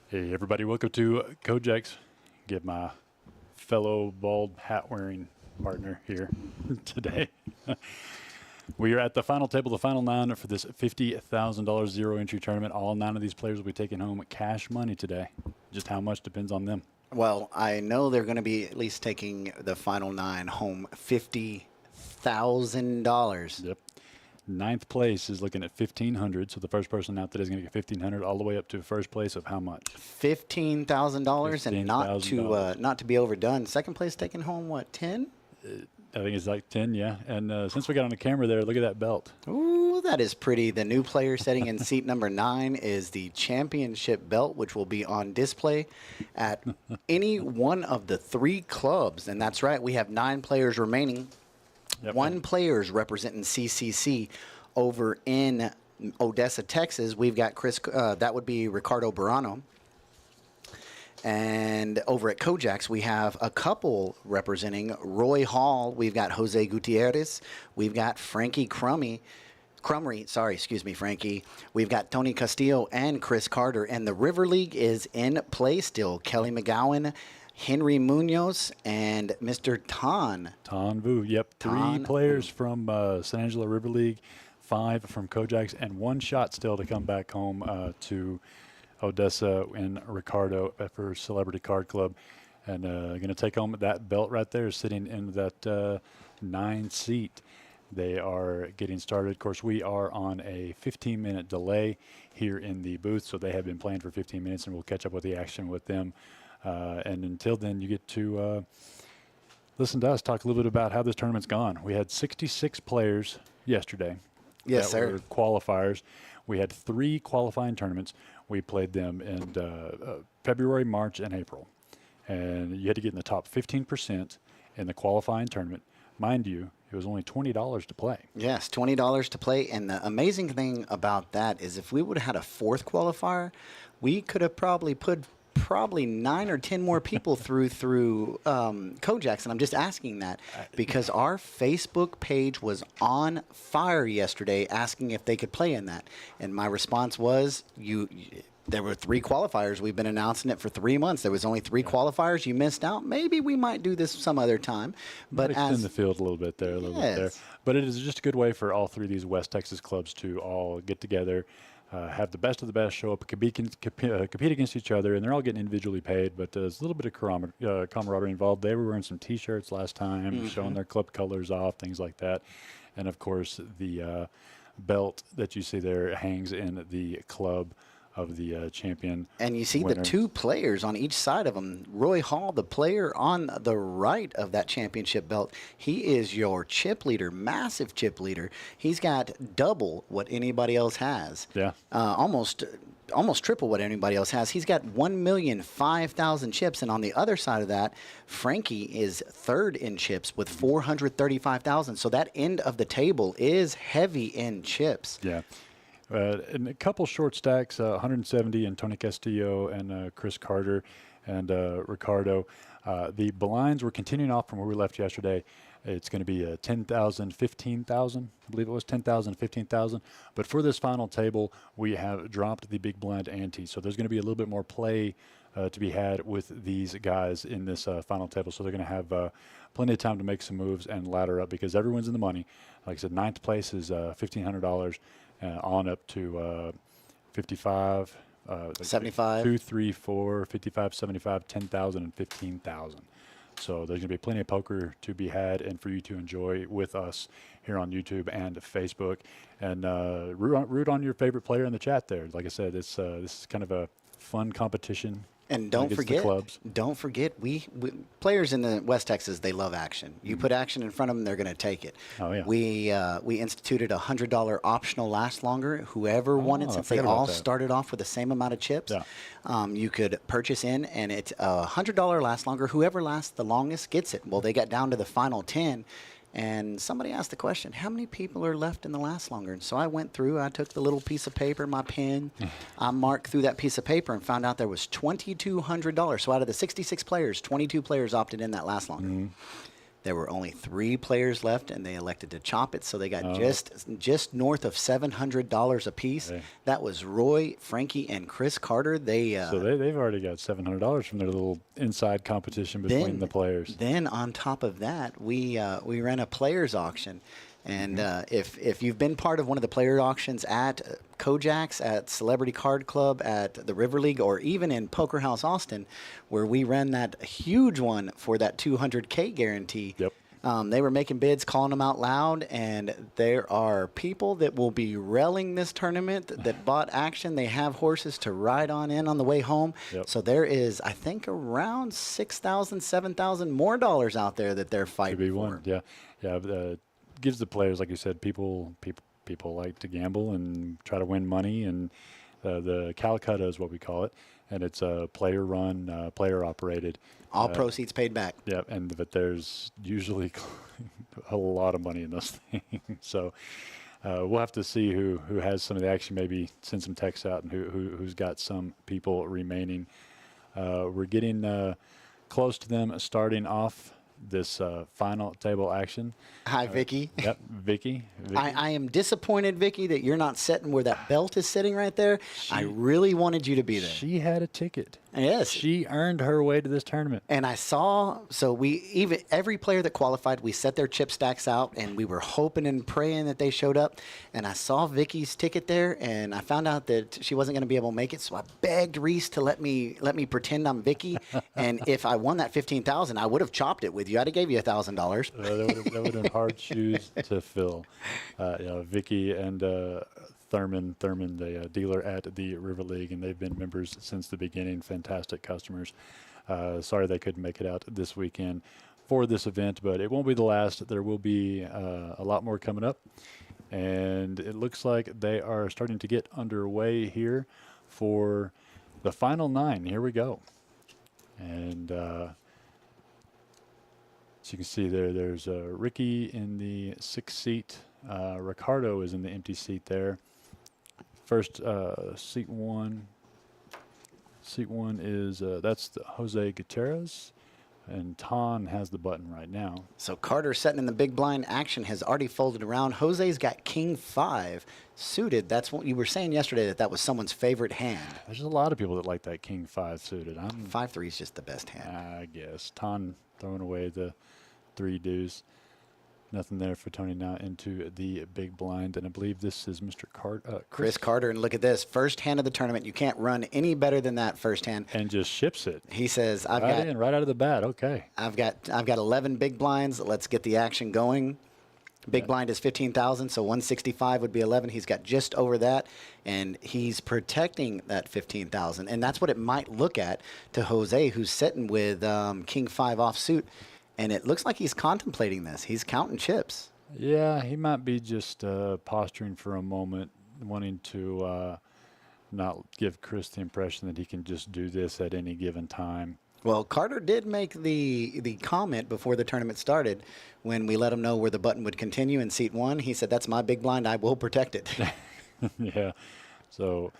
Hey everybody, welcome to KoJack's. Get my fellow bald hat-wearing partner here today. We are at the final table, the final 9 for this $50,000 zero-entry tournament. All 9 of these players will be taking home cash money today. Just how much depends on them. Well, I know they're going to be at least taking the final 9 home $50,000. Yep. 9th place is looking at $1,500, so the first person out today is going to get $1,500, all the way up to first place of how much? $15,000, and not to be overdone. Second place taking home what, 10? I think it's like 10, yeah. And since we got on the camera there, look at that belt. Ooh, that is pretty. The new player sitting in seat number 9 is the championship belt, which will be on display at any one of the 3 clubs. And that's right, we have 9 players remaining. Yep. 1 player's representing CCC over in Odessa, Texas. We've got Chris, that would be Ricardo Burano. And over at KoJack's, we have a couple representing Roy Hall. We've got Jose Gutierrez. We've got Frankie Crumry. Frankie. We've got Tony Castillo and Chris Carter. And the River League is in play still. Kelly McGowan, Henry Munoz, and Mr. Tan Vu. Yep, 3 players from San Angelo River League, 5 from KoJack's, and 1 shot still to come back home to Odessa and Ricardo for Celebrity Card Club. And going to take home that belt right there, sitting in that 9 seat. They are getting started. Of course, we are on a 15-minute delay here in the booth, so they have been playing for 15 minutes, and we'll catch up with the action with them. And until then, you get to listen to us talk a little bit about how this tournament's gone. We had 66 players yesterday. Yes, that sir. were qualifiers. We had 3 qualifying tournaments. We played them in February, March, and April. And you had to get in the top 15% in the qualifying tournament. Mind you, it was only $20 to play. Yes, $20 to play. And the amazing thing about that is if we would have had a 4th qualifier, we could have probably put 9 or 10 more people through KoJack's, and I'm just asking that because our Facebook page was on fire yesterday asking if they could play in that, and my response was, there were 3 qualifiers. We've been announcing it for 3 months. There was only 3 qualifiers. You missed out. Maybe we might do this some other time. But extend the field a little bit there, bit there. But it is just a good way for all 3 of these West Texas clubs to all get together. Have the best of the best show up, compete against each other, and they're all getting individually paid, but there's a little bit of camaraderie involved. They were wearing some T-shirts last time, showing their club colors off, things like that. And, of course, the belt that you see there hangs in the club of the champion. And you see winner. The 2 players on each side of them. Roy Hall, the player on the right of that championship belt, he is your chip leader, massive chip leader. He's got double what anybody else has. Yeah. Almost triple what anybody else has. He's got 1,005,000 chips, and on the other side of that, Frankie is 3rd in chips with 435,000. So that end of the table is heavy in chips. Yeah. And a couple short stacks, 170, and Tony Castillo and Chris Carter and Ricardo. The blinds were continuing off from where we left yesterday. It's going to be 10,000, 15,000. I believe it was 10,000, 15,000. But for this final table, we have dropped the big blind ante. So there's going to be a little bit more play to be had with these guys in this final table. So they're going to have plenty of time to make some moves and ladder up because everyone's in the money. Like I said, 9th place is $1,500. On up to 55, 75, 2, 3, 4, 55, 75, 10,000, and 15,000. So there's going to be plenty of poker to be had and for you to enjoy with us here on YouTube and Facebook. And root on your favorite player in the chat there. Like I said, this is kind of a fun competition. And don't forget, we players in the West Texas, they love action. You put action in front of them, they're going to take it. Oh yeah. We instituted a $100 optional last longer. Whoever won it, since they all started off with the same amount of chips, you could purchase in, and it's a $100 last longer. Whoever lasts the longest gets it. Well, they got down to the final 10. And somebody asked the question, how many people are left in the last longer? And so I went through, I took the little piece of paper, my pen, I marked through that piece of paper and found out there was $2,200. So out of the 66 players, 22 players opted in that last longer. There were only 3 players left, and they elected to chop it, so they got Oh. just north of $700 apiece. Okay. That was Roy, Frankie, and Chris Carter. So they've already got $700 from their little inside competition between the players. Then on top of that, we ran a players auction. And if you've been part of one of the player auctions at KoJack's, at Celebrity Card Club, at the River League, or even in Poker House Austin, where we ran that huge one for that 200K guarantee, Yep. they were making bids, calling them out loud, and there are people that will be railing this tournament that bought action. They have horses to ride on in on the way home. Yep. So there is, I think, around $6,000, $7,000 more dollars out there that they're To fighting be for. won. Yeah. Yeah. Gives the players, like you said, people like to gamble and try to win money, and the Calcutta is what we call it, and it's a player run, player operated. All proceeds paid back. Yeah, but there's usually a lot of money in those things. So we'll have to see who has some of the action. Maybe send some texts out and who's got some people remaining. We're getting close to them starting off this final table action. Hi, Vicky. Yep, Vicky. I am disappointed, Vicky, that you're not sitting where that belt is sitting right there. I really wanted you to be there. She had a ticket. Yes. She earned her way to this tournament. And I saw, every player that qualified, we set their chip stacks out, and we were hoping and praying that they showed up. And I saw Vicky's ticket there, and I found out that she wasn't going to be able to make it. So I begged Reese to let me pretend I'm Vicky. And if I won that $15,000, I would have chopped it with you. I'd have gave you $1,000. That would have been hard shoes to fill. Vicky and Thurman, the dealer at the River League, and they've been members since the beginning. Fantastic customers. Sorry they couldn't make it out this weekend for this event, but it won't be the last. There will be a lot more coming up, and it looks like they are starting to get underway here for the final 9. Here we go. And as you can see there's Ricky in the 6th seat. Ricardo is in the empty seat there. First, seat 1. Seat 1 is that's the Jose Gutierrez, and Ton has the button right now. So Carter sitting in the big blind action has already folded around. Jose's got King 5 suited. That's what you were saying yesterday, that was someone's favorite hand. There's a lot of people that like that King 5 suited. 5-3 is just the best hand. I guess Ton throwing away the 3 deuce. Nothing there for Tony now into the big blind, and I believe this is Mr. Chris Carter, and look at this. First hand of the tournament. You can't run any better than that first hand. And just ships it. He says, right out of the bat. Okay. I've got 11 big blinds. Let's get the action going. Big blind is 15,000, so 165 would be 11. He's got just over that, and he's protecting that 15,000. And that's what it might look at to Jose, who's sitting with King 5 offsuit. And it looks like he's contemplating this. He's counting chips. Yeah, he might be just posturing for a moment, wanting to not give Chris the impression that he can just do this at any given time. Well, Carter did make the comment before the tournament started when we let him know where the button would continue in seat 1. He said, that's my big blind. I will protect it. Yeah. So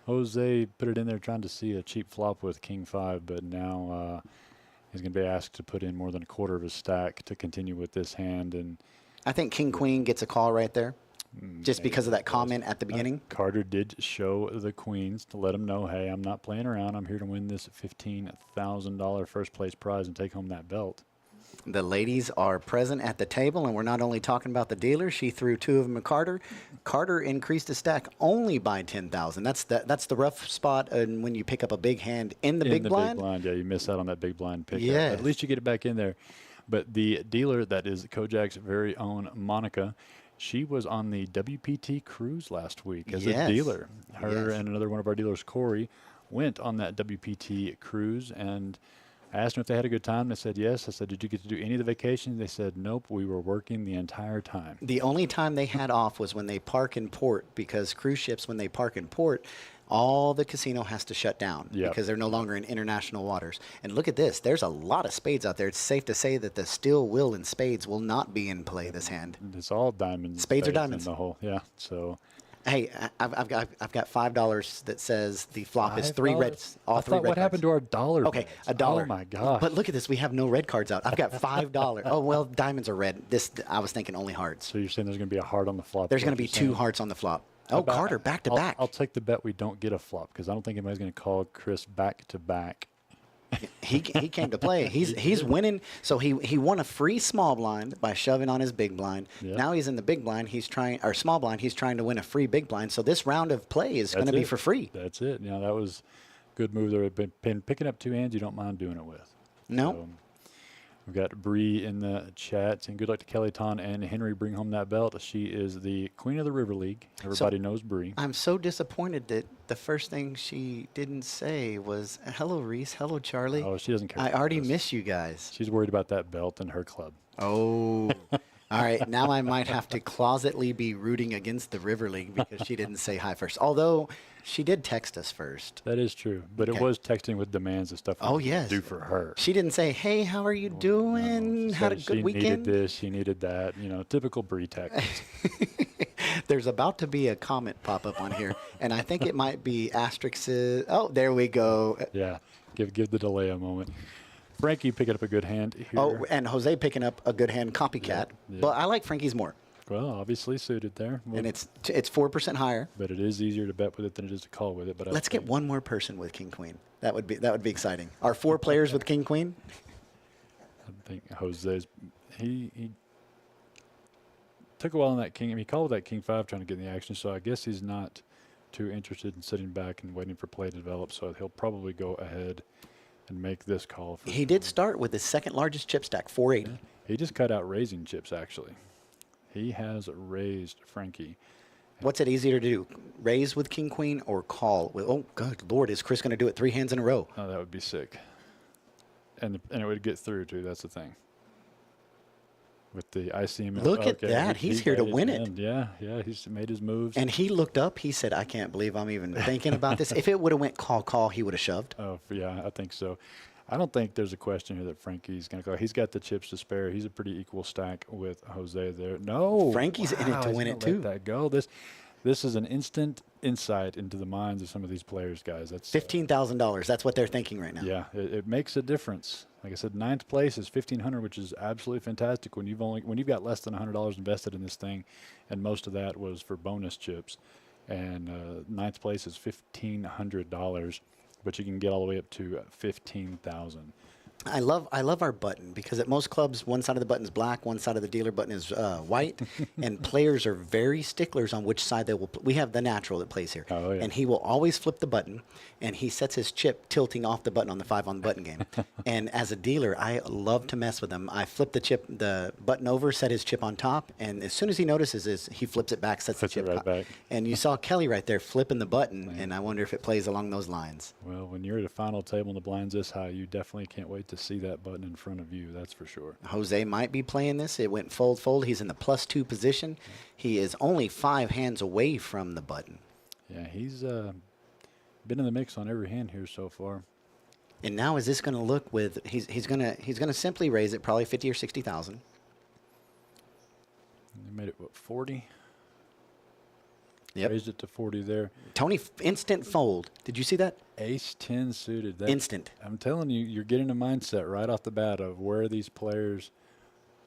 Jose put it in there trying to see a cheap flop with King 5, but now he's going to be asked to put in more than a quarter of his stack to continue with this hand. And I think King Queen gets a call right there, just because of that comment at the beginning. Carter did show the queens to let him know, hey, I'm not playing around. I'm here to win this $15,000 first place prize and take home that belt. The ladies are present at the table, and we're not only talking about the dealer. She threw 2 of them at Carter. Carter increased his stack only by 10,000. That's the rough spot when you pick up a big hand in the big blind. Yeah, you miss out on that big blind pickup. Yes. At least you get it back in there. But the dealer, that is KoJack's very own Monica, she was on the WPT cruise last week as a dealer. Her and another one of our dealers, Corey, went on that WPT cruise, and I asked them if they had a good time. They said yes. I said, did you get to do any of the vacation? They said, nope, we were working the entire time. The only time they had off was when they park in port, because cruise ships, when they park in port, all the casino has to shut down because they're no longer in international waters. And look at this. There's a lot of spades out there. It's safe to say that the still will and spades will not be in play this hand. It's all diamonds. Spades are diamonds. In the hole, yeah. So Hey, I've got $5 that says the flop is 3 $5? reds. All I 3 thought red what happened cards. to our dollar? Okay, bets? a dollar. Oh my gosh! But look at this. We have no red cards out. I've got $5. Oh well, diamonds are red. This I was thinking only hearts. So you're saying there's going to be a heart on the flop? There's is going what to be you're 2 saying? hearts on the flop. How Oh, about- Carter, back to I'll- back. I'll take the bet we don't get a flop because I don't think anybody's going to call Chris back to back. He came to play. He's winning. So he won a free small blind by shoving on his big blind. Yeah. Now he's in the big blind. He's trying or small blind. He's trying to win a free big blind. So this round of play is going to be it. for free. That's it. You know, that was a good move there. Been picking up 2 hands you don't mind doing it with. No. So, we've got Bree in the chat saying good luck to Kelly Ton and Henry bring home that belt. She is the queen of the River League. Everybody knows Bree. I'm so disappointed that the first thing she didn't say was hello Reese, hello Charlie. Oh, she doesn't care. I about already this. miss you guys. She's worried about that belt and her club. Oh. All right, now I might have to closetly be rooting against the River League because she didn't say hi first. Although she did text us first. That is true, but Okay. it was texting with demands and stuff. Oh, we yes. do for her. She didn't say, "Hey, how are you doing? She Had a said good she weekend." needed this, she needed that. You know, typical Bree text. There's about to be a comment pop up on here, and I think it might be asterisks. Oh, there we go. Yeah, give the delay a moment. Frankie picking up a good hand here. Oh, and Jose picking up a good hand copycat. Yeah. But I like Frankie's more, Well, obviously suited there. and it's 4% higher. But it is easier to bet with it than it is to call with it. But Let's get one more person with King Queen. That would be exciting. Our 4 players with King Queen. I think Jose's he took a while on that king. I mean, he called that king 5 trying to get in the action. So I guess he's not too interested in sitting back and waiting for play to develop. So he'll probably go ahead and make this call. For He did start with the second largest chip stack, 480. He just cut out raising chips, actually. He has raised Frankie. What's it easier to do? Raise with King Queen or call with? Oh, good Lord, is Chris going to do it 3 hands in a row? Oh, that would be sick. And it would get through, too. That's the thing. With the ICM. Look at that. He's here to got his win it. hand. Yeah, he's made his moves. And he looked up. He said, "I can't believe I'm even thinking about this." If it would have went call, he would have shoved. Oh, yeah, I think so. I don't think there's a question here that Frankie's going to go. He's got the chips to spare. He's a pretty equal stack with Jose there. No. Frankie's in it to he's win gonna it, too. Let that go. This is an instant insight into the minds of some of these players, guys. That's $15,000. That's what they're thinking right now. Yeah, it makes a difference. Like I said, 9th place is $1,500, which is absolutely fantastic when you've got less than $100 invested in this thing, and most of that was for bonus chips. And 9th place is $1,500, but you can get all the way up to 15,000. I love our button because at most clubs, one side of the button is black, one side of the dealer button is white, and players are very sticklers on which side they will. We have the natural that plays here, Oh, yeah. and he will always flip the button, and he sets his chip tilting off the button on the 5 on the button game. And as a dealer, I love to mess with him. I flip the button over, set his chip on top, and as soon as he notices this, he flips it back, sets Puts the it chip right back. And you saw Kelly right there flipping the button, and I wonder if it plays along those lines. Well, when you're at a final table and the blind's this high, you definitely can't wait to see that button in front of you. That's for sure. Jose might be playing this. It went fold. He's in the +2 position. He is only 5 hands away from the button. Yeah, he's been in the mix on every hand here so far. And now is this going to look with? He's gonna simply raise it probably 50 or 60,000. They made it what 40. Yep. Raised it to 40 there. Tony instant fold. Did you see that? Ace 10 suited. That, Instant. I'm telling you, you're getting a mindset right off the bat of where these players,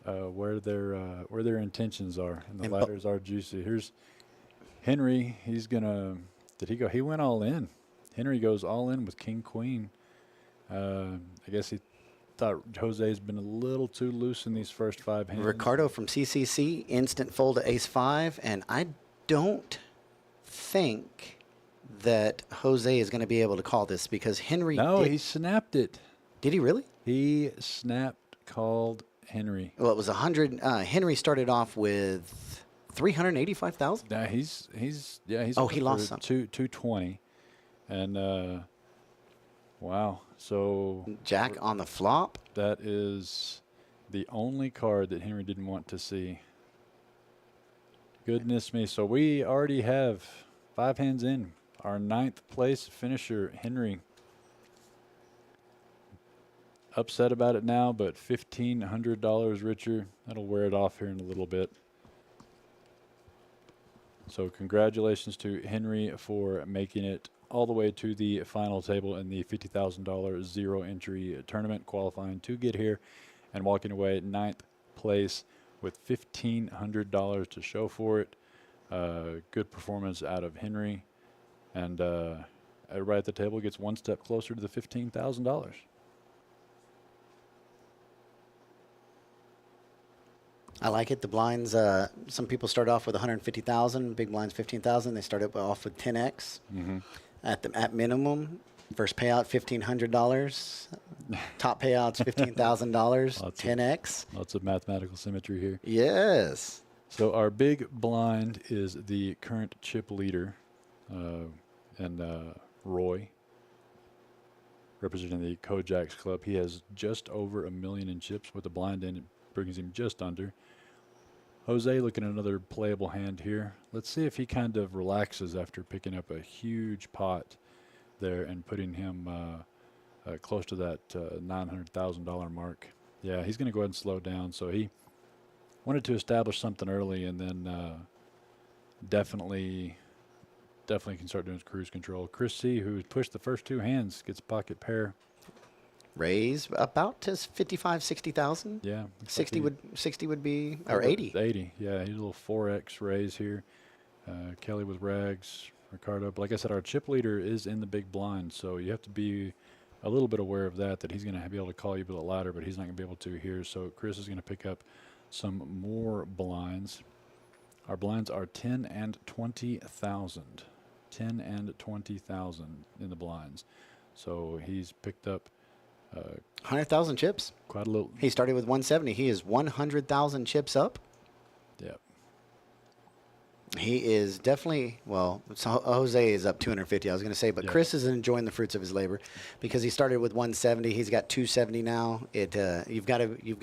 where their intentions are, and the And ladders are juicy. Here's Henry. He's gonna. Did he go? He went all in. Henry goes all in with King Queen. I guess he thought Jose's been a little too loose in these first 5 hands. Ricardo from CCC instant fold to Ace 5, and I don't think that Jose is going to be able to call this because Henry. No, he snapped it. Did he really? He called Henry. Well, it was 100. Henry started off with 385,000. Yeah, he's Oh, up he lost for some. 220, and wow. So Jack on the flop. that is the only card that Henry didn't want to see. Goodness me! So we already have 5 hands in. Our 9th place finisher, Henry. Upset about it now, but $1,500 richer. That'll wear it off here in a little bit. So congratulations to Henry for making it all the way to the final table in the $50,000 zero entry tournament, qualifying to get here and walking away ninth place with $1,500 to show for it. Good performance out of Henry, and everybody at the table gets one step closer to the $15,000. I like it. The blinds, some people start off with 150,000, big blinds 15,000. They start off with 10x at minimum. First payout $1,500. Top payouts $15,000. 10x. Lots of mathematical symmetry here. Yes. So our big blind is the current chip leader, and Roy, representing the KoJack's club. He has just over $1 million in chips with the blind in. It brings him just under. Jose looking at another playable hand here. Let's see if he kind of relaxes after picking up a huge pot there and putting him close to that $900,000 mark. Yeah, he's going to go ahead and slow down. So he wanted to establish something early, and then definitely can start doing his cruise control. Chris C., who pushed the first two hands, gets a pocket pair. Raise about to 55, 60,000. Yeah, 60 would be, or 80. 80. Yeah, he's a little 4x raise here. Kelly with rags, Ricardo. But like I said, our chip leader is in the big blind, so you have to be a little bit aware of that he's going to be able to call you a bit louder, but he's not going to be able to here. So Chris is going to pick up some more blinds. Our blinds are 10 and 20,000. 10 and 20,000 in the blinds. So he's picked up 100,000 chips. quite a little. He started with 170. He is 100,000 chips up. Yep. He is definitely, well, so Jose is up 250, I was going to say, but Yeah. Chris is enjoying the fruits of his labor because he started with 170. He's got 270 now. You've got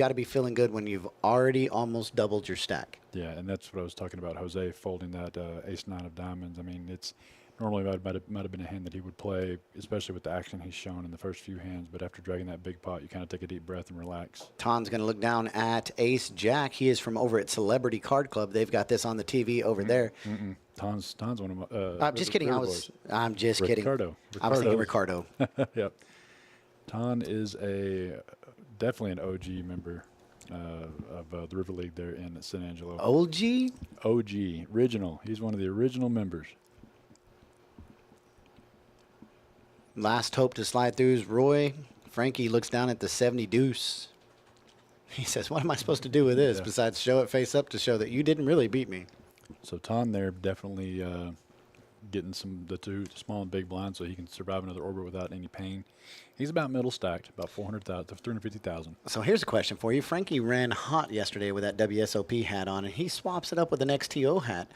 to be feeling good when you've already almost doubled your stack. Yeah, and that's what I was talking about. Jose folding that ace-9 of diamonds. I mean, it's normally might have been a hand that he would play, especially with the action he's shown in the first few hands. But after dragging that big pot, you kind of take a deep breath and relax. Ton's going to look down at Ace Jack. He is from over at Celebrity Card Club. They've got this on the TV over there. Ton's one of my. I'm just kidding. I'm just kidding. Ricardo. I was thinking Ricardo. Yep. Ton is definitely an OG member of the River League there in San Angelo. OG? OG, original. He's one of the original members. Last hope to slide through is Roy. Frankie looks down at the 70 deuce. He says, what am I supposed to do with this besides show it face up to show that you didn't really beat me? So Ton there definitely getting the two small and big blinds so he can survive another orbit without any pain. He's about middle stacked, about 350,000. So here's a question for you. Frankie ran hot yesterday with that WSOP hat on, and he swaps it up with an XTO hat.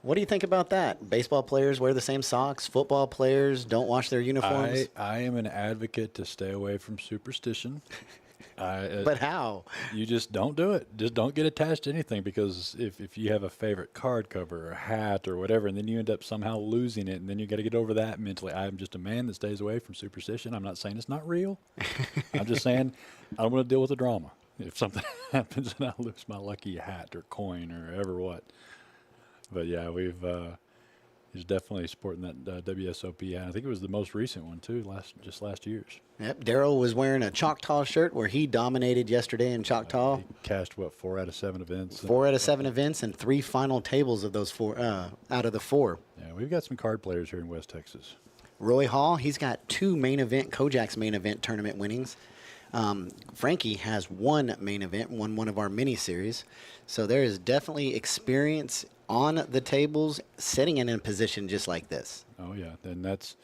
What do you think about that? Baseball players wear the same socks. Football players don't wash their uniforms. I am an advocate to stay away from superstition. But how? You just don't do it. Just don't get attached to anything, because if you have a favorite card cover or hat or whatever, and then you end up somehow losing it, and then you got to get over that mentally. I'm just a man that stays away from superstition. I'm not saying it's not real. I'm just saying I don't want to deal with the drama. If something happens and I lose my lucky hat or coin or ever what. But yeah, he's definitely sporting that WSOP hat. I think it was the most recent one too, last year's. Yep, Daryl was wearing a Choctaw shirt where he dominated yesterday in Choctaw. He cashed 4 out of 7 events. 4 out of 7 events and 3 final tables of those 4 out of the 4. Yeah, we've got some card players here in West Texas. Roy Hall, he's got 2 main event KoJack's main event tournament winnings. Frankie has 1 main event, won one of our mini series. So there is definitely experience on the tables, sitting in a position just like this. Oh yeah, then that's,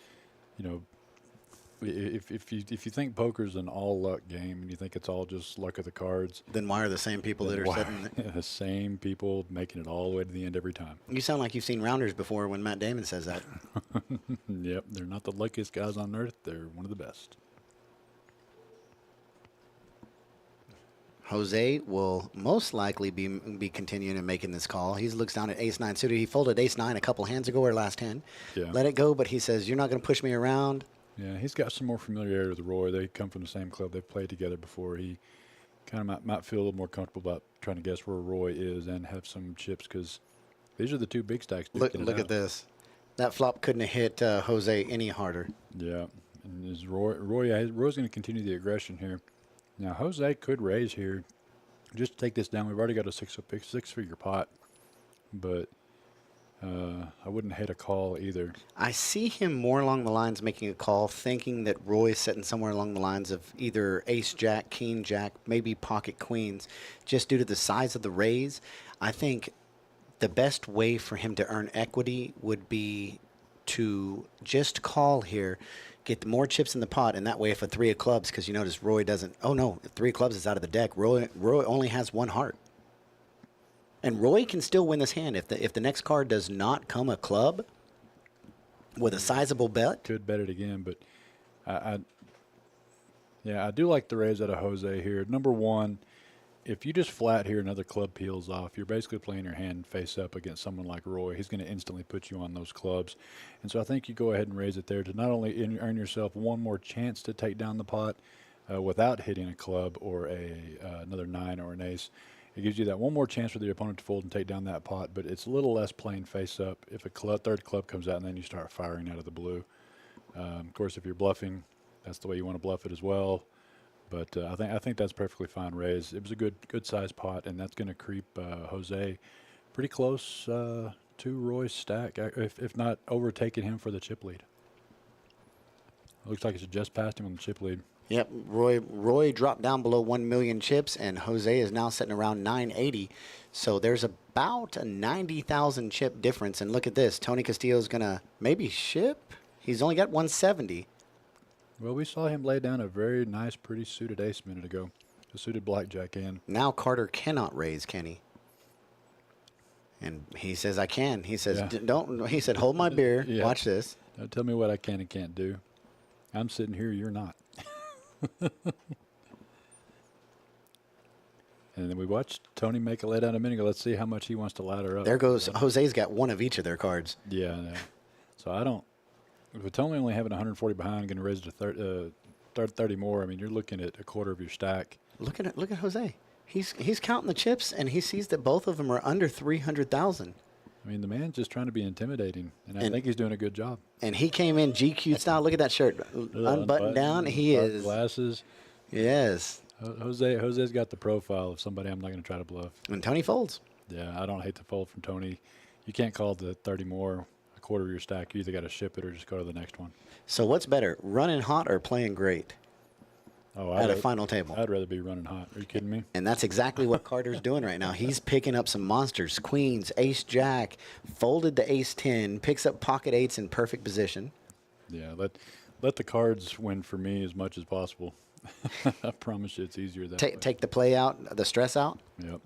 if you think poker's an all luck game and you think it's all just luck of the cards, Then why are the same people that are sitting? the same people making it all the way to the end every time? You sound like you've seen Rounders before when Matt Damon says that. Yep, they're not the luckiest guys on earth. They're one of the best. Jose will most likely be continuing and making this call. He looks down at ace-9 suited. He folded ace-9 a couple hands ago or last hand. Yeah. Let it go, but he says, you're not going to push me around. Yeah, he's got some more familiarity with Roy. They come from the same club. They've played together before. He kind of might feel a little more comfortable about trying to guess where Roy is and have some chips, because These are the two big stacks. Look at this. That flop couldn't have hit Jose any harder. Yeah, and is Roy's going to continue the aggression here. Now Jose could raise here, just to take this down. We've already got a six-figure pot, but I wouldn't hate a call either. I see him more along the lines making a call, thinking that Roy's sitting somewhere along the lines of either ace jack, king jack, maybe pocket queens, just due to the size of the raise. I think the best way for him to earn equity would be to just call here, get more chips in the pot, and that way if a three of clubs, because you notice Roy doesn't, oh no, if three of clubs is out of the deck, Roy only has one heart. And Roy can still win this hand if the next card does not come a club with a sizable bet. Could bet it again, but I do like the raise out of Jose here. Number one, if you just flat here, another club peels off, you're basically playing your hand face up against someone like Roy. He's going to instantly put you on those clubs. And so I think you go ahead and raise it there to not only earn yourself one more chance to take down the pot without hitting a club or another nine or an ace. It gives you that one more chance for the opponent to fold and take down that pot, but it's a little less playing face up if a third club comes out and then you start firing out of the blue. Of course, if you're bluffing, that's the way you want to bluff it as well. But I think that's perfectly fine raise. It was a good size pot, and that's going to creep Jose pretty close to Roy's stack, if not overtaking him for the chip lead. It looks like it's just past him on the chip lead. Yep, Roy dropped down below 1 million chips, and Jose is now sitting around 980. So there's about a 90,000 chip difference. And look at this. Tony Castillo's going to maybe ship. He's only got 170. Well, we saw him lay down a very nice, pretty suited ace a minute ago. A suited blackjack in. Now Carter cannot raise, can he? And he says, I can. He says, don't. He said, hold my beer. Yeah. Watch this. Now tell me what I can and can't do. I'm sitting here, you're not. And then we watched Tony make a lay down a minute ago. Let's see how much he wants to ladder up. There goes. Jose's got one of each of their cards. Yeah. So I don't. With Tony only having 140 behind, going to raise it to 30 more. I mean, you're looking at a quarter of your stack. Look at Jose. He's counting the chips, and he sees that both of them are under 300,000. I mean, the man's just trying to be intimidating, and I think he's doing a good job. And he came in GQ style. Look at that shirt, unbuttoned down. He is glasses. Yes. Jose's got the profile of somebody I'm not going to try to bluff. And Tony folds. Yeah, I don't hate to fold from Tony. You can't call the 30 more a quarter of your stack. You either got to ship it or just go to the next one. So what's better, running hot or playing great? At a final table. I'd rather be running hot. Are you kidding me? And that's exactly what Carter's doing right now. He's picking up some monsters. Queens, ace jack, folded the ace 10, picks up pocket eights in perfect position. Yeah, let the cards win for me as much as possible. I promise you it's easier that way. Take the play out, the stress out. Yep.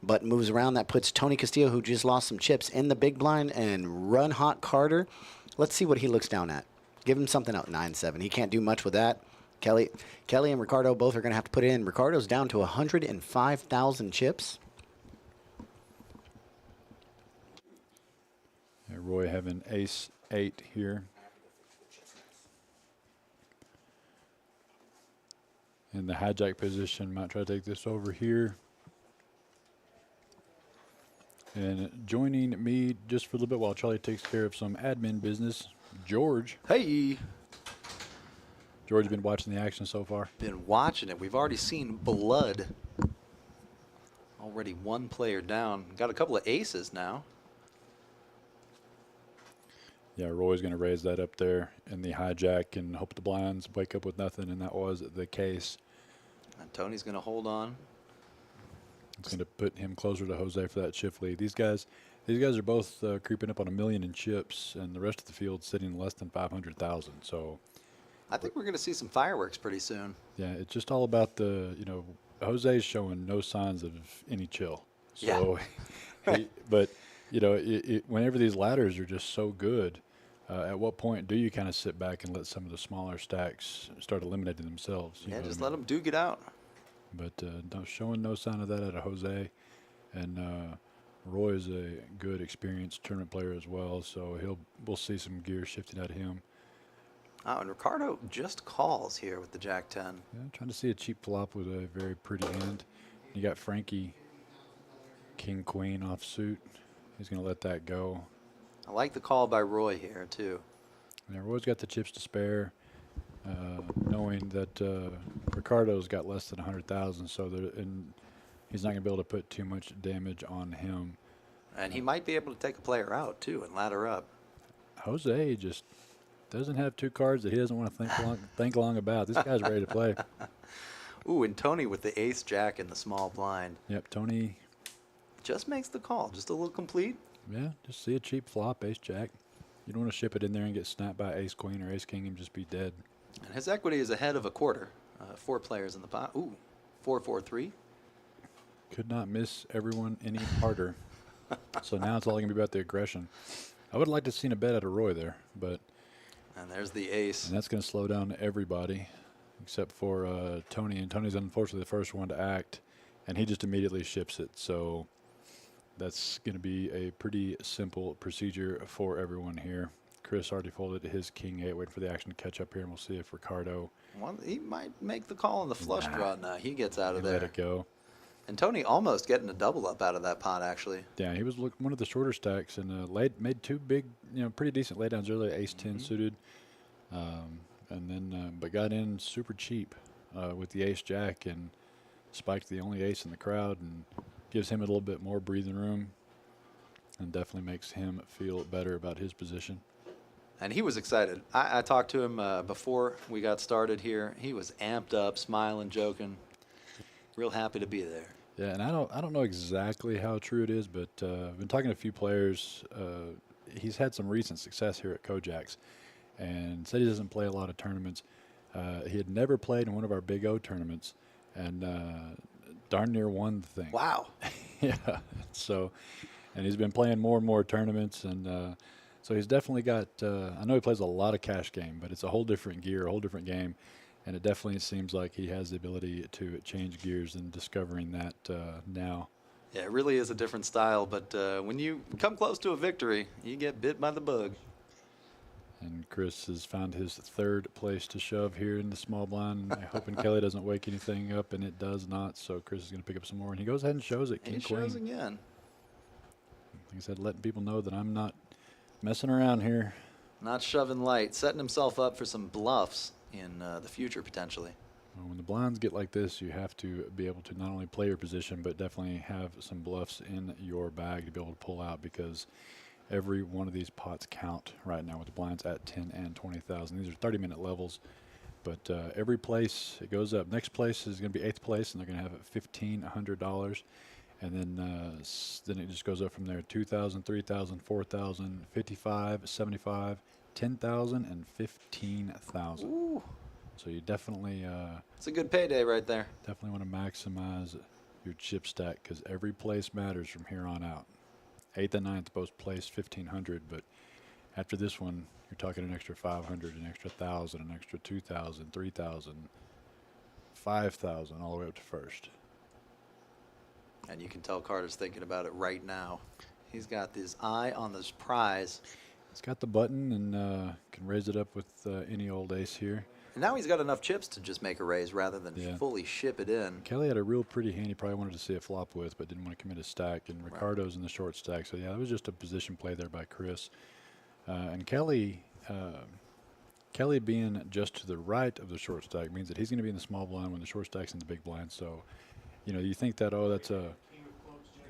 But moves around. That puts Tony Castillo, who just lost some chips, in the big blind, and run hot Carter. Let's see what he looks down at. Give him something out 9-7. He can't do much with that. Kelly and Ricardo both are going to have to put it in. Ricardo's down to 105,000 chips. Yeah, Roy having ace 8 here. In the hijack position, might try to take this over here. And joining me just for a little bit while Charlie takes care of some admin business, George. Hey. George, been watching the action so far? Been watching it. We've already seen blood. Already one player down. Got a couple of aces now. Yeah, Roy's going to raise that up there in the hijack and hope the blinds wake up with nothing, and that was the case. And Tony's going to hold on. It's going to put him closer to Jose for that shift lead. These guys are both creeping up on 1 million in chips, and the rest of the field sitting less than 500,000. So I think we're going to see some fireworks pretty soon. yeah, it's just all about Jose's showing no signs of any chill. So, but whenever these ladders are just so good, at what point do you kind of sit back and let some of the smaller stacks start eliminating themselves? Yeah, just let them duke it out. But showing no sign of that out of Jose, and Roy is a good, experienced tournament player as well, so we'll see some gear shifting out of him. Oh, and Ricardo just calls here with the Jack-10. Yeah, trying to see a cheap flop with a very pretty hand. You got Frankie, King-Queen offsuit. He's going to let that go. I like the call by Roy here, too. Yeah, Roy's got the chips to spare, knowing that Ricardo's got less than 100,000, so and he's not going to be able to put too much damage on him. And he might be able to take a player out, too, and ladder up. Jose just doesn't have two cards that he doesn't want to think long about. This guy's ready to play. Ooh, and Tony with the ace-jack in the small blind. Yep, Tony. Just makes the call. Just a little complete. Yeah, just see a cheap flop, ace-jack. You don't want to ship it in there and get snapped by ace-queen or ace-king and just be dead. And his equity is ahead of a quarter. 4 players in the pot. Ooh, 4-4-3. Could not miss everyone any harder. So now it's all going to be about the aggression. I would like to have seen a bet out of Roy there, but... And there's the ace. And that's going to slow down everybody except for Tony. And Tony's unfortunately the first one to act, and he just immediately ships it. So that's going to be a pretty simple procedure for everyone here. Chris already folded his king-8, waiting for the action to catch up here, and we'll see if Ricardo... Well, he might make the call on the flush draw now. He gets out of there. Let it go. And Tony almost getting a double up out of that pot, actually. Yeah, he was one of the shorter stacks and made two big, pretty decent laydowns early, ace-10 suited. And then, but got in super cheap with the ace-jack and spiked the only ace in the crowd and gives him a little bit more breathing room and definitely makes him feel better about his position. And he was excited. I talked to him before we got started here. He was amped up, smiling, joking, real happy to be there. Yeah, and I don't know exactly how true it is, but I've been talking to a few players. He's had some recent success here at KoJack's, and said he doesn't play a lot of tournaments. He had never played in one of our Big O tournaments, and darn near won the thing. Wow. Yeah. So, and he's been playing more and more tournaments, and so he's definitely got. I know he plays a lot of cash game, but it's a whole different gear, a whole different game. And it definitely seems like he has the ability to change gears and discovering that now. Yeah, it really is a different style, but when you come close to a victory, you get bit by the bug. And Chris has found his third place to shove here in the small blind. I'm hoping Kelly doesn't wake anything up, and it does not. So Chris is going to pick up some more, and he goes ahead and shows it. He shows again. Like I said, letting people know that I'm not messing around here. Not shoving light, setting himself up for some bluffs in the future, potentially. Well, when the blinds get like this, you have to be able to not only play your position, but definitely have some bluffs in your bag to be able to pull out, because every one of these pots count right now with the blinds at 10 and 20,000. These are 30-minute levels, but every place it goes up. Next place is going to be 8th place, and they're going to have $1,500, and then it just goes up from there: 2,000, 3,000, 4,000, 55, 75. 10,000 and 15,000. Ooh. So you definitely It's a good payday right there. want to maximize your chip stack, because every place matters from here on out. 8th and 9th both place 1,500, but after this one, you're talking an extra 500, an extra 1,000, an extra 2,000, 3,000, 5,000, all the way up to first. And you can tell Carter's thinking about it right now. He's got his eye on this prize. It's got the button and can raise it up with any old ace here. And now he's got enough chips to just make a raise rather than fully ship it in. Kelly had a real pretty hand he probably wanted to see a flop with, but didn't want to commit a stack. And Ricardo's in the short stack. So, yeah, that was just a position play there by Chris. And Kelly being just to the right of the short stack means that he's going to be in the small blind when the short stack's in the big blind. So, you think that, oh, that's a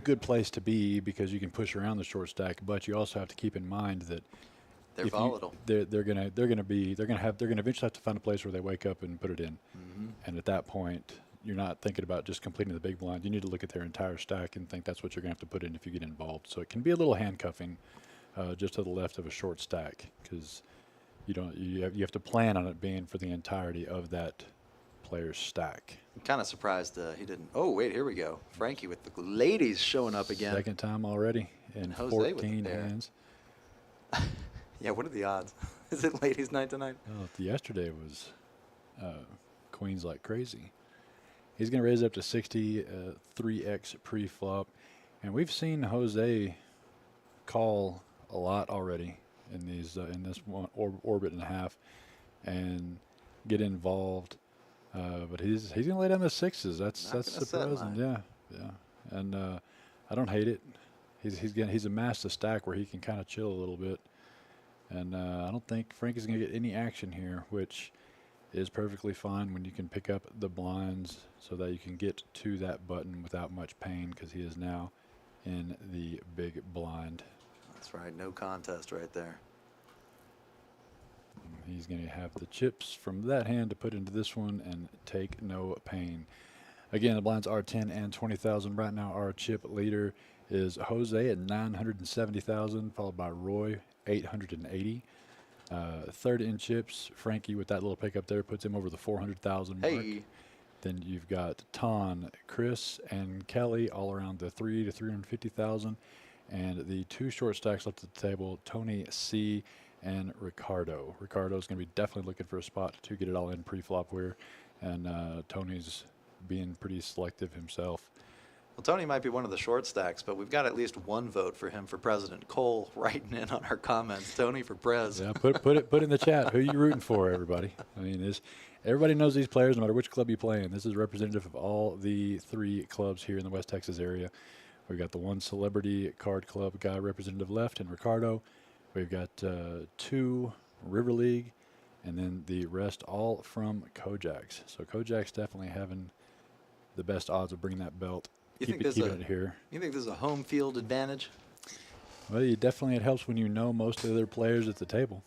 good place to be because you can push around the short stack, but you also have to keep in mind that they're volatile. They're gonna eventually have to find a place where they wake up and put it in. And at that point, you're not thinking about just completing the big blind. You need to look at their entire stack and think that's what you're gonna have to put in if you get involved. So it can be a little handcuffing just to the left of a short stack, because you have to plan on it being for the entirety of that player's stack. I'm kind of surprised he didn't. Oh, wait, here we go. Frankie with the ladies showing up again. Second time already in Jose with 14 the pair. hands. Yeah, what are the odds? Is it ladies' night tonight? Well, yesterday was queens like crazy. He's going to raise it up to 60, 3x pre-flop. And we've seen Jose call a lot already in these in this one orbit and a half and get involved. But he's going to lay down the sixes. That's surprising. Yeah. And I don't hate it. he's amassed a stack where he can kind of chill a little bit. And I don't think Frankie's going to get any action here, which is perfectly fine when you can pick up the blinds so that you can get to that button without much pain, because he is now in the big blind. That's right. No contest right there. He's going to have the chips from that hand to put into this one and take no pain. Again, the blinds are 10 and 20,000 right now. Our chip leader is Jose at 970,000, followed by Roy 880. Third in chips, Frankie with that little pickup there puts him over the 400,000 mark. Hey. Then you've got Ton, Chris, and Kelly all around the 3 to 350,000, and the two short stacks left at the table, Tony C. and Ricardo. Ricardo's going to be definitely looking for a spot to get it all in pre-flop here, and Tony's being pretty selective himself. Well, Tony might be one of the short stacks, but we've got at least one vote for him for president. Cole writing in on our comments. Tony for prez. Yeah, put in the chat. Who you rooting for, everybody? I mean, everybody knows these players no matter which club you play in. This is representative of all the 3 clubs here in the West Texas area. We've got the one celebrity card club guy representative left in Ricardo. We've got 2 River League, and then the rest all from KoJack's. So KoJack's definitely having the best odds of bringing that belt. Keeping it here. You think there's a home field advantage? Well, it helps when you know most of the other players at the table.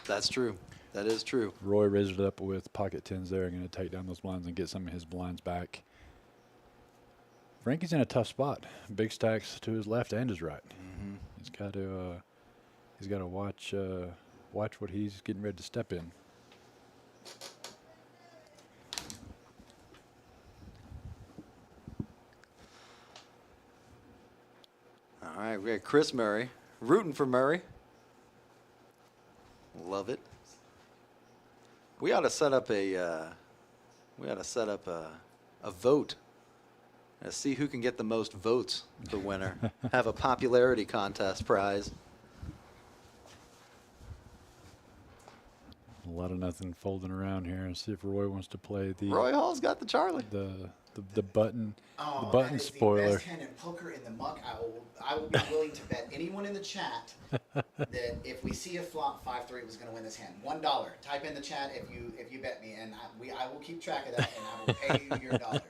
That's true. That is true. Roy raised it up with pocket tens there, going to take down those blinds and get some of his blinds back. Frankie's in a tough spot. Big stacks to his left and his right. Mm-hmm. He's got to watch what he's getting ready to step in. All right, we got Chris Murray rooting for Murray. Love it. We ought to set up a vote. See who can get the most votes. The winner. Have a popularity contest prize. A lot of nothing folding around here. And see if Roy wants to play the Roy Hall's got the Charlie. the button Oh, the button that is spoiler. The best hand in poker in the muck. I will be willing to bet anyone in the chat that if we see a flop 5-3 was going to win this hand. $1. Type in the chat if you bet me, and I will keep track of that, and I will pay you your dollars.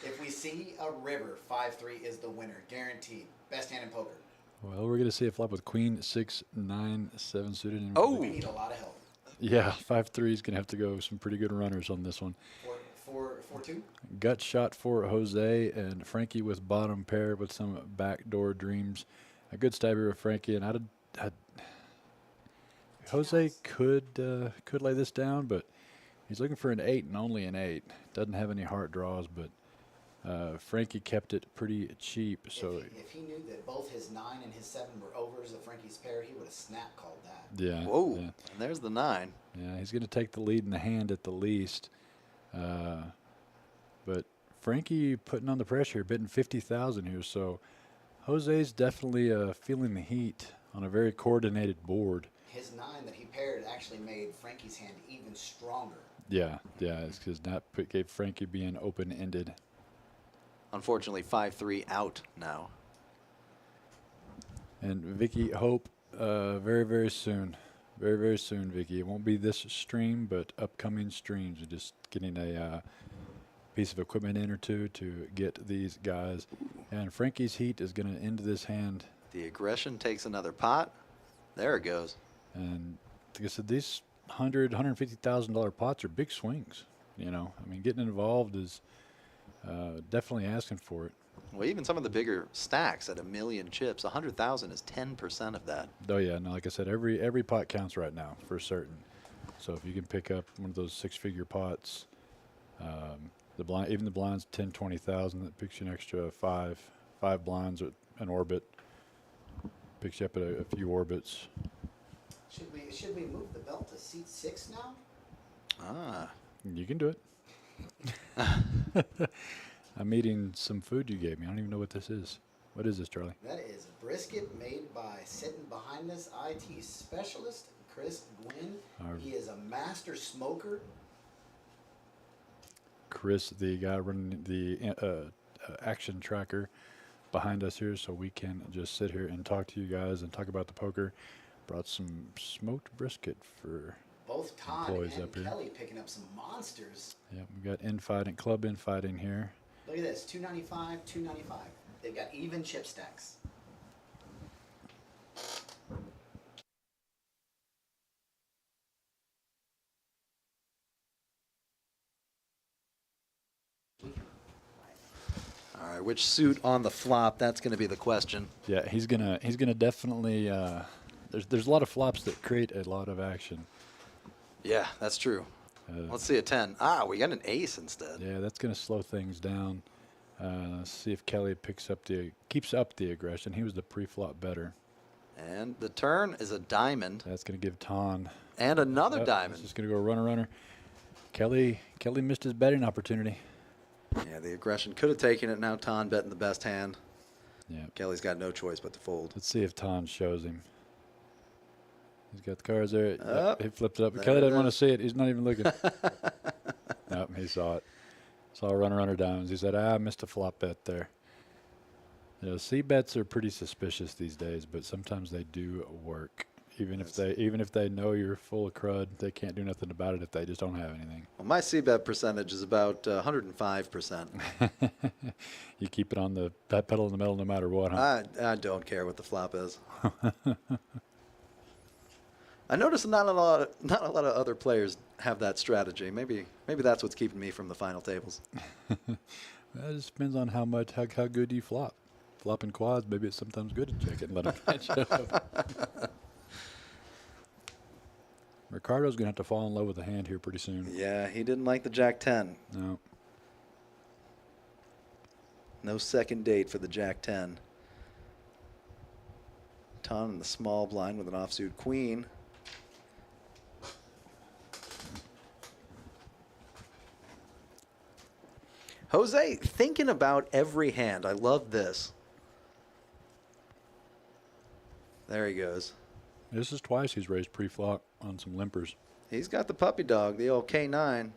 If we see a river, 5-3 is the winner, guaranteed. Best hand in poker. Well, we're going to see a flop with Queen 6 9 7 suited. And Oh. We need a lot of help. yeah, 5-3 is going to have to go some pretty good runners on this one. 4-2. Gut shot for Jose and Frankie with bottom pair with some backdoor dreams. A good stabber with Frankie, and Jose could lay this down, but he's looking for an 8 and only an 8. Doesn't have any heart draws, but Frankie kept it pretty cheap. So if he knew that both his 9 and his 7 were overs of Frankie's pair, he would have snap called that. yeah, Whoa. yeah. And there's the 9. Yeah, he's going to take the lead in the hand at the least. But Frankie putting on the pressure, bidding 50,000 here. So Jose's definitely feeling the heat on a very coordinated board. His 9 that he paired actually made Frankie's hand even stronger. Yeah, it's because that gave Frankie being open-ended. Unfortunately, 5-3 out now. And Vicky, hope very, very soon. Very, very soon, Vicky. It won't be this stream, but upcoming streams. We're just getting a piece of equipment in or two to get these guys. And Frankie's heat is going to end this hand. The aggression takes another pot. There it goes. And like I said, these $150,000 pots are big swings. You know, I mean, getting involved is definitely asking for it. Well, even some of the bigger stacks at 1 million chips, 100,000 is 10% of that. Oh yeah, no, like I said, every pot counts right now for certain. So if you can pick up one of those 6-figure pots, even the blinds 10, 20,000, that picks you an extra five blinds at an orbit. Picks you up at a few orbits. Should we move the belt to seat 6 now? Ah. You can do it. I'm eating some food you gave me. I don't even know what this is. What is this, Charlie? That is brisket made by sitting behind this IT specialist, Chris Gwynn. He is a master smoker. Chris, the guy running the action tracker behind us here so we can just sit here and talk to you guys and talk about the poker. Brought some smoked brisket for Both Todd employees and up here. Kelly picking up some monsters. Yeah, we got infighting, club infighting here. Look at this, 295, 295. They've got even chip stacks. All right, which suit on the flop? That's going to be the question. Yeah, he's gonna definitely. There's a lot of flops that create a lot of action. Yeah, that's true. Let's see a 10. Ah, we got an ace instead. Yeah, that's gonna slow things down. Let's see if Kelly keeps up the aggression. He was the pre-flop better. And the turn is a diamond. That's gonna give Ton. And another Yep, diamond. It's just gonna go runner. Kelly missed his betting opportunity. Yeah, the aggression could have taken it. Now Ton betting the best hand. Yeah. Kelly's got no choice but to fold. Let's see if Ton shows him. He's got the cards there. Oh, He flipped it up. there Kelly it doesn't want to is. see it. He's not even looking. Nope, he saw it. Saw runner diamonds. He said, I missed a flop bet there. You know, C bets are pretty suspicious these days, but sometimes they do work. Even if they know you're full of crud, they can't do nothing about it if they just don't have anything. Well, my C-bet percentage is about 105%. You keep it on the pedal in the middle no matter what, huh? I don't care what the flop is. I noticed not a lot of other players have that strategy. Maybe that's what's keeping me from the final tables. Well, it just depends on how good you flop. Flopping quads, maybe it's sometimes good to check it and let them catch up. Ricardo's going to have to fall in love with the hand here pretty soon. Yeah, he didn't like the Jack 10. No. No second date for the Jack 10. Ton in the small blind with an offsuit queen. Jose thinking about every hand. I love this. There he goes. This is twice he's raised pre-flop on some limpers. He's got the puppy dog, the old K9. Let's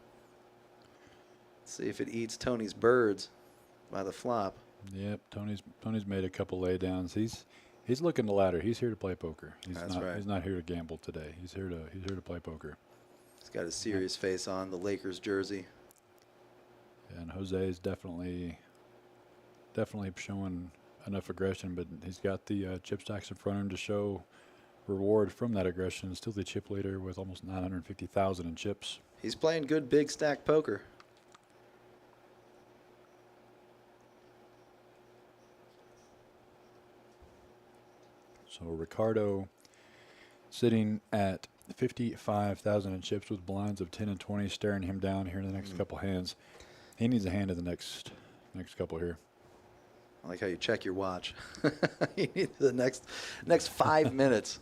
see if it eats Tony's birds by the flop. Yep, Tony's made a couple laydowns. He's looking to ladder. He's here to play poker. That's right. He's not here to gamble today. He's here to play poker. He's got a serious face on, the Lakers jersey. And Jose is definitely showing enough aggression, but he's got the chip stacks in front of him to show reward from that aggression. Still the chip leader with almost 950,000 in chips. He's playing good big stack poker. So Ricardo sitting at 55,000 in chips with blinds of 10 and 20 staring him down here in the next couple hands. He needs a hand in the next couple here. I like how you check your watch. You need the next 5 minutes.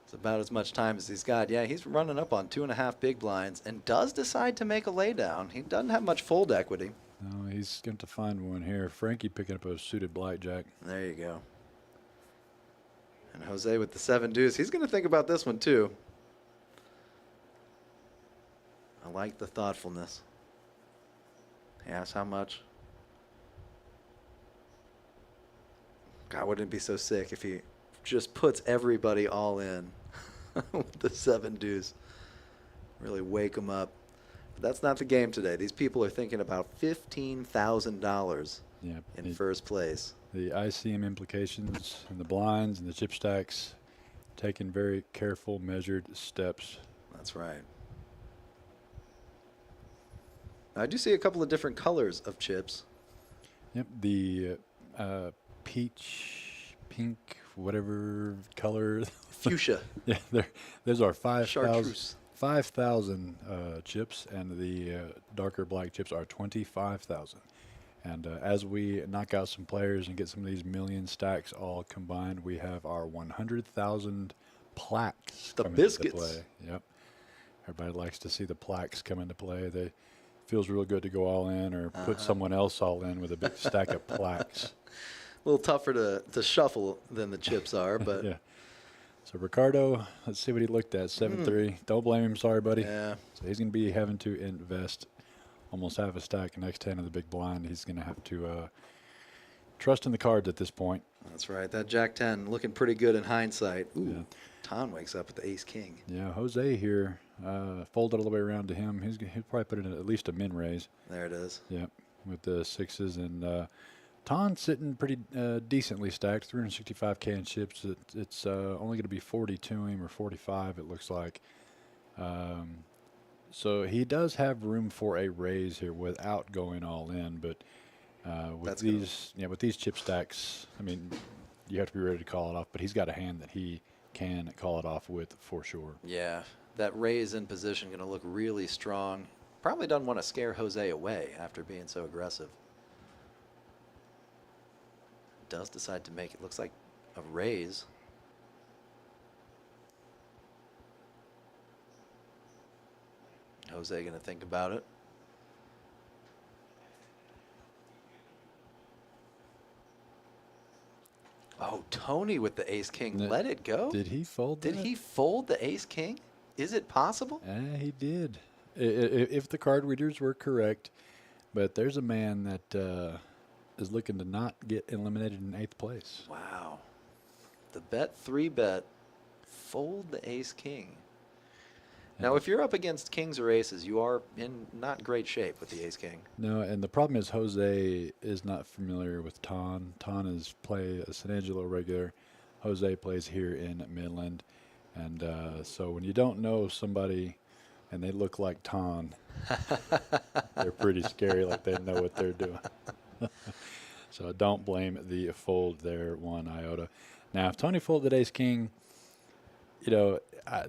It's about as much time as he's got. Yeah, he's running up on 2.5 big blinds and does decide to make a laydown. He doesn't have much fold equity. No, he's going to find one here. Frankie picking up a suited blackjack. There you go. And Jose with the 7 deuce. He's going to think about this one too. I like the thoughtfulness. He asks how much. God, wouldn't it be so sick if he just puts everybody all in with the 7 deuce. Really wake them up. But that's not the game today. These people are thinking about $15,000 in first place. The ICM implications and the blinds and the chip stacks, taking very careful, measured steps. That's right. I do see a couple of different colors of chips. Yep, the peach, pink, whatever color. Fuchsia. Yeah, those are 5,000 Chartreuse. chips, and the darker black chips are 25,000. And as we knock out some players and get some of these million stacks all combined, we have our 100,000 plaques. The come biscuits. Into play. Yep. Everybody likes to see the plaques come into play. Feels real good to go all in or put someone else all in with a big stack of plaques. A little tougher to shuffle than the chips are, but Yeah. So Ricardo, let's see what he looked at. 7-3. Don't blame him. Sorry, buddy. yeah. So he's going to be having to invest almost half a stack next hand of the big blind. He's going to have to trusting the cards at this point. That's right. That Jack-10 looking pretty good in hindsight. Ooh, Yeah. Ton wakes up with the ace-king. Yeah, Jose here folded all the way around to him. He'll probably put in at least a min raise. There it is. Yeah, with the sixes. And Ton sitting pretty decently stacked, 365K in chips. It's only going to be 40 to him, or 45 it looks like. So he does have room for a raise here without going all in. But with these chip stacks, I mean, you have to be ready to call it off. But he's got a hand that he can call it off with for sure. Yeah, that raise in position going to look really strong. Probably doesn't want to scare Jose away after being so aggressive. Does decide to make it looks like a raise. Jose going to think about it. Oh, Tony with the ace-king. Let it go. Did he fold Did that? he fold the ace-king? Is it possible? He did. If the card readers were correct. But there's a man that is looking to not get eliminated in 8th place. Wow. The bet 3-bet, fold the ace-king. Now, if you're up against kings or aces, you are in not great shape with the ace-king. No, and the problem is Jose is not familiar with Ton. Ton is play a San Angelo regular. Jose plays here in Midland. And so when you don't know somebody and they look like Ton, they're pretty scary, like they know what they're doing. So don't blame the fold there one iota. Now, if Tony folded ace-king, you know,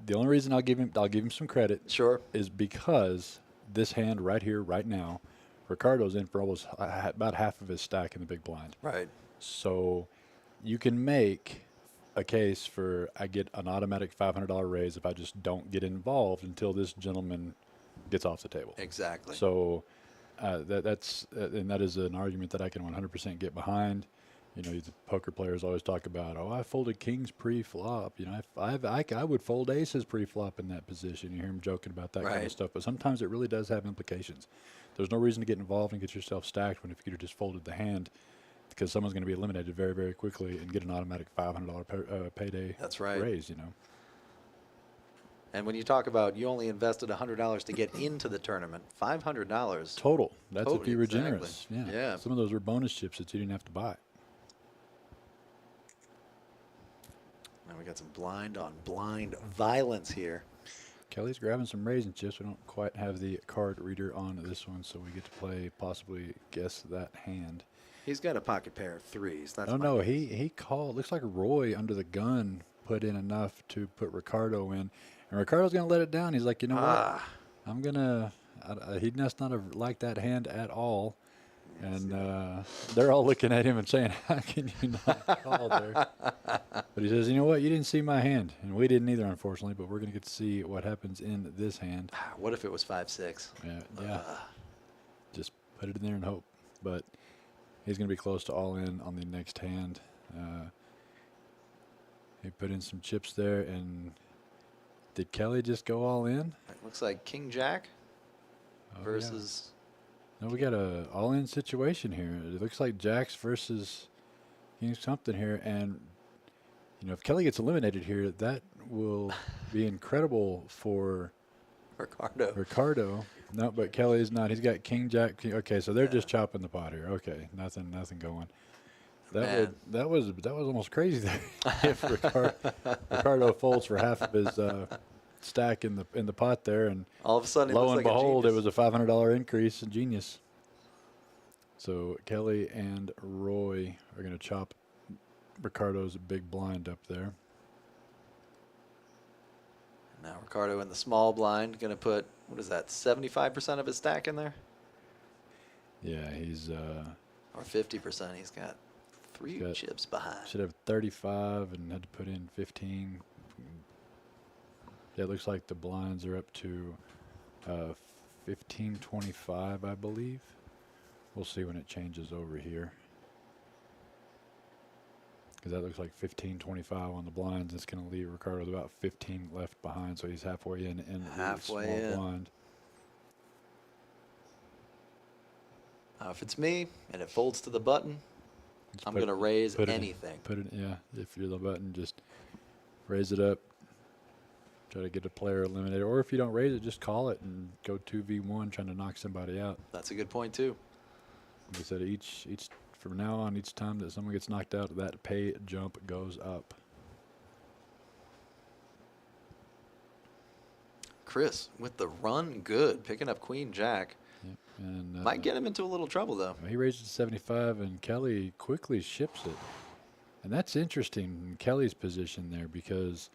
the only reason I'll give him some credit, Sure, is because this hand right here, right now, Ricardo's in for almost about half of his stack in the big blind. right. So you can make a case for I get an automatic $500 raise if I just don't get involved until this gentleman gets off the table. Exactly. So that's and that is an argument that I can 100% get behind. You know, the poker players always talk about, oh, I folded kings pre-flop. You know, I would fold aces pre-flop in that position. You hear them joking about that kind Right. of stuff. But sometimes it really does have implications. There's no reason to get involved and get yourself stacked when if you could have just folded the hand, because someone's going to be eliminated very, very quickly and get an automatic $500 payday That's right. raise, you know. And when you talk about you only invested $100 to get into the tournament, $500. Total. That's if Totally, you were exactly. generous. Yeah. Yeah. Some of those were bonus chips that you didn't have to buy. Now we got some blind on blind violence here. Kelly's grabbing some raisin chips. We don't quite have the card reader on this one, so we get to play, possibly guess that hand. He's got a pocket pair of threes. That's Oh, my no, guess. he called. Looks like Roy under the gun put in enough to put Ricardo in. And Ricardo's going to let it down. He's like, you know what? I'm going to, he must not have liked that hand at all. And they're all looking at him and saying, how can you not call there? But he says, you know what? You didn't see my hand. And we didn't either, unfortunately. But we're going to get to see what happens in this hand. What if it was 5-6? Yeah. Just put it in there and hope. But he's going to be close to all in on the next hand. He put in some chips there. And did Kelly just go all in? It looks like King Jack Oh, versus. No, we got a all-in situation here. It looks like Jacks versus King something here, and you know if Kelly gets eliminated here, that will be incredible for Ricardo. No, but Kelly's not. He's got King Jack. Okay, so they're just chopping the pot here. Okay, nothing going. That was almost crazy there. If Ricardo folds for half of his stack in the pot there, and All of a sudden, lo it and looks like behold, a it genius. was a $500 increase. Genius. So Kelly and Roy are going to chop Ricardo's big blind up there. Now Ricardo in the small blind going to put, what is that, 75% of his stack in there? Yeah, he's Or 50%. He's got three chips behind. should have 35 and had to put in 15. Yeah, it looks like the blinds are up to 1525, I believe. We'll see when it changes over here. Because that looks like 1525 on the blinds. It's going to leave Ricardo with about 15 left behind, so he's halfway in the small blind. If it's me and it folds to the button, Just I'm going to raise put it in- anything. Put it, yeah. If you're the button, just raise it up. Try to get a player eliminated, or if you don't raise it, just call it and go 2v1, trying to knock somebody out. That's a good point, too. Like I said, each from now on, each time that someone gets knocked out, that pay jump goes up. Chris with the run good, picking up Queen Jack. Yep. And Might get him into a little trouble, though. he raised it to 75, and Kelly quickly ships it. And that's interesting in Kelly's position there, because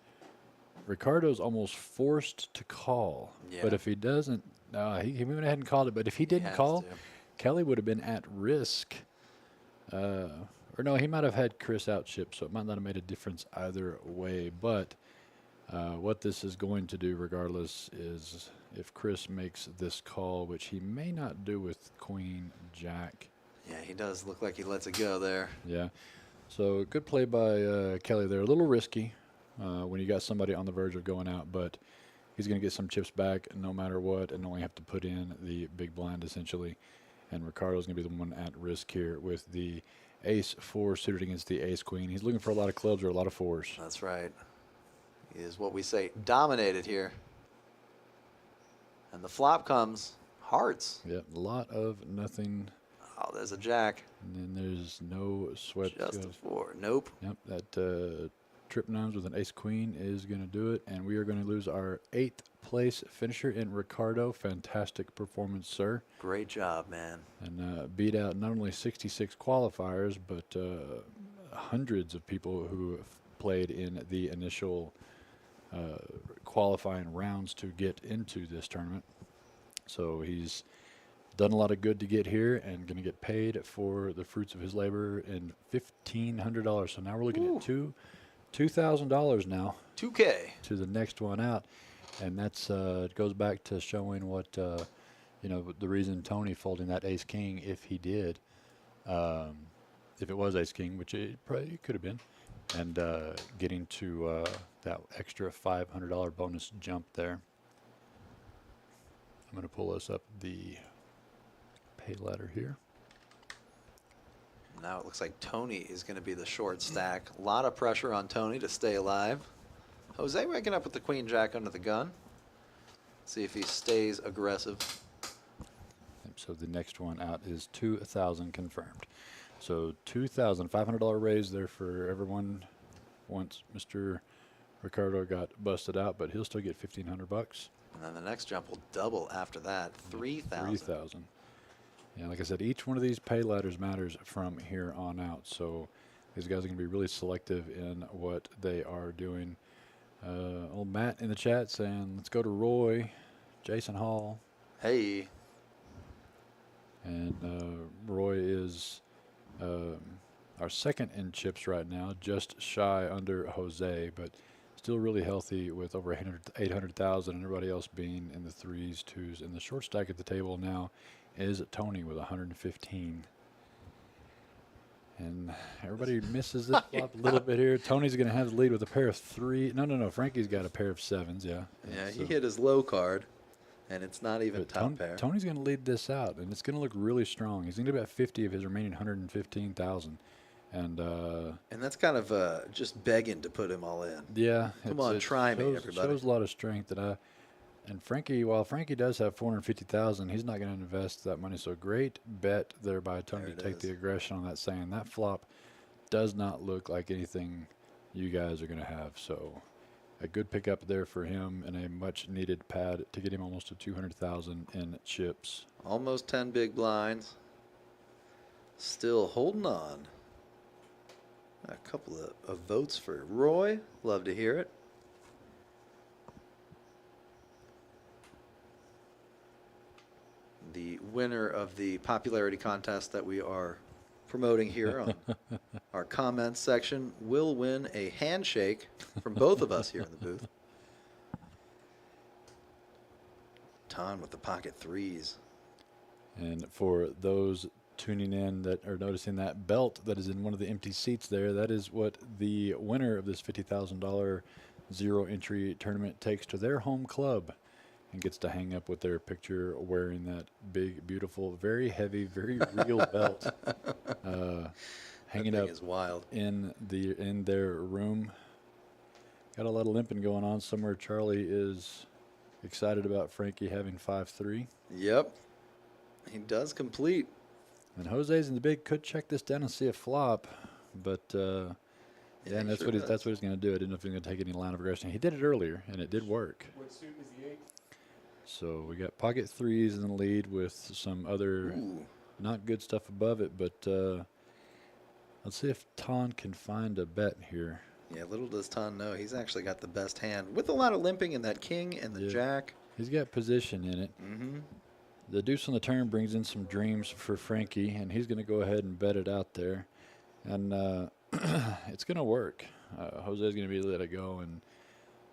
Ricardo's almost forced to call. Yeah. But if he doesn't, he went ahead and called it. But if he didn't has call, to. Kelly would have been at risk. Or no, he might have had Chris out chip, so it might not have made a difference either way. But what this is going to do, regardless, is if Chris makes this call, which he may not do with Queen Jack. Yeah, he does look like he lets it go there. Yeah. So good play by Kelly there. A little risky when you got somebody on the verge of going out, but he's going to get some chips back no matter what, and only have to put in the big blind essentially. And Ricardo's going to be the one at risk here with the ace-4 suited against the ace-queen. He's looking for a lot of clubs or a lot of fours. That's right. He is what we say dominated here. And the flop comes hearts. Yeah, a lot of nothing. Oh, there's a jack. And then there's no sweat. Just a 4. Nope. Yep, that trip nines with an ace-queen is going to do it. And we are going to lose our 8th place finisher in Ricardo. Fantastic performance, sir. Great job, man. And beat out not only 66 qualifiers, but hundreds of people who have played in the initial qualifying rounds to get into this tournament. So he's done a lot of good to get here and going to get paid for the fruits of his labor in $1,500. So now we're looking at $2,000 now. 2K. To the next one out. And that's it goes back to showing what, the reason Tony folding that ace-king, if he did, if it was ace-king, which it probably could have been, and getting to that extra $500 bonus jump there. I'm going to pull us up the pay ladder here. Now it looks like Tony is going to be the short stack. A lot of pressure on Tony to stay alive. Jose waking up with the queen jack under the gun. See if he stays aggressive. So the next one out is 2,000 confirmed. So $2,500 raise there for everyone once Mr. Ricardo got busted out, but he'll still get $1,500. And then the next jump will double after that, 3,000. 3,000. Yeah, like I said, each one of these pay ladders matters from here on out. So these guys are going to be really selective in what they are doing. Old Matt in the chat saying, let's go to Roy, Jason Hall. Hey. And Roy is our second in chips right now, just shy under Jose, but still really healthy with over 800,000, and everybody else being in the 3s, 2s. And the short stack at the table now is Tony with 115. And everybody misses this flop a little bit here. Tony's going to have the lead with a pair of 3. No. Frankie's got a pair of 7s, yeah. Yeah, So he hit his low card, and it's not even but top pair. Tony's going to lead this out, and it's going to look really strong. He's going to be about 50 of his remaining 115,000. And that's kind of just begging to put him all in. yeah. Come on, try me, everybody. Shows a lot of strength that and Frankie, while Frankie does have 450,000, he's not going to invest that money. So great bet there by Tony There to it take is. the aggression on that, saying that flop does not look like anything you guys are going to have. So a good pickup there for him and a much needed pad to get him almost to 200,000 in chips. Almost 10 big blinds. Still holding on. A couple of votes for Roy. Love to hear it. The winner of the popularity contest that we are promoting here on our comments section will win a handshake from both of us here in the booth. Ton with the pocket 3s. And for those tuning in that are noticing that belt that is in one of the empty seats there, that is what the winner of this $50,000 zero entry tournament takes to their home club and gets to hang up with their picture wearing that big, beautiful, very heavy, very real belt hanging thing up is wild. in their room. Got a lot of limping going on somewhere. Charlie is excited about Frankie having 5-3. Yep. He does complete. And Jose's in the big. Could check this down and see a flop, but yeah, and that's sure what he's does. that's what he's going to do. I didn't know if he was going to take any line of aggression. He did it earlier, and it did work. What suit is the 8? So we got pocket threes in the lead with some other Ooh. not good stuff above it, but let's see if Ton can find a bet here. Yeah, little does Ton know he's actually got the best hand with a lot of limping in that king and the Yeah. jack. He's got position in it. Mm-hmm. The deuce on the turn brings in some dreams for Frankie, and he's going to go ahead and bet it out there. And it's going to work. Jose's going to be let it go,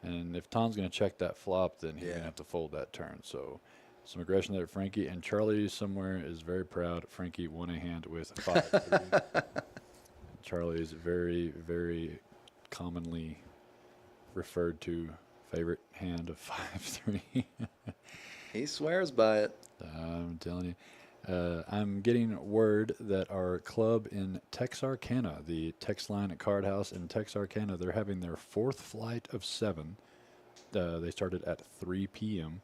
and if Tom's going to check that flop, then he's going to have to fold that turn. So some aggression there at Frankie, and Charlie somewhere is very proud. Frankie won a hand with 5-3. Charlie is very, very commonly referred to favorite hand of 5-3. He swears by it. I'm telling you. I'm getting word that our club in Texarkana, the Text Line at Card House in Texarkana, they're having their 4th flight of 7. They started at 3 p.m.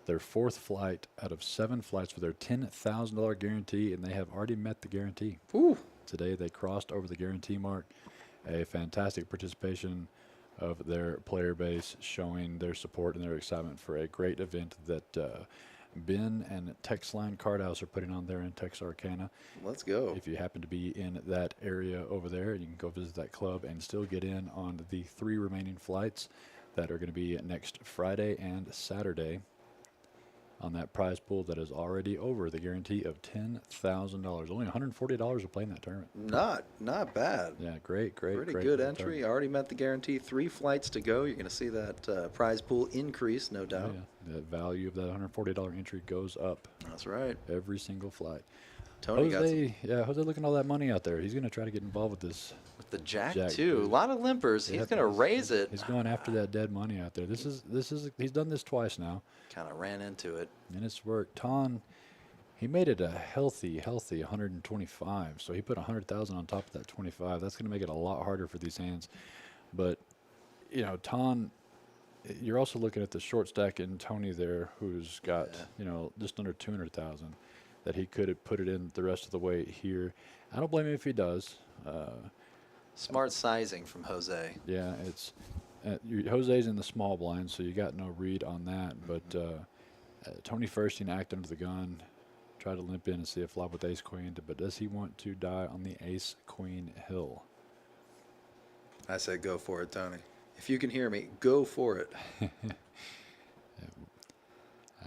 Their 4th flight out of 7 flights for their $10,000 guarantee, and they have already met the guarantee. Ooh. Today they crossed over the guarantee mark. A fantastic participation of their player base, showing their support and their excitement for a great event that Ben and Text Line Card House are putting on there in Texarkana. Let's go. If you happen to be in that area over there, you can go visit that club and still get in on the 3 remaining flights that are going to be next Friday and Saturday on that prize pool that is already over the guarantee of $10,000. Only $140 to play in that tournament. Not bad. Yeah, great. Pretty great good tournament. entry. Already met the guarantee. 3 flights to go. You're going to see that prize pool increase, no Oh, doubt. yeah. The value of that $140 entry goes up That's right. every single flight. Tony got some, Jose looking at all that money out there. He's going to try to get involved with this. with the jack, Jack, too. dude. A lot of limpers. Yeah, He's going to raise it. He's going after that dead money out there. He's done this twice now, Kind of ran into it. and it's worked. Ton, he made it a healthy 125. So he put 100,000 on top of that 25. That's going to make it a lot harder for these hands. But Ton, you're also looking at the short stack in Tony there, who's got just under 200,000. That he could have put it in the rest of the way here. I don't blame him if he does. Smart sizing from Jose. Yeah, it's Jose's in the small blind, so you got no read on that. But Tony first, act under the gun, try to limp in and see a flop with ace queen. But does he want to die on the ace queen hill? I said go for it, Tony. If you can hear me, go for it.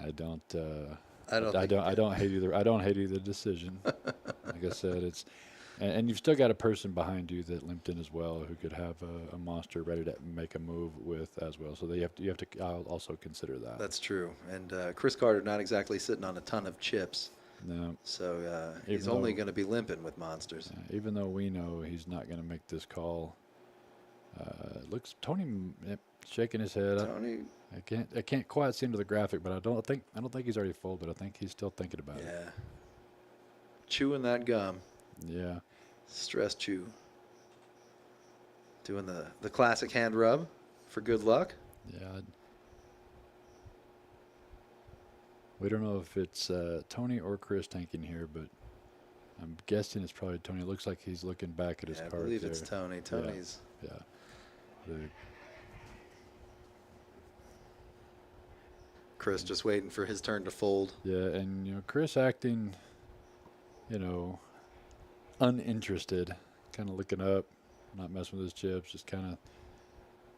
I don't. I don't hate either. I don't hate either decision. Like I said, it's and you've still got a person behind you that limped in as well who could have a monster ready to make a move with as well. So you have to also consider that. That's true. And Chris Carter not exactly sitting on a ton of chips. No. So he's Even only though- going to be limping with monsters. Even though we know he's not going to make this call. Looks Tony shaking his head. Tony, I can't quite see into the graphic, but I don't think he's already folded. I think he's still thinking about it. yeah. Chewing that gum. Yeah. Stress chew. Doing the classic hand rub for good luck. Yeah. We don't know if it's Tony or Chris tanking here, but I'm guessing it's probably Tony. It looks like he's looking back at his Yeah, I cards believe there. it's Tony. Tony's. Yeah. Chris just waiting for his turn to fold. Yeah, and Chris acting, uninterested, kind of looking up, not messing with his chips, just kind of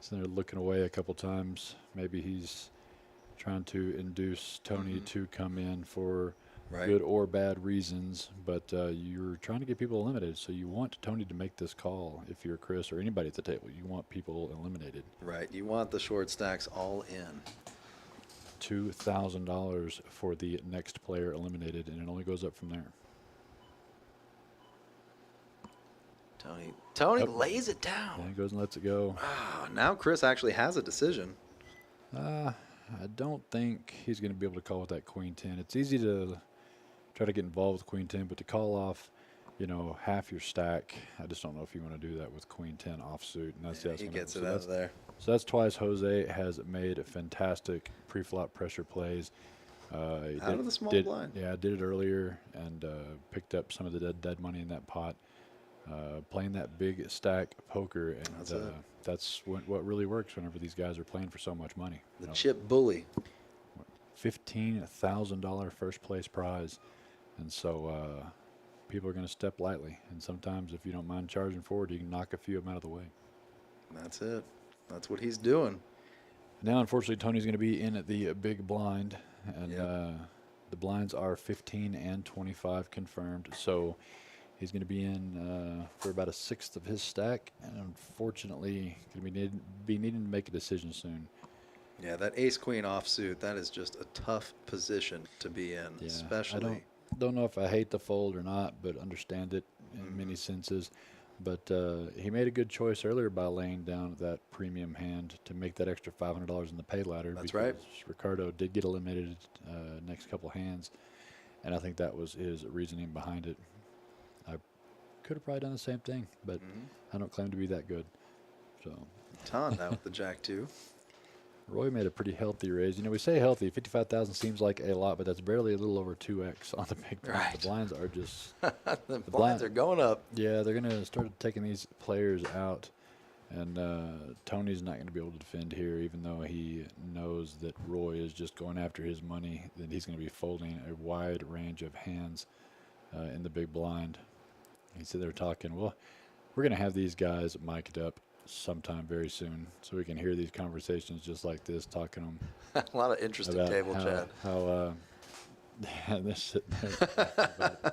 sitting there looking away a couple times. Maybe he's trying to induce Tony to come in for Right. good or bad reasons, but you're trying to get people eliminated, so you want Tony to make this call. If you're Chris or anybody at the table, you want people eliminated. Right. You want the short stacks all in. $2,000 for the next player eliminated, and it only goes up from there. Tony Yep. lays it And down. he goes and lets it go. Ah, now Chris actually has a decision. I don't think he's going to be able to call with that queen 10. It's easy to try to get involved with queen 10, but to call off you know, half your stack. I just don't know if you want to do that with Queen 10 offsuit. And that's Yeah, the he S1. gets So it out of there. So that's twice Jose has made fantastic pre-flop pressure plays. Out of the small blind. Yeah, did it earlier and picked up some of the dead money in that pot. Playing that big stack poker, and that's what really works whenever these guys are playing for so much money. The chip bully. $15,000 first place prize, and so people are going to step lightly. And sometimes, if you don't mind charging forward, you can knock a few of them out of the way. That's it. That's what he's doing. Now, unfortunately, Tony's going to be in at the big blind, and the blinds are 15 and 25 confirmed. So he's going to be in for about a sixth of his stack, and unfortunately, going to be needing to make a decision soon. Yeah, that ace-queen offsuit, that is just a tough position to be in, Yeah, especially. I don't know if I hate the fold or not, but understand it in many senses. But he made a good choice earlier by laying down that premium hand to make that extra $500 in the pay ladder. That's right. Ricardo did get eliminated next couple hands, and I think that was his reasoning behind it. I could have probably done the same thing, but I don't claim to be that good. So Ton now with the jack two. Roy made a pretty healthy raise. You know, we say healthy. 55,000 seems like a lot, but that's barely a little over 2x on the big blind. Right. The blinds are just The blinds are going up. Yeah, they're going to start taking these players out, and Tony's not going to be able to defend here, even though he knows that Roy is just going after his money, that he's going to be folding a wide range of hands in the big blind. He said they're talking, well, we're going to have these guys mic'd up sometime very soon, so we can hear these conversations just like this, talking to them. A lot of interesting about table chat. They're sitting there.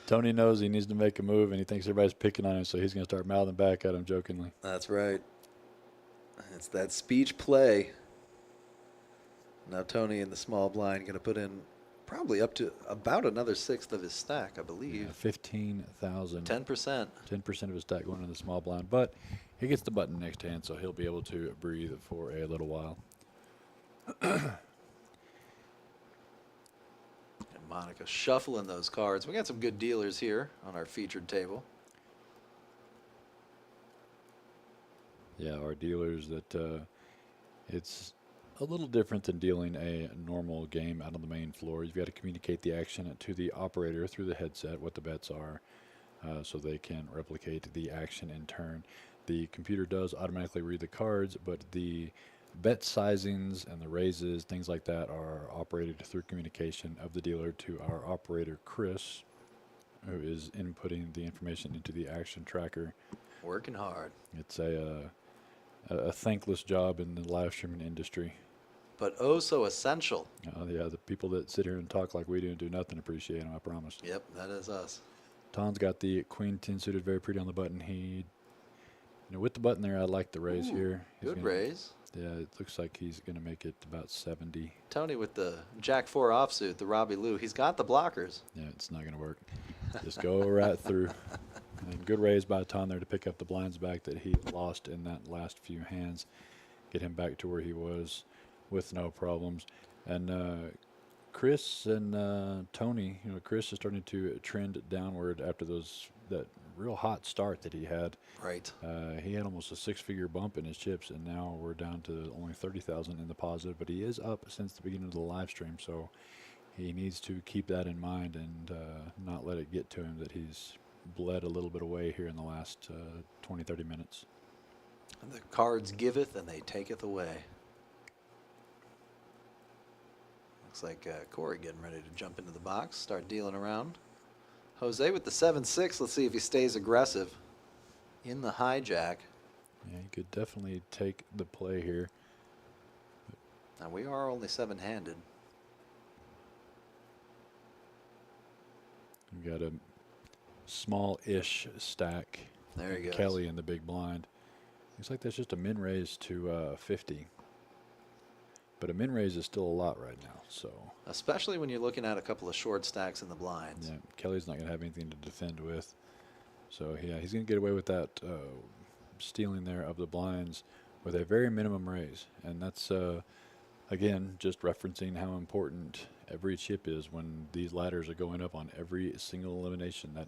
Tony knows he needs to make a move, and he thinks everybody's picking on him, so he's going to start mouthing back at him jokingly. That's right. It's that speech play. Now Tony in the small blind going to put in probably up to about another sixth of his stack, I believe. 15,000. 10%. 10% of his stack going in the small blind, but he gets the button next hand, so he'll be able to breathe for a little while. And Monica shuffling those cards. We got some good dealers here on our featured table. Yeah, our dealers that it's a little different than dealing a normal game out on the main floor. You've got to communicate the action to the operator through the headset, what the bets are, so they can replicate the action in turn. The computer does automatically read the cards, but the bet sizings and the raises, things like that, are operated through communication of the dealer to our operator, Chris, who is inputting the information into the action tracker. Working hard. It's a thankless job in the live streaming industry. But oh so essential. Yeah, the people that sit here and talk like we do and do nothing appreciate them, I promise. Yep, that is us. Ton's got the Queen 10 suited very pretty on the button. With the button there, I like the raise here. Good raise. Yeah, it looks like he's going to make it about 70. Tony with the Jack 4 offsuit, the Robbie Lou. He's got the blockers. Yeah, it's not going to work. Just go right through. And good raise by Ton there to pick up the blinds back that he lost in that last few hands. Get him back to where he was with no problems. And Chris and Tony, Chris is starting to trend downward after that real hot start that he had. Right. He had almost a six-figure bump in his chips, and now we're down to only 30,000 in the positive. But he is up since the beginning of the live stream, so he needs to keep that in mind and not let it get to him that he's bled a little bit away here in the last 20, 30 minutes. And the cards giveth and they taketh away. Looks like Corey getting ready to jump into the box, start dealing around. Jose with the 7-6. Let's see if he stays aggressive in the hijack. Yeah, he could definitely take the play here. Now we are only 7-handed. We've got a small-ish stack. There he goes. Kelly in the big blind. Looks like that's just a min raise to 50. But a min raise is still a lot right now, so. Especially when you're looking at a couple of short stacks in the blinds. Yeah, Kelly's not going to have anything to defend with. So, yeah, he's going to get away with that stealing there of the blinds with a very minimum raise. And that's, again, just referencing how important every chip is when these ladders are going up on every single elimination. That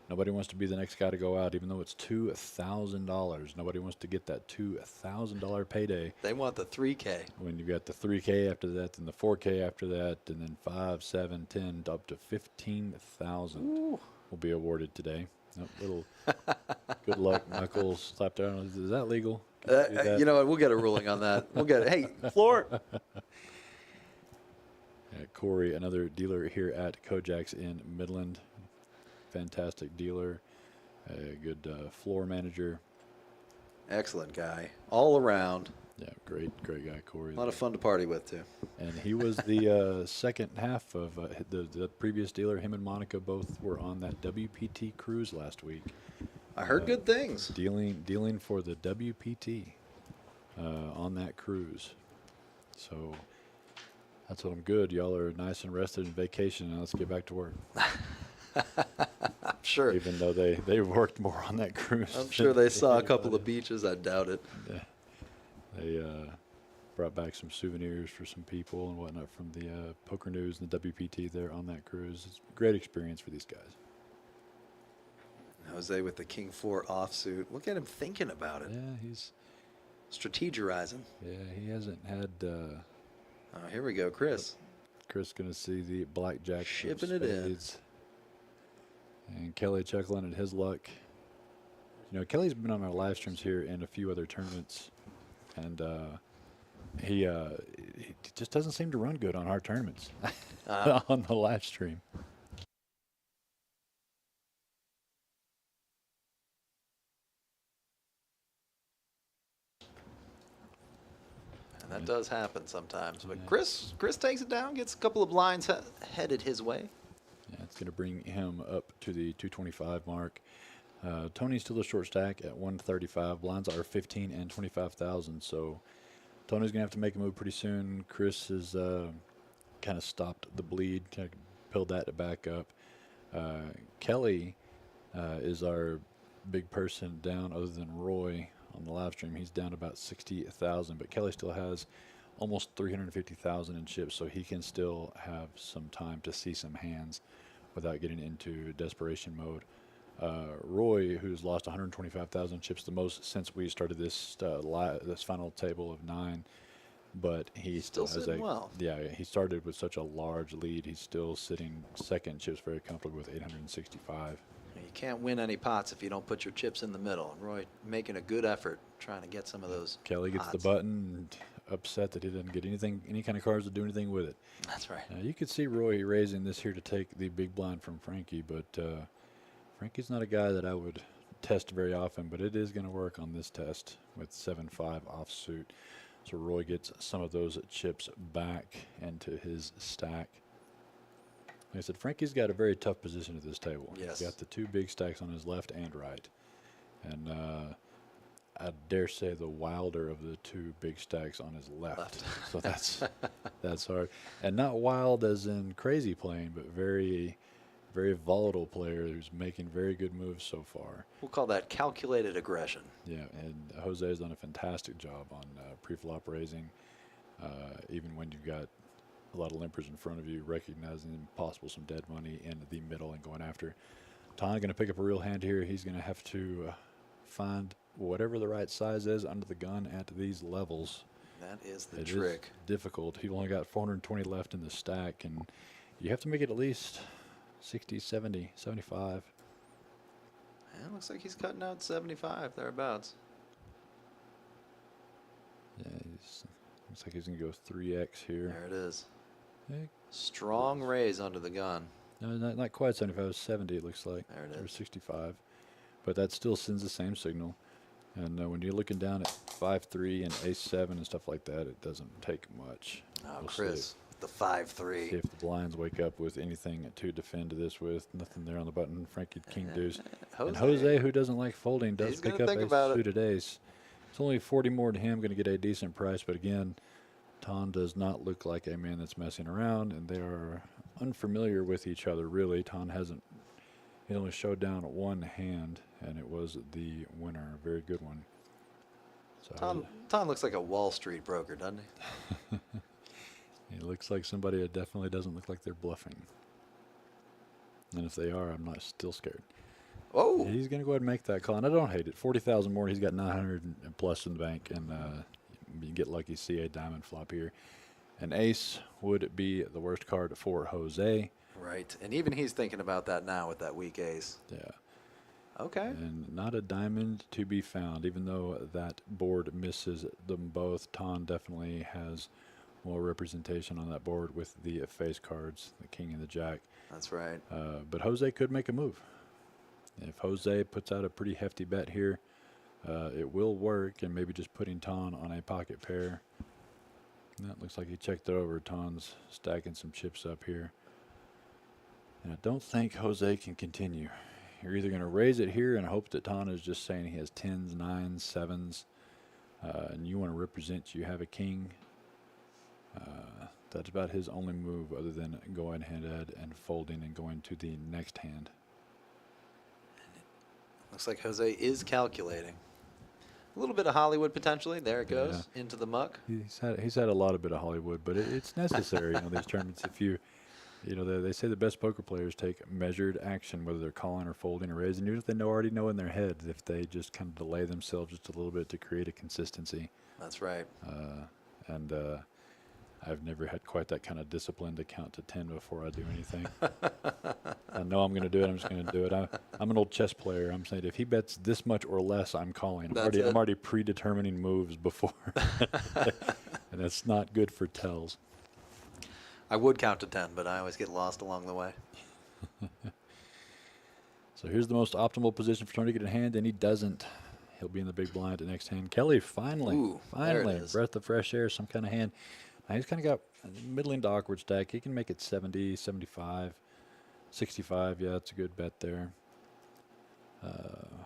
nobody wants to be the next guy to go out, even though it's $2,000. Nobody wants to get that $2,000 payday. They want the 3K. When you got the 3K after that, then the 4K after that, and then 5, 7, 10, up to 15,000 will be awarded today. That little good luck knuckles slapped down. Is that legal? You know what? We'll get a ruling on that. We'll get it. Hey, floor. Corey, another dealer here at KoJack's in Midland. Fantastic dealer. A good floor manager. Excellent guy. All around. Yeah, great guy, Corey. A lot of fun to party with, too. And he was the second half of the previous dealer. Him and Monica both were on that WPT cruise last week. I heard good things. Dealing for the WPT on that cruise. So that's what I'm good. Y'all are nice and rested and vacation. Now let's get back to work. I'm sure. Even though they worked more on that cruise. I'm sure they saw a couple of beaches. I doubt it. Yeah. They brought back some souvenirs for some people and whatnot from the Poker News and the WPT there on that cruise. It's a great experience for these guys. Jose with the King 4 offsuit. Look at him thinking about it. Yeah, he's strategizing. Yeah, he hasn't had. Oh, here we go, Chris. Chris going to see the blackjack Shipping it in. And Kelly chuckling at his luck. You know, Kelly's been on our live streams here and a few other tournaments, and he just doesn't seem to run good on our tournaments on the live stream. And that does happen sometimes. But Chris takes it down, gets a couple of blinds headed his way. Yeah, it's going to bring him up to the 225 mark. Tony's still a short stack at 135. Blinds are 15 and 25,000. So Tony's going to have to make a move pretty soon. Chris has kind of stopped the bleed, kind of pulled that back up. Kelly is our big person down, other than Roy on the live stream. He's down about 60,000, but Kelly still has almost 350,000 in chips, so he can still have some time to see some hands without getting into desperation mode. Roy, who's lost 125,000 chips, the most since we started this this final table of 9, but he still has he started with such a large lead. He's still sitting second chips very comfortably with 865. You can't win any pots if you don't put your chips in the middle. And Roy making a good effort trying to get some of those. Kelly gets pots. the button and upset that he didn't get any kind of cards to do anything with it. That's right. You could see Roy raising this here to take the big blind from Frankie, but Frankie's not a guy that I would test very often, but it is going to work on this test with 7-5 offsuit. So Roy gets some of those chips back into his stack. Like I said, Frankie's got a very tough position at this table. Yes. He's got the two big stacks on his left and right. And I dare say the wilder of the two big stacks on his left. So that's hard. And not wild as in crazy playing, but very, very volatile player who's making very good moves so far. We'll call that calculated aggression. Yeah, and Jose has done a fantastic job on pre-flop raising, even when you've got a lot of limpers in front of you, recognizing possible some dead money in the middle and going after. Ton going to pick up a real hand here. He's going to have to find whatever the right size is under the gun at these levels. That is the it trick. Is difficult. He only got 420 left in the stack, and you have to make it at least 60, 70, 75. Yeah, looks like he's cutting out 75, thereabouts. Yeah, looks like he's going to go 3x here. There it is. Yeah. Strong raise under the gun. No, not quite 75, 70 it looks like. There it is. Or 65. But that still sends the same signal. And when you're looking down at 5-3 and ace-7 and stuff like that, it doesn't take much. Oh, We'll Chris, the see 5-3. if the blinds wake up with anything to defend this with. Nothing there on the button. Frankie King Deuce. And Jose, who doesn't like folding, does pick up a suited ace. It's only 40 more to him, going to get a decent price. But again, Ton does not look like a man that's messing around, and they are unfamiliar with each other, really. Ton hasn't, he only showed down one hand, and it was the winner. A very good one. So Ton looks like a Wall Street broker, doesn't he? He looks like somebody that definitely doesn't look like they're bluffing. And if they are, I'm not still scared. Oh, He's going to go ahead and make that call, and I don't hate it. 40,000 more. He's got 900 plus in the bank, and you get lucky, see a diamond flop here. An ace would be the worst card for Jose. right. And even he's thinking about that now with that weak ace. Yeah. Okay. And not a diamond to be found, even though that board misses them both. Ton definitely has more representation on that board with the face cards, the king and the jack. That's right. But Jose could make a move. If Jose puts out a pretty hefty bet here, it will work, and maybe just putting Ton on a pocket pair. That looks like he checked it over. Ton's stacking some chips up here. And I don't think Jose can continue. You're either going to raise it here and hope that Ton is just saying he has 10s, 9s, 7s, and you want to represent you have a king. That's about his only move other than going ahead and folding and going to the next hand. Looks like Jose is calculating. A little bit of Hollywood potentially. There it goes into the muck. He's had a lot of bit of Hollywood, but it's necessary in these tournaments. If you know, they say the best poker players take measured action, whether they're calling or folding or raising, even if they already know in their heads, if they just kind of delay themselves just a little bit to create a consistency. That's right. And I've never had quite that kind of discipline to count to 10 before I do anything. I know I'm going to do it. I'm just going to do it. I'm an old chess player. I'm saying if he bets this much or less, I'm calling. I'm already predetermining moves before. And that's not good for tells. I would count to 10, but I always get lost along the way. So here's the most optimal position for Tony to get in hand, and he doesn't. He'll be in the big blind at next hand. Kelly, finally, there it is. breath of fresh air, some kind of hand. Now he's kind of got a middling to awkward stack. He can make it 70, 75, 65. Yeah, that's a good bet there.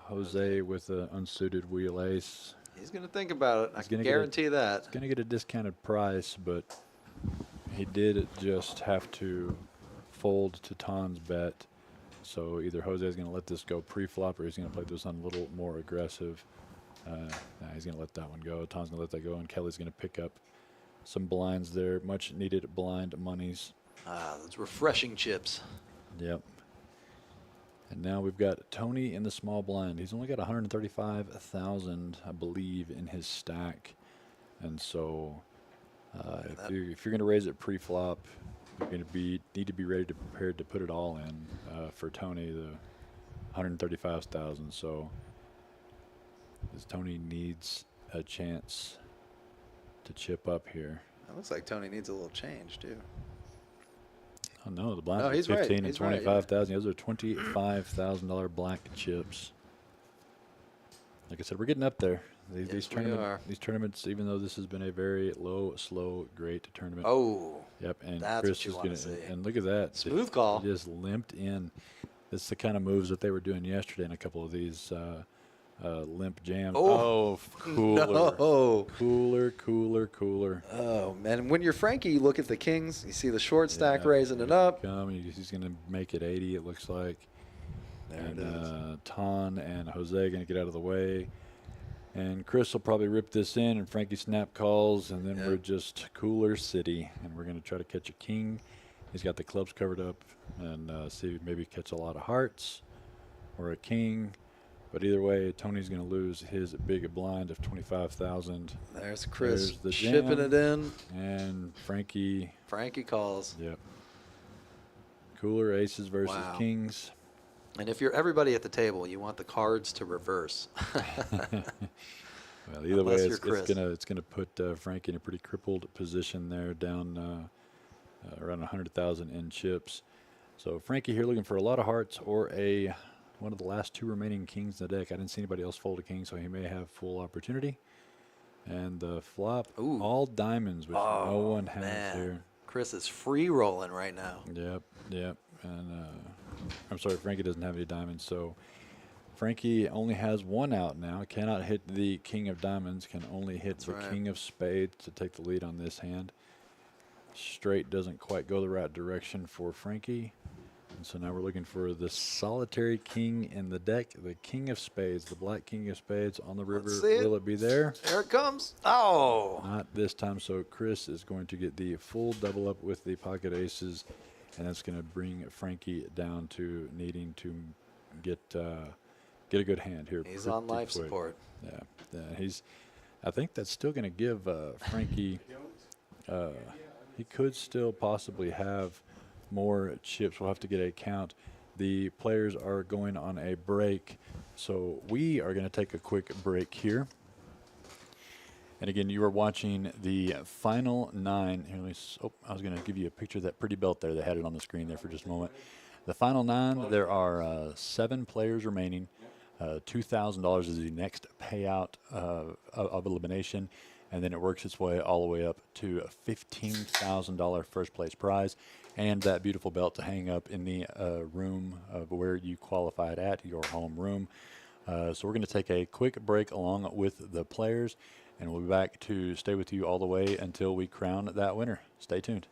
Jose with an unsuited wheel ace. He's going to think about it. I can guarantee that. He's going to get a discounted price, but he did just have to fold to Ton's bet. So either Jose is going to let this go pre-flop, or he's going to play this on a little more aggressive. He's going to let that one go. Ton's going to let that go, and Kelly's going to pick up some blinds there. Much needed blind monies. Those refreshing chips. Yep. And now we've got Tony in the small blind. He's only got 135,000, I believe, in his stack. And so if you're going to raise it pre-flop, you're going to need to be ready to prepared to put it all in. For Tony, the 135,000. So Tony needs a chance to chip up here. It looks like Tony needs a little change too. Oh no, the blinds are he's 15 right. and 25,000. Those are $25,000 black chips. Like I said, we're getting up there. These tournaments, even though this has been a very low, slow, great tournament. Oh, yep. And that's Chris what you is want going to see. And look at that. Smooth call. Just limped in. This is the kind of moves that they were doing yesterday in a couple of these limp jams. Oh, cooler. No. Cooler. Oh, man. When you're Frankie, you look at the kings. You see the short stack raising it up. He's going to make it 80, it looks like. There it is. Ton and Jose are going to get out of the way. And Chris will probably rip this in, and Frankie snap calls, and then we're just cooler city. And we're going to try to catch a king. He's got the clubs covered up, and see maybe catch a lot of hearts or a king. But either way, Tony's going to lose his big blind of 25,000. There's Chris There's the shipping jam, it in. and Frankie calls. Yep. Cooler aces versus kings. And if you're everybody at the table, you want the cards to reverse. Well, either way, it's gonna put Frankie in a pretty crippled position there, down around 100,000 in chips. So Frankie here looking for a lot of hearts or one of the last two remaining kings in the deck. I didn't see anybody else fold a king, so he may have full opportunity. And the flop, all diamonds, which no one has here. Chris is free rolling right now. Yep. And I'm sorry, Frankie doesn't have any diamonds, so Frankie only has one out now. Cannot hit the king of diamonds, can only hit the king of spades to take the lead on this hand. Straight doesn't quite go the right direction for Frankie. And So now we're looking for the solitary king in the deck, the king of spades, the black king of spades on the river. Let's see it. Will it be there? There it comes. Oh. Not this time. So Chris is going to get the full double up with the pocket aces, and that's going to bring Frankie down to needing to get a good hand here. He's on life support. Yeah, he's. I think that's still going to give Frankie. He could still possibly have more chips. We'll have to get a count. The players are going on a break, so we are going to take a quick break here. And again, you are watching the final 9. Here, I was going to give you a picture of that pretty belt there. They had it on the screen there for just a moment. The final 9, there are 7 players remaining. $2,000 is the next payout of elimination, and then it works its way all the way up to a $15,000 first place prize, and that beautiful belt to hang up in the room of where you qualified at, your home room. So we're going to take a quick break along with the players, and we'll be back to stay with you all the way until we crown that winner. Stay tuned.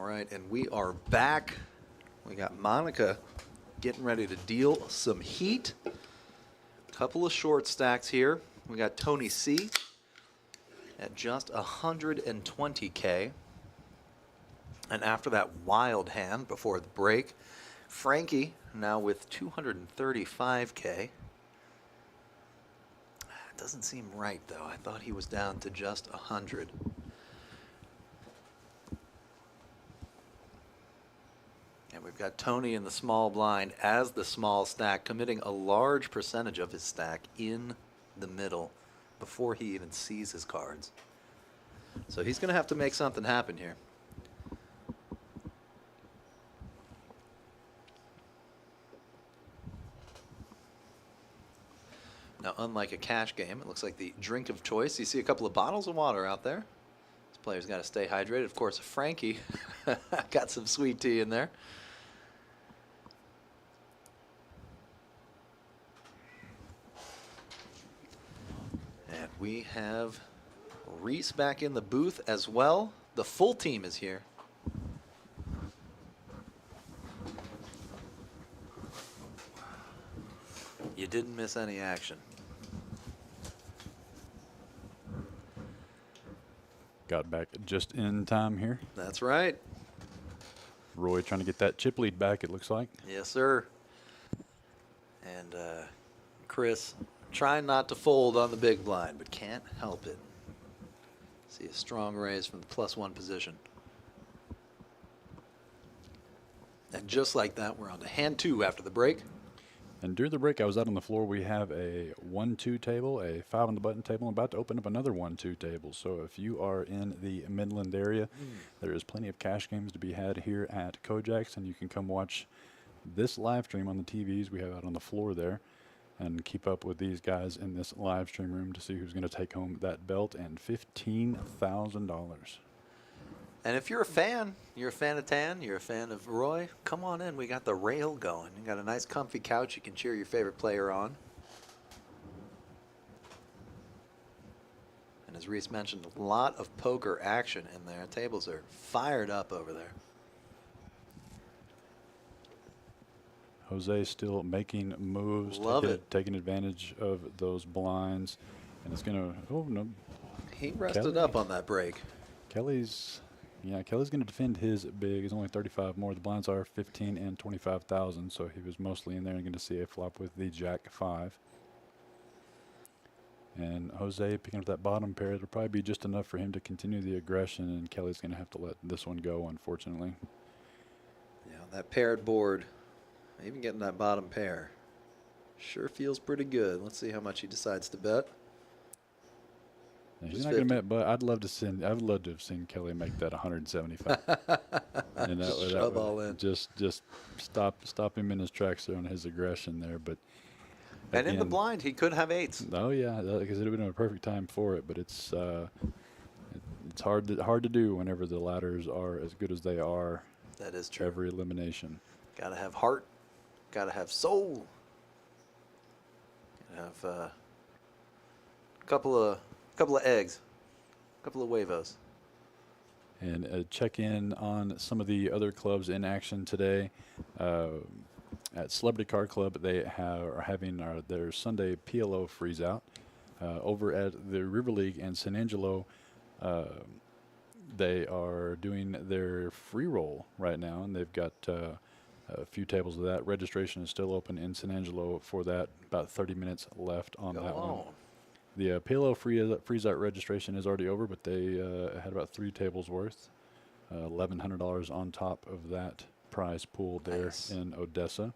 All right, and we are back. We got Monica getting ready to deal some heat. Couple of short stacks here. We got Tony C at just 120K. And after that wild hand before the break, Frankie now with 235K. Doesn't seem right, though. I thought he was down to just 100. And we've got Tony in the small blind as the small stack, committing a large percentage of his stack in the middle before he even sees his cards. So he's going to have to make something happen here. Now, unlike a cash game, it looks like the drink of choice. You see a couple of bottles of water out there. This player's got to stay hydrated. Of course, Frankie got some sweet tea in there. And we have Reese back in the booth as well. The full team is here. You didn't miss any action. Got back just in time here. That's right. Roy trying to get that chip lead back, it looks like. Yes, sir. And Chris trying not to fold on the big blind, but can't help it. See a strong raise from the +1 position. And just like that, we're on to hand 2 after the break. And during the break, I was out on the floor. We have a 1-2 table, a 5 on the button table, and about to open up another 1-2 table. So if you are in the Midland area, there is plenty of cash games to be had here at KoJack's, and you can come watch this live stream on the TVs we have out on the floor there and keep up with these guys in this live stream room to see who's going to take home that belt and $15,000. And if you're a fan of Tan, you're a fan of Roy, come on in. We got the rail going. You got a nice comfy couch you can cheer your favorite player on. And as Reese mentioned, a lot of poker action in there. Tables are fired up over there. Jose still making moves, Love it. taking advantage of those blinds. And it's going to, oh, no. He rested Kelly. up on that break. Kelly's going to defend his big. He's only 35 more. The blinds are 15 and 25,000, so he was mostly in there and going to see a flop with the Jack 5. And Jose picking up that bottom pair. It'll probably be just enough for him to continue the aggression, and Kelly's going to have to let this one go, unfortunately. Yeah, that paired board, even getting that bottom pair, sure feels pretty good. Let's see how much he decides to bet. He's not going to bet, but I'd love to have seen Kelly make that 175. And that Shove would all in. Just stop him in his tracks there on his aggression there. But And in the again, blind, he could have 8s. oh yeah, because it would have been a perfect time for it. But it's hard to do whenever the ladders are as good as they are. That is true. Every elimination. Got to have heart. Got to have soul. Have a couple of eggs, a couple of huevos. And check in on some of the other clubs in action today. At Celebrity Card Club, they are having their Sunday PLO freeze out. Over at the River League and San Angelo, they are doing their free roll right now, and they've got a few tables of that. Registration is still open in San Angelo for that. About 30 minutes left on that one. The PLO freeze out registration is already over, but they had about 3 tables worth, $1,100 on top of that prize pool there Nice. in Odessa.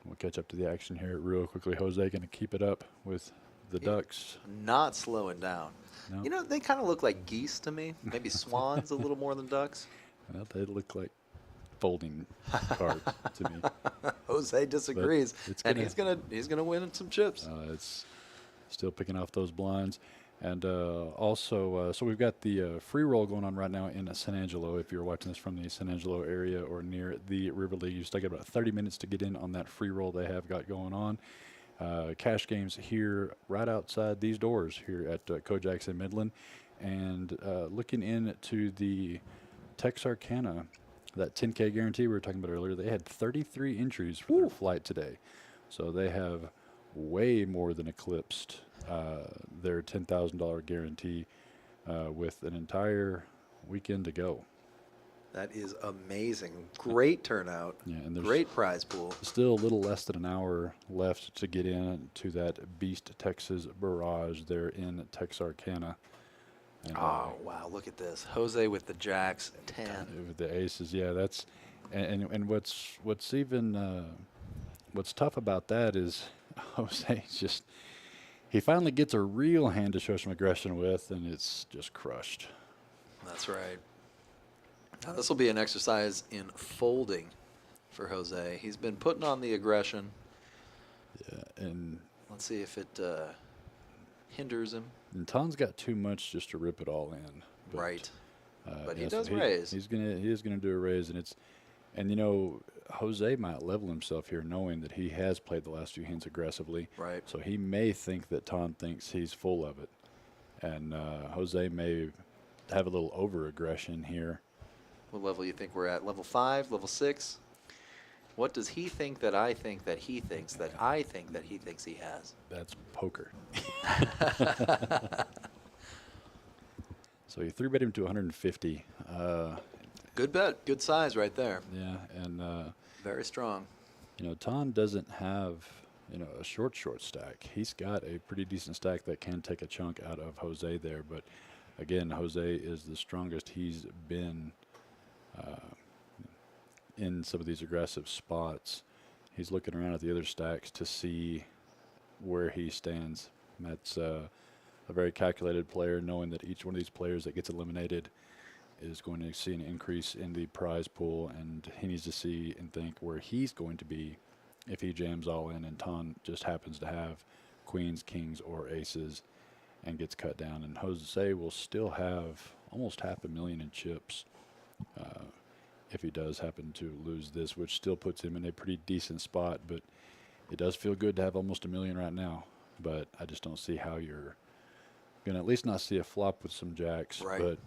We'll catch up to the action here real quickly. Jose going to keep it up with the Ducks. Not slowing down. No. You know, they kind of look like geese to me. Maybe swans a little more than ducks. Well, they look like folding cards to me. Jose disagrees, it's and gonna- he's gonna win some chips. It's still picking off those blinds. And also, so we've got the free roll going on right now in San Angelo. If you're watching this from the San Angelo area or near the River League, you still got about 30 minutes to get in on that free roll they have got going on. Cash games here right outside these doors here at KoJack's in Midland. And looking into the Texarkana, that 10K guarantee we were talking about earlier, they had 33 entries for their flight today. So they have way more than eclipsed their $10,000 guarantee with an entire weekend to go. That is amazing. Great turnout. Yeah, and there's Great prize pool. still a little less than an hour left to get in to that Beast Texas barrage there in Texarkana. And, Oh, wow. Look at this. Jose with the jacks, 10. with the aces, yeah, that's and what's even what's tough about that is Jose just he finally gets a real hand to show some aggression with, and it's just crushed. That's right. Now, this will be an exercise in folding for Jose. He's been putting on the aggression. Yeah, and Let's see if it hinders him. Ton's got too much just to rip it all in. But, Right. But he yeah, does so raise. He is gonna do a raise, and you know Jose might level himself here, knowing that he has played the last few hands aggressively. Right. So he may think that Ton thinks he's full of it, and Jose may have a little over aggression here. What level you think we're at? Level 5, level 6? What does he think that I think that he thinks that I think that he thinks he has? That's poker. So you 3-bet him to 150. Good bet. Good size right there. Yeah, and Very strong. you know, Ton doesn't have, you know, a short stack. He's got a pretty decent stack that can take a chunk out of Jose there. But again, Jose is the strongest he's been in some of these aggressive spots. He's looking around at the other stacks to see where he stands. And that's a very calculated player, knowing that each one of these players that gets eliminated is going to see an increase in the prize pool, and he needs to see and think where he's going to be if he jams all in and Ton just happens to have queens, kings, or aces and gets cut down. And Jose will still have almost $500,000 in chips if he does happen to lose this, which still puts him in a pretty decent spot. But it does feel good to have almost $1 million right now. But I just don't see how you're going to at least not see a flop with some jacks. Right. But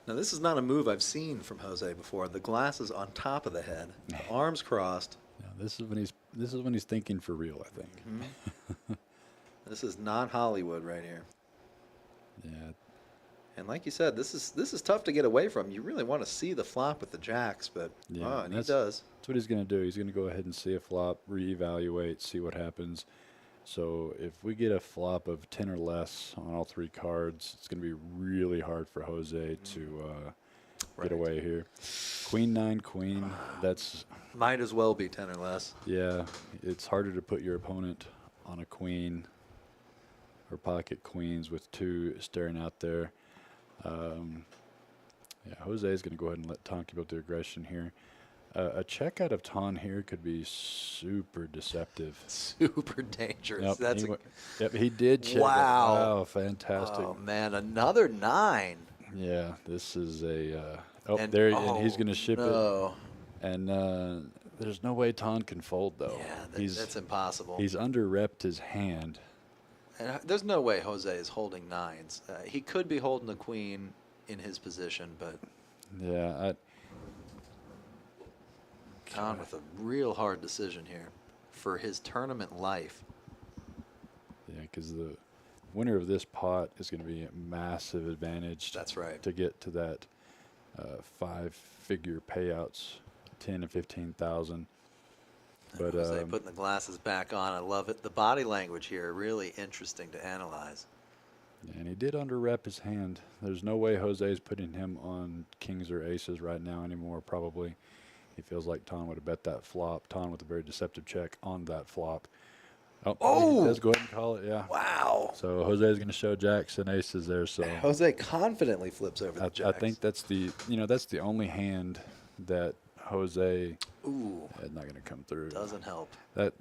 Now, this is not a move I've seen from Jose before. The glasses on top of the head, the arms crossed. yeah, this is when he's thinking for real, I think. Mm-hmm. This is not Hollywood right here. Yeah, And like you said, this is tough to get away from. You really want to see the flop with the jacks, but yeah, and he does. That's what he's going to do. He's going to go ahead and see a flop, reevaluate, see what happens. So if we get a flop of 10 or less on all three cards, it's going to be really hard for Jose to Right. get away here. Queen 9, queen. That's Might as well be 10 or less. yeah. It's harder to put your opponent on a queen or pocket queens with two staring out there. Yeah, Jose is going to go ahead and let Ton keep up the aggression here. A check out of Ton here could be super deceptive. Super dangerous. Yep, That's yep, he did check. Wow. Oh, fantastic. oh man, another 9. Yeah, this is a. And- and he's going to ship no. it. And there's no way Ton can fold though. Yeah, that's impossible. He's under-repped his hand. And there's no way Jose is holding 9s. He could be holding the queen in his position, but Yeah, Con with a real hard decision here for his tournament life. yeah, because the winner of this pot is going to be a massive advantage. That's right. To get to that 5-figure payouts, 10 and 15,000. But Jose putting the glasses back on. I love it. The body language here, really interesting to analyze. and he did under-rep his hand. There's no way Jose is putting him on kings or aces right now anymore, probably. He feels like Ton would have bet that flop. Ton with a very deceptive check on that flop. Oh! Let's go ahead and call it, yeah. Wow. So Jose is going to show jacks and aces there. So Jose confidently flips over the I jacks. think that's the only hand that Jose Ooh, is not going to come through. doesn't help. That,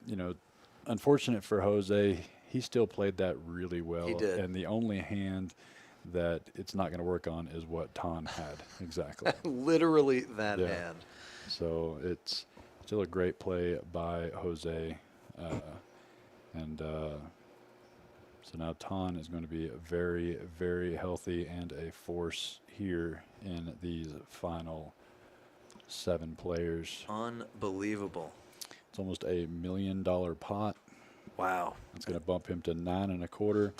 unfortunate for Jose, he still played that really well. He did. And the only hand that it's not going to work on is what Ton had. Exactly. Literally that Yeah. hand. So it's still a great play by Jose. So now Ton is going to be very, very healthy and a force here in these final 7 players. Unbelievable. It's almost $1 million pot. Wow. It's going to bump him to 9.25,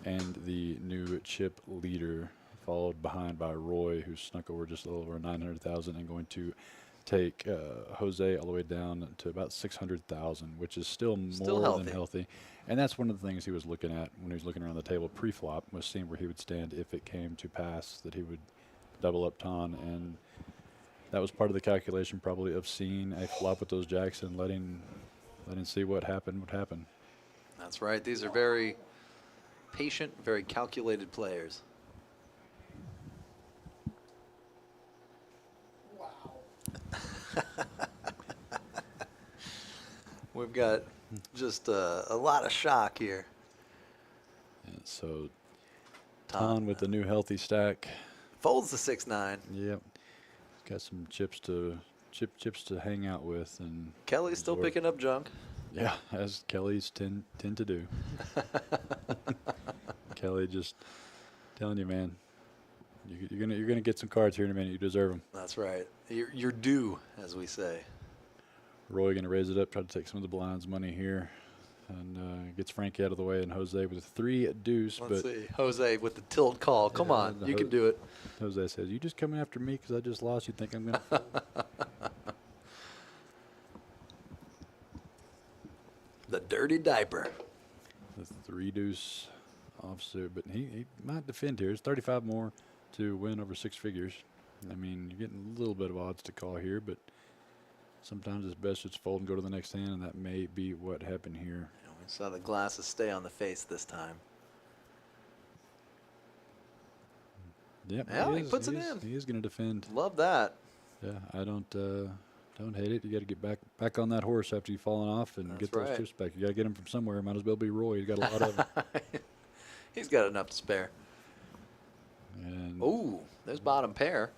and the new chip leader, followed behind by Roy, who snuck over just a little over 900,000, and going to take Jose all the way down to about 600,000, which is still more than healthy. And that's one of the things he was looking at when he was looking around the table pre-flop, was seeing where he would stand if it came to pass that he would double up Ton, and that was part of the calculation probably of seeing a flop with those jacks and letting see what happened would happen. That's right. These are very patient, very calculated players. We've got just a lot of shock here. And so Ton with the new healthy stack. Folds the 6-9. Yep. Got some chips to hang out with, and Kelly's still picking up junk. Yeah, as Kelly's tend to do. Kelly just telling you, man, you're gonna get some cards here in a minute. You deserve them. That's right. You're due, as we say. Roy gonna raise it up, try to take some of the blinds money here, and gets Frankie out of the way, and Jose with a 3 deuce. Let's see, Jose with the tilt call. Come on, you can do it. Jose says, "You just coming after me because I just lost? You think I'm gonna?" Fold? The dirty diaper. The 3 deuce offsuit, but he might defend here. It's 35 more to win over 6 figures. I mean, you're getting a little bit of odds to call here, but sometimes it's best just fold and go to the next hand, and that may be what happened here. Yeah, we saw the glasses stay on the face this time. Yep, Yeah, he puts it in. He is going to defend. Love that. Yeah, I don't hate it. You got to get back on that horse after you've fallen off and get those chips back. You got to get them from somewhere. Might as well be Roy. He's got a lot of them. He's got enough to spare. And ooh, there's bottom pair.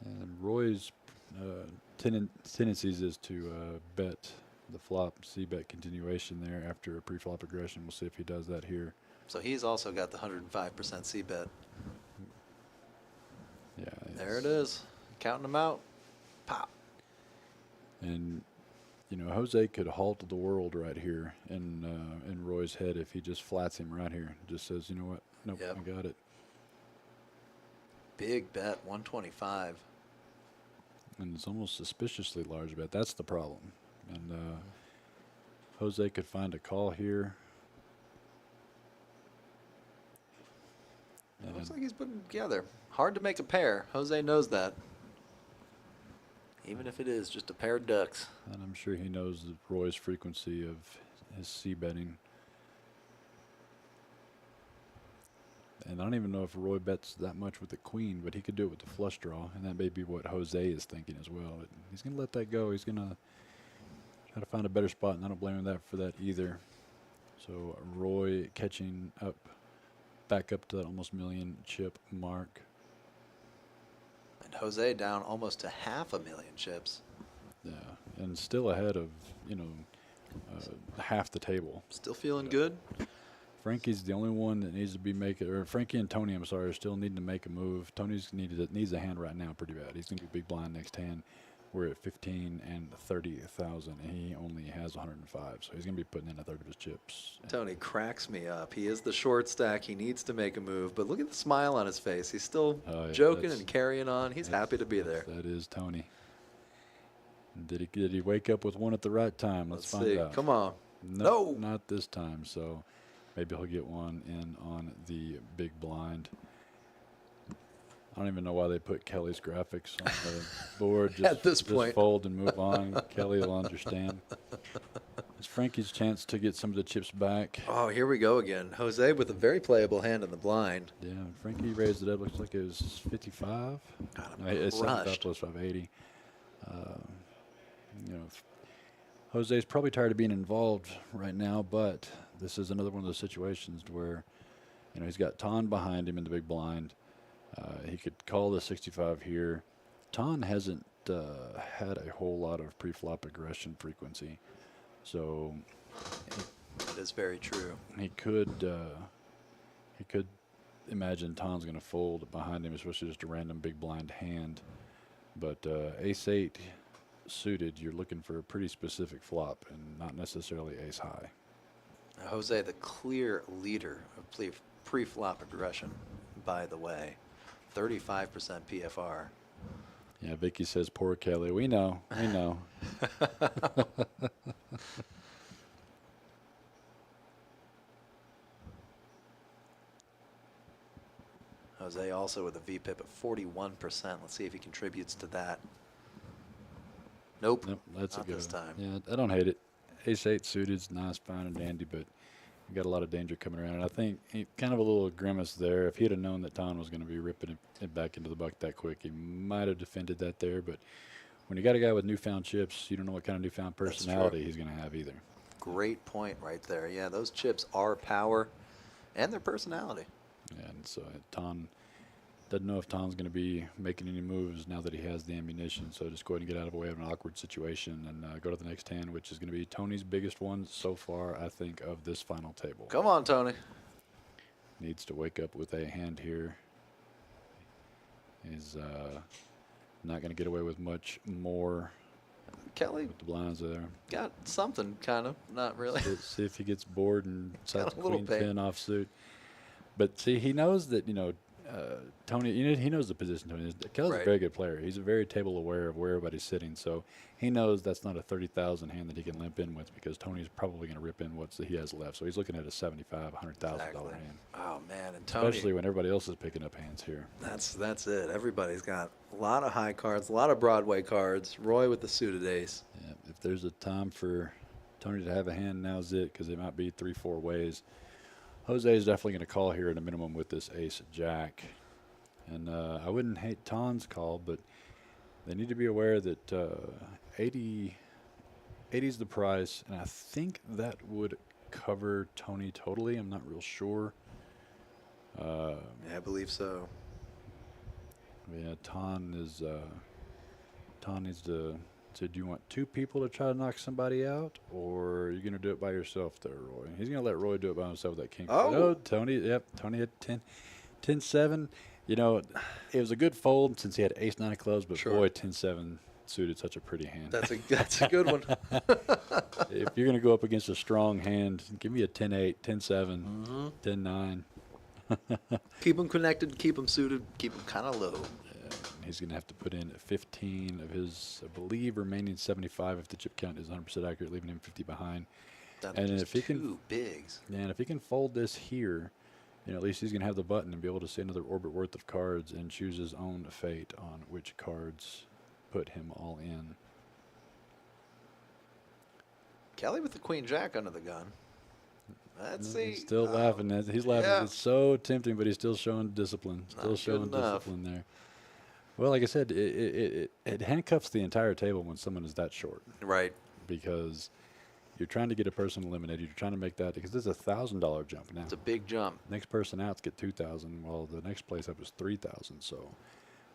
And Roy's tendencies is to bet the flop, c-bet continuation there after a pre-flop aggression. We'll see if he does that here. So he's also got the 105% c-bet. Yeah. There it is. Counting them out. Pop. And, you know, Jose could halt the world right here in Roy's head if he just flats him right here. Just says, you know what? Nope, yep. I got it. Big bet, 125. And it's almost suspiciously large bet. That's the problem. And Jose could find a call here. It looks like he's putting it together. Hard to make a pair. Jose knows that. Even if it is just a pair of ducks. And I'm sure he knows Roy's frequency of his c-betting. And I don't even know if Roy bets that much with the queen, but he could do it with the flush draw, and that may be what Jose is thinking as well. He's going to let that go. He's going to try to find a better spot, and I don't blame him for that either. So Roy catching up, back up to that almost million chip mark. And Jose down almost to 500,000 chips. Yeah, and still ahead of, you know, half the table. Still feeling good. Frankie's the only one that needs to be making, or Frankie and Tony, I'm sorry, are still needing to make a move. Tony's needs a hand right now pretty bad. He's going to be big blind next hand. We're at 15 and 30,000, and he only has 105, so he's going to be putting in a third of his chips. Tony cracks me up. He is the short stack. He needs to make a move, but look at the smile on his face. He's still joking and carrying on. He's happy to be there. That is Tony. Did he wake up with one at the right time? Let's find see. out. Come on. No, not this time. So maybe he'll get one in on the big blind. I don't even know why they put Kelly's graphics on the board. Just, at this point, just fold and move on. Kelly will understand. It's Frankie's chance to get some of the chips back. Oh, here we go again. Jose with a very playable hand in the blind. Yeah, Frankie raised it up. Looks like it was 55. God, It's 75 plus 580. You know, Jose's probably tired of being involved right now, but this is another one of those situations where, you know, he's got Ton behind him in the big blind. He could call the 65 here. Ton hasn't had a whole lot of pre-flop aggression frequency, so That is very true. He could imagine Tom's going to fold behind him, especially just a random big blind hand. But ace-8 suited, you're looking for a pretty specific flop and not necessarily ace-high. Now, Jose, the clear leader of pre-flop aggression, by the way. 35% PFR. Yeah, Vicky says, poor Kelly. We know. We know. Jose also with a VPIP at 41%. Let's see if he contributes to that. Nope. Nope, that's not a good this time. Yeah, I don't hate it. Ace-8 suited's nice, fine, and dandy, but you got a lot of danger coming around. And I think kind of a little grimace there. If he'd have known that Tom was going to be ripping it back into the bucket that quick, he might have defended that there. But when you got a guy with newfound chips, you don't know what kind of newfound personality he's going to have either. Great point right there. Yeah, those chips are power and their personality. And so Tom doesn't know if Tom's going to be making any moves now that he has the ammunition. So just go ahead and get out of the way of an awkward situation and go to the next hand, which is going to be Tony's biggest one so far, I think, of this final table. Come on, Tony. Needs to wake up with a hand here. He's not going to get away with much more. Kelly With the blinds there. got something, kind of. Not really. See if he gets bored and decides Got a little queen bit. 10 offsuit. But see, he knows that, Tony, he knows the position Tony is. Kelly's Right. a very good player. He's very table aware of where everybody's sitting. So he knows that's not a 30,000 hand that he can limp in with because Tony's probably going to rip in what he has left. So he's looking at a $75,000, $100,000 Exactly. hand. Oh, man. And Tony, Especially when everybody else is picking up hands here. that's it. Everybody's got a lot of high cards, a lot of Broadway cards. Roy with the suited ace. Yeah, if there's a time for Tony to have a hand, now's it because it might be 3-4 ways. Jose is definitely going to call here at a minimum with this ace-jack. And I wouldn't hate Tom's call, but they need to be aware that 80 is the price, and I think that would cover Tony totally. I'm not real sure. Yeah, I believe so. Yeah, Ton needs to. So do you want two people to try to knock somebody out, or are you going to do it by yourself there, Roy? He's going to let Roy do it by himself with that king. Oh. No, Tony. Yep, Tony had 10-7. It was a good fold since he had ace-9 of clubs, but Sure. boy, 10-7 suited such a pretty hand. That's a good one. If you're going to go up against a strong hand, give me a 10-8, 10-7, Mm-hmm. 10-9. Keep them connected, keep them suited, keep them kind of low. He's going to have to put in 15 of his, I believe, remaining 75 if the chip count is 100% accurate, leaving him 50 behind. That's And just if he can- two bigs. Yeah, and if he can fold this here, at least he's going to have the button and be able to see another orbit worth of cards and choose his own fate on which cards put him all in. Kelly with the queen jack under the gun. Let's see. He's still laughing. He's laughing. Yeah. It's so tempting, but he's still showing discipline. Not Still good showing enough. discipline there. Well, like I said, it handcuffs the entire table when someone is that short Right. because you're trying to get a person eliminated. You're trying to make that because this is $1,000 jump now. It's a big jump. Next person out's get 2,000. Well, the next place up is 3,000. So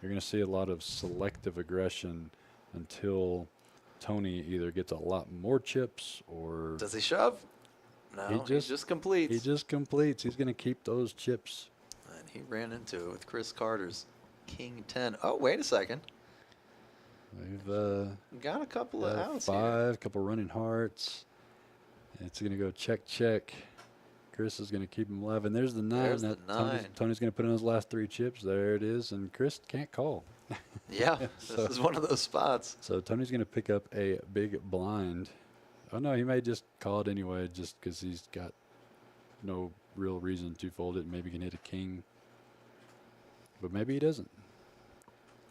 you're going to see a lot of selective aggression until Tony either gets a lot more chips or Does he shove? No, he just completes. he just completes. He's going to keep those chips. And he ran into it with Chris Carter's king 10. Oh, wait a second. We've Got a couple of outs here. 5, couple running hearts. It's going to go check, check. Chris is going to keep him alive. And there's the 9. There's the Tony's 9. Tony's going to put in his last 3 chips. There it is. And Chris can't call. Yeah, So- this is one of those spots. So Tony's going to pick up a big blind. Oh, no, he may just call it anyway just because he's got no real reason to fold it. Maybe he can hit a king. But maybe he doesn't.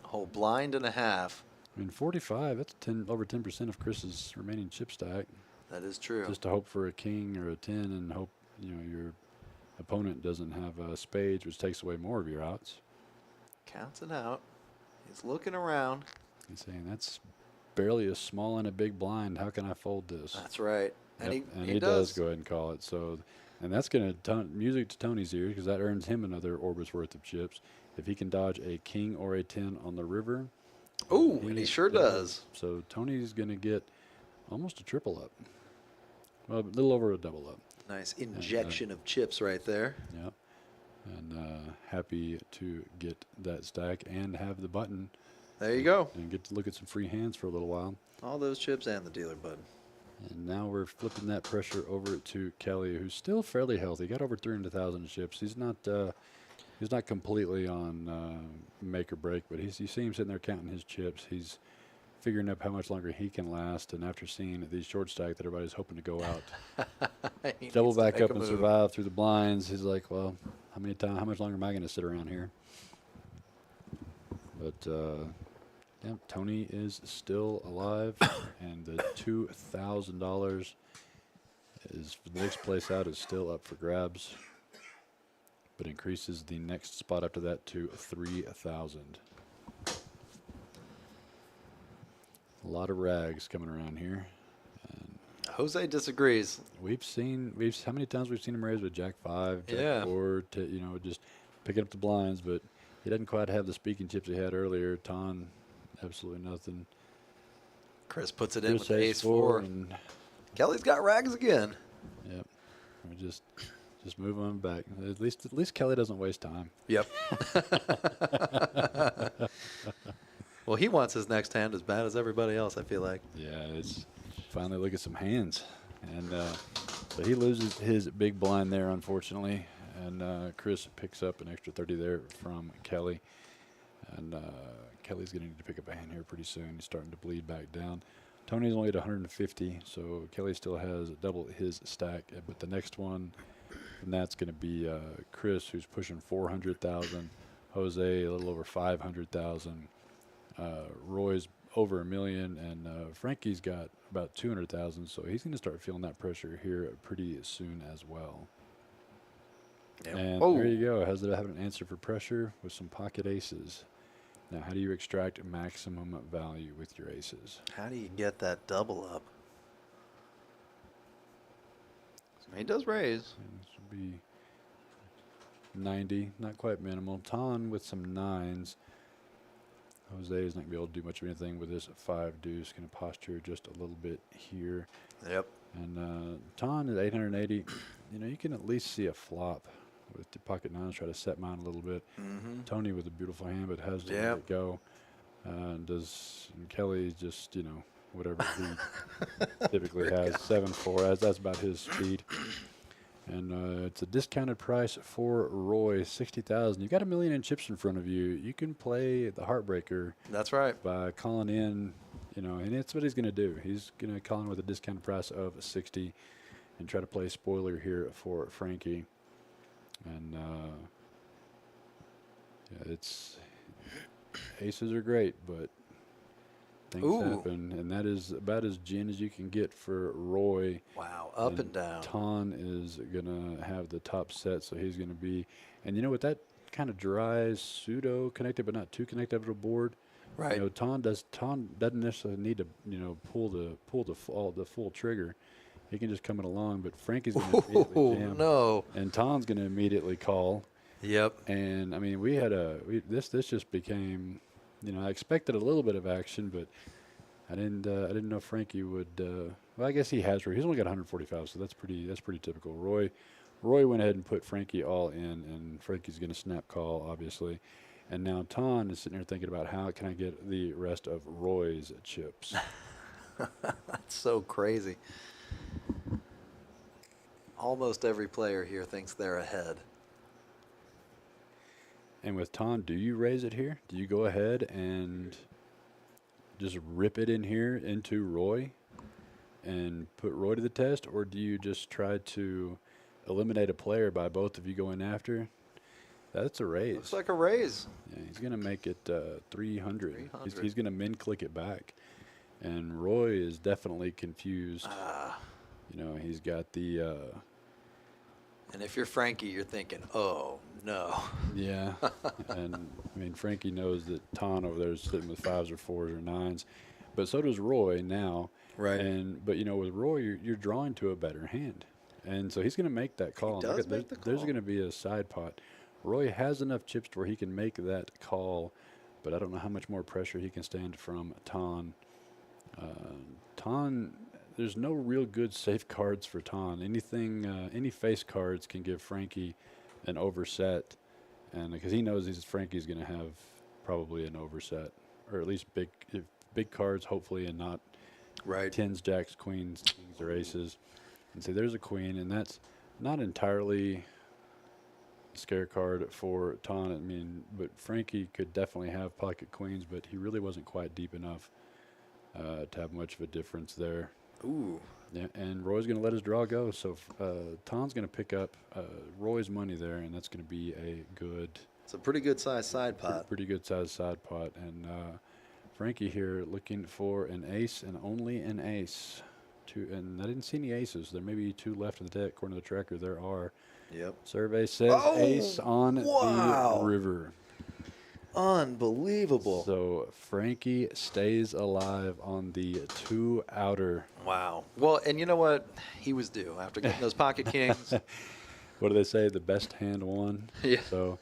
A whole blind and a half. I mean, 45, that's over 10% of Chris's remaining chip stack. That is true. Just to hope for a king or a 10 and hope, your opponent doesn't have spades, which takes away more of your outs. Counts it out. He's looking around. He's saying, that's barely a small and a big blind. How can I fold this? That's right. And Yep, he does does. go ahead and call it. So, and that's going to music to Tony's ears because that earns him another orbit's worth of chips. If he can dodge a king or a 10 on the river. Ooh, and he sure does. So Tony's going to get almost a triple up. Well, a little over a double up. Nice injection of chips right there. Yeah. And happy to get that stack and have the button. There you go. And get to look at some free hands for a little while. All those chips and the dealer button. And now we're flipping that pressure over to Kelly, who's still fairly healthy. Got over 300,000 chips. He's not completely on make or break, but you see him sitting there counting his chips. He's figuring up how much longer he can last. And after seeing these short stack that everybody's hoping to go out, double back up and survive through the blinds, he's like, well, how much longer am I going to sit around here? But yeah, Tony is still alive, and the $2,000 is the next place out is still up for grabs, but increases the next spot after that to 3,000. A lot of rags coming around here. And Jose disagrees. how many times we've seen him raise with Jack 5, Jack Yeah. 4, just picking up the blinds, but he doesn't quite have the speaking chips he had earlier. Ton, absolutely nothing. Chris puts it in with Chris the ace ace 4. and Kelly's got rags again. yep. We just move on back. At least Kelly doesn't waste time. Yep. Well, he wants his next hand as bad as everybody else, I feel like. Yeah, it's finally look at some hands. And so he loses his big blind there, unfortunately. And Chris picks up an extra 30 there from Kelly. And Kelly's going to need to pick up a hand here pretty soon. He's starting to bleed back down. Tony's only at 150, so Kelly still has double his stack. But the next one, and that's going to be Chris, who's pushing 400,000. Jose, a little over 500,000. Roy's over $1 million, and Frankie's got about 200,000. So he's going to start feeling that pressure here pretty soon as well. Yep. And there you go. Has it having an answer for pressure with some pocket aces. Now, how do you extract maximum value with your aces? How do you get that double up? So he does raise. And this would be 90, not quite minimal. Ton with some nines. Jose is not going to be able to do much of anything with this 5 deuce. Going to posture just a little bit here. Yep. And Ton at 880. You can at least see a flop with the pocket nines. Try to set mine a little bit. Mm-hmm. Tony with a beautiful hand, but has to let it go. And Kelly just, whatever he typically has, 7-4. That's about his speed. And it's a discounted price for Roy, 60,000. You got $1 million in chips in front of you. You can play the heartbreaker. That's right. By calling in, and that's what he's going to do. He's going to call in with a discounted price of 60, and try to play spoiler here for Frankie. And it's aces are great, but things happen, and that is about as gin as you can get for Roy. Wow, up and down. Ton is gonna have the top set, so he's gonna be, and with that kind of dry pseudo connected, but not too connected to the board. Right. Ton doesn't necessarily need to pull the full trigger. He can just come it along, but Frankie's going to immediately jam. No. And Ton's going to immediately call. Yep. And I mean, this just became, I expected a little bit of action, but I didn't know Frankie would. Well, I guess he has. He's only got 145, so that's pretty typical. Roy went ahead and put Frankie all in, and Frankie's going to snap call, obviously. And now Ton is sitting there thinking about how can I get the rest of Roy's chips. That's so crazy. Almost every player here thinks they're ahead. And with Ton, do you raise it here? Do you go ahead and just rip it in here into Roy and put Roy to the test? Or do you just try to eliminate a player by both of you going after? That's a raise. Looks like a raise. Yeah, he's going to make it 300. He's going to min-click it back. And Roy is definitely confused. He's got the... and if you're Frankie, you're thinking, oh, no. Yeah. And, I mean, Frankie knows that Ton over there is sitting with 5s or 4s or 9s. But so does Roy now. Right. But, with Roy, you're drawing to a better hand. And so he's going to make that call. He does make the call. There's going to be a side pot. Roy has enough chips to where he can make that call, but I don't know how much more pressure he can stand from Ton. Ton there's no real good safe cards for Ton. Anything, any face cards can give Frankie an overset, and because he knows Frankie's going to have probably an overset, or at least big cards, hopefully, and not Right. tens, jacks, queens, kings, or aces. And say there's a queen, and that's not entirely a scare card for Ton. I mean, but Frankie could definitely have pocket queens, but he really wasn't quite deep enough to have much of a difference there. Ooh. Yeah, and Roy's going to let his draw go, so Ton's going to pick up Roy's money there, and that's going to be a good, It's a pretty good sized side pot. pretty good sized side pot. And Frankie here looking for an ace and only an ace. And I didn't see any aces. There may be 2 left in the deck according to the tracker. There are. Yep. Survey says Oh, ace on wow. the river. Unbelievable. So Frankie stays alive on the 2 outer. Wow. Well, and you know what? He was due after getting those pocket kings. What do they say? The best hand won. Yeah. So,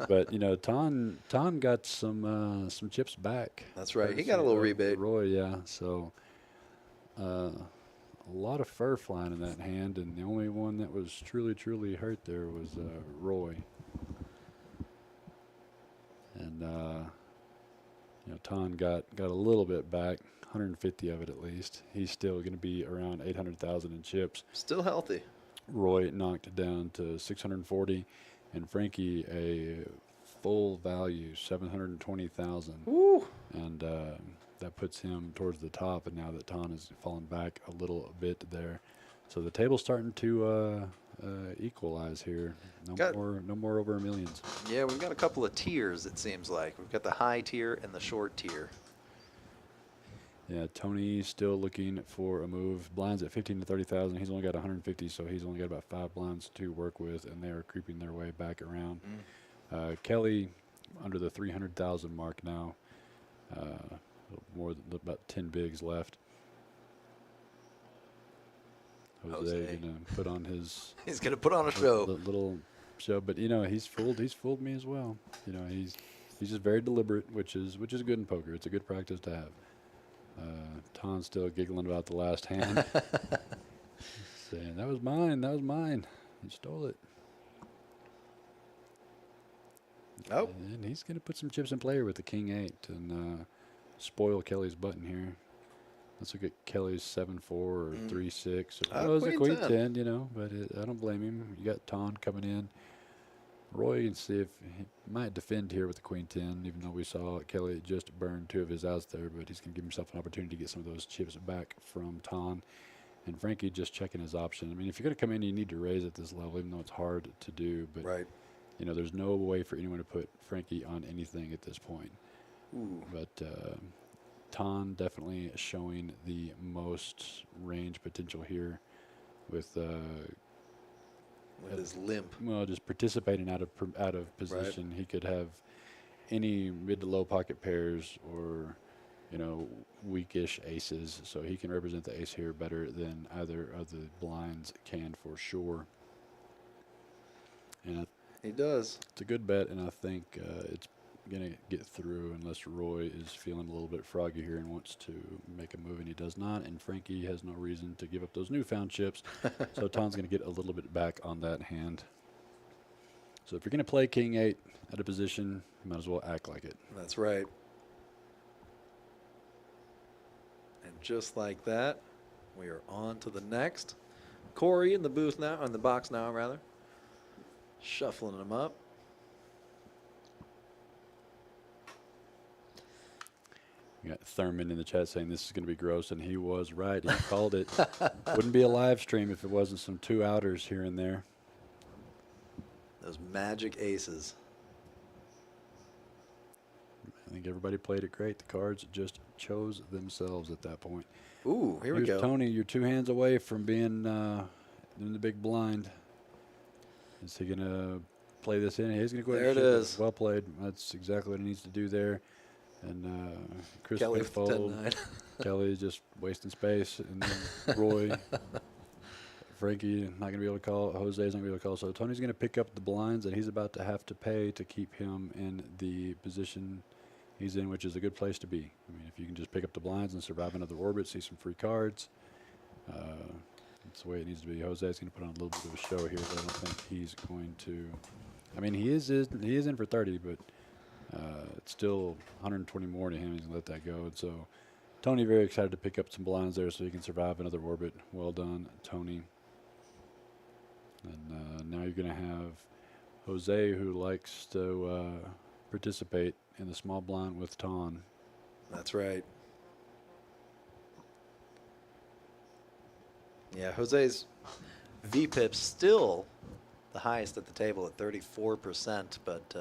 but you know, Ton got some chips back. That's right. He got a little rebate. Roy, yeah. So, a lot of fur flying in that hand, and the only one that was truly hurt there was Roy. And you know, Ton got a little bit back, 150 of it at least. He's still going to be around 800,000 in chips. Still healthy. Roy knocked it down to 640, and Frankie a full value 720,000. Woo. And that puts him towards the top. And now that Ton has fallen back a little bit there, so the table's starting to equalize here. No more over millions. Yeah, we've got a couple of tiers. It seems like we've got the high tier and the short tier. Yeah, Tony's still looking for a move. Blinds at 15 to 30,000. He's only got 150, so he's only got about 5 blinds to work with, and they are creeping their way back around. Kelly under the 300,000 mark now. More than about 10 bigs left. Jose gonna put on his. He's gonna put on a show. Little show, but you know he's fooled me as well. You know he's just very deliberate, which is good in poker. It's a good practice to have. Ton's still giggling about the last hand, saying that was mine. You stole it. Oh. And he's gonna put some chips in play with the king 8 and spoil Kelly's button here. Let's look at Kelly's 7-4 or 3-6. It was a queen 10, you know, but I don't blame him. You got Ton coming in. Roy, you can see if he might defend here with the queen 10, even though we saw Kelly just burn 2 of his outs there, but he's going to give himself an opportunity to get some of those chips back from Ton. And Frankie just checking his option. I mean, if you're going to come in, you need to raise at this level, even though it's hard to do. But, right. You know, there's no way for anyone to put Frankie on anything at this point. Ooh. But Ton definitely showing the most range potential here with his limp. Well, just participating out of position. Right. He could have any mid to low pocket pairs or, you know, weakish aces. So he can represent the ace here better than either of the blinds can for sure. And he does. It's a good bet, and I think it's going to get through unless Roy is feeling a little bit froggy here and wants to make a move, and he does not. And Frankie has no reason to give up those newfound chips, so Ton's going to get a little bit back on that hand. So if you're going to play king 8 at a position, you might as well act like it. That's right. And just like that, we are on to the next. Corey in the booth now, in the box now, rather. Shuffling them up. We got Thurman in the chat saying this is going to be gross, and he was right. He called it. Wouldn't be a live stream if it wasn't some 2 outers here and there. Those magic aces. I think everybody played it great. The cards just chose themselves at that point. Ooh, here we go. Tony, you're 2 hands away from being in the big blind. Is he going to play this in? He's going to go ahead and there it is. Well played. That's exactly what he needs to do there. And Chris Kelly with the fold. 10-9. Kelly just wasting space. And then Roy, Frankie not going to be able to call. Jose's not going to be able to call. So Tony's going to pick up the blinds that he's about to have to pay to keep him in the position he's in, which is a good place to be. I mean, if you can just pick up the blinds and survive another orbit, see some free cards, That's the way it needs to be. Jose's going to put on a little bit of a show here, but I don't think he's going to. I mean, he is in for 30, but it's still 120 more to him. He's going to let that go. And so Tony very excited to pick up some blinds there so he can survive another orbit. Well done, Tony. And now you're going to have Jose, who likes to participate in the small blind with Ton. That's right. Yeah, Jose's VPIP still the highest at the table at 34%, but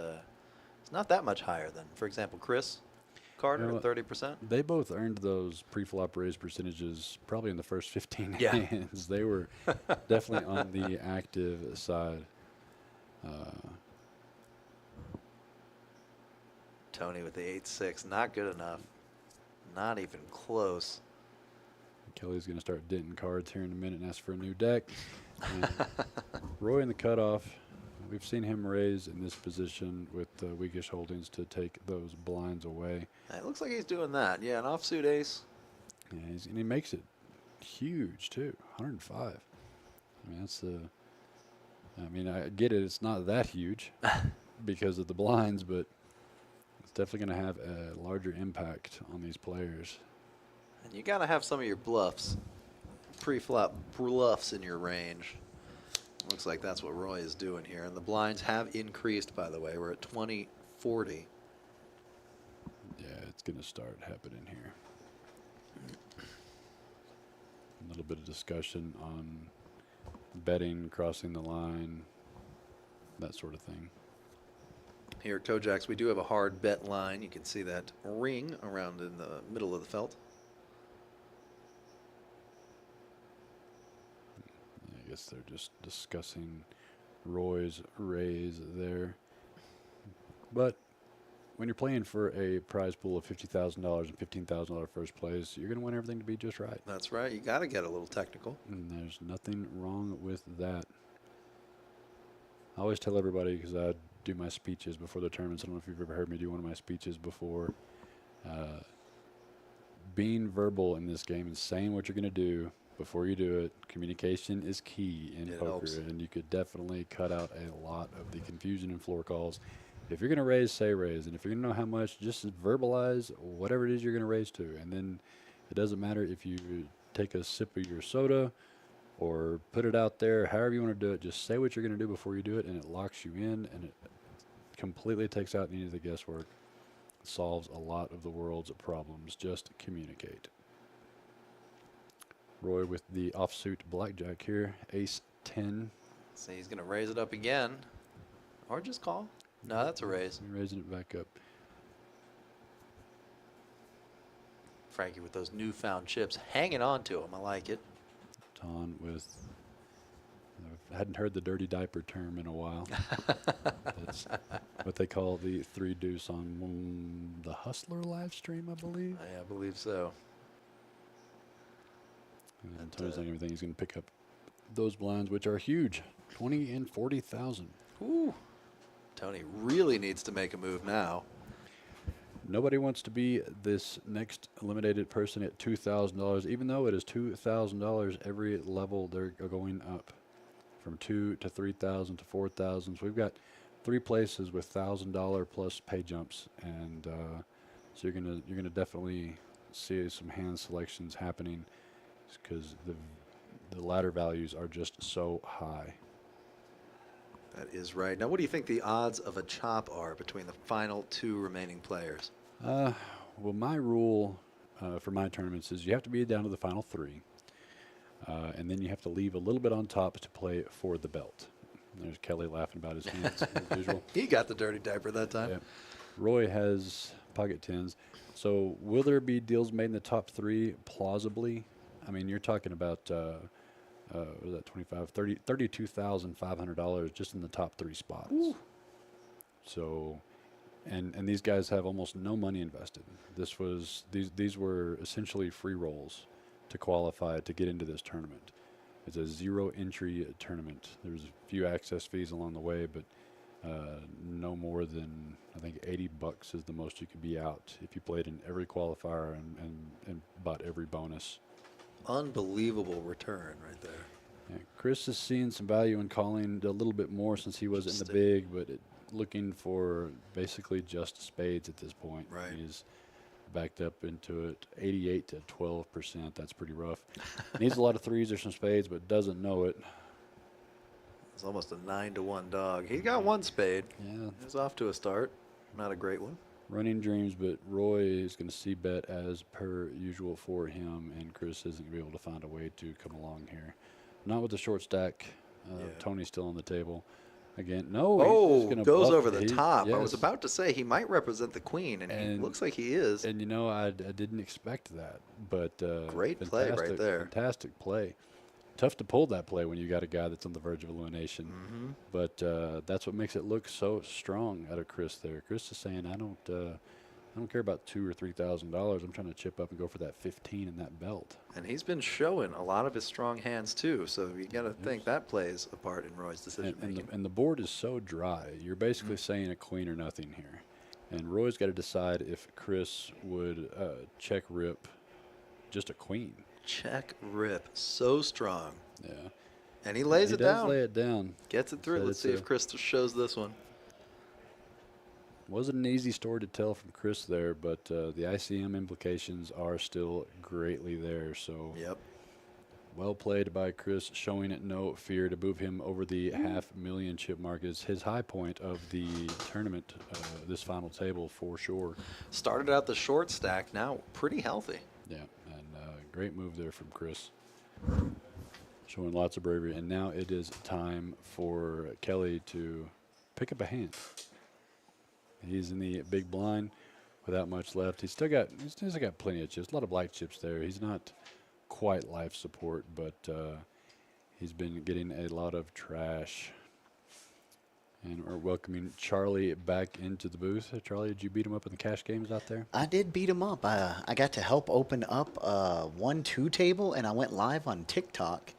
it's not that much higher than, for example, Chris Carter at 30%. They both earned those pre-flop raise percentages probably in the first 15 Yeah. hands. They were definitely on the active side. Tony with the 8-6, not good enough. Not even close. Kelly's going to start denting cards here in a minute and ask for a new deck. And Roy in the cutoff. We've seen him raise in this position with weakish holdings to take those blinds away. It looks like he's doing that. Yeah, an offsuit ace. Yeah, and he makes it huge too, 105. I mean, that's the. I mean, I get it. It's not that huge because of the blinds, but it's definitely going to have a larger impact on these players. And you got to have some of your bluffs, pre-flop bluffs in your range. Looks like that's what Roy is doing here. And the blinds have increased, by the way. We're at 20-40. Yeah, it's going to start happening here. A little bit of discussion on betting, crossing the line, that sort of thing. Here at KoJack's, we do have a hard bet line. You can see that ring around in the middle of the felt. I guess they're just discussing Roy's raise there. But when you're playing for a prize pool of $50,000 and $15,000 first place, you're going to want everything to be just right. That's right. You got to get a little technical. And there's nothing wrong with that. I always tell everybody, because I do my speeches before the tournaments. I don't know if you've ever heard me do one of my speeches before. Being verbal in this game and saying what you're going to do before you do it, communication is key in poker. Helps. And you could definitely cut out a lot of the confusion in floor calls. If you're going to raise, say raise. And if you're going to know how much, just verbalize whatever it is you're going to raise to. And then it doesn't matter if you take a sip of your soda or put it out there, however you want to do it. Just say what you're going to do before you do it, and it locks you in, and it completely takes out any of the guesswork. Solves a lot of the world's problems. Just communicate. Roy with the offsuit blackjack here, ace 10. See, he's going to raise it up again. Or just call. No, that's a raise. Raising it back up. Frankie with those newfound chips, hanging on to him. I like it. Ton with, I hadn't heard the dirty diaper term in a while. That's what they call the 3 deuce on the Hustler live stream, I believe. Yeah, I believe so. And Tony's doing everything. He's going to pick up those blinds, which are huge, 20 and 40,000. Ooh. Tony really needs to make a move now. Nobody wants to be this next eliminated person at $2,000, even though it is $2,000 every level. They're going up from 2 to 3,000 to 4,000. So we've got 3 places with $1,000 plus pay jumps, and so you're gonna definitely see some hand selections happening because the ladder values are just so high. That is right. Now, what do you think the odds of a chop are between the final 2 remaining players? Well, my rule for my tournaments is you have to be down to the final 3, and then you have to leave a little bit on top to play for the belt. There's Kelly laughing about his hands as usual. He got the dirty diaper that time. Yeah. Roy has pocket 10s. So will there be deals made in the top 3 plausibly? I mean, you're talking about what was that, $32,500 just in the top 3 spots. Ooh. So, and these guys have almost no money invested. These were essentially free rolls to qualify to get into this tournament. It's a 0 entry tournament. There's a few access fees along the way, but no more than, I think, $80 is the most you could be out if you played in every qualifier and bought every bonus. Unbelievable return right there. Yeah, Chris is seeing some value in calling a little bit more since he was in the big, but looking for basically just spades at this point. Right. He's backed up into it, 88 to 12%. That's pretty rough. Needs a lot of threes or some spades, but doesn't know it. It's almost a 9-1 dog. He got one spade. Yeah. He's off to a start. Not a great one. Running dreams, but Roy is going to see bet as per usual for him, and Chris isn't going to be able to find a way to come along here. Not with the short stack. Yeah. Tony's still on the table. Again, no. Oh, he's goes bluff. over the top. I was Yes. about to say he might represent the queen, and he looks like he is. And, I didn't expect that. But Great play right there. Fantastic play. Tough to pull that play when you got a guy that's on the verge of elimination. Mm-hmm. But that's what makes it look so strong out of Chris there. Chris is saying, I don't care about $2,000 or $3,000. I'm trying to chip up and go for that 15 in that belt. And he's been showing a lot of his strong hands, too. So you got to think that plays a part in Roy's decision making. And the board is so dry. You're basically saying a queen or nothing here. And Roy's got to decide if Chris would check rip just a queen. Check rip. So strong. Yeah. And he lays it does down. lay it down. Gets it through. So Let's see if Chris shows this one. Wasn't an easy story to tell from Chris there, but the ICM implications are still greatly there. So Yep. well played by Chris, showing it no fear to move him over the 500,000 chip mark. Is his high point of the tournament, this final table for sure. Started out the short stack. Now pretty healthy. Yeah, and great move there from Chris. Showing lots of bravery. And now it is time for Kelly to pick up a hand. He's in the big blind without much left. He's still got plenty of chips, a lot of black chips there. He's not quite life support, but he's been getting a lot of trash. And we're welcoming Charlie back into the booth. Charlie, did you beat him up in the cash games out there? I did beat him up. I got to help open up a 1-2 table, and I went live on TikTok.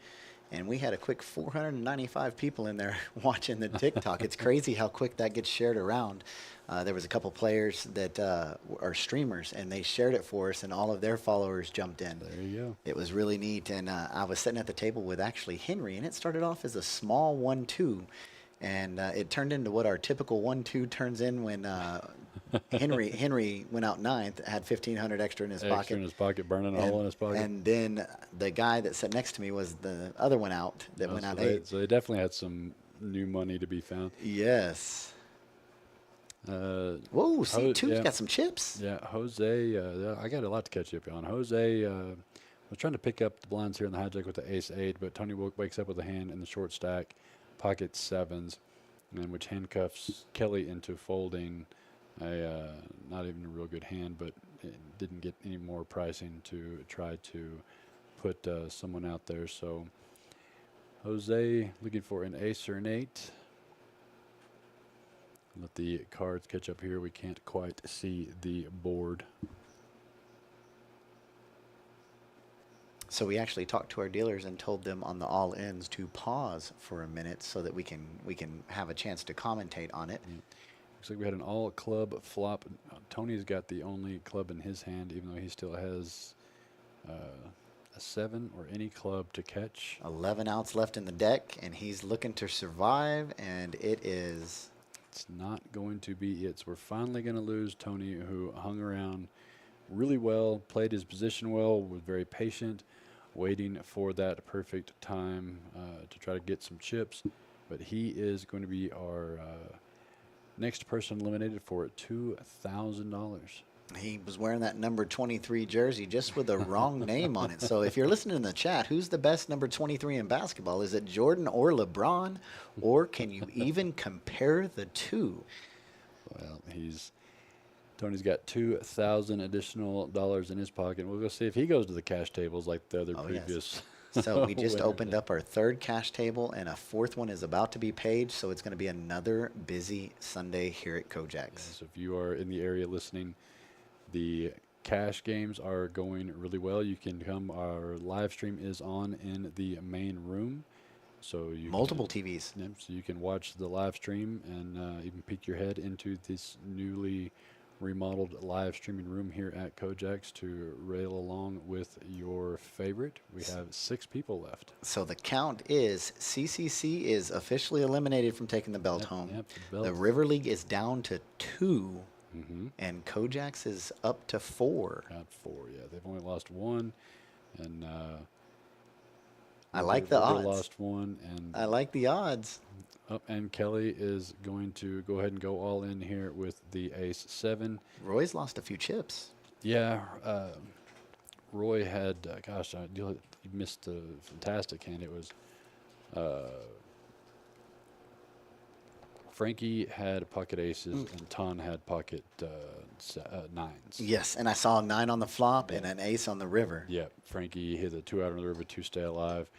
And we had a quick 495 people in there watching the TikTok. It's crazy how quick that gets shared around. There was a couple players that are streamers, and they shared it for us, and all of their followers jumped in. There you go. It was really neat. And I was sitting at the table with actually Henry, and it started off as a small 1-2. And it turned into what our typical 1-2 turns in when Henry went out ninth, had 1,500 extra in his pocket. Extra in his pocket, burning a hole in his pocket. And then the guy that sat next to me was the other one out that went out eight. So they definitely had some new money to be found. Yes. Whoa, C2's got some chips. Yeah, Jose, I got a lot to catch up on. Jose was trying to pick up the blinds here in the hijack with the ace-8, but Tony wakes up with a hand in the short stack, pocket sevens, and which handcuffs Kelly into folding not even a real good hand, but it didn't get any more pricing to try to put someone out there. So Jose looking for an ace or an 8. Let the cards catch up here. We can't quite see the board. So we actually talked to our dealers and told them on the all-ins to pause for a minute so that we can have a chance to commentate on it. Yeah. Looks like we had an all-club flop. Tony's got the only club in his hand, even though he still has a 7 or any club to catch. 11 outs left in the deck, and he's looking to survive, and it is... It's not going to be it. So we're finally going to lose Tony, who hung around really well, played his position well, was very patient, waiting for that perfect time to try to get some chips. But he is going to be our next person eliminated for $2,000. He was wearing that number 23 jersey just with the wrong name on it. So if you're listening in the chat, who's the best number 23 in basketball? Is it Jordan or LeBron? Or can you even compare the two? Well, Tony's got $2,000 additional dollars in his pocket. We'll go see if he goes to the cash tables like the other previous. Yes. So we just winner opened did. up our third cash table, and a fourth one is about to be paid. So it's going to be another busy Sunday here at KoJack's. So if you are in the area listening, the cash games are going really well. You can come. Our live stream is on in the main room. So you Multiple TVs. Yep, so you can watch the live stream and even peek your head into this newly remodeled live streaming room here at KoJack's to rail along with your favorite. We have 6 people left. So the count is CCC is officially eliminated from taking the belt Yep, home. yep, the belt. The River League is down to 2, Mm-hmm. and KoJack's is up to 4. Got 4, yeah. They've only lost 1, and I like the River odds. lost 1, and I like the odds. and Kelly is going to go ahead and go all in here with the ace 7. Roy's lost a few chips. Yeah, Roy had, gosh, you missed a fantastic hand. It was Frankie had pocket aces and Ton had pocket 9s. Yes, and I saw a 9 on the flop and Yeah. an ace on the river. Yeah, Frankie hit a 2 out on the river, 2 stay alive.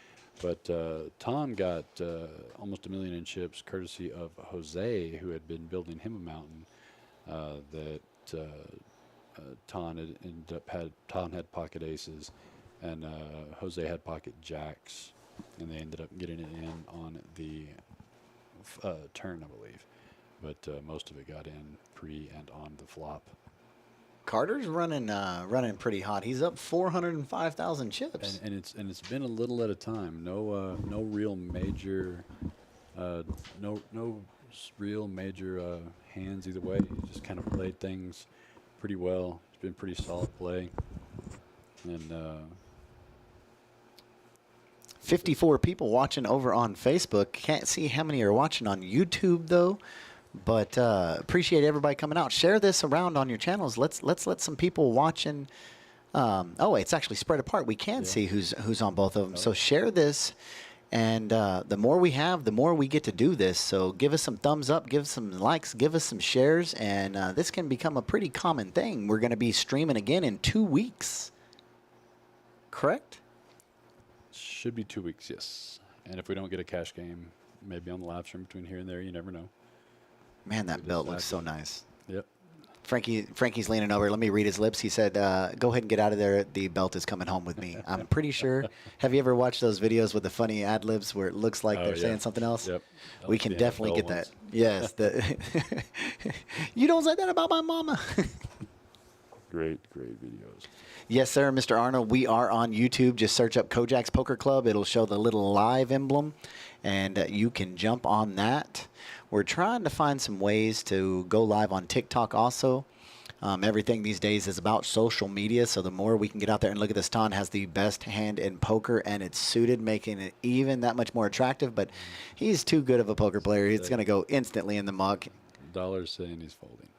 But Ton got almost $1 million in chips, courtesy of Jose, who had been building him a mountain. Ton had ended up Ton had pocket aces, and Jose had pocket jacks, and they ended up getting it in on the turn, I believe. But most of it got in pre and on the flop. Carter's running pretty hot. He's up 405,000 chips. And it's been a little at a time. No real major real major hands either way. He just kind of played things pretty well. It's been pretty solid play. And 54 people watching over on Facebook. Can't see how many are watching on YouTube though. But appreciate everybody coming out. Share this around on your channels. Let's let some people watching. Oh, it's actually spread apart. We can see who's on both of them. So share this, and the more we have, the more we get to do this. So give us some thumbs up, give us some likes, give us some shares, and this can become a pretty common thing. We're going to be streaming again in 2 weeks. Correct? should be 2 weeks, yes. And if we don't get a cash game, maybe on the live stream between here and there, you never know. Man, that belt looks so nice. Yep. Frankie's leaning over. Let me read his lips. He said, go ahead and get out of there. The belt is coming home with me. I'm pretty sure. Have you ever watched those videos with the funny ad libs where it looks like they're saying something else? Yep. We can definitely get that. Yes. You don't say that about my mama. Great videos. Yes, sir, Mr. Arnold. We are on YouTube. Just search up KoJack's Poker Club. It'll show the little live emblem, and you can jump on that. We're trying to find some ways to go live on TikTok also. Everything these days is about social media, so the more we can get out there and look at this, Ton has the best hand in poker, and it's suited, making it even that much more attractive, but he's too good of a poker player. He's going to go instantly in the muck. Dollar's saying he's folding.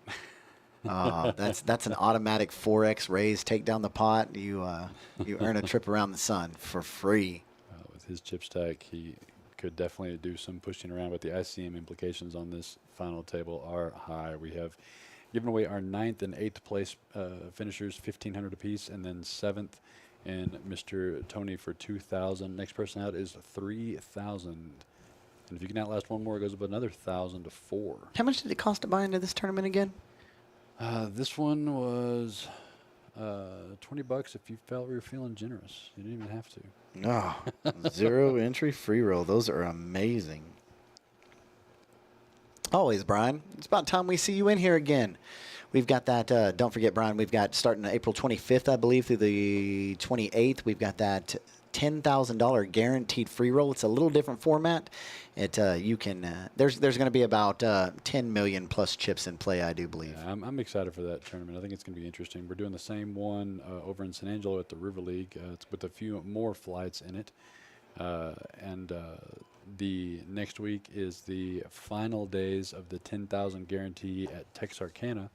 That's an automatic 4x raise. Take down the pot. You earn a trip around the sun for free. With his chip stack, he could definitely do some pushing around, but the ICM implications on this final table are high. We have given away our 9th and 8th place finishers, $1,500 apiece, and then 7th and Mr. Tony for $2,000. Next person out is $3,000. And if you can outlast one more, it goes up another 1,000 to 4. How much did it cost to buy into this tournament again? This one was $20 if you felt you were feeling generous. You didn't even have to. No, 0 entry free roll. Those are amazing. Always, Brian. It's about time we see you in here again. We've got that. Don't forget, Brian. We've got starting April 25th, I believe, through the 28th. We've got that $10,000 guaranteed free roll. It's a little different format. You can. There's going to be about 10 million plus chips in play, I do believe. Yeah, I'm excited for that tournament. I think it's going to be interesting. We're doing the same one over in San Angelo at the River League. It's with a few more flights in it. And the next week is the final days of the 10,000 guarantee at Texarkana.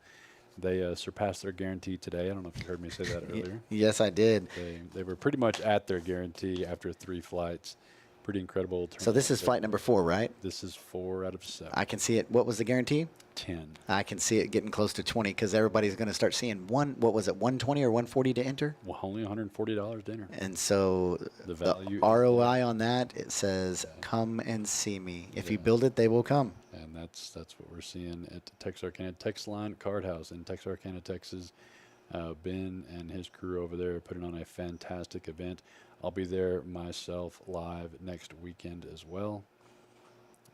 They surpassed their guarantee today. I don't know if you heard me say that earlier. Yes, I did. They were pretty much at their guarantee after 3 flights. Pretty incredible. So this is flight number 4, right? This is 4 out of 7. I can see it. What was the guarantee? 10. I can see it getting close to 20 because everybody's going to start seeing what was it, 120 or 140 to enter? Well, only $140 dinner. And so The value ROI on that, it says, come and see me. If you build it, they will come. And that's what we're seeing at the Texarkana Texline Card House in Texarkana, Texas. Ben and his crew over there are putting on a fantastic event. I'll be there myself live next weekend as well.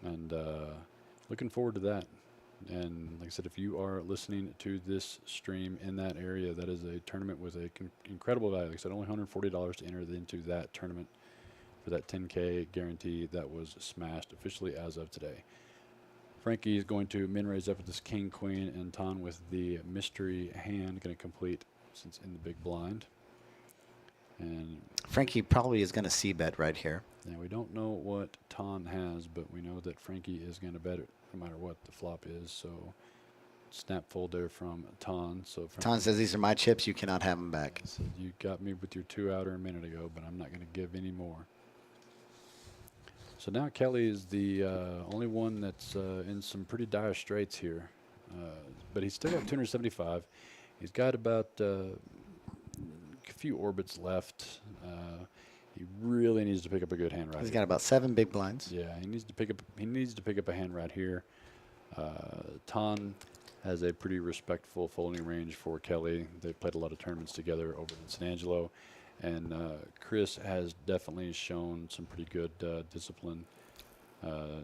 And looking forward to that. And like I said, if you are listening to this stream in that area, that is a tournament with a incredible value. Like I said, only $140 to enter into that tournament for that 10K guarantee that was smashed officially as of today. Frankie is going to min raise up with this king, queen, and Ton with the mystery hand going to complete since in the big blind. And Frankie probably is going to c-bet right here. yeah, we don't know what Ton has, but we know that Frankie is going to bet it no matter what the flop is. So snap fold there from Ton. So Ton says, these are my chips. You cannot have them back. So you got me with your 2-outer a minute ago, but I'm not going to give any more. So now Kelly is the only one that's in some pretty dire straits here. But he's still got 275. He's got about a few orbits left. He really needs to pick up a good hand right He's here. got about 7 big blinds. Yeah, he needs to pick up a hand right here. Ton has a pretty respectful folding range for Kelly. They've played a lot of tournaments together over in San Angelo. And Chris has definitely shown some pretty good discipline.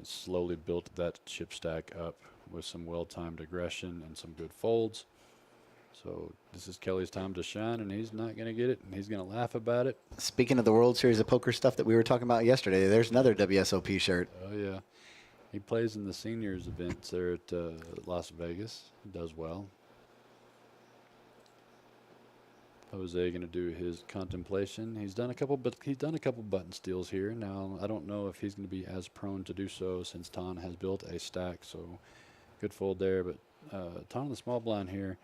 Slowly built that chip stack up with some well-timed aggression and some good folds. So this is Kelly's time to shine, and he's not going to get it, and he's going to laugh about it. Speaking of the World Series of Poker stuff that we were talking about yesterday, there's another WSOP shirt. Oh, yeah. He plays in the seniors events there at Las Vegas. He does well. Jose going to do his contemplation. He's done a couple button steals here. Now I don't know if he's going to be as prone to do so since Ton has built a stack. So good fold there, but Ton on the small blind here,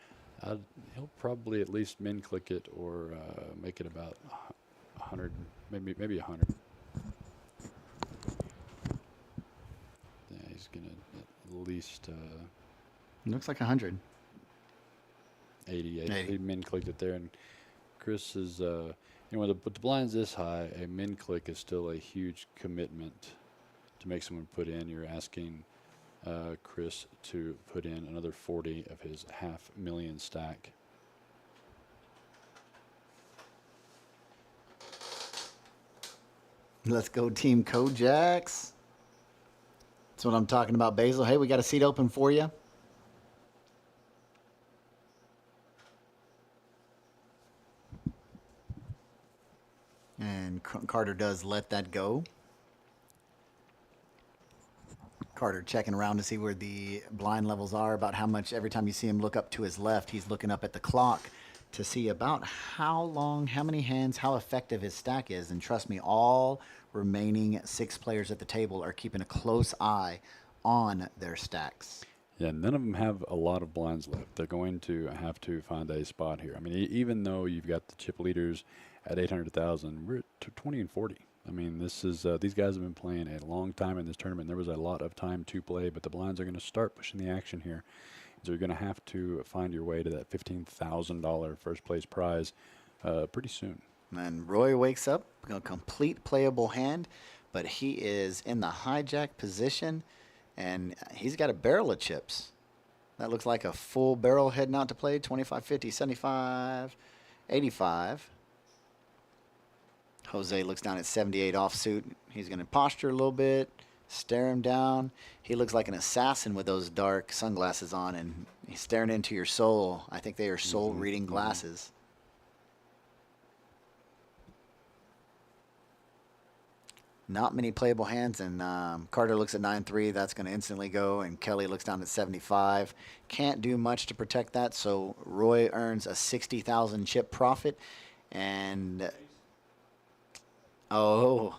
he'll probably at least min click it or make it about 100, maybe 100. Yeah, he's going to at least Looks like 100. 80. He min clicked it there, and Chris is, with the blinds this high, a min click is still a huge commitment to make someone put in. You're asking Chris to put in another 40 of his $500,000 stack. Let's go, Team KoJacks. That's what I'm talking about, Basil. Hey, we got a seat open for you. And Carter does let that go. Carter checking around to see where the blind levels are, about how much. Every time you see him look up to his left, he's looking up at the clock to see about how long, how many hands, how effective his stack is. And trust me, all remaining 6 players at the table are keeping a close eye on their stacks. Yeah, none of them have a lot of blinds left. They're going to have to find a spot here. I mean, even though you've got the chip leaders at 800,000, we're at 20 and 40. I mean, this is these guys have been playing a long time in this tournament. There was a lot of time to play, but the blinds are going to start pushing the action here. So you're going to have to find your way to that $15,000 first place prize pretty soon. And Roy wakes up, a complete playable hand, but he is in the hijack position, and he's got a barrel of chips. That looks like a full barrel heading out to play, 25, 50, 75, 85. Jose looks down at 78 offsuit. He's going to posture a little bit, stare him down. He looks like an assassin with those dark sunglasses on, and he's staring into your soul. I think they are soul-reading glasses. Not many playable hands, and Carter looks at 9-3. That's going to instantly go, and Kelly looks down at 75. Can't do much to protect that, so Roy earns a 60,000 chip profit, and oh,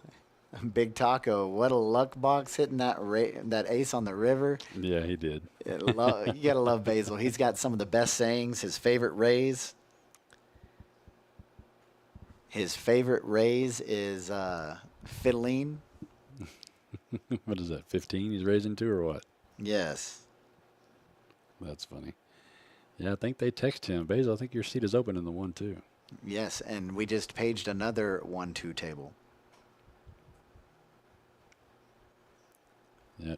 Big Taco, what a luck box hitting that ace on the river. Yeah, he did. You gotta love Basil. He's got some of the best sayings. His favorite raise is fiddling. What is that, 15 he's raising to or what? Yes. That's funny. Yeah, I think they text him. Basil, I think your seat is open in the 1-2. Yes, and we just paged another 1-2 table. Yeah.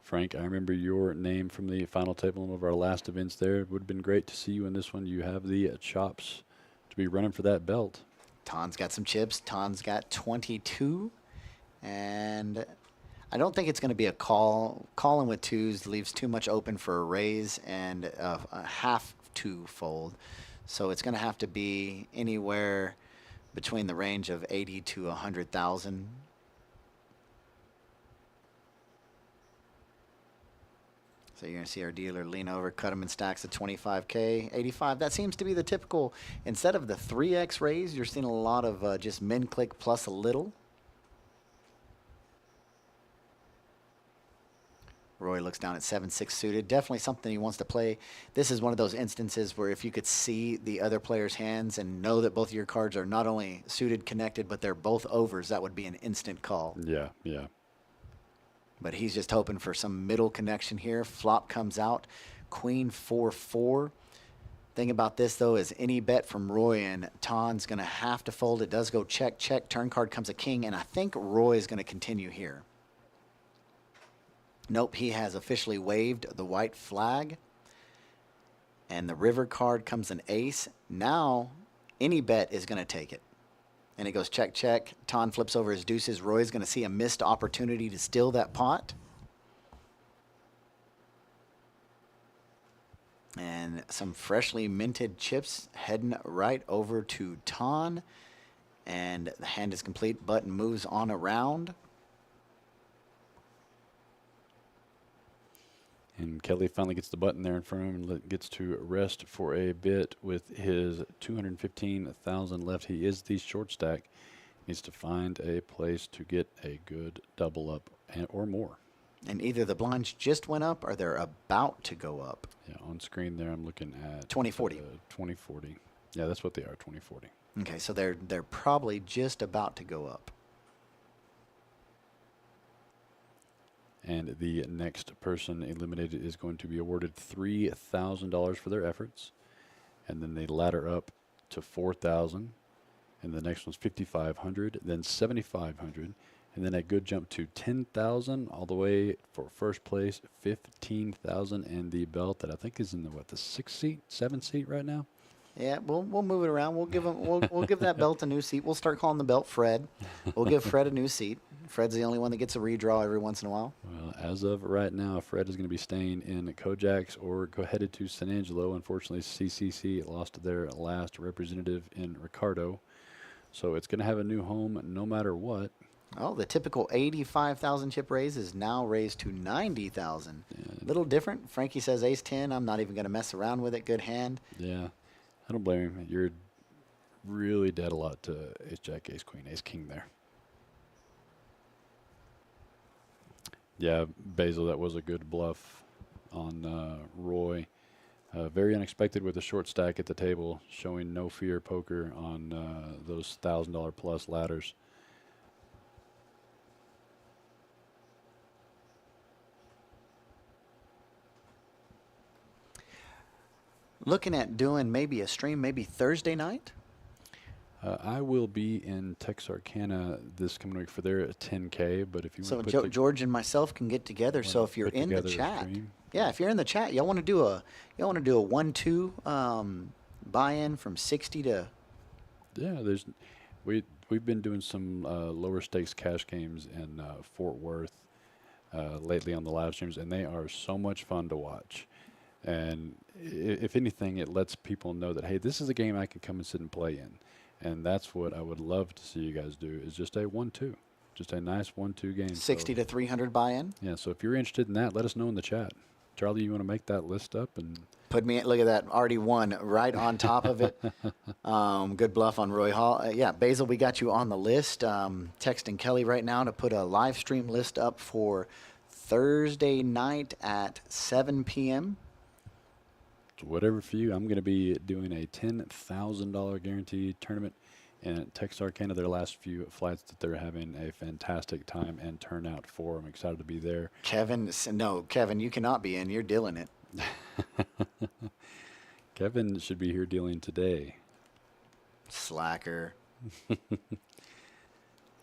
Frank, I remember your name from the final table in one of our last events there. It would have been great to see you in this one. You have the chops to be running for that belt. Ton's got some chips. Ton's got 22. And I don't think it's going to be a call. Calling with twos leaves too much open for a raise and a half to fold. So it's going to have to be anywhere between the range of 80 to 100,000. So you're going to see our dealer lean over, cut them in stacks of 25K, 85. That seems to be the typical. Instead of the 3x raise, you're seeing a lot of just min click plus a little. Roy looks down at 7-6 suited. Definitely something he wants to play. This is one of those instances where if you could see the other player's hands and know that both of your cards are not only suited connected, but they're both overs, that would be an instant call. Yeah, yeah. But he's just hoping for some middle connection here. Flop comes out. Queen 4-4. Thing about this, though, is any bet from Roy and Ton's going to have to fold. It does go check, check. Turn card comes a king, and I think Roy is going to continue here. Nope, he has officially waved the white flag. And the river card comes an ace. Now, any bet is going to take it. And it goes check, check. Ton flips over his deuces. Roy's going to see a missed opportunity to steal that pot. And some freshly minted chips heading right over to Ton. And the hand is complete. Button moves on around. And Kelly finally gets the button there in front of him and gets to rest for a bit with his 215,000 left. He is the short stack. Needs to find a place to get a good double up or more. And either the blinds just went up or they're about to go up. Yeah, on screen there I'm looking at 2040. 2040. Yeah, that's what they are, 2040. Okay, so they're probably just about to go up. And the next person eliminated is going to be awarded $3,000 for their efforts. And then they ladder up to $4,000. And the next one's $5,500, then $7,500. And then a good jump to $10,000 all the way for first place, $15,000, and the belt that I think is in the, what, the 6th seat, 7th seat right now? Yeah, we'll move it around. We'll give him we'll give that belt a new seat. We'll start calling the belt Fred. We'll give Fred a new seat. Fred's the only one that gets a redraw every once in a while. Well, as of right now, Fred is going to be staying in KoJack's or headed to San Angelo. Unfortunately, CCC lost their last representative in Ricardo. So it's going to have a new home no matter what. Oh, the typical 85,000 chip raise is now raised to 90,000. A little different. Frankie says ace-10. I'm not even going to mess around with it. Good hand. Yeah, I don't blame him. You're really dead a lot to ace-jack, ace-queen, ace-king there. Yeah, Basil, that was a good bluff on Roy. Very unexpected with a short stack at the table, showing no fear poker on those $1,000 plus ladders. Looking at doing maybe a stream maybe Thursday night. I will be in Texarkana this coming week for their 10K, but if you So want to George and myself can get together. So if you're in the chat, yeah, if you're in the chat, y'all want to do a 1-2 buy-in from 60 to. Yeah, we've been doing some lower stakes cash games in Fort Worth lately on the live streams, and they are so much fun to watch. And if anything, it lets people know that, hey, this is a game I can come and sit and play in. And that's what I would love to see you guys do, is just a 1-2. Just a nice 1-2 game. 60 to 300 buy-in? Yeah, so if you're interested in that, let us know in the chat. Charlie, you want to make that list up? And put me, look at that, already won right on top of it. Good bluff on Roy Hall. Yeah, Basil, we got you on the list. Texting Kelly right now to put a live stream list up for Thursday night at 7 p.m. Whatever for you. I'm going to be doing a $10,000 guaranteed tournament in Texarkana. Their last few flights that they're having a fantastic time and turnout for. I'm excited to be there. Kevin, you cannot be in. You're dealing it. Kevin should be here dealing today. Slacker.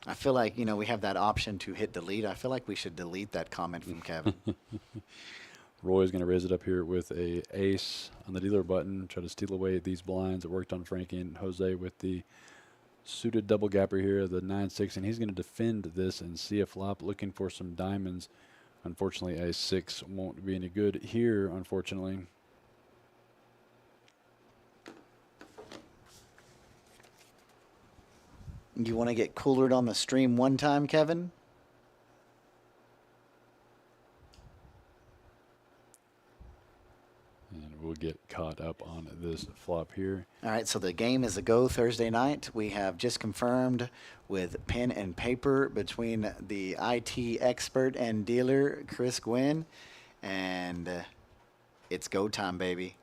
I feel like, we have that option to hit delete. I feel like we should delete that comment from Kevin. Roy's going to raise it up here with a ace on the dealer button, try to steal away these blinds. It worked on Frankie and Jose with the suited double gapper here, the 9-6, and he's going to defend this and see a flop, looking for some diamonds. Unfortunately, a 6 won't be any good here, unfortunately. You want to get coolered on the stream one time, Kevin? And we'll get caught up on this flop here. All right, so the game is a go Thursday night. We have just confirmed with pen and paper between the IT expert and dealer, Chris Gwynn, and it's go time, baby.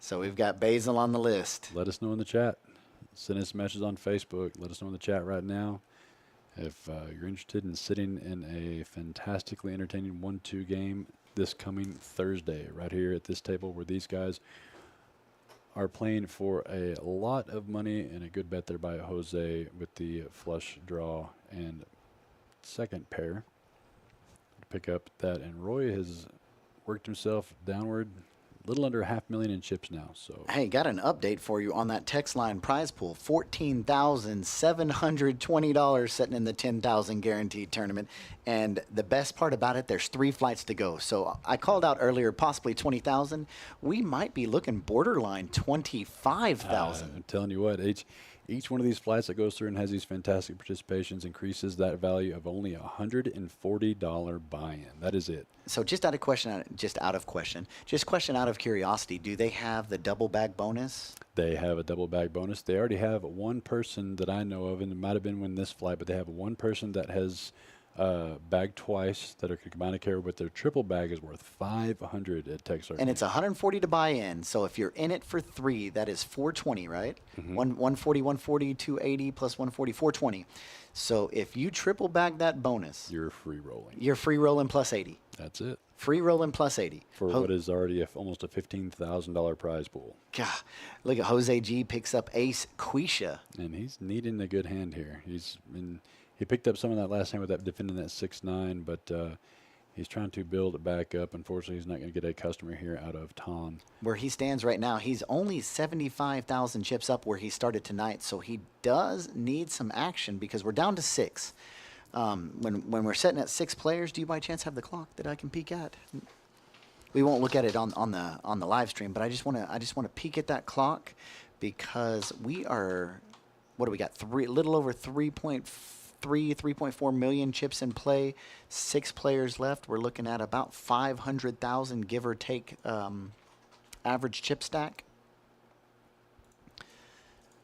So we've got Basil on the list. Let us know in the chat. Send us messages on Facebook. Let us know in the chat right now if you're interested in sitting in a fantastically entertaining 1-2 game this coming Thursday right here at this table where these guys are playing for a lot of money, and a good bet there by Jose with the flush draw and second pair to pick up that. And Roy has worked himself downward, a little under $500,000 in chips now. So Hey, got an update for you on that text line prize pool. $14,720 sitting in the 10,000 guaranteed tournament. And the best part about it, there's 3 flights to go. So I called out earlier possibly 20,000. We might be looking borderline 25,000. I'm telling you what, each one of these flights that goes through and has these fantastic participations increases that value of only $140 buy-in. That is it. So just question out of curiosity, do they have the double bag bonus? They have a double bag bonus. They already have one person that I know of, and it might have been when this flight, but they have one person that has bagged twice that are combined to carry, but their triple bag is worth $500 at Texas. And it's $140 to buy in. So if you're in it for 3, that is $420, right? Mm-hmm. 140, 280 plus 140, $420. So if you triple bag that bonus, You're free rolling. you're free rolling plus 80. That's it. Free rolling plus 80. For what is already almost a $15,000 prize pool. God, look at Jose G picks up ace Quisha. And he's needing a good hand here. He picked up some of that last time with that defending that 6-9, but he's trying to build it back up. Unfortunately, he's not going to get a customer here out of Ton. Where he stands right now, he's only 75,000 chips up where he started tonight, so he does need some action because we're down to 6. When we're sitting at 6 players, do you by chance have the clock that I can peek at? We won't look at it on the live stream, but I just want to peek at that clock because we are, what do we got? Little over 3.4 million chips in play, 6 players left. We're looking at about 500,000 give or take average chip stack.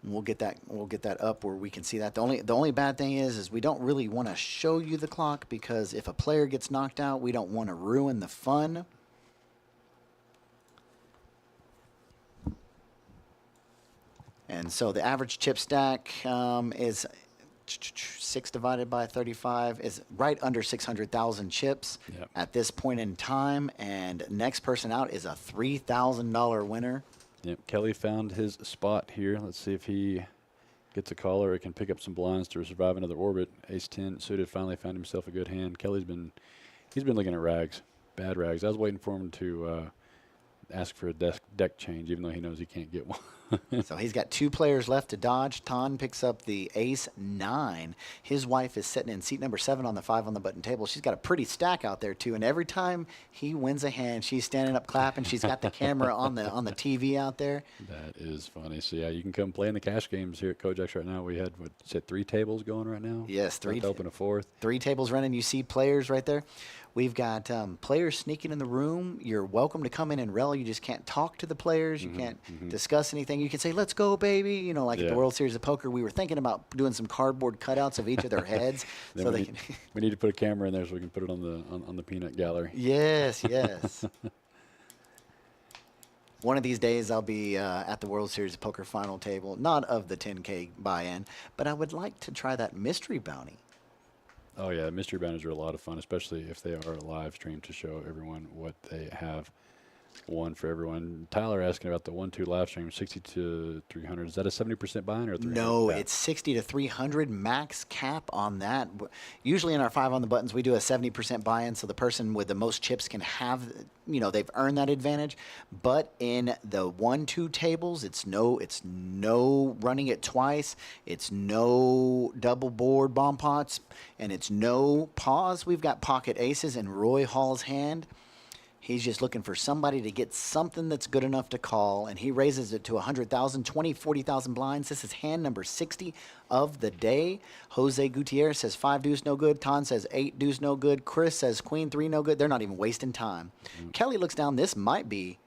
We'll get that up where we can see that. The only bad thing is we don't really want to show you the clock because if a player gets knocked out, we don't want to ruin the fun. And so the average chip stack is 6 divided by 35 is right under 600,000 chips at this point in time. And next person out is a $3,000 winner. Yep, Kelly found his spot here. Let's see if he gets a caller or can pick up some blinds to survive another orbit. Ace-10 suited finally found himself a good hand. Kelly's been looking at rags, bad rags. I was waiting for him to ask for a deck change, even though he knows he can't get one. So he's got 2 players left to dodge. Ton picks up the ace-9. His wife is sitting in seat number 7 on the 5 on the button table. She's got a pretty stack out there too, and every time he wins a hand, she's standing up clapping. She's got the camera on the TV out there. That is funny. So yeah, you can come play in the cash games here at KoJack's right now. We had 3 tables going right now. Yes, 3. Open a 4th. 3 tables running. You see players right there. We've got players sneaking in the room. You're welcome to come in and rel. You just can't talk to the players. You can't discuss anything. You can say, "Let's go, baby." You know, like at the World Series of Poker, we were thinking about doing some cardboard cutouts of each of their heads, so they can. We need to put a camera in there so we can put it on the peanut gallery. Yes, yes. One of these days, I'll be at the World Series of Poker final table, not of the 10K buy-in, but I would like to try that mystery bounty. Oh yeah, mystery bounties are a lot of fun, especially if they are live streamed to show everyone what they have. one for everyone. Tyler asking about the 1-2 live stream, 60 to 300. Is that a 70% buy-in or 300? No, it's 60 to 300 max cap on that. Usually in our 5 on the buttons, we do a 70% buy-in, so the person with the most chips can have, they've earned that advantage. But in the 1-2 tables, it's no running it twice, it's no double board bomb pots, and it's no pause. We've got pocket aces in Roy Hall's hand. He's just looking for somebody to get something that's good enough to call, and he raises it to 100,000, 20, 40,000 blinds. This is hand number 60 of the day. Jose Gutierrez says 5 deuce no good. Ton says 8 deuce no good. Chris says queen 3 no good. They're not even wasting time. Kelly looks down. This might be.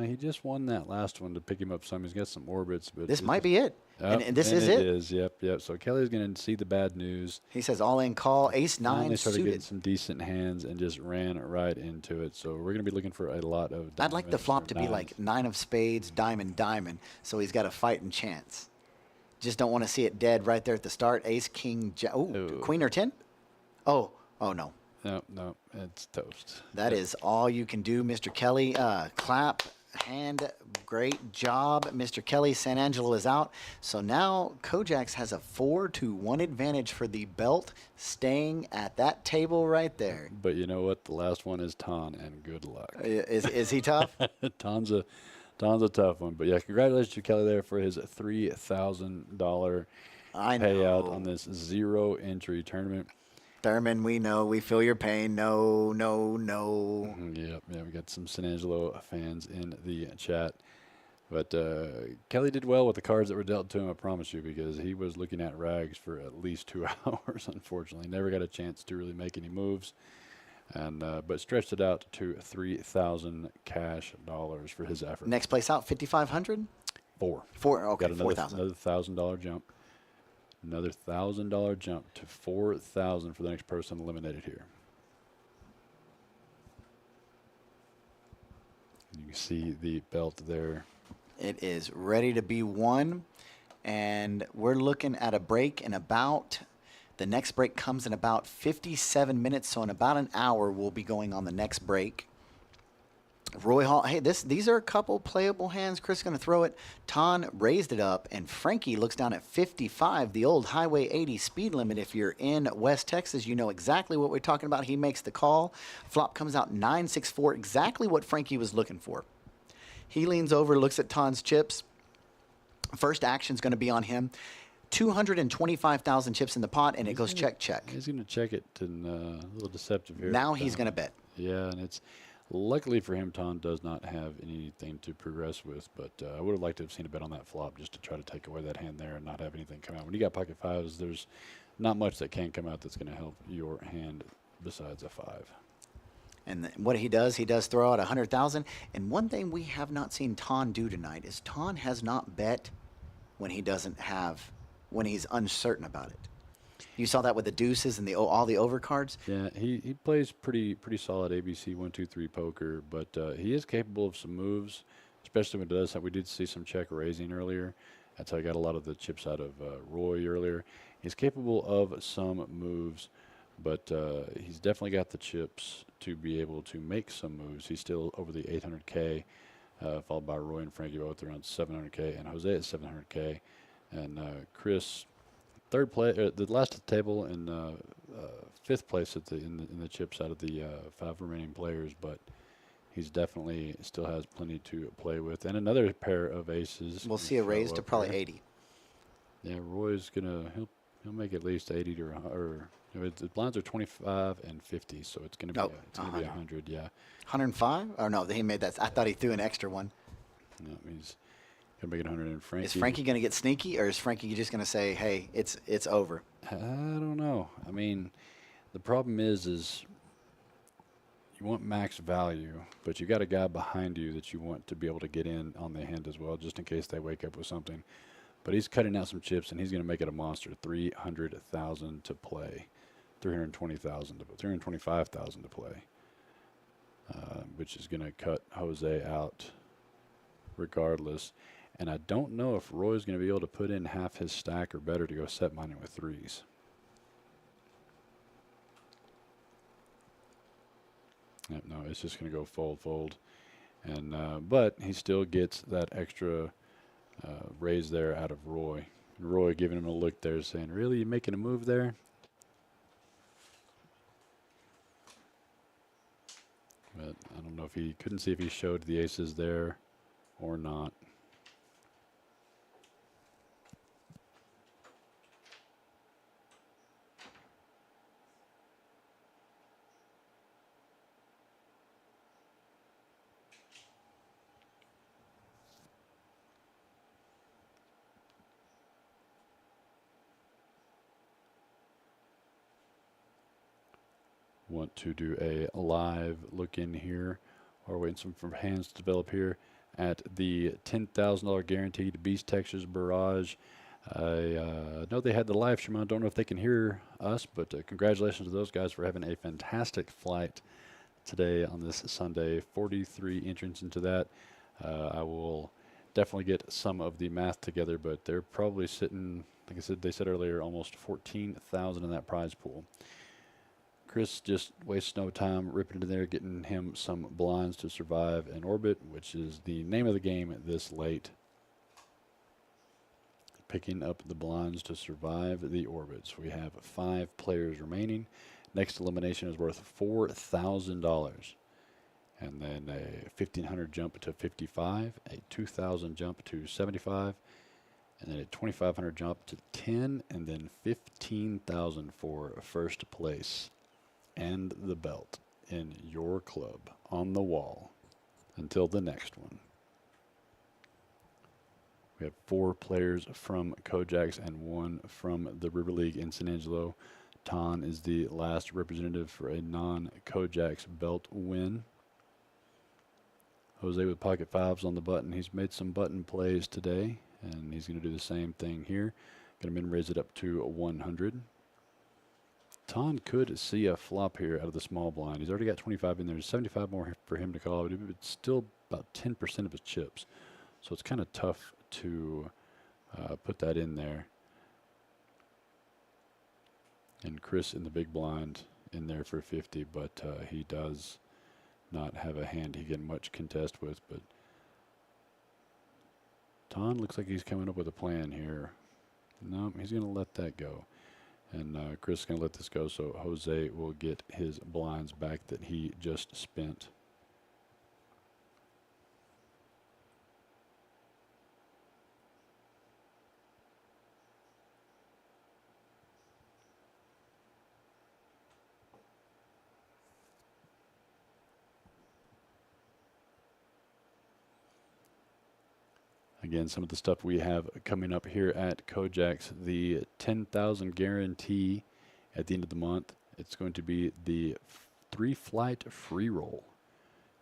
He just won that last one to pick him up some. He's got some orbits, but This might be it. And this is it. it. It is. Yep. So Kelly's going to see the bad news. He says all in call, ace 9 They started getting suited. some decent hands and just ran right into it. So we're going to be looking for a lot of. I'd like the diamonds flop or to be nines. like 9 of spades, diamond, diamond, so he's got a fighting chance. Just don't want to see it dead right there at the start. Ace, king, Ooh. queen or 10? Oh no. No, it's toast. That is all you can do, Mr. Kelly. Clap, hand, great job, Mr. Kelly. San Angelo is out. So now KoJack has a 4-1 advantage for the belt, staying at that table right there. But you know what? The last one is Ton, and good luck. Is he tough? Ton's a tough one. But yeah, congratulations to Kelly there for his $3,000 I know. payout on this 0 entry tournament. Thurman, we know. We feel your pain. No. Yep, we got some San Angelo fans in the chat. But Kelly did well with the cards that were dealt to him, I promise you, because he was looking at rags for at least 2 hours, unfortunately. Never got a chance to really make any moves, and but stretched it out to $3,000 cash dollars for his effort. Next place out, 5,500? 4. Okay, Got 4,000. another $1,000 jump. Another $1,000 jump to 4,000 for the next person eliminated here. You can see the belt there. It is ready to be won, and we're looking at a break in about. The next break comes in about 57 minutes, so in about an hour we'll be going on the next break. Roy Hall, hey, these are a couple playable hands. Chris is going to throw it. Ton raised it up, and Frankie looks down at 55, the old Highway 80 speed limit. If you're in West Texas, you know exactly what we're talking about. He makes the call. Flop comes out 9-6-4, exactly what Frankie was looking for. He leans over, looks at Ton's chips. First action's going to be on him. 225,000 chips in the pot, and it goes check. He's going to check it, and a little deceptive here. Now he's going to bet. Yeah, and it's luckily for him, Ton does not have anything to progress with, but I would have liked to have seen a bet on that flop just to try to take away that hand there and not have anything come out. When you got pocket fives, there's not much that can come out that's going to help your hand besides a 5. And what he does throw out 100,000. And one thing we have not seen Ton do tonight is Ton has not bet when when he's uncertain about it. You saw that with the deuces and all the overcards. Yeah, he plays pretty solid ABC 1-2-3 poker, but he is capable of some moves, especially when it does. We did see some check raising earlier. That's how he got a lot of the chips out of Roy earlier. He's capable of some moves, but he's definitely got the chips to be able to make some moves. He's still over the 800K, followed by Roy and Frankie both around 700K, and Jose at 700K, and Chris. Third place, the last table, and 5th place in the chips out of the 5 remaining players. But he's definitely still has plenty to play with, and another pair of aces. We'll see a raise to probably 80. Yeah, Roy's he'll make at least 80 to or the blinds are 25 and 50, so it's gonna be it's gonna be 100. Yeah. 105? Oh no, he made that. I thought he threw an extra one. No, he's gonna make it 100. And Frankie. Is Frankie going to get sneaky, or is Frankie just going to say, "Hey, it's over"? I don't know. I mean, the problem is you want max value, but you got a guy behind you that you want to be able to get in on the hand as well, just in case they wake up with something. But he's cutting out some chips, and he's going to make it a monster. 300,000 to play, 320,000 to 325,000 to play, which is going to cut Jose out regardless. And I don't know if Roy's going to be able to put in half his stack or better to go set mining with 3s. Yep, no, it's just going to go fold. And but he still gets that extra raise there out of Roy. And Roy giving him a look there, saying, "Really, you making a move there?" But I don't know if he couldn't see if he showed the aces there or not. Want to do a live look in here, or waiting for hands to develop here at the $10,000 guaranteed Beast Texas Barrage. I know they had the live stream. I don't know if they can hear us, but congratulations to those guys for having a fantastic flight today on this Sunday. 43 entrants into that. I will definitely get some of the math together, but they're probably sitting, like I said, they said earlier, almost 14,000 in that prize pool. Chris just wastes no time ripping it in there, getting him some blinds to survive an orbit, which is the name of the game this late. Picking up the blinds to survive the orbits. We have 5 players remaining. Next elimination is worth $4,000. And then a 1,500 jump to 55, a 2,000 jump to 75, and then a 2,500 jump to 10, and then 15,000 for first place. And the belt in your club on the wall until the next one. We have 4 players from KoJack's and 1 from the River League in San Angelo. Ton is the last representative for a non-KoJack's belt win. Jose with pocket 5s on the button. He's made some button plays today, and he's going to do the same thing here. Going to min raise it up to 100. Ton could see a flop here out of the small blind. He's already got 25 in there. There's 75 more for him to call. It's still about 10% of his chips. So it's kind of tough to put that in there. And Chris in the big blind in there for 50, but he does not have a hand he can much contest with. But Ton looks like he's coming up with a plan here. No, he's going to let that go. And Chris is going to let this go, so Jose will get his blinds back that he just spent. Again, some of the stuff we have coming up here at KoJack's, the 10,000 guarantee at the end of the month. It's going to be the 3-flight free roll.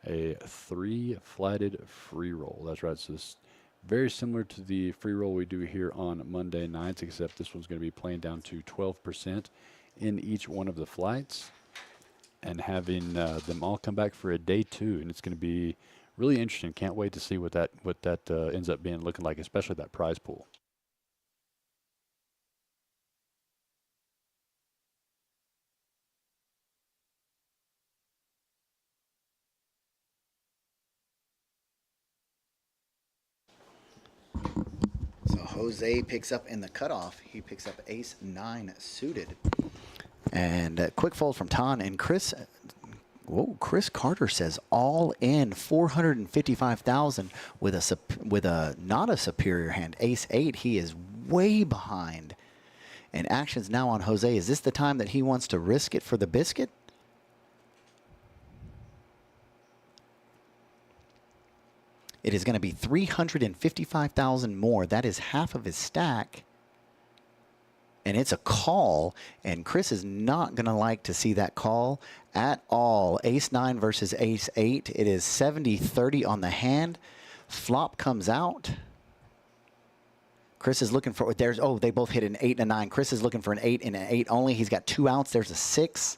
A 3-flighted free roll. That's right. So this is very similar to the free roll we do here on Monday nights, except this one's going to be playing down to 12% in each one of the flights and having them all come back for a day 2. And it's going to be really interesting. Can't wait to see what that ends up being looking like, especially that prize pool. So Jose picks up in the cutoff. He picks up ace 9 suited. And a quick fold from Ton. And Chris, Chris Carter says all in 455,000 with a not a superior hand, ace 8. He is way behind. And action's now on Jose. Is this the time that he wants to risk it for the biscuit? It is going to be 355,000 more. That is half of his stack. And it's a call, and Chris is not going to like to see that call at all. Ace 9 versus ace 8. It is 70-30 on the hand. Flop comes out. Chris is looking for, they both hit an 8 and a 9. Chris is looking for an 8 and an 8 only. He's got 2 outs. There's a 6.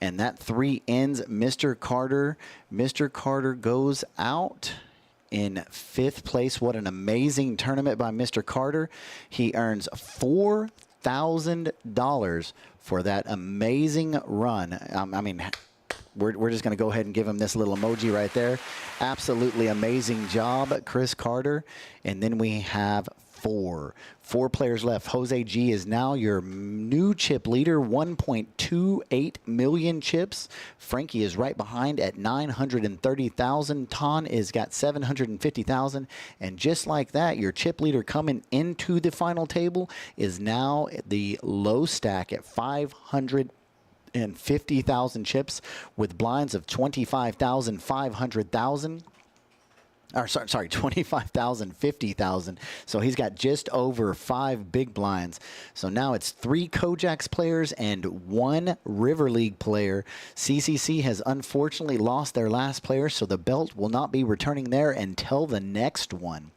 And that 3 ends Mr. Carter. Mr. Carter goes out in 5th place. What an amazing tournament by Mr. Carter. He earns $4,000 for that amazing run. I mean, We're just going to go ahead and give him this little emoji right there. Absolutely amazing job, Chris Carter. And then we have four players left. Jose G is now your new chip leader, 1.28 million chips. Frankie is right behind at 930,000. Ton is got 750,000. And just like that, your chip leader coming into the final table is now the low stack at 550,000 chips with blinds of 25,000, 500,000. Or sorry, 25,000, 50,000. So he's got just over 5 big blinds. So now it's 3 KoJack's players and 1 River League player. CCC has unfortunately lost their last player, so the belt will not be returning there until the next one.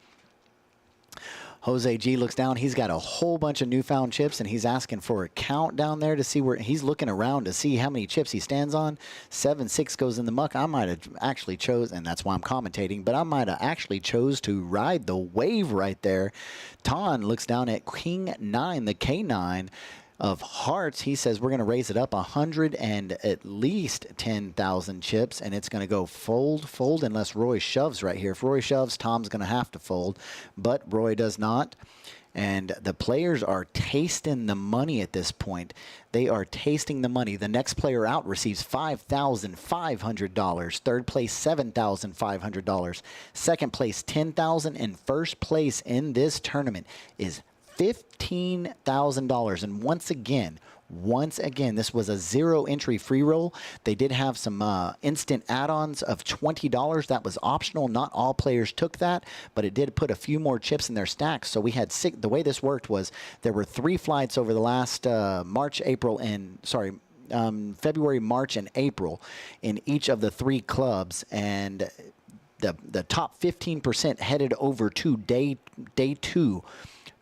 Jose G looks down. He's got a whole bunch of newfound chips, and he's asking for a count down there to see where he's looking around to see how many chips he stands on. 7-6 goes in the muck. I might have actually chose, and that's why I'm commentating, but I might have actually chose to ride the wave right there. Ton looks down at King 9, the K9 of hearts. He says we're going to raise it up 100 and at least 10,000 chips, and it's going to go fold unless Roy shoves right here. If Roy shoves, Tom's going to have to fold, but Roy does not. And the players are tasting the money at this point. They are tasting the money. The next player out receives $5,500. Third place, $7,500. Second place, $10,000. And first place in this tournament is $15,000. And once again, this was a 0 entry free roll. They did have some instant add-ons of $20. That was optional. Not all players took that, but it did put a few more chips in their stacks. So we had 6. The way this worked was there were 3 flights over the last February, March, and April in each of the 3 clubs, and the top 15% headed over to day 2.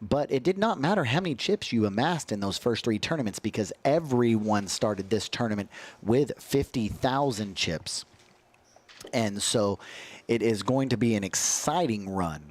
But it did not matter how many chips you amassed in those first 3 tournaments because everyone started this tournament with 50,000 chips. And so it is going to be an exciting run.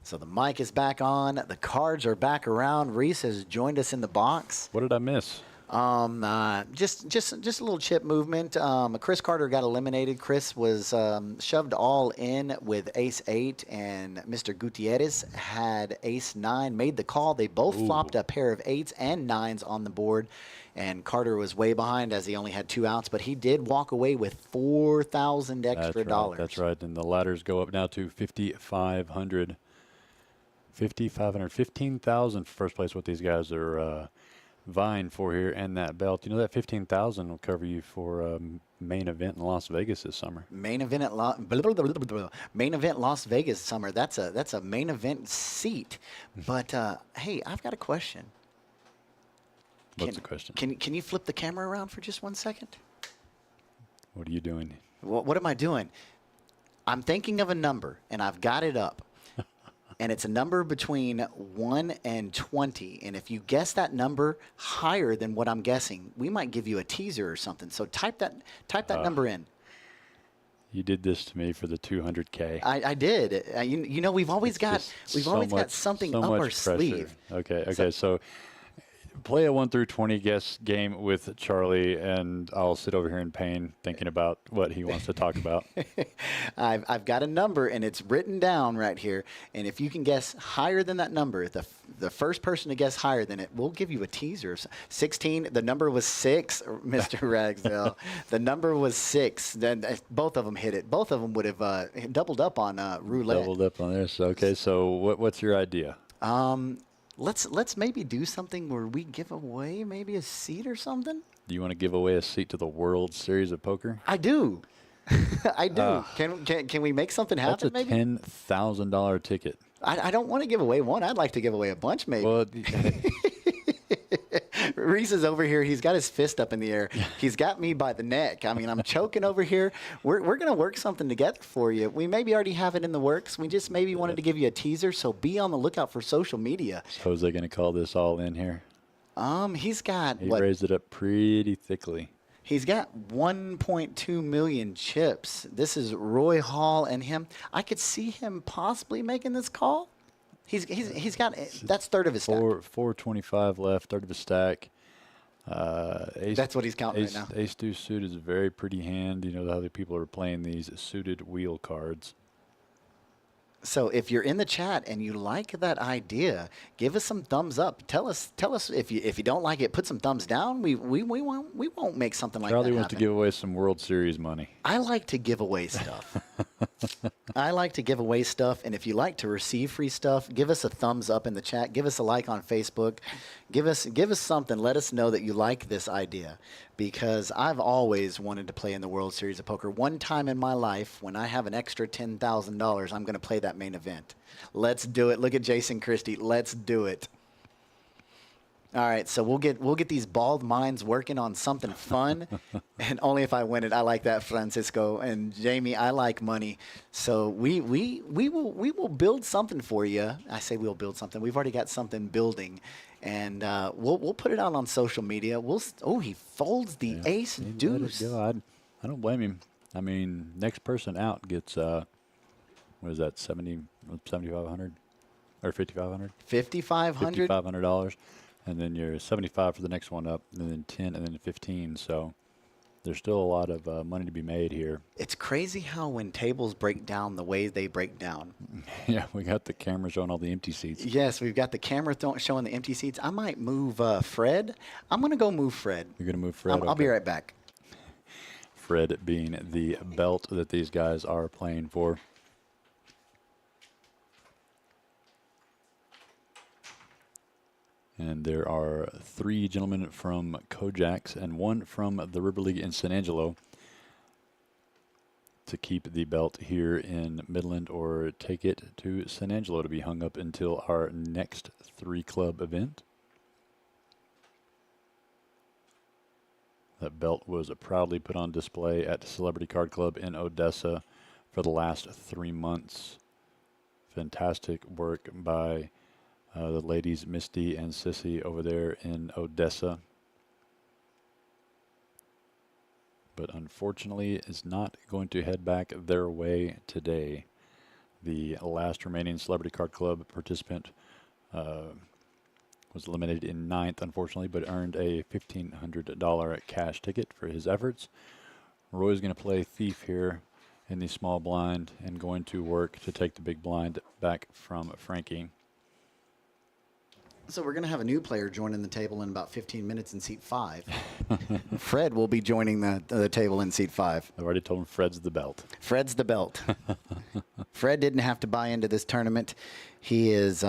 So the mic is back on. The cards are back around. Reese has joined us in the box. What did I miss? Just a little chip movement. Chris Carter got eliminated. Chris was shoved all in with ace-8, and Mr. Gutierrez had ace-9. Made the call. They both flopped a pair of 8s and 9s on the board, and Carter was way behind as he only had 2 outs, but he did walk away with $4,000 extra dollars. That's right. And the ladders go up now to 5,500. 5,500, 15,000 for first place. What these guys are vying for here, and that belt. You know that 15,000 will cover you for main event in Las Vegas this summer. Main event at main event Las Vegas summer. That's a main event seat. But hey, I've got a question. What's the question? Can you flip the camera around for just 1 second? What are you doing? What am I doing? I'm thinking of a number, and I've got it up. And it's a number between 1 and 20. And if you guess that number higher than what I'm guessing, we might give you a teaser or something. So type that number in. You did this to me for the 200K. I did. You know, we've always got something up our sleeve. Okay. So play a 1 through 20 guess game with Charlie, and I'll sit over here in pain thinking about what he wants to talk about. I've got a number, and it's written down right here. And if you can guess higher than that number, the first person to guess higher than it, we'll give you a teaser. 16. The number was 6, Mr. Ragsdale. The number was 6. Then both of them hit it. Both of them would have doubled up on roulette. Doubled up on this. Okay. So what's your idea? Let's maybe do something where we give away maybe a seat or something. Do you want to give away a seat to the World Series of Poker? I do. I do. Can we make something happen? That's a $10,000 ticket. I don't want to give away one. I'd like to give away a bunch, maybe. Well, Reese is over here. He's got his fist up in the air. He's got me by the neck. I mean, I'm choking over here. We're going to work something together for you. We maybe already have it in the works. We just maybe wanted to give you a teaser, so be on the lookout for social media. Is Jose going to call this all in here? He's got He what? raised it up pretty thickly. He's got 1.2 million chips. This is Roy Hall and him. I could see him possibly making this call. He's got that's third of his stack. 425 left, third of his stack. That's what he's counting right now. Ace deuce suit is a very pretty hand. You know how the people are playing these suited wheel cards. So if you're in the chat and you like that idea, give us some thumbs up. Tell us if you don't like it, put some thumbs down. We won't make something like Charlie that wants to happen. give away some World Series money. I like to give away stuff. I like to give away stuff, and if you like to receive free stuff, give us a thumbs up in the chat. Give us a like on Facebook. Give us something. Let us know that you like this idea, because I've always wanted to play in the World Series of Poker. One time in my life, when I have an extra $10,000, I'm going to play that main event. Let's do it. Look at Jason Christie. Let's do it. All right, so we'll get these bald minds working on something fun, and only if I win it. I like that, Francisco and Jamie. I like money, so we will build something for you. I say we'll build something. We've already got something building, and we'll put it out on social media. He folds the ace He let it deuce. go. I don't blame him. I mean, next person out gets what is that, 7,500 or 5,500? $5,500. $5,500. And then you're 75 for the next one up, and then 10, and then 15. So there's still a lot of money to be made here. It's crazy how when tables break down the way they break down. Yeah, we got the camera showing all the empty seats. Yes, we've got the camera showing the empty seats. I might move Fred. I'm going to go move Fred. You're going to move Fred? I'll be right back. Fred being the belt that these guys are playing for. And there are 3 gentlemen from KoJack's and 1 from the River League in San Angelo to keep the belt here in Midland or take it to San Angelo to be hung up until our next 3-club event. That belt was proudly put on display at Celebrity Card Club in Odessa for the last 3 months. Fantastic work by the ladies, Misty and Sissy, over there in Odessa. But unfortunately, is not going to head back their way today. The last remaining Celebrity Card Club participant was eliminated in 9th, unfortunately, but earned a $1,500 cash ticket for his efforts. Roy's going to play Thief here in the small blind and going to work to take the big blind back from Frankie. So we're going to have a new player joining the table in about 15 minutes in seat 5. Fred will be joining the table in seat 5. I've already told him Fred's the belt. Fred's the belt. Fred didn't have to buy into this tournament. He is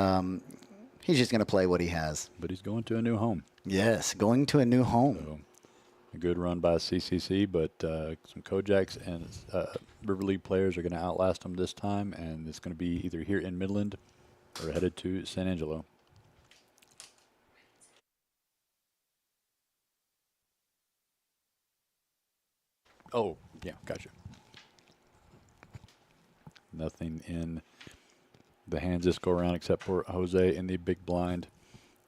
he's just going to play what he has. But he's going to a new home. Yes, going to a new home. So a good run by CCC, but some KoJacks and River League players are going to outlast him this time, and it's going to be either here in Midland or headed to San Angelo. Oh, yeah, gotcha. Nothing in the hands this go around except for Jose in the big blind.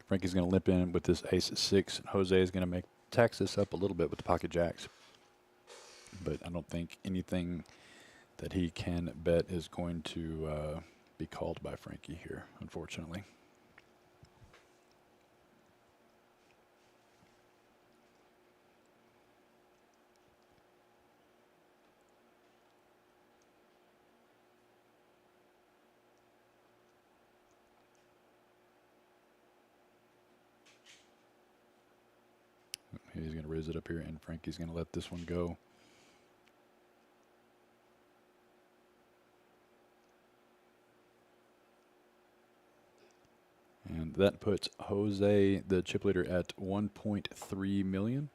Frankie's going to limp in with this ace-6. Jose is going to tax this up a little bit with the pocket jacks. But I don't think anything that he can bet is going to be called by Frankie here, unfortunately. He's going to raise it up here, and Frankie's going to let this one go. And that puts Jose, the chip leader, at 1.3 million.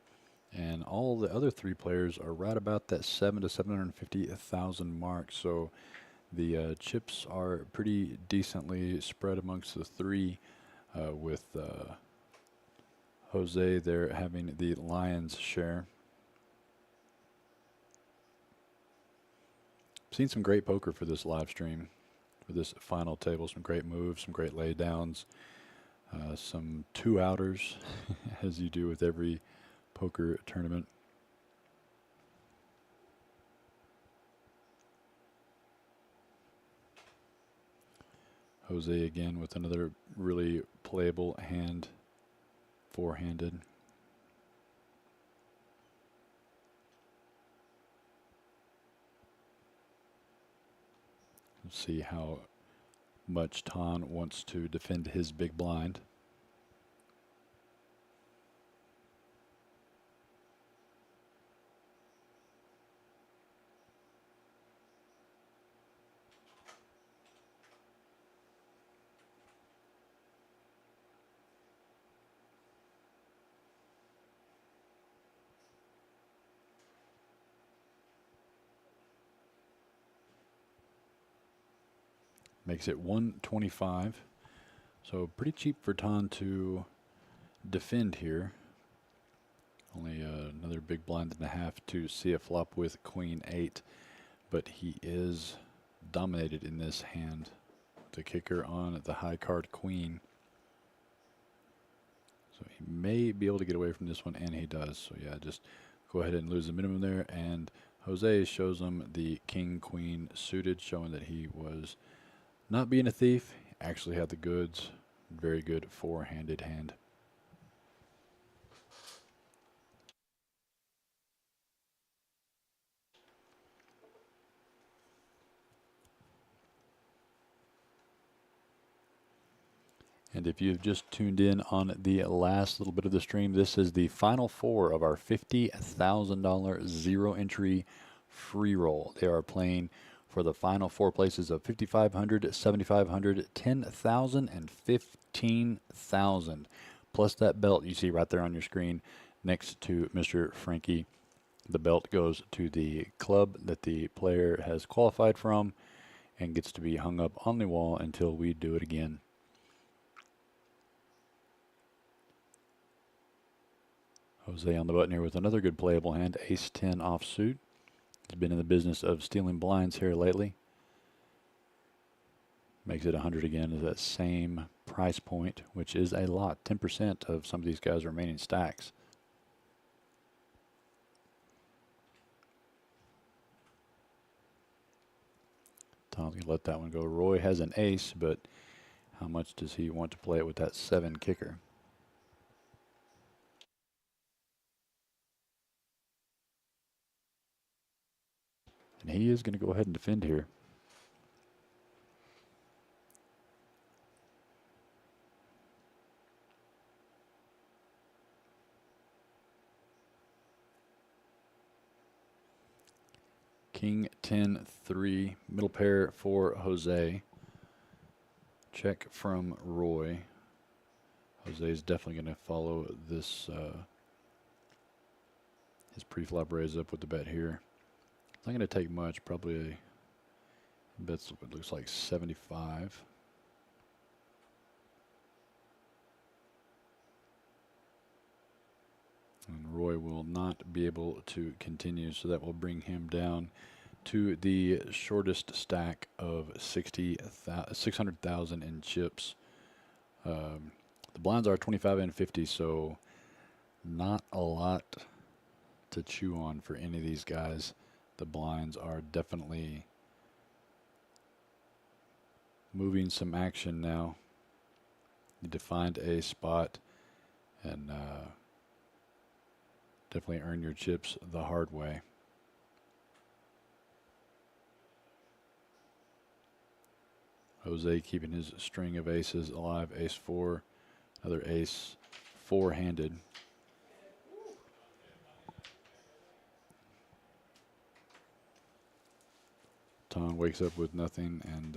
And all the other 3 players are right about that 7 to 750,000 mark. So the chips are pretty decently spread amongst the 3 with Jose there having the lion's share. Seen some great poker for this live stream, for this final table. Some great moves, some great laydowns. some two-outers, as you do with every poker tournament. Jose again with another really playable hand, four-handed. Let's see how much Ton wants to defend his big blind. Makes it 125. So pretty cheap for Ton to defend here. Only another big blind and a half to see a flop with Queen 8. But he is dominated in this hand. The kicker on the high card Queen. So he may be able to get away from this one, and he does. So yeah, just go ahead and lose the minimum there. And Jose shows him the King Queen suited, showing that he was not being a thief, actually had the goods. Very good four-handed hand. And if you've just tuned in on the last little bit of the stream, this is the final four of our $50,000 zero entry free roll. They are playing for the final four places of $5,500, $7,500, $10,000, and $15,000. Plus that belt you see right there on your screen next to Mr. Frankie. The belt goes to the club that the player has qualified from and gets to be hung up on the wall until we do it again. Jose on the button here with another good playable hand, Ace-10 offsuit. He's been in the business of stealing blinds here lately. Makes it 100 again at that same price point, which is a lot, 10% of some of these guys' remaining stacks. Tom's going to let that one go. Roy has an ace, but how much does he want to play it with that 7 kicker? And he is going to go ahead and defend here. King 10-3, middle pair for Jose. Check from Roy. Jose is definitely going to follow this, his pre-flop raise up with the bet here. It's not going to take much, probably bets what looks like 75. And Roy will not be able to continue, so that will bring him down to the shortest stack of 600,000 in chips. The blinds are 25 and 50, so not a lot to chew on for any of these guys. The blinds are definitely moving some action now. Need to find a spot and definitely earn your chips the hard way. Jose keeping his string of aces alive. Ace-4, another ace, four-handed. Ton wakes up with nothing, and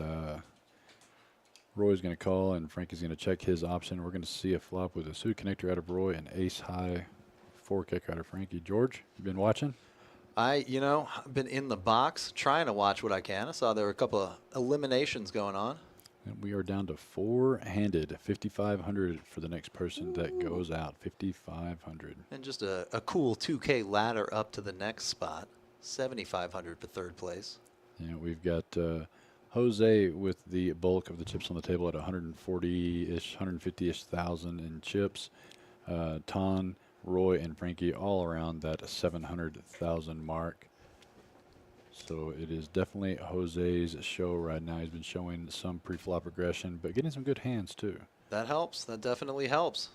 Roy's going to call, and Frankie's going to check his option. We're going to see a flop with a suit connector out of Roy and ace-high four kick out of Frankie. George, you been watching? I've been in the box trying to watch what I can. I saw there were a couple of eliminations going on. And we are down to four-handed, 5,500 for the next person that goes out, 5,500. And just a cool 2K ladder up to the next spot, 7,500 for third place. Yeah, we've got Jose with the bulk of the chips on the table at 140-ish, 150-ish thousand in chips. Ton, Roy, and Frankie all around that 700,000 mark. So it is definitely Jose's show right now. He's been showing some pre-flop aggression, but getting some good hands too. That helps. That definitely helps.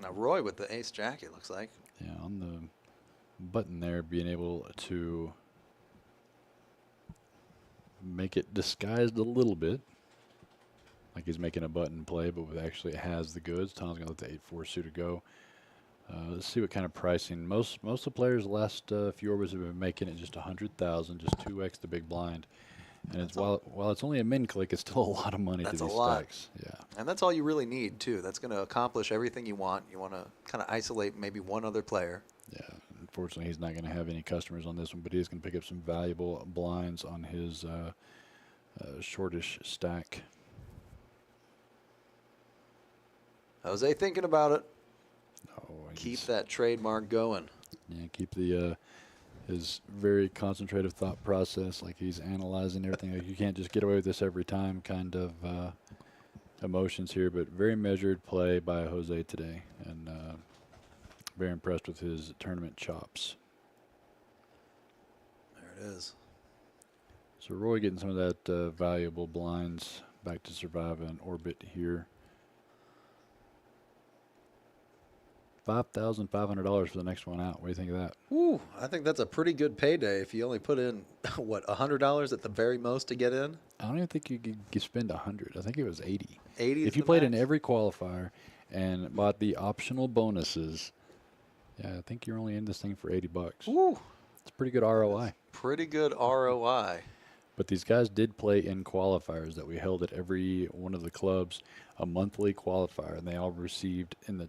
Now Roy with the ace jack, it looks like. Yeah, on the button there, being able to make it disguised a little bit. Like he's making a button play, but actually has the goods. Tom's going to let the 8-4 suited go. Let's see what kind of pricing. Most of the players the last few overs have been making it just 100,000, just 2x the big blind. And it's while it's only a min click, it's still a lot of money to these stacks. Yeah. And that's all you really need too. That's going to accomplish everything you want. You want to kind of isolate maybe one other player. Yeah. Unfortunately, he's not going to have any customers on this one, but he is going to pick up some valuable blinds on his shortish stack. Jose thinking about it. Oh, Keep that trademark going. Yeah, keep the his very concentrative thought process, like he's analyzing everything. Like you can't just get away with this every time kind of emotions here, but very measured play by Jose today, and very impressed with his tournament chops. There it is. So Roy getting some of that valuable blinds back to survive an orbit here. $5,500 for the next one out. What do you think of that? Ooh, I think that's a pretty good payday if you only put in, what, $100 at the very most to get in? I don't even think you could spend 100. I think it was 80. 80 If you played in every qualifier and bought the optional bonuses, yeah, I think you're only in this thing for 80 bucks. Ooh. It's pretty good ROI. Pretty good ROI. But these guys did play in qualifiers that we held at every one of the clubs, a monthly qualifier, and they all received in the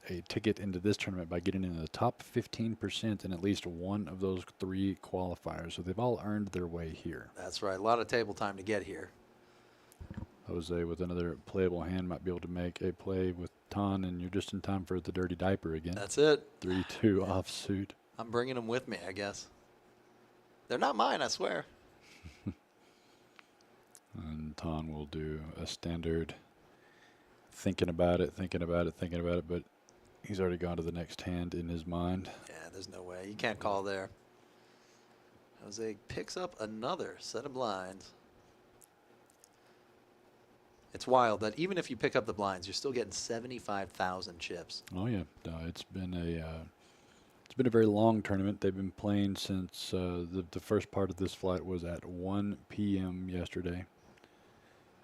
a ticket into this tournament by getting in the top 15% in at least one of those 3 qualifiers. So they've all earned their way here. That's right. A lot of table time to get here. Jose with another playable hand might be able to make a play with Ton, and you're just in time for the dirty diaper again. That's it. 3-2 offsuit. I'm bringing them with me, I guess. They're not mine, I swear. And Ton will do a standard thinking about it, but he's already gone to the next hand in his mind. Yeah, there's no way. You can't call there. Jose picks up another set of blinds. It's wild that even if you pick up the blinds, you're still getting 75,000 chips. Oh yeah, no, it's been a very long tournament. They've been playing since the first part of this flight was at 1 p.m. yesterday.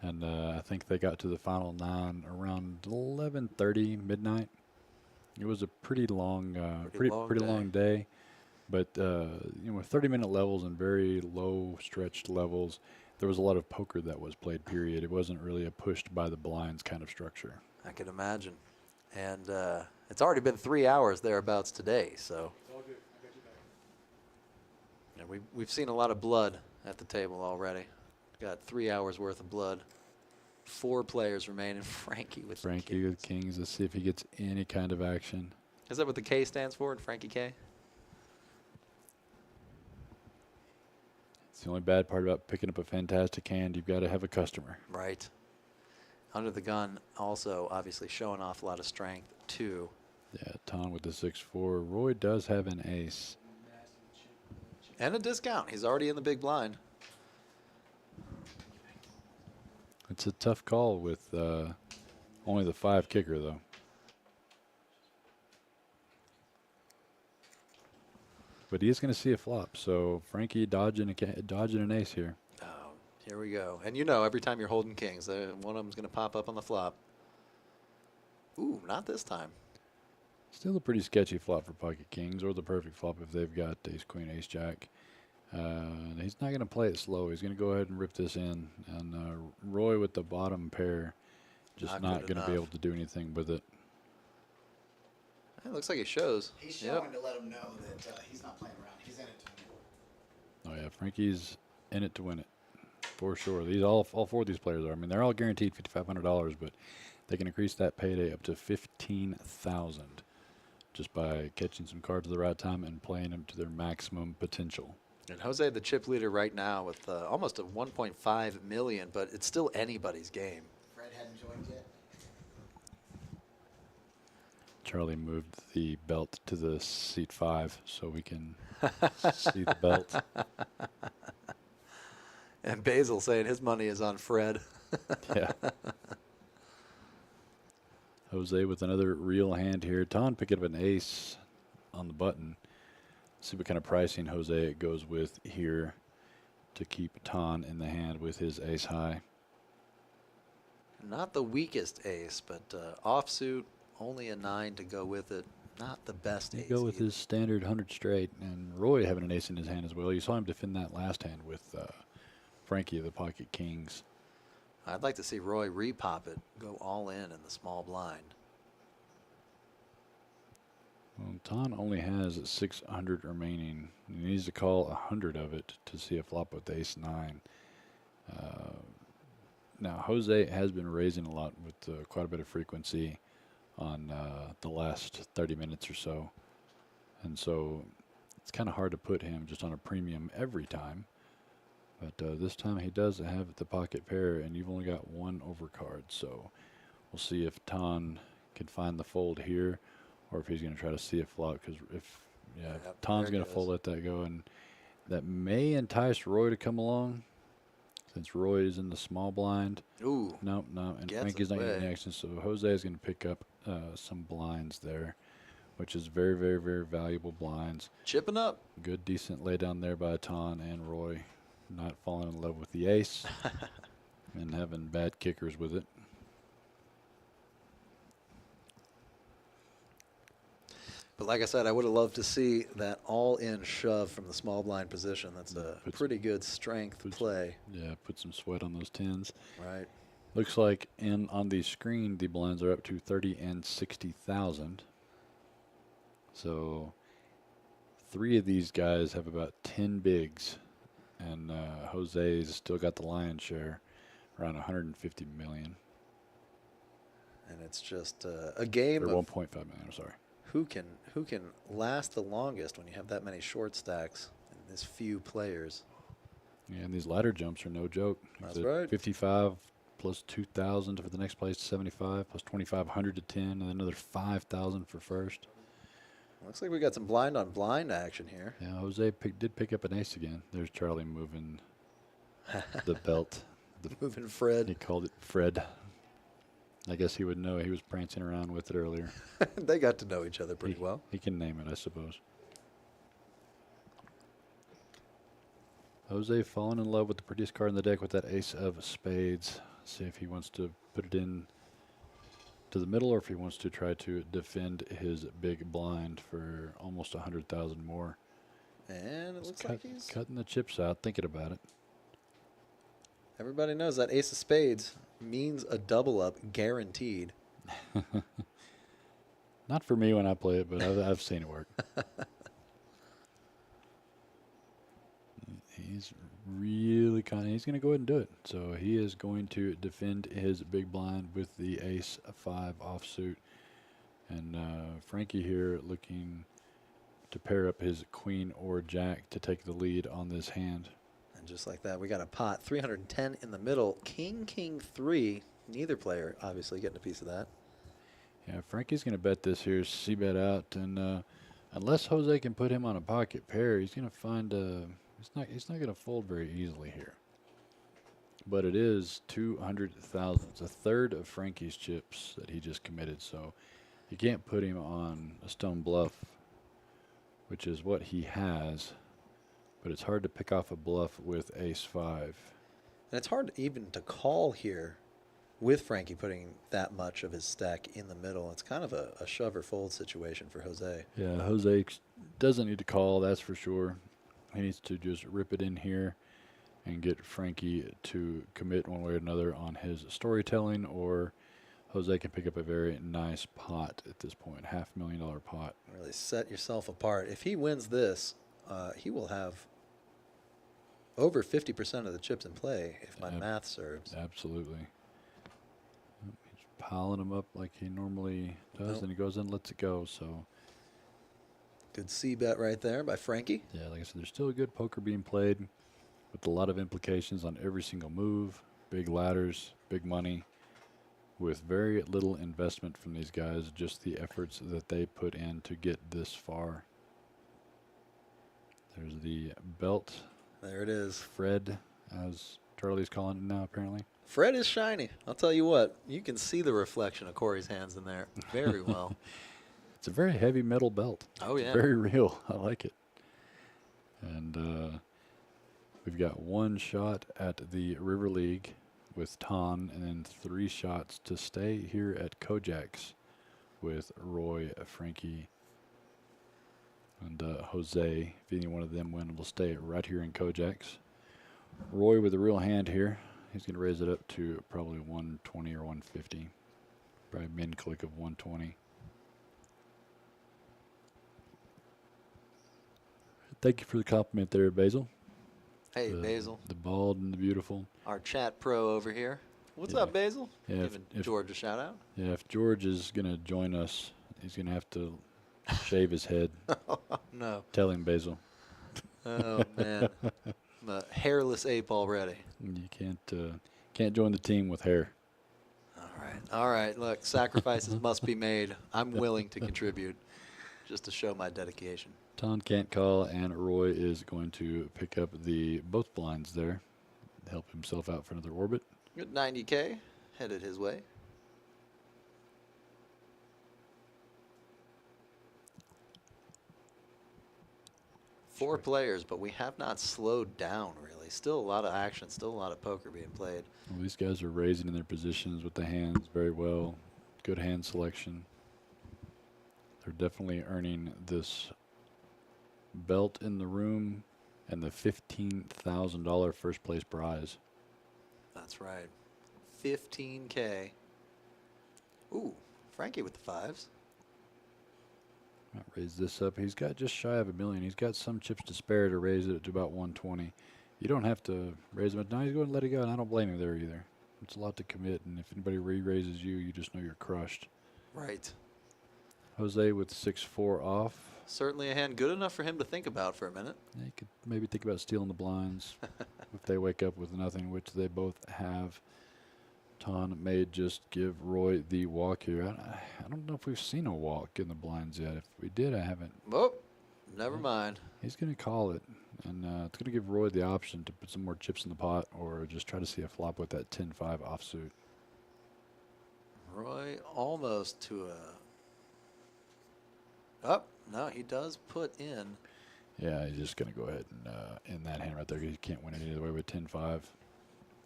And I think they got to the final 9 around 11:30 midnight. It was a pretty long, pretty long day. But with 30-minute levels and very low stretched levels, there was a lot of poker that was played. Period. It wasn't really a pushed by the blinds kind of structure. I can imagine. And it's already been 3 hours thereabouts today, so. It's all good. I got you back. Yeah, we've seen a lot of blood at the table already. Got 3 hours worth of blood. 4 players remaining. Frankie with Kings. Let's see if he gets any kind of action. Is that what the K stands for in Frankie K? It's the only bad part about picking up a fantastic hand. You've got to have a customer. Right. Under the gun also obviously showing off a lot of strength too. Yeah, Ton with the 6-4. Roy does have an ace. And a discount. He's already in the big blind. It's a tough call with only the 5 kicker, though. But he is going to see a flop, so Frankie dodging an ace here. Oh, here we go. And you know, every time you're holding kings, one of them's going to pop up on the flop. Ooh, not this time. Still a pretty sketchy flop for pocket kings, or the perfect flop if they've got ace queen, ace jack. He's not going to play it slow. He's going to go ahead and rip this in. And Roy with the bottom pair, just not going to be able to do anything with it. It looks like he shows. He's showing to let him know that he's not playing around. He's in it to win. Oh yeah, Frankie's in it to win it, for sure. All 4 of these players are. I mean, they're all guaranteed $5,500, but they can increase that payday up to $15,000 just by catching some cards at the right time and playing them to their maximum potential. And Jose, the chip leader right now with almost a 1.5 million, but it's still anybody's game. Fred hadn't joined yet. Charlie moved the belt to the seat 5 so we can see the belt. And Basil saying his money is on Fred. Yeah. Jose with another real hand here. Ton picking up an ace on the button. See what kind of pricing Jose goes with here to keep Ton in the hand with his ace high. Not the weakest ace, but offsuit, only a 9 to go with it. Not the best He ace. go with either. his standard 100 straight, and Roy having an ace in his hand as well. You saw him defend that last hand with Frankie of the pocket kings. I'd like to see Roy repop it, go all in the small blind. Well, Ton only has 600 remaining. He needs to call 100 of it to see a flop with ace 9. Now, Jose has been raising a lot with quite a bit of frequency on the last 30 minutes or so. And so it's kind of hard to put him just on a premium every time. But this time he does have the pocket pair, and you've only got one overcard. So we'll see if Ton can find the fold here, or if he's going to try to see a flop. Because if Yep, Ton's there it going to goes. fold, let that go, and that may entice Roy to come along, since Roy is in the small blind. Ooh, No, and Gets Frankie's not getting away. action. So Jose is going to pick up some blinds there, which is very, very, very valuable blinds. chipping up. Good, decent lay down there by Ton and Roy. Not falling in love with the ace and having bad kickers with it. But like I said, I would have loved to see that all-in shove from the small blind position. That's a Puts- pretty good strength puts- play, Yeah, put some sweat on those tens. right? Looks like on the screen the blinds are up to 30 and 60,000. So 3 of these guys have about 10 bigs, and Jose's still got the lion's share, around 150 million. And it's just a game Or of 1.5 million. I'm sorry. who can last the longest when you have that many short stacks and this few players. Yeah, and these ladder jumps are no joke. That's The right. 55 plus 2,000 for the next place, 75 plus 2,500 to 10, and another 5,000 for first. Looks like we got some blind on blind action here. Yeah, Jose did pick up an ace again. There's Charlie moving the belt. Moving He Fred. called it Fred. I guess he would know. He was prancing around with it earlier. They got to know each other pretty well. He can name it, I suppose. Jose falling in love with the prettiest card in the deck with that ace of spades. See if he wants to put it in to the middle, or if he wants to try to defend his big blind for almost 100,000 more. And it looks like he's... Cutting the chips out, thinking about it. Everybody knows that ace of spades means a double up guaranteed. Not for me when I play it, but I've seen it work. He's really he's going to go ahead and do it. So he is going to defend his big blind with the ace 5 offsuit. And Frankie here looking to pair up his queen or jack to take the lead on this hand. And just like that, we got a pot. 310 in the middle. King, king, 3. Neither player obviously getting a piece of that. Yeah, Frankie's going to bet this here, c-bet out. And unless Jose can put him on a pocket pair, he's going to find he's not going to fold very easily here. But it is 200,000. It's a third of Frankie's chips that he just committed. So you can't put him on a stone bluff, which is what he has. But it's hard to pick off a bluff with ace 5. And it's hard even to call here with Frankie putting that much of his stack in the middle. It's kind of a shove or fold situation for Jose. Yeah, Jose doesn't need to call, that's for sure. He needs to just rip it in here and get Frankie to commit one way or another on his storytelling, or Jose can pick up a very nice pot at this point, $500,000 pot. Really set yourself apart. If he wins this, he will have over 50% of the chips in play, if my math serves. Absolutely. He's piling them up like he normally does, Nope. and he goes in and lets it go. So Good C bet right there by Frankie. Yeah, like I said, there's still good poker being played with a lot of implications on every single move. Big ladders, big money, with very little investment from these guys, just the efforts that they put in to get this far. There's the belt. There it is. Fred, as Charlie's calling it now, apparently. Fred is shiny. I'll tell you what. You can see the reflection of Corey's hands in there very well. It's a very heavy metal belt. Oh, yeah. It's very real. I like it. And we've got one shot at the River League with Ton, and then 3 shots to stay here at KoJack's with Roy, Frankie, and Jose. If any one of them win, we'll stay right here in KoJack's. Roy with a real hand here. He's going to raise it up to probably 120 or 150. Probably min click of 120. Thank you for the compliment there, Basil. Hey, Basil. The bald and the beautiful. Our chat pro over here. What's Yeah. up, Basil? Yeah, Giving George a shout out. Yeah, if George is going to join us, he's going to have to shave his head. No. Tell him, Basil. Oh, man. I'm a hairless ape already. You can't join the team with hair. All right. Look, sacrifices must be made. I'm willing to contribute just to show my dedication. Ton can't call, and Roy is going to pick up the both blinds there, help himself out for another orbit. Good 90K headed his way. Four players, but we have not slowed down, really. Still a lot of action, still a lot of poker being played. Well, these guys are raising in their positions with the hands very well. Good hand selection. They're definitely earning this belt in the room and the $15,000 first place prize. That's right. 15K. Ooh, Frankie with the 5s. I'll raise this up. He's got just shy of $1 million. He's got some chips to spare to raise it to about 120. You don't have to raise him. Now he's going to let it go, and I don't blame him there either. It's a lot to commit, and if anybody re-raises you, you just know you're crushed. Right. Jose with 6-4 off. Certainly a hand good enough for him to think about for a minute. Yeah, you could maybe think about stealing the blinds if they wake up with nothing, which they both have. Ton may just give Roy the walk here. I don't know if we've seen a walk in the blinds yet. If we did, I haven't. Oh, never mind. He's going to call it, and it's going to give Roy the option to put some more chips in the pot or just try to see a flop with that 10-5 offsuit. Roy almost to a... Oh, no, he does put in. Yeah, he's just going to go ahead and in that hand right there. He can't win it either way with 10-5, or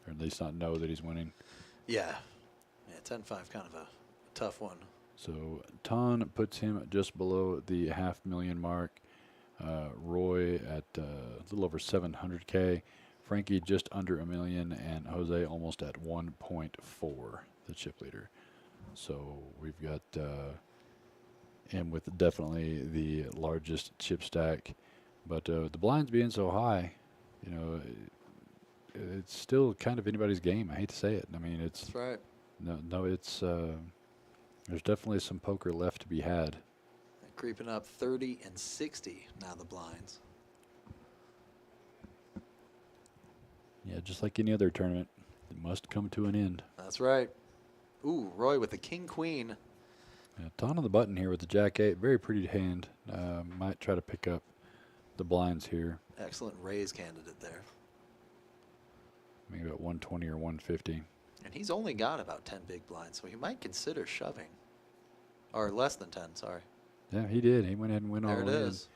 at least not know that he's winning. Yeah. Yeah, 10-5, kind of a tough one. So Ton puts him just below the $500,000 mark. Roy at a little over 700K. Frankie just under $1 million, and Jose almost at 1.4, the chip leader. So we've got him with definitely the largest chip stack. But the blinds being so high, you know, it's still kind of anybody's game. I hate to say it. I mean, it's That's right. no, it's there's definitely some poker left to be had. Creeping up 30 and 60 now, the blinds. Yeah, just like any other tournament, it must come to an end. That's right. Ooh, Roy with the king-queen. Yeah, Ton on the button here with the Jack-8. Very pretty hand. Might try to pick up the blinds here. Excellent raise candidate there. Maybe about 120 or 150. And he's only got about 10 big blinds, so he might consider shoving. Or less than 10, sorry. Yeah, he did. He went ahead and went all There in. it is.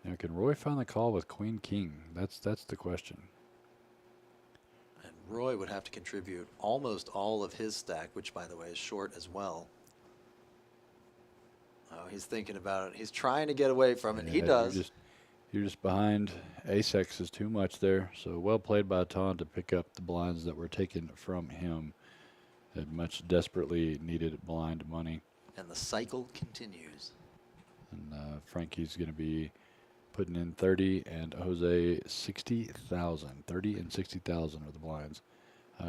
Now, can Roy find the call with Queen-King? That's the question. And Roy would have to contribute almost all of his stack, which, by the way, is short as well. Oh, he's thinking about it. He's trying to get away from it. He does. You're just behind. Ace-X is too much there. So well played by Ton to pick up the blinds that were taken from him. That much desperately needed blind money. And the cycle continues. And Frankie's going to be putting in 30 and Jose 60,000. 30 and 60,000 are the blinds.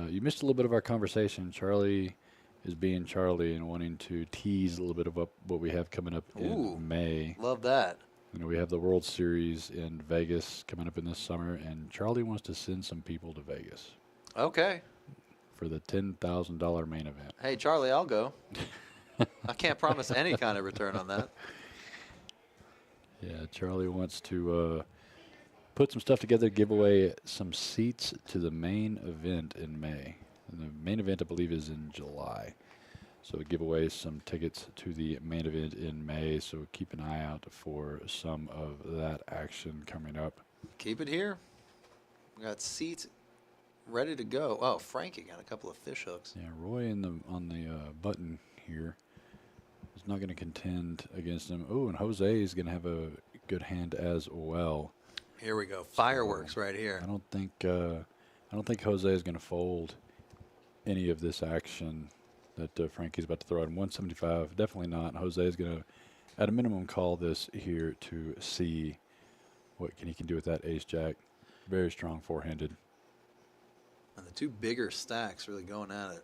You missed a little bit of our conversation. Charlie is being Charlie and wanting to tease a little bit of what we have coming up Ooh, in May. Love that. You know, we have the World Series in Vegas coming up in this summer, and Charlie wants to send some people to Vegas Okay. for the $10,000 main event. Hey, Charlie, I'll go. I can't promise any kind of return on that. Yeah, Charlie wants to put some stuff together, give away some seats to the main event in May. And the main event, I believe, is in July. So give away some tickets to the main event in May. So keep an eye out for some of that action coming up. Keep it here. We got seats ready to go. Oh, Frankie got a couple of fish hooks. Yeah, Roy on the button here is not going to contend against him. Oh, and Jose is going to have a good hand as well. Here we go. Fireworks right here. I don't think Jose is going to fold any of this action that Frankie's about to throw out. 175, definitely not. Jose is going to, at a minimum, call this here to see what he can do with that ace-jack. Very strong four-handed. And the two bigger stacks really going at it.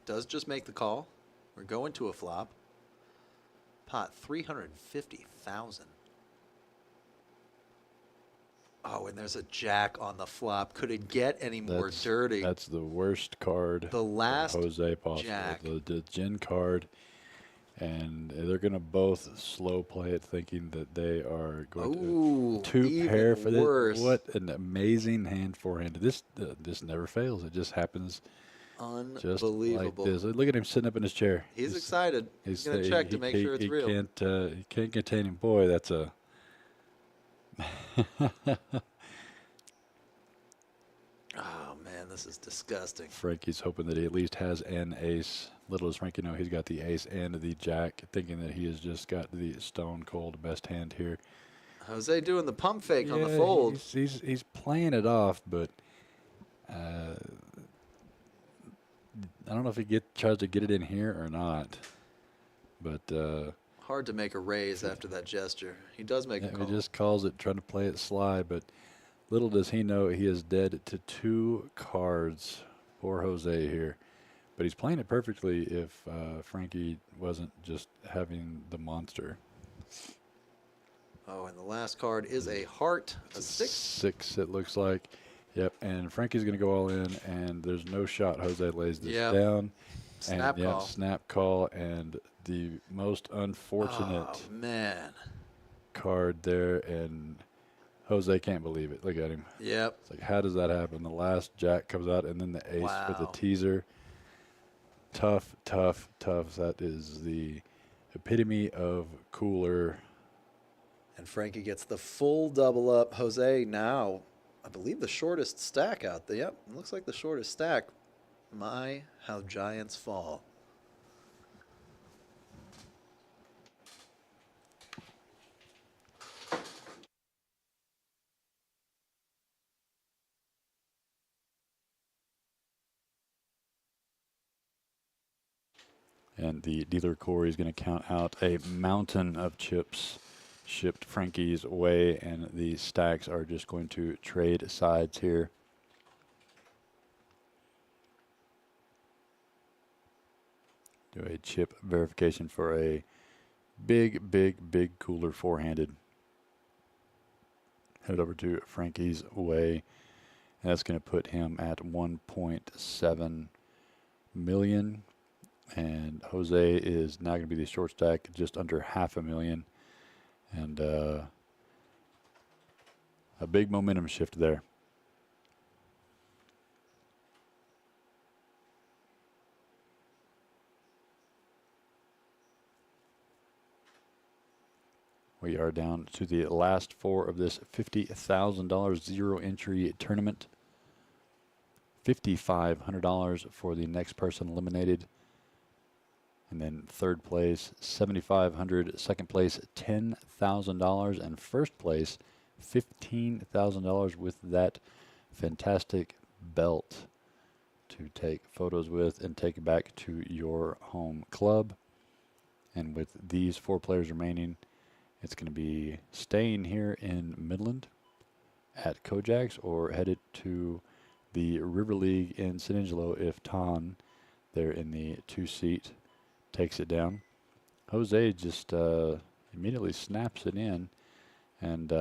Does just make the call. We're going to a flop. Pot 350,000. Oh, and there's a jack on the flop. Could it get any more dirty? That's the worst card. The last Jose possible. jack. The gin card. And they're going to both slow play it, thinking that they are going to two pair for this. What an amazing hand forehand. This never fails. It just happens. Unbelievable. Just like this. Look at him sitting up in his chair. He's excited. He's going to check to make sure it's real. He can't contain him. Boy, that's a... Oh, man, this is disgusting. Frankie's hoping that he at least has an ace. Little does Frankie know he's got the ace and the jack, thinking that he has just got the stone cold best hand here. Jose doing the pump fake on the fold. He's playing it off, but I don't know if he tries to get it in here or not. But hard to make a raise after that gesture. He does make a call. He just calls it, trying to play it slide, but little does he know he is dead to two cards. Poor Jose here. But he's playing it perfectly if Frankie wasn't just having the monster. Oh, and the last card is a heart, a 6. 6, it looks like. Yep, and Frankie's going to go all in, and there's no shot. Jose lays this down. Snap call. Snap call, and the most unfortunate card there, and Jose can't believe it. Look at him. Yep. It's like, how does that happen? The last jack comes out, and then the ace for the teaser. Tough, tough, tough. That is the epitome of cooler. And Frankie gets the full double up. Jose now, I believe, the shortest stack out there. Yep, it looks like the shortest stack. My, how giants fall. And the dealer Corey is going to count out a mountain of chips shipped Frankie's way, and the stacks are just going to trade sides here. Do a chip verification for a big, big, big cooler four-handed. Head over to Frankie's way, and that's going to put him at 1.7 million. And Jose is now going to be the short stack, just under $500,000. And a big momentum shift there. We are down to the last four of this $50,000 zero entry tournament. $5,500 for the next person eliminated. And then third place, $7,500. Second place, $10,000. And first place, $15,000 with that fantastic belt to take photos with and take back to your home club. And with these four players remaining, it's going to be staying here in Midland at KoJack's or headed to the River League in San Angelo if Ton, they're in the 2-seat, takes it down. Jose just immediately snaps it in, and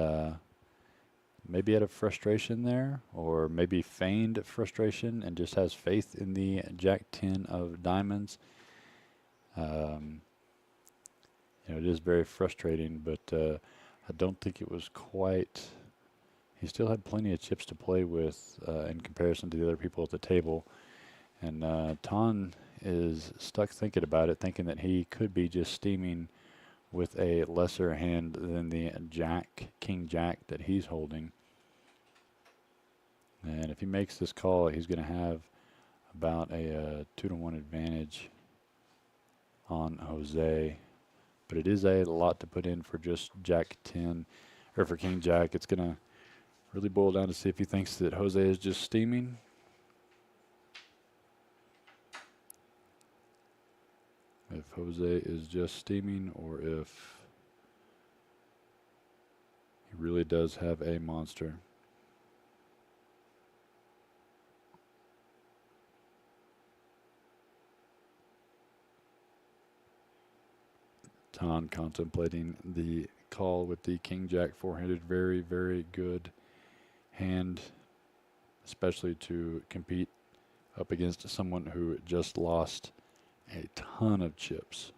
maybe out of frustration there, or maybe feigned frustration and just has faith in the Jack 10 of diamonds. It is very frustrating, but I don't think it was quite. He still had plenty of chips to play with in comparison to the other people at the table. And Ton is stuck thinking about it, thinking that he could be just steaming with a lesser hand than the King Jack that he's holding. And if he makes this call, he's going to have about a 2-to-1 advantage on Jose. But it is a lot to put in for just Jack 10, or for King Jack. It's going to really boil down to see if he thinks that Jose is just steaming. If Jose is just steaming, or if he really does have a monster. Ton contemplating the call with the King Jack four-handed. Very, very good hand, especially to compete up against someone who just lost a ton of chips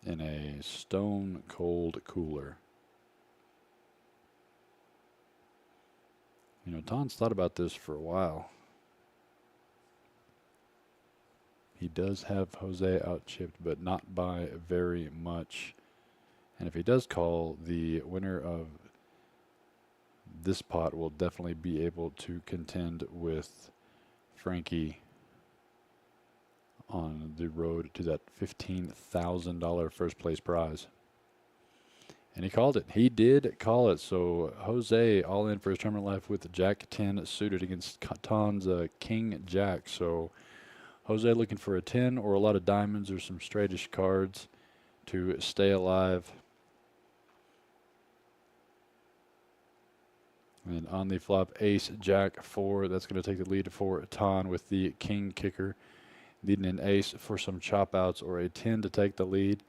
in a stone cold cooler. Ton's thought about this for a while. He does have Jose out-chipped, but not by very much. And if he does call, the winner of this pot will definitely be able to contend with Frankie on the road to that $15,000 first place prize. And he called it. He did call it. So Jose all in for his tournament life with Jack 10 suited against Ton's King Jack. So Jose looking for a 10 or a lot of diamonds or some straightish cards to stay alive. And on the flop, Ace, Jack 4. That's going to take the lead for Ton with the King kicker. Needing an ace for some chop outs or a 10 to take the lead.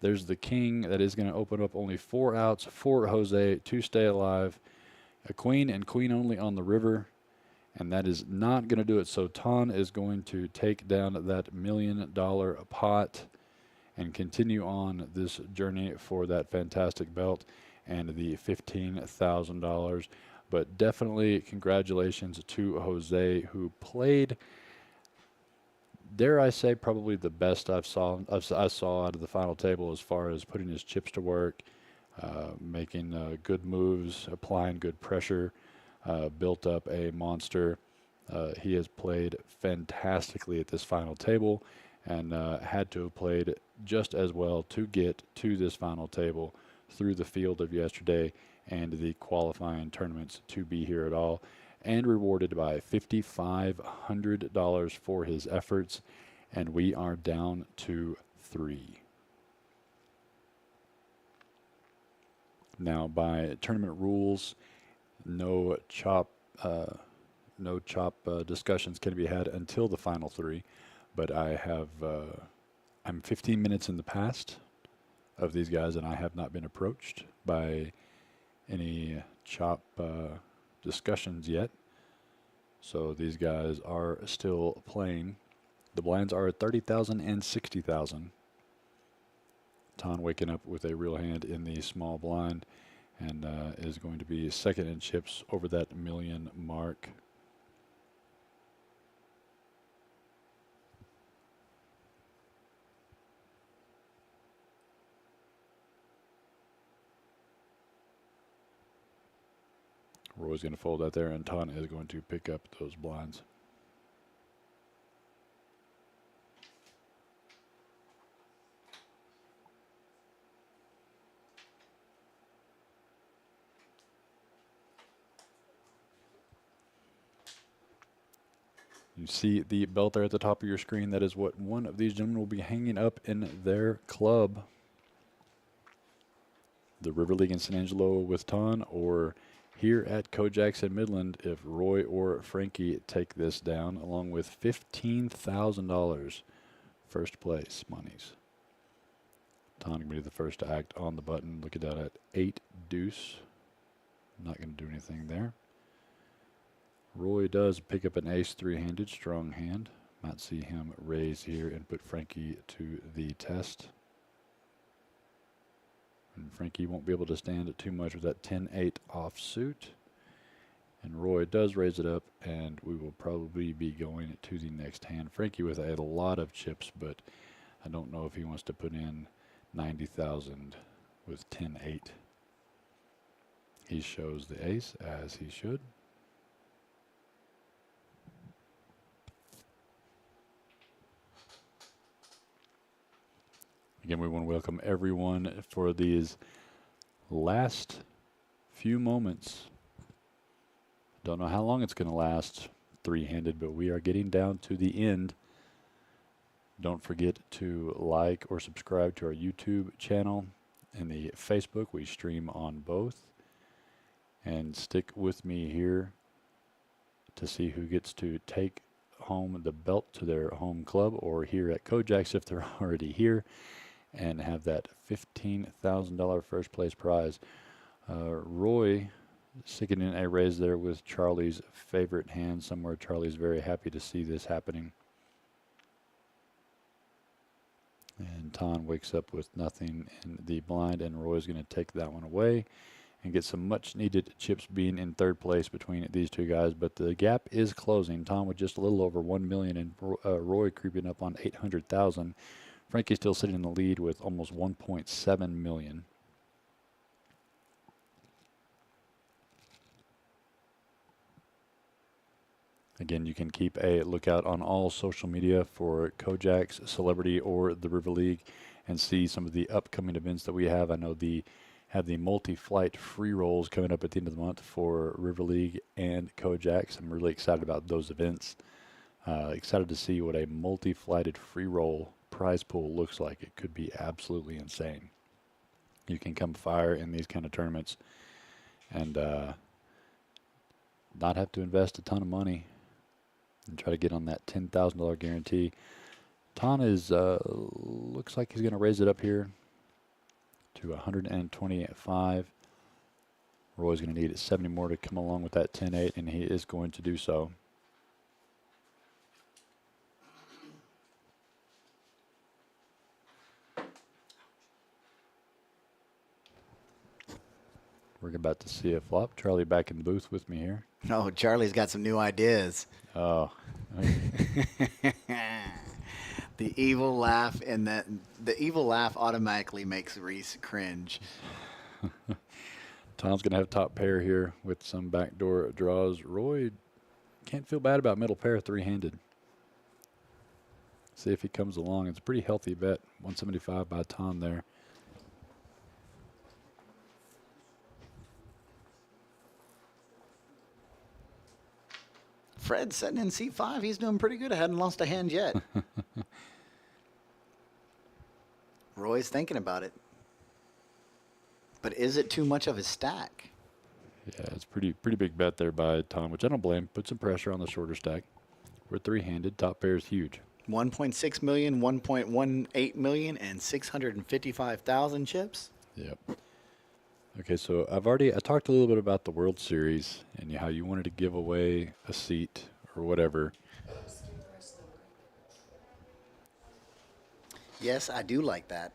There's the King that is going to open up only 4 outs for Jose to stay alive. A queen and queen only on the river. And that is not going to do it. So Ton is going to take down that $1 million pot and continue on this journey for that fantastic belt and the $15,000. But definitely congratulations to Jose, who played, dare I say, probably the best I saw out of the final table as far as putting his chips to work, making good moves, applying good pressure, built up a monster. He has played fantastically at this final table and had to have played just as well to get to this final table through the field of yesterday and the qualifying tournaments to be here at all, and rewarded by $5,500 for his efforts, and we are down to 3. Now, by tournament rules, no chop discussions can be had until the final 3, but I'm 15 minutes in the past of these guys, and I have not been approached by any chop discussions yet. So these guys are still playing. The blinds are at 30,000 and 60,000. Ton waking up with a real hand in the small blind and is going to be second in chips over that $1 million mark. Roy's going to fold out there, and Ton is going to pick up those blinds. You see the belt there at the top of your screen. That is what one of these gentlemen will be hanging up in their club. The River League in San Angelo with Ton, or here at KoJack's in Midland if Roy or Frankie take this down, along with $15,000 first place monies. Tom going to be the first to act on the button. Looking down at 8 deuce. Not going to do anything there. Roy does pick up an ace three-handed, strong hand. Might see him raise here and put Frankie to the test. And Frankie won't be able to stand it too much with that 10-8 offsuit. And Roy does raise it up, and we will probably be going to the next hand. Frankie with a lot of chips, but I don't know if he wants to put in 90,000 with 10-8. He shows the ace, as he should. Again, we want to welcome everyone for these last few moments. Don't know how long it's going to last, three-handed, but we are getting down to the end. Don't forget to like or subscribe to our YouTube channel and the Facebook. We stream on both. And stick with me here to see who gets to take home the belt to their home club, or here at KoJack's if they're already here, and have that $15,000 first place prize. Roy sticking in a raise there with Charlie's favorite hand somewhere. Charlie's very happy to see this happening. And Ton wakes up with nothing in the blind, and Roy's going to take that one away and get some much needed chips being in third place between these two guys. But the gap is closing. Tom with just a little over 1 million, and Roy creeping up on 800,000. Frankie's still sitting in the lead with almost 1.7 million. Again, you can keep a lookout on all social media for KoJack's Celebrity or the River League and see some of the upcoming events that we have. I know have the multi-flight free rolls coming up at the end of the month for River League and KoJack's. I'm really excited about those events. Excited to see what a multi-flighted free roll prize pool looks like. It could be absolutely insane. You can come fire in these kind of tournaments and not have to invest a ton of money and try to get on that $10,000 guarantee. Ton is looks like he's going to raise it up here to 125. Roy's going to need 70 more to come along with that 10-8, and he is going to do so. We're about to see a flop. Charlie back in the booth with me here. Oh, Charlie's got some new ideas. Oh. The evil laugh, and the evil laugh automatically makes Reese cringe. Tom's going to have top pair here with some backdoor draws. Roy can't feel bad about middle pair three-handed. See if he comes along. It's a pretty healthy bet. 175 by Tom there. Fred's sitting in seat 5. He's doing pretty good. I hadn't lost a hand yet. Roy's thinking about it. But is it too much of a stack? Yeah, it's pretty big bet there by Tom, which I don't blame. Put some pressure on the shorter stack. We're three-handed. Top pair is huge. 1.6 million, 1.18 million, and 655,000 chips. Yep. Okay, so I talked a little bit about the World Series and how you wanted to give away a seat or whatever. Yes, I do like that.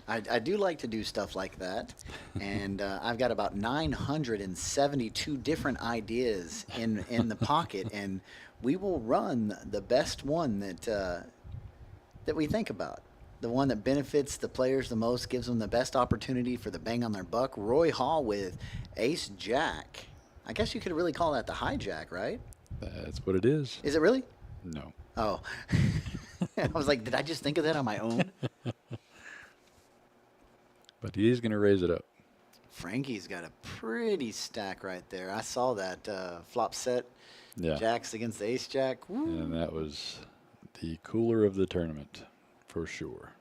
I do like to do stuff like that, and I've got about 972 different ideas in the pocket, and we will run the best one that we think about, the one that benefits the players the most, gives them the best opportunity for the bang on their buck. Roy Hall with Ace Jack. I guess you could really call that the hijack, right? That's what it is. Is it really? No. Oh. I was like, did I just think of that on my own? But he's going to raise it up. Frankie's got a pretty stack right there. I saw that flop set. Yeah. Jacks against the ace jack. Woo. And that was the cooler of the tournament for sure.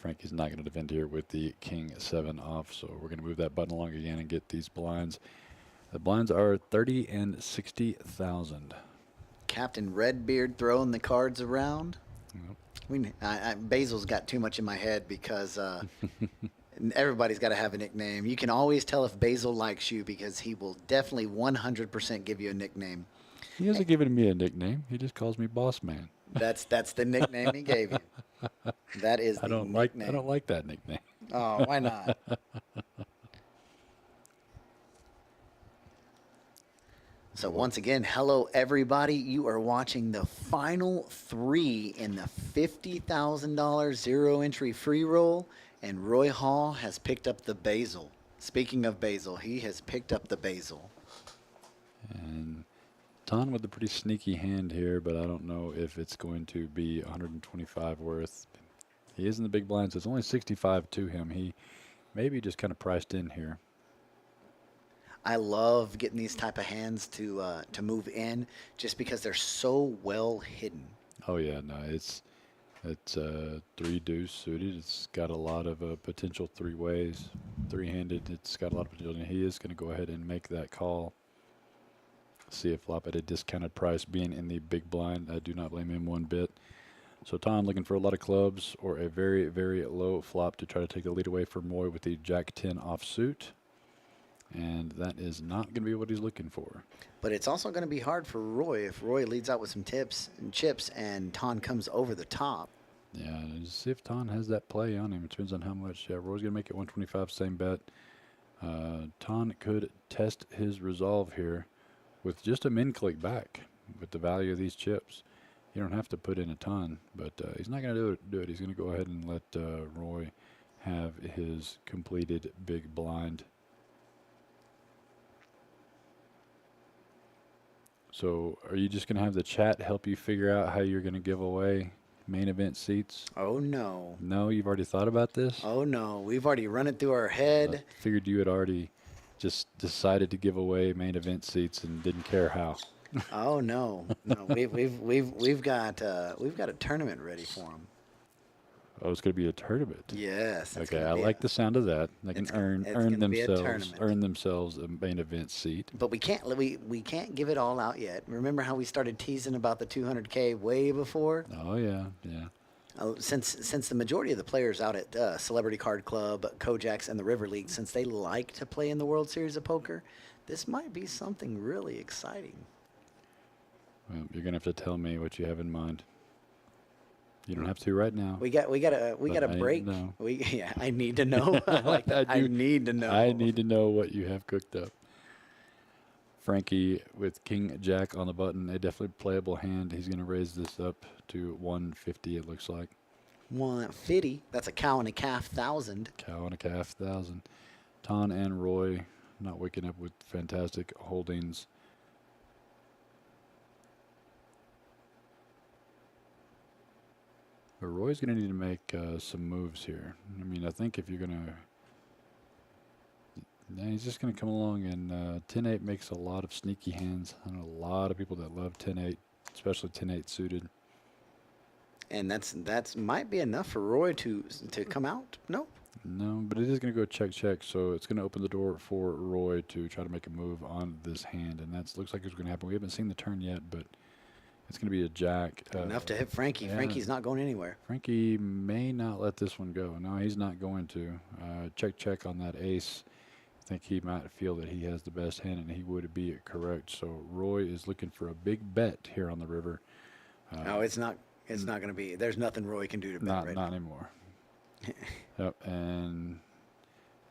Frankie's not going to defend here with the king 7 off, so we're going to move that button along again and get these blinds. The blinds are 30 and 60,000. Captain Redbeard throwing the cards around. Yep. Basil's got too much in my head because everybody's got to have a nickname. You can always tell if Basil likes you because he will definitely 100% give you a nickname. He hasn't given me a nickname. He just calls me Boss Man. That's the nickname he gave you. That is the nickname. I don't like that nickname. Oh, why not? So once again, hello everybody. You are watching the final 3 in the $50,000 zero entry free roll, and Roy Hall has picked up the Basil. Speaking of Basil, he has picked up the Basil. And Ton with a pretty sneaky hand here, but I don't know if it's going to be 125 worth. He is in the big blind, so it's only 65 to him. He maybe just kind of priced in here. I love getting these type of hands to move in just because they're so well hidden. Oh yeah, no, it's 3 deuce suited. It's got a lot of potential 3 ways, 3-handed. It's got a lot of potential. And he is going to go ahead and make that call. See if flop at a discounted price, being in the big blind. I do not blame him one bit. So Tom looking for a lot of clubs or a very, very low flop to try to take the lead away from Roy with the Jack 10 offsuit. And that is not going to be what he's looking for. But it's also going to be hard for Roy if Roy leads out with some tips and chips and Ton comes over the top. Yeah, just see if Ton has that play on him. It depends on how much. Yeah, Roy's going to make it 125, same bet. Ton could test his resolve here with just a min click back with the value of these chips. You don't have to put in a ton, but he's not going to do it. He's going to go ahead and let Roy have his completed big blind. So are you just going to have the chat help you figure out how you're going to give away main event seats? Oh, no. No, you've already thought about this? Oh, no. We've already run it through our head. I figured you had already just decided to give away main event seats and didn't care how. Oh, no. No, we've got a tournament ready for them. Oh, it's going to be a tournament. Yes. Okay, I like the sound of that. They can earn themselves tournament. a main event seat. But we can't give it all out yet. Remember how we started teasing about the 200K way before? Oh yeah, yeah. Since the majority of the players out at Celebrity Card Club, KoJack's, and the River League, since they like to play in the World Series of Poker, this might be something really exciting. Well, you're gonna have to tell me what you have in mind. You don't have to right now. We got a break. I need to know. I like that. I need to know. I need to know what you have cooked up. Frankie with King Jack on the button, a definitely playable hand. He's going to raise this up to 150. It looks like 150. That's a cow and a calf thousand. Cow and a calf thousand. Ton and Roy not waking up with fantastic holdings. But Roy's going to need to make some moves here. I mean, I think if you're going to... he's just going to come along, and 10-8 makes a lot of sneaky hands. I know a lot of people that love 10-8, especially 10-8 suited. And that's might be enough for Roy to come out? No? No, but it is going to go check, so it's going to open the door for Roy to try to make a move on this hand, and that looks like it's going to happen. We haven't seen the turn yet, but... it's going to be a jack. Enough to hit Frankie. Yeah. Frankie's not going anywhere. Frankie may not let this one go. No, he's not going to. Check on that ace. I think he might feel that he has the best hand, and he would be correct. So Roy is looking for a big bet here on the river. No, it's not. It's not going to be. There's nothing Roy can do to bet right not anymore. Yep, and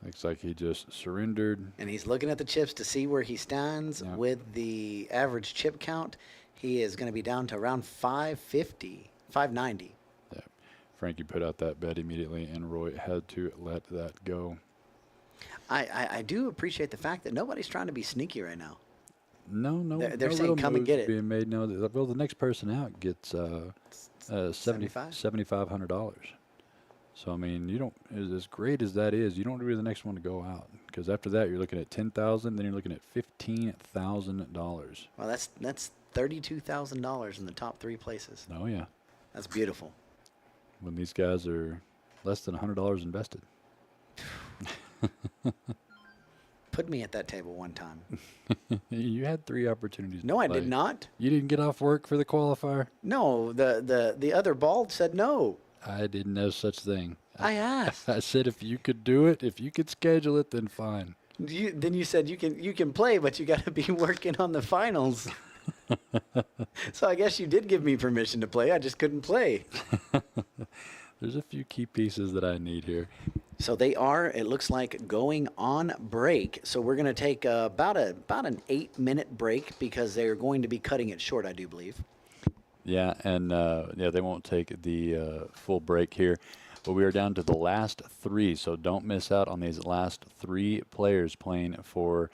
looks like he just surrendered. And he's looking at the chips to see where he stands with the average chip count. He is going to be down to around 550, 590. Yeah. Frankie put out that bet immediately, and Roy had to let that go. I do appreciate the fact that nobody's trying to be sneaky right now. No. They're saying come and get it. Being made. No, well, the next person out gets $7,500. So I mean, you don't. As great as that is, you don't be the next one to go out, because after that you're looking at $10,000, then you're looking at $15,000. Well, that's $32,000 in the top 3 places. Oh yeah, that's beautiful. When these guys are less than $100 invested. Put me at that table one time. You had 3 opportunities. No, to I play. did not. You didn't get off work for the qualifier? No, the other bald said no. I didn't know such thing. I asked. I said if you could do it, if you could schedule it, then fine. Then you said you can play, but you got to be working on the finals. So I guess you did give me permission to play. I just couldn't play. There's a few key pieces that I need here. So they are, it looks like, going on break. So we're going to take about an 8-minute break because they're going to be cutting it short, I do believe. Yeah, and they won't take the full break here. But we are down to the last 3, so don't miss out on these last 3 players playing for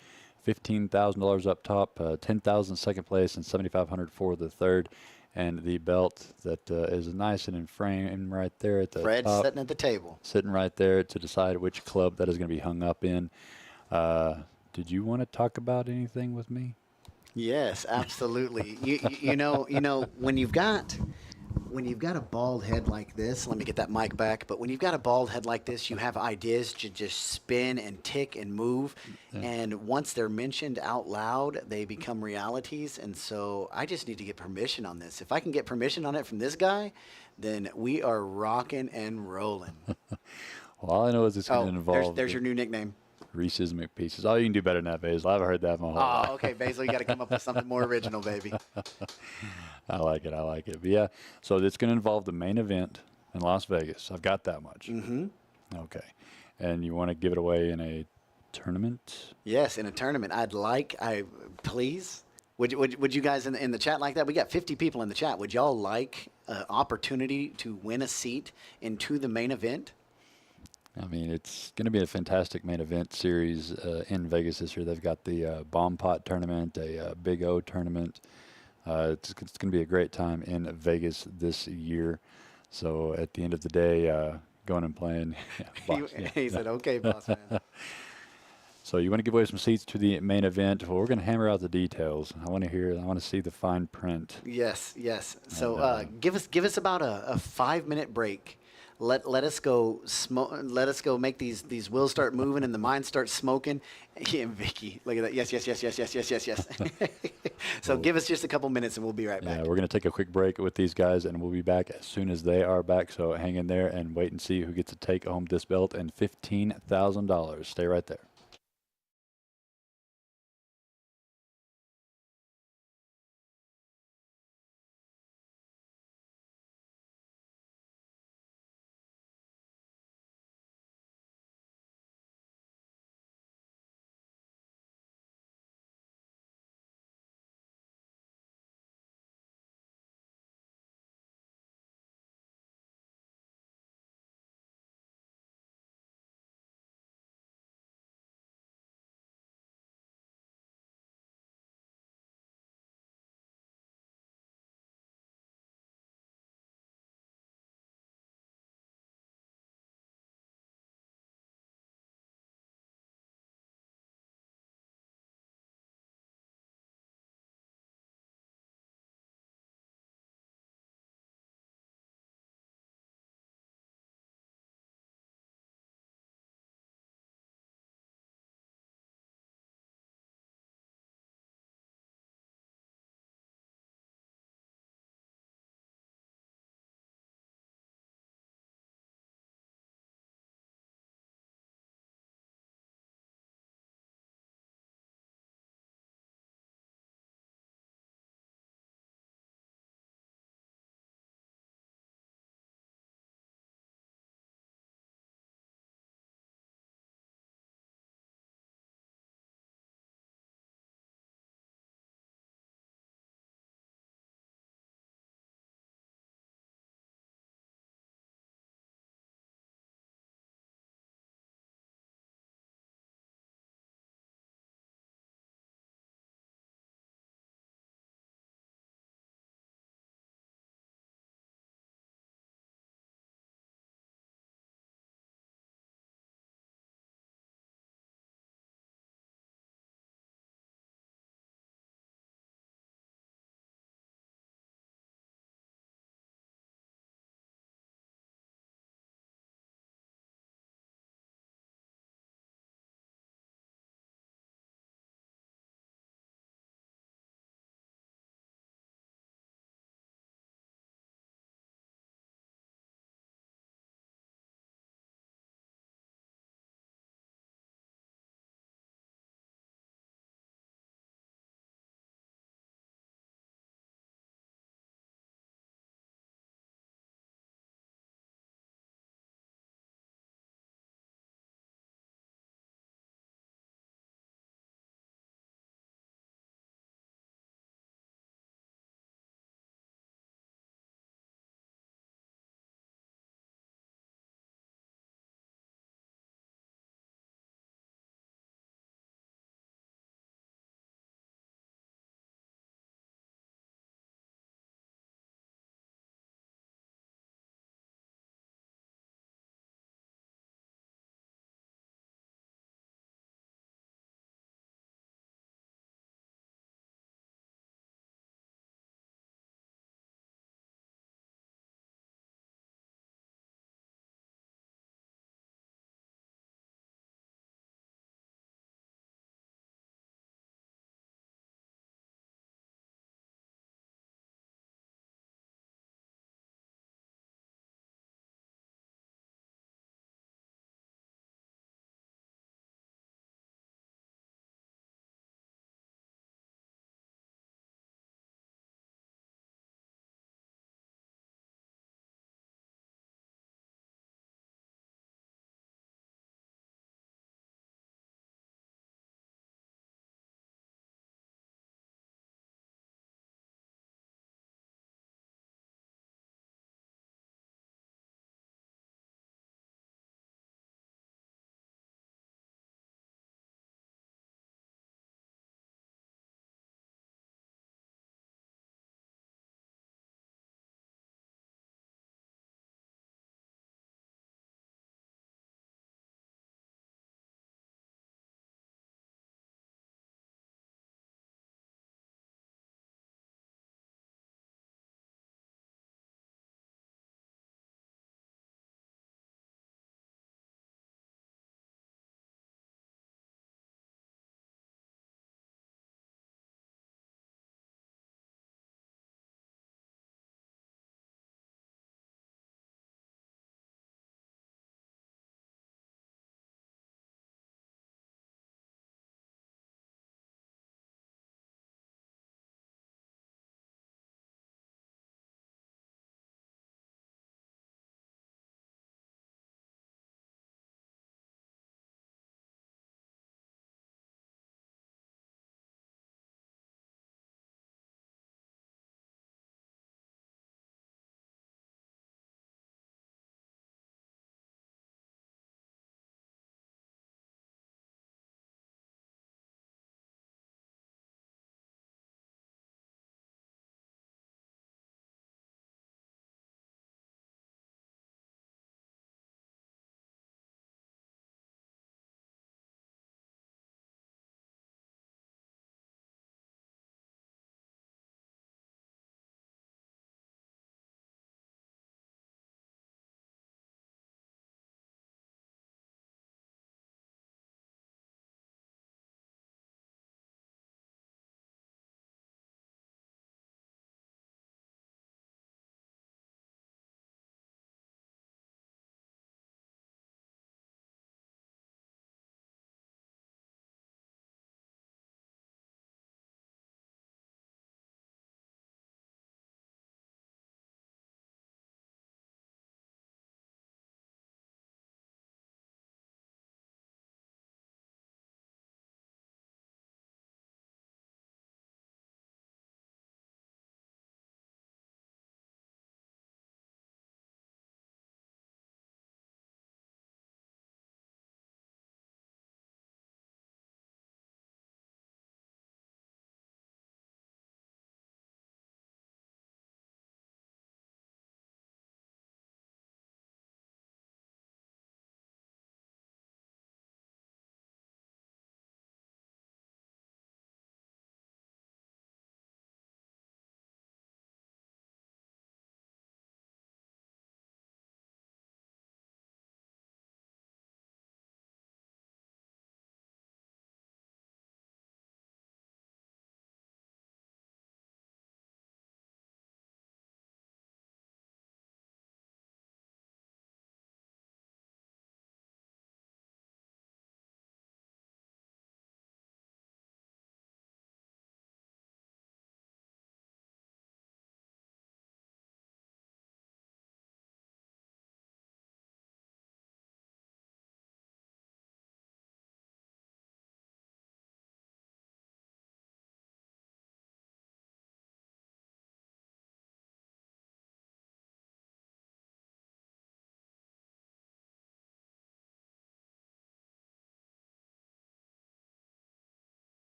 $15,000 up top, $10,000 second place, and $7,500 for the third. And the belt that is nice and in frame right there at the Fred's top. sitting at the table. Sitting right there to decide which club that is going to be hung up in. Did you want to talk about anything with me? Yes, absolutely. you know when you've got a bald head like this, let me get that mic back. But when you've got a bald head like this, you have ideas to just spin and tick and move. Yeah. And once they're mentioned out loud, they become realities. And so I just need to get permission on this. If I can get permission on it from this guy, then we are rocking and rolling. Well, all I know is it's going to involve. There's your new nickname. Reese's McPieces. Oh, you can do better than that, Basil. I've heard that my whole life. Oh, okay, Basil, you got to come up with something more original, baby. I like it. But yeah, so it's going to involve the main event in Las Vegas. I've got that much. Mm-hmm. Okay. And you want to give it away in a tournament? Yes, in a tournament. Please. Would you guys in the chat like that? We got 50 people in the chat. Would y'all like an opportunity to win a seat into the main event? I mean, it's going to be a fantastic main event series in Vegas this year. They've got the Bomb Pot tournament, a Big O tournament. It's going to be a great time in Vegas this year. So at the end of the day, going and playing. He said, okay, boss man. So you want to give away some seats to the main event. Well, we're going to hammer out the details. I want to see the fine print. Yes. So give us about a 5-minute break. Let us go let us go make these wheels start moving and the mind starts smoking. Yeah, Vicky, look at that. Yes. So give us just a couple minutes and we'll be right back. Yeah, we're going to take a quick break with these guys and we'll be back as soon as they are back. So hang in there and wait and see who gets to take home this belt and $15,000. Stay right there.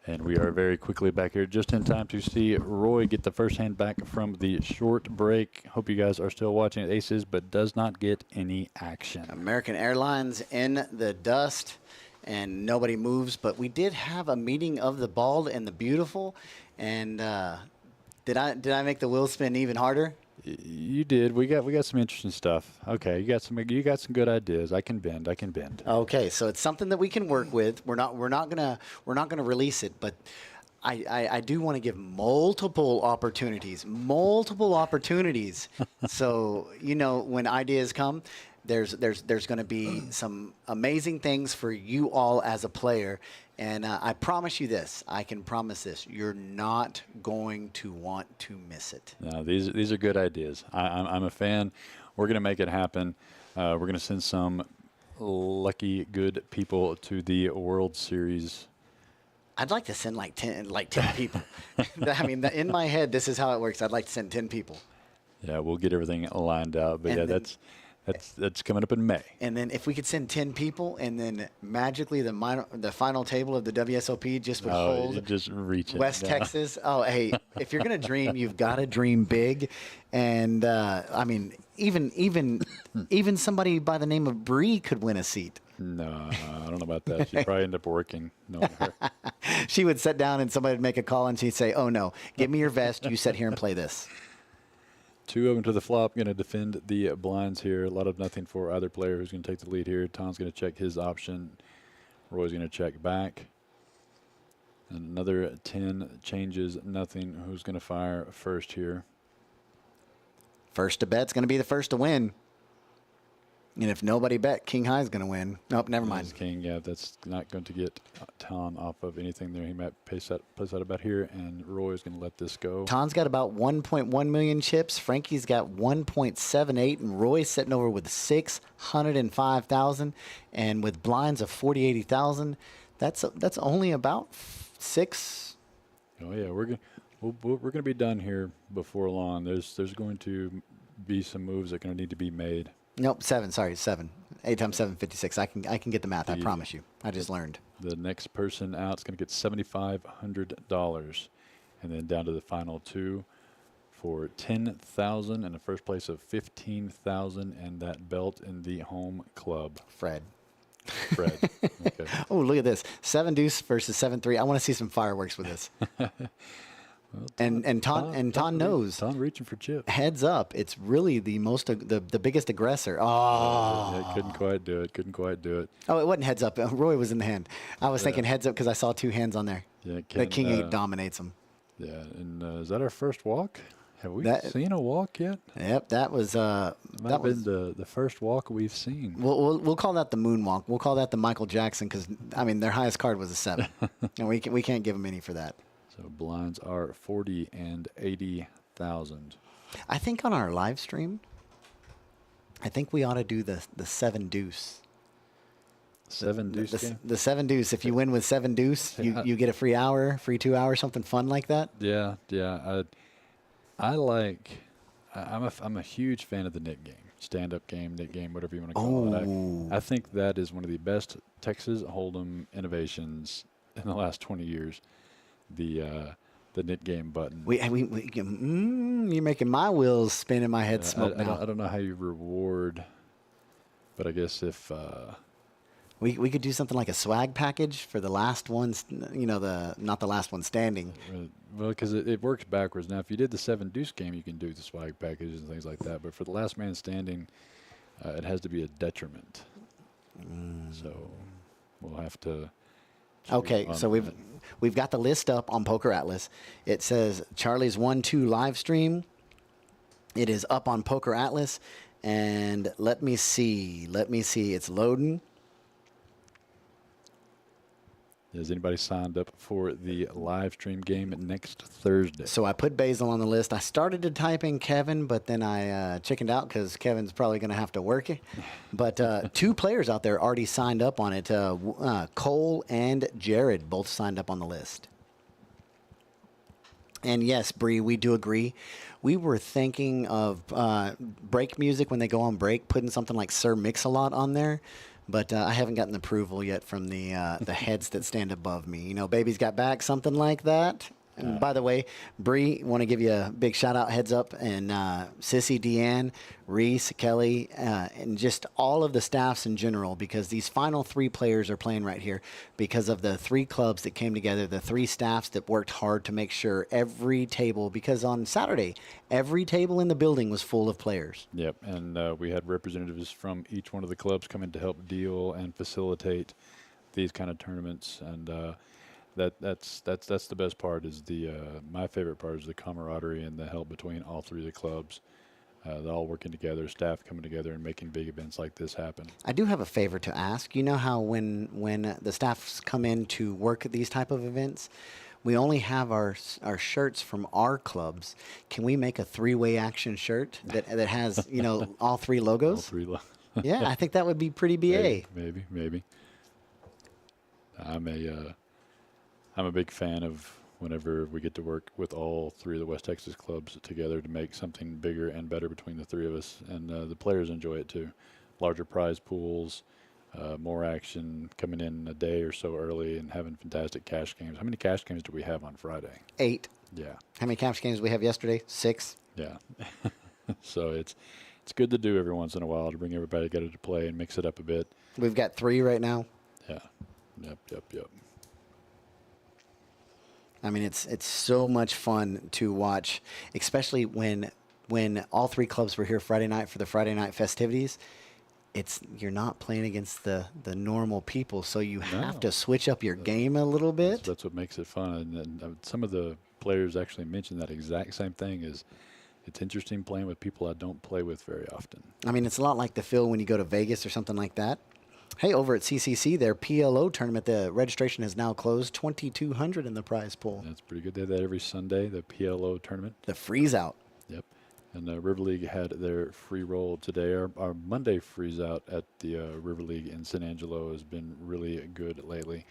And we are very quickly back here, just in time to see Roy get the first hand back from the short break. Hope you guys are still watching at Aces, but does not get any action. American Airlines in the dust, and nobody moves. But we did have a meeting of the bald and the beautiful. And did I make the wheel spin even harder? You did. We got some interesting stuff. Okay, you got some good ideas. I can bend. Okay, so it's something that we can work with. We're not gonna release it, but I do want to give multiple opportunities. So when ideas come, there's going to be some amazing things for you all as a player. And I promise you this. I can promise this. You're not going to want to miss it. No, these are good ideas. I'm a fan. We're going to make it happen. We're going to send some lucky good people to the World Series. I'd like to send like 10 people. I mean, in my head, this is how it works. I'd like to send 10 people. Yeah, we'll get everything lined up. But And that's coming up in May. And then if we could send 10 people, and then magically the final table of the WSOP just would hold just reach it West down. Texas. Oh, hey, if you're gonna dream, you've got to dream big. And I mean, even somebody by the name of Bree could win a seat. No, I don't know about that. She'd probably end up working. Knowing her. She would sit down, and somebody would make a call, and she'd say, "Oh no, give me your vest. You sit here and play this." 2 of them to the flop, going to defend the blinds here. A lot of nothing for either player who's going to take the lead here. Tom's going to check his option. Roy's going to check back. And another 10 changes, nothing. Who's going to fire first here? First to bet's going to be the first to win. And if nobody bet, King High's going to win. Nope, never mind. That's King, yeah, that's not going to get Tom off of anything there. He might place that about here, and Roy's going to let this go. Tom's got about 1.1 million chips. Frankie's got 1.78, and Roy's sitting over with 605,000, and with blinds of 40,000. That's only about 6. Oh yeah, we're going to be done here before long. There's going to be some moves that are going to need to be made. Nope, 7. Sorry, 7. 8 times 7, 56. I can get the math. I promise you. I just learned. The next person out is going to get $7,500, and then down to the final 2 for $10,000, and a first place of $15,000, and that belt in the home club. Fred. Okay. Oh, look at this. 7 deuce versus 7-3. I want to see some fireworks with this. Well, and Ton knows. Ton reaching for chips. Heads up, it's really the biggest aggressor. Oh, Yeah, couldn't quite do it. Oh, it wasn't heads up. Roy was in the hand. I was thinking heads up because I saw 2 hands on there. Yeah, The King 8 dominates him. Yeah, and is that our first walk? Have we That- seen a walk yet? Yep, that was Might have been the first walk we've seen. We'll call that the moonwalk. We'll call that the Michael Jackson because I mean their highest card was a 7, and we can't give them any for that. So blinds are 40 and 80,000. I think on our live stream, I think we ought to do the 7 deuce. 7 deuce game? The 7 deuce. If you win with 7 deuce, you get a free hour, free 2 hours, something fun like that. Yeah. I'm a huge fan of the Nick game, stand-up game, Nick game, whatever you want to call it. I think that is one of the best Texas Hold'em innovations in the last 20 years. The Nick game button. You're making my wheels spin in my head. Smoke now. I don't know how you reward, but I guess if we could do something like a swag package for the last one. Not the last one standing. well, because it works backwards. Now, if you did the 7 deuce game, you can do the swag packages and things like that. But for the last man standing, it has to be a detriment. So we'll have to. Okay, so we've got the list up on Poker Atlas. It says Charlie's 1-2 live stream. It is up on Poker Atlas, and let me see. It's loading. Has anybody signed up for the live stream game next Thursday? So I put Basil on the list. I started to type in Kevin, but then I chickened out because Kevin's probably going to have to work it. But 2 players out there already signed up on it. Cole and Jared both signed up on the list. And yes, Bree, we do agree. We were thinking of break music when they go on break, putting something like Sir Mix-a-Lot on there. but I haven't gotten approval yet from the heads that stand above me. You know, baby's got back, something like that. And by the way, Bree, want to give you a big shout out, heads up, and Sissy, Deanne, Reese, Kelly, and just all of the staffs in general, because these final 3 players are playing right here because of the 3 clubs that came together, the 3 staffs that worked hard to make sure every table, because on Saturday, every table in the building was full of players. Yep, and we had representatives from each one of the clubs come in to help deal and facilitate these kind of tournaments, and that's the best part. Is my favorite part is the camaraderie and the help between all 3 of the clubs. They're all working together, staff coming together and making big events like this happen. I do have a favor to ask. You know how when the staffs come in to work at these type of events, we only have our shirts from our clubs. Can we make a 3-way action shirt that has, you know, all 3 logos? All 3 Yeah, I think that would be pretty BA. Maybe. I'm a big fan of whenever we get to work with all 3 of the West Texas clubs together to make something bigger and better between the 3 of us, and the players enjoy it too. Larger prize pools, more action, coming in a day or so early and having fantastic cash games. How many cash games do we have on Friday? 8. Yeah. How many cash games we have yesterday? 6. Yeah. So it's good to do every once in a while to bring everybody together to play and mix it up a bit. We've got 3 right now. Yeah. Yep. I mean, it's so much fun to watch, especially when all 3 clubs were here Friday night for the Friday night festivities. You're not playing against the normal people, so you have to switch up your game a little bit. That's what makes it fun. And some of the players actually mentioned that exact same thing. Is it's interesting playing with people I don't play with very often. I mean, it's a lot like the feel when you go to Vegas or something like that. Hey, over at CCC, their PLO tournament, the registration has now closed. $2,200 in the prize pool. That's pretty good. They have that every Sunday, the PLO tournament. The freeze out. Yep. And River League had their free roll today. Our Monday freeze out at the River League in San Angelo has been really good lately.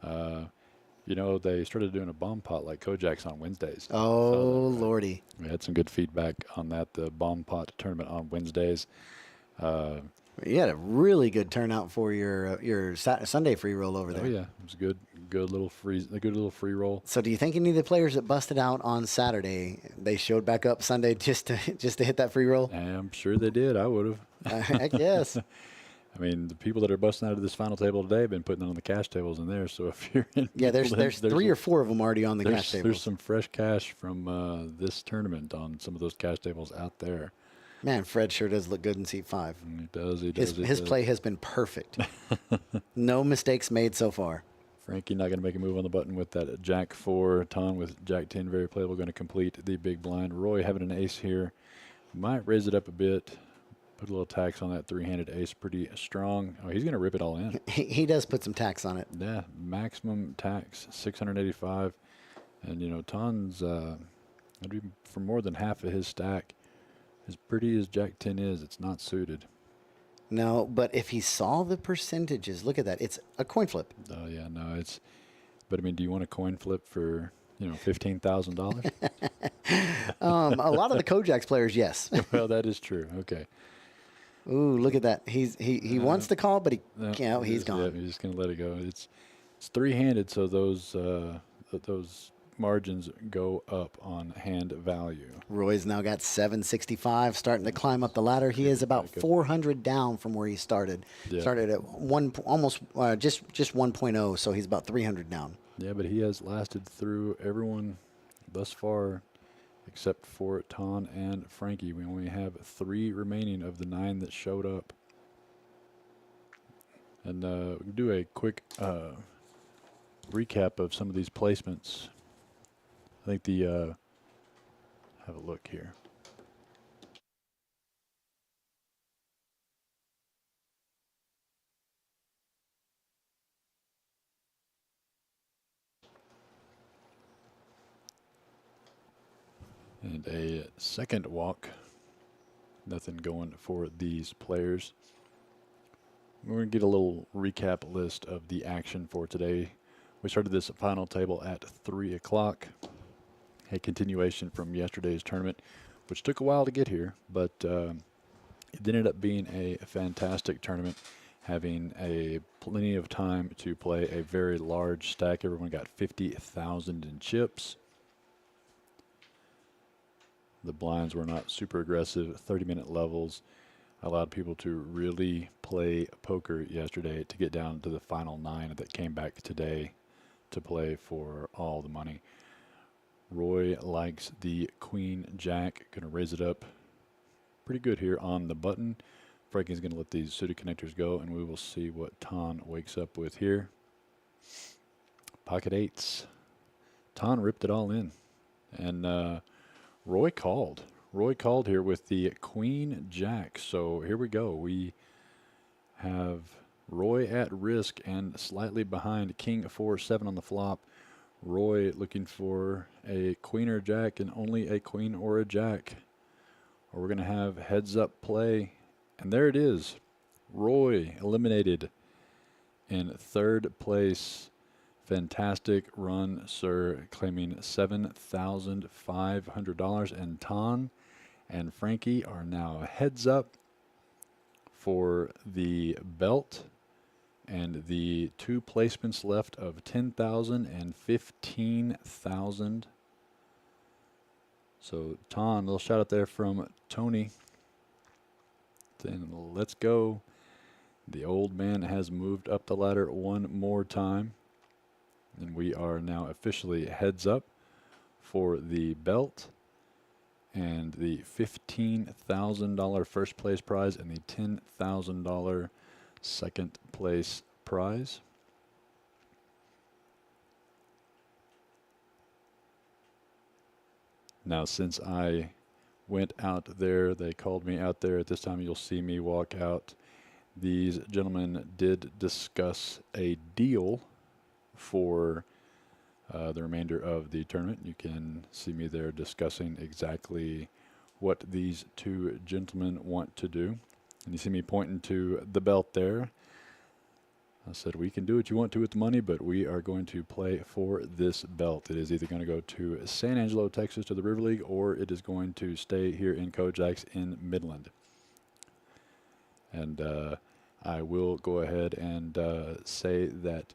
You know, they started doing a bomb pot like KoJack's on Wednesdays. Oh, Lordy. We had some good feedback on that, the bomb pot tournament on Wednesdays. You had a really good turnout for your Sunday free roll over there. Oh yeah, it was a good little free roll. So, do you think any of the players that busted out on Saturday, they showed back up Sunday just to hit that free roll? I'm sure they did. I would have. Heck yes. I mean, the people that are busting out of this final table today have been putting it on the cash tables in there. So if you're in, there's 3 or 4 of them already on the cash tables. There's some fresh cash from this tournament on some of those cash tables out there. Man, Fred sure does look good in seat 5. He does. His play has been perfect. No mistakes made so far. Frankie not going to make a move on the button with that Jack 4. Ton with Jack 10 very playable, going to complete the big blind. Roy having an ace here. Might raise it up a bit. Put a little tax on that 3-handed ace. Pretty strong. Oh, he's going to rip it all in. He does put some tax on it. Yeah, maximum tax, 685. And, you know, Ton's for more than half of his stack. As pretty as Jack 10 is, it's not suited. No, but if he saw the percentages, look at that. It's a coin flip. Oh, yeah, no, it's – but, I mean, do you want a coin flip for, you know, $15,000? A lot of the KoJack's players, yes. Well, that is true. Okay. Ooh, look at that. He wants to call, but he's gone. Yeah, he's just going to let it go. It's 3-handed, so those margins go up on hand value. Roy's now got 765, starting to climb up the ladder. He is about 400 down from where he started. Yeah. Started at just 1.0, so he's about 300 down. Yeah, but he has lasted through everyone thus far except for Ton and Frankie. We only have 3 remaining of the 9 that showed up. And we can do a quick recap of some of these placements. I think have a look here. And a second walk. Nothing going for these players. We're going to get a little recap list of the action for today. We started this final table at 3 o'clock. A continuation from yesterday's tournament, which took a while to get here, but it ended up being a fantastic tournament. having plenty of time to play a very large stack. Everyone got 50,000 in chips. The blinds were not super aggressive. 30-minute levels allowed people to really play poker yesterday to get down to the final 9 that came back today to play for all the money. Roy likes the Queen Jack. Going to raise it up pretty good here on the button. Frankie's going to let these suited connectors go, and we will see what Ton wakes up with here. Pocket 8s. Ton ripped it all in. And Roy called. Roy called here with the Queen Jack. So here we go. We have Roy at risk and slightly behind. King 4-7 on the flop. Roy looking for a queen or jack, and only a queen or a jack. Or we're going to have heads up play. And there it is. Roy eliminated in 3rd place. Fantastic run, sir, claiming $7,500. And Ton and Frankie are now heads up for the belt and the 2 placements left of $10,000 and $15,000. So Ton, a little shout out there from Tony. Then let's go. The old man has moved up the ladder one more time. And we are now officially heads up for the belt and the $15,000 first place prize and the $10,000 second place prize. Now, since I went out there, they called me out there. At this time, you'll see me walk out. These gentlemen did discuss a deal for the remainder of the tournament. You can see me there discussing exactly what these two gentlemen want to do. And you see me pointing to the belt there. I said, we can do what you want to with the money, but we are going to play for this belt. It is either going to go to San Angelo, Texas, to the River League, or it is going to stay here in KoJack's in Midland. And I will go ahead and say that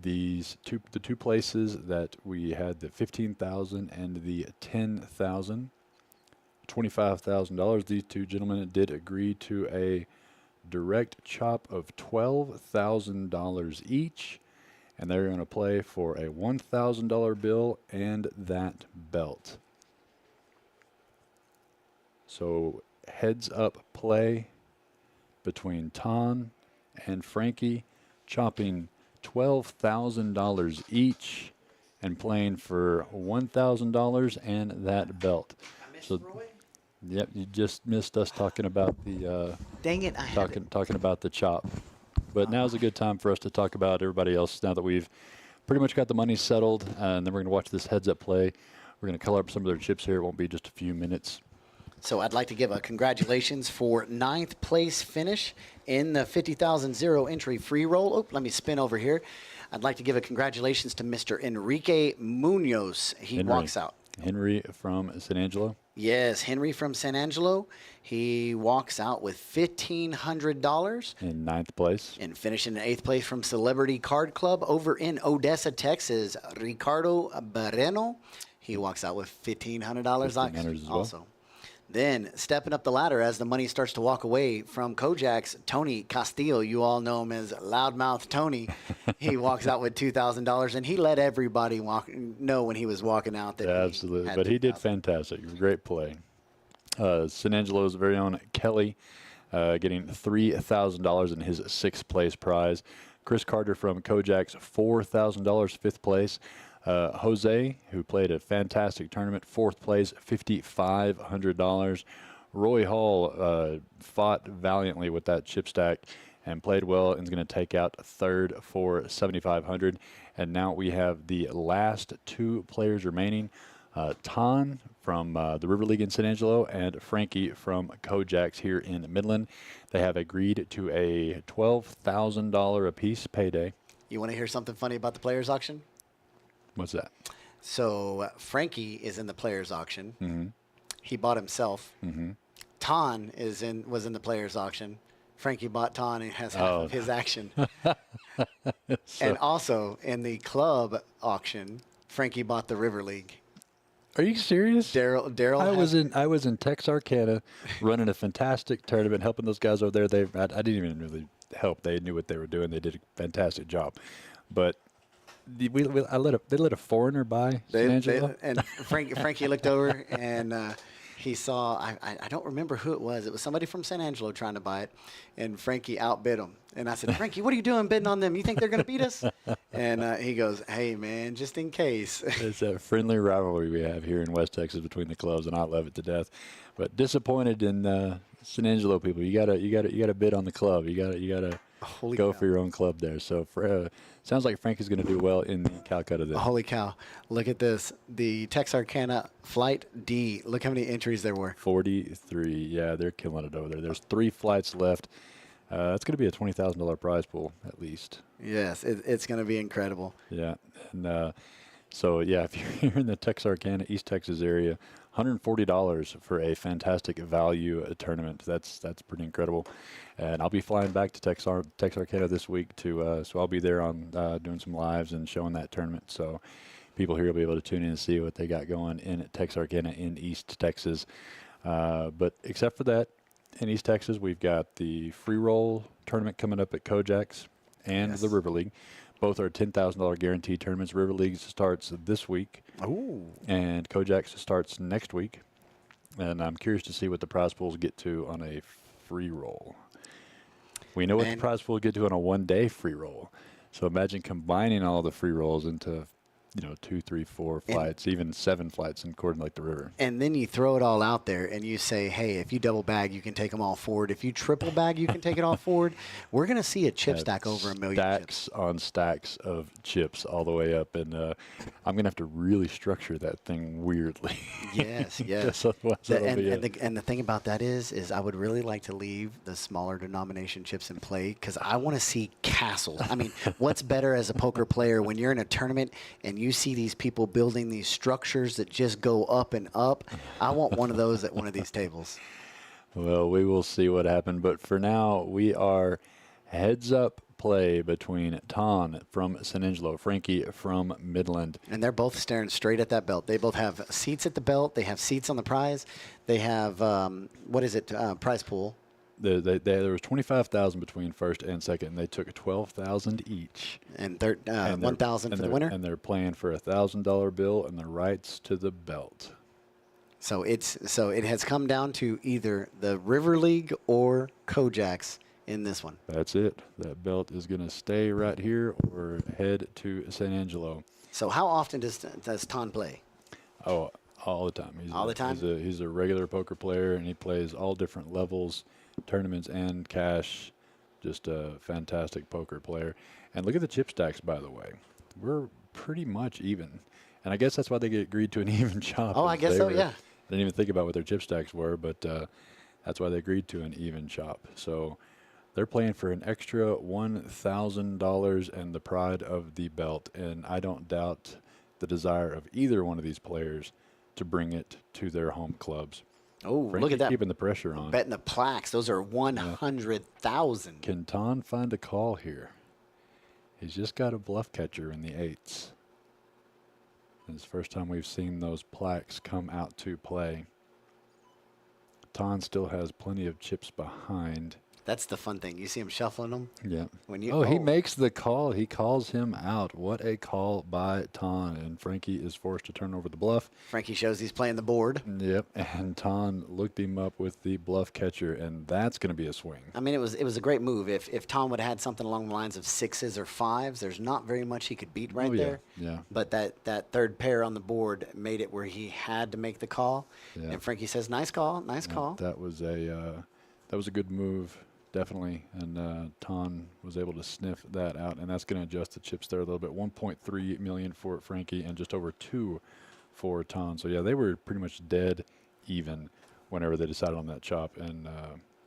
the two places that we had, the $15,000 and the $10,000, $25,000, these two gentlemen did agree to a direct chop of $12,000 each, and they're going to play for a $1,000 bill and that belt. So heads up play between Ton and Frankie, chopping $12,000 each and playing for $1,000 and that belt. So, yep, you just missed us talking about the dang it, talking about the chop. But now's a good time for us to talk about everybody else now that we've pretty much got the money settled, and then we're going to watch this heads-up play. We're going to color up some of their chips here. It won't be just a few minutes. So I'd like to give a congratulations for 9th place finish in the 50,000 zero entry free roll. Oh, let me spin over here. I'd like to give a congratulations to Mr. Enrique Munoz. He walks out. Henry from San Angelo. Yes, Henry from San Angelo. He walks out with $1,500. In 9th place. And finishing in 8th place from Celebrity Card Club over in Odessa, Texas, Ricardo Barreno. He walks out with $1,500 also. Well. Then stepping up the ladder as the money starts to walk away from KoJack's Tony Castillo. You all know him as Loudmouth Tony. He walks out with $2,000, and he let everybody know when he was walking out that. Yeah, absolutely, but he did fantastic. It was a great play. San Angelo's very own Kelly getting $3,000 in his 6th place prize. Chris Carter from KoJack's $4,000 5th place. Jose, who played a fantastic tournament, 4th place, $5,500. Roy Hall fought valiantly with that chip stack and played well and is going to take out 3rd for $7,500. And now we have the last 2 players remaining, Ton from the River League in San Angelo and Frankie from KoJack's here in Midland. They have agreed to a $12,000 apiece payday. You want to hear something funny about the players auction? What's that? So Frankie is in the players auction. Mm-hmm. He bought himself. Mm-hmm. Ton was in the players auction. Frankie bought Ton and has half of his action. So- And also in the club auction, Frankie bought the River League. Are you serious? Daryl. I was in Texarkana running a fantastic tournament, helping those guys over there. I didn't even really help. They knew what they were doing. They did a fantastic job. But they let a foreigner buy San Angelo. And Frankie looked over and he saw, I don't remember who it was. It was somebody from San Angelo trying to buy it, and Frankie outbid him. And I said, Frankie, what are you doing bidding on them? You think they're going to beat us? And he goes, hey, man, just in case. It's a friendly rivalry we have here in West Texas between the clubs, and I love it to death. But disappointed in San Angelo people. You gotta bid on the club. You gotta Holy go cow. for your own club there. So sounds like Frankie's going to do well in the Calcutta then. Holy cow. Look at this. The Texarkana Flight D. Look how many entries there were. 43. Yeah, they're killing it over there. There's 3 flights left. That's going to be a $20,000 prize pool at least. Yes, it's going to be incredible. Yeah, and so yeah, if you're here in the Texarkana, East Texas area, $140 for a fantastic value tournament. That's pretty incredible. And I'll be flying back to Texarkana this week so I'll be there on doing some lives and showing that tournament. So people here will be able to tune in and see what they got going in Texarkana in East Texas. But except for that, in East Texas, we've got the free roll tournament coming up at KoJack's and Yes. the River League. Both are $10,000 guaranteed tournaments. River League starts this week, Ooh. and KoJack's starts next week. And I'm curious to see what the prize pools get to on a free roll. We know what the Man. prize pool will get to on a one-day free roll. So imagine combining all the free rolls into 2, 3, 4 flights, even 7 flights according like the river. And then you throw it all out there and you say, hey, if you double bag, you can take them all forward. If you triple bag, you can take it all forward. We're going to see a chip stack over $1 million chips. Stacks on stacks of chips all the way up. And I'm going to have to really structure that thing weirdly. Yes, yes. 'Cause otherwise that'll be And the thing about that is I would really like to leave the smaller denomination chips in play because I want to see castles. I mean, what's better as a poker player when you're in a tournament and you see these people building these structures that just go up and up? I want one of those at one of these tables. Well, we will see what happened. But for now, we are heads up play between Ton from San Angelo, Frankie from Midland. And they're both staring straight at that belt. They both have seats at the belt. They have seats on the prize. They have, prize pool. There was 25,000 between first and second, and they took 12,000 each. And And 1,000 for the winner. And they're playing for a $1,000 bill and the rights to the belt. So it has come down to either the River League or KoJack's in this one. That's it. That belt is going to stay right here or head to San Angelo. So how often does Ton play? Oh, all the time. All the time? He's a regular poker player, and he plays all different levels, tournaments and cash. Just a fantastic poker player. And look at the chip stacks, by the way. We're pretty much even. And I guess that's why they get agreed to an even chop. Oh, I guess so, yeah. I didn't even think about what their chip stacks were, but that's why they agreed to an even chop. So they're playing for an extra $1,000 and the pride of the belt. And I don't doubt the desire of either one of these players to bring it to their home clubs. Oh, look Frankie's at that. keeping the pressure on. Betting the plaques. Those are 100,000. Can Ton find a call here? He's just got a bluff catcher in the 8s. It's the first time we've seen those plaques come out to play. Ton still has plenty of chips behind. That's the fun thing. You see him shuffling them. Yeah. When you He makes the call. He calls him out. What a call by Ton. And Frankie is forced to turn over the bluff. Frankie shows he's playing the board. Yep. And Ton looked him up with the bluff catcher, and that's going to be a swing. I mean, it was a great move. If Tom would have had something along the lines of 6s or 5s, there's not very much he could beat right there. Yeah. But that third pair on the board made it where he had to make the call. Yeah. And Frankie says, "Nice call, nice call." That was a good move, definitely. And Ton was able to sniff that out, and that's going to adjust the chips there a little bit. 1.3 million for Frankie, and just over 2 for Ton. So yeah, they were pretty much dead even whenever they decided on that chop, and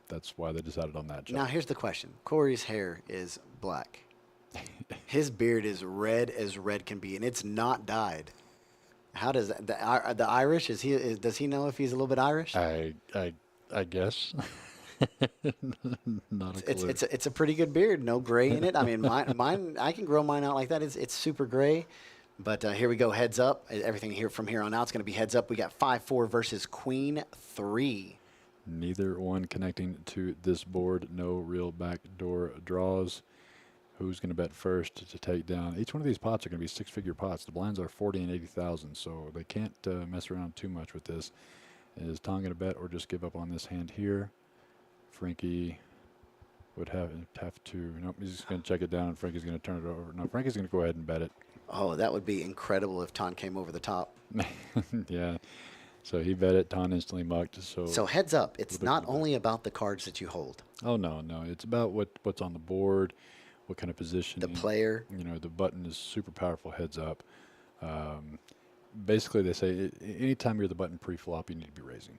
that's why they decided on that chop. Now here's the question: Corey's hair is black. His beard is red as red can be, and it's not dyed. How does that, the Irish does he know if he's a little bit Irish? I guess. Not a It's clue. it's a pretty good beard. No gray in it. I mean, mine I can grow mine out like that. It's super gray. But here we go. Heads up. Everything here from here on out is going to be heads up. We got 5-4 versus Queen 3. Neither one connecting to this board. No real backdoor draws. Who's going to bet first to take down? Each one of these pots are going to be six-figure pots. The blinds are 40 and 80,000, so they can't mess around too much with this. Is Tom going to bet or just give up on this hand here? Frankie would have to. Nope, he's just going to check it down, and Frankie's going to turn it over. No, Frankie's going to go ahead and bet it. Oh, that would be incredible if Ton came over the top. Yeah. So he bet it. Ton instantly mucked. So heads up. It's not only about the cards that you hold. Oh no. It's about what's on the board, what kind of position. The player. You know, the button is super powerful. Heads up. Basically, they say anytime you're the button pre-flop, you need to be raising.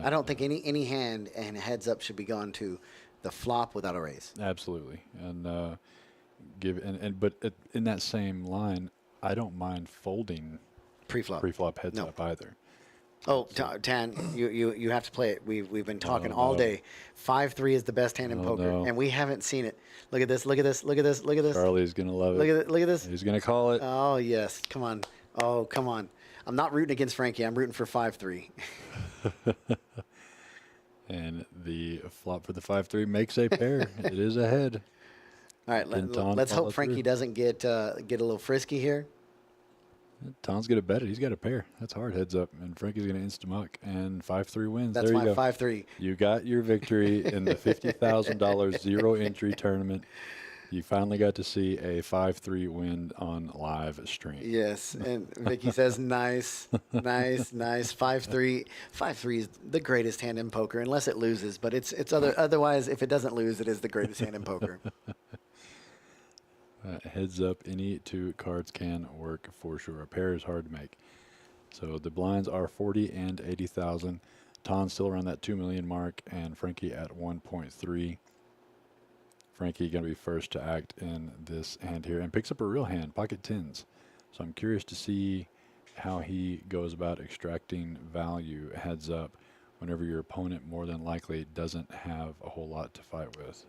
I don't think any hand and heads up should be gone to the flop without a raise. Absolutely, and but in that same line, I don't mind folding Pre-flop. heads No. up either. Oh, Tan, you have to play it. We've been talking all no. day. 5-3 is the best hand in poker, no. and we haven't seen it. Look at this. Charlie's gonna love it. Look at this. He's gonna call it. Oh yes, come on. Oh come on. I'm not rooting against Frankie. I'm rooting for 5-3. And the flop for the 5-3 makes a pair. It is a head. All right, Can Ton let's follow hope Frankie through? doesn't get a little frisky here. Ton's gonna bet it. He's got a pair. That's hard heads up, and Frankie's gonna insta-muck, and 5-3 wins. That's there you my go. 5-3. You got your victory in the $50,000 zero entry tournament. You finally got to see a 5-3 win on live stream. Yes, and Vicky says nice. 5-3. 5-3 is the greatest hand in poker, unless it loses. But it's otherwise, if it doesn't lose, it is the greatest hand in poker. Heads up, any two cards can work for sure. A pair is hard to make. So the blinds are 40 and 80,000. Ton's still around that 2 million mark, and Frankie at 1.3. Frankie going to be first to act in this hand here, and picks up a real hand, pocket tens. So I'm curious to see how he goes about extracting value heads up whenever your opponent more than likely doesn't have a whole lot to fight with.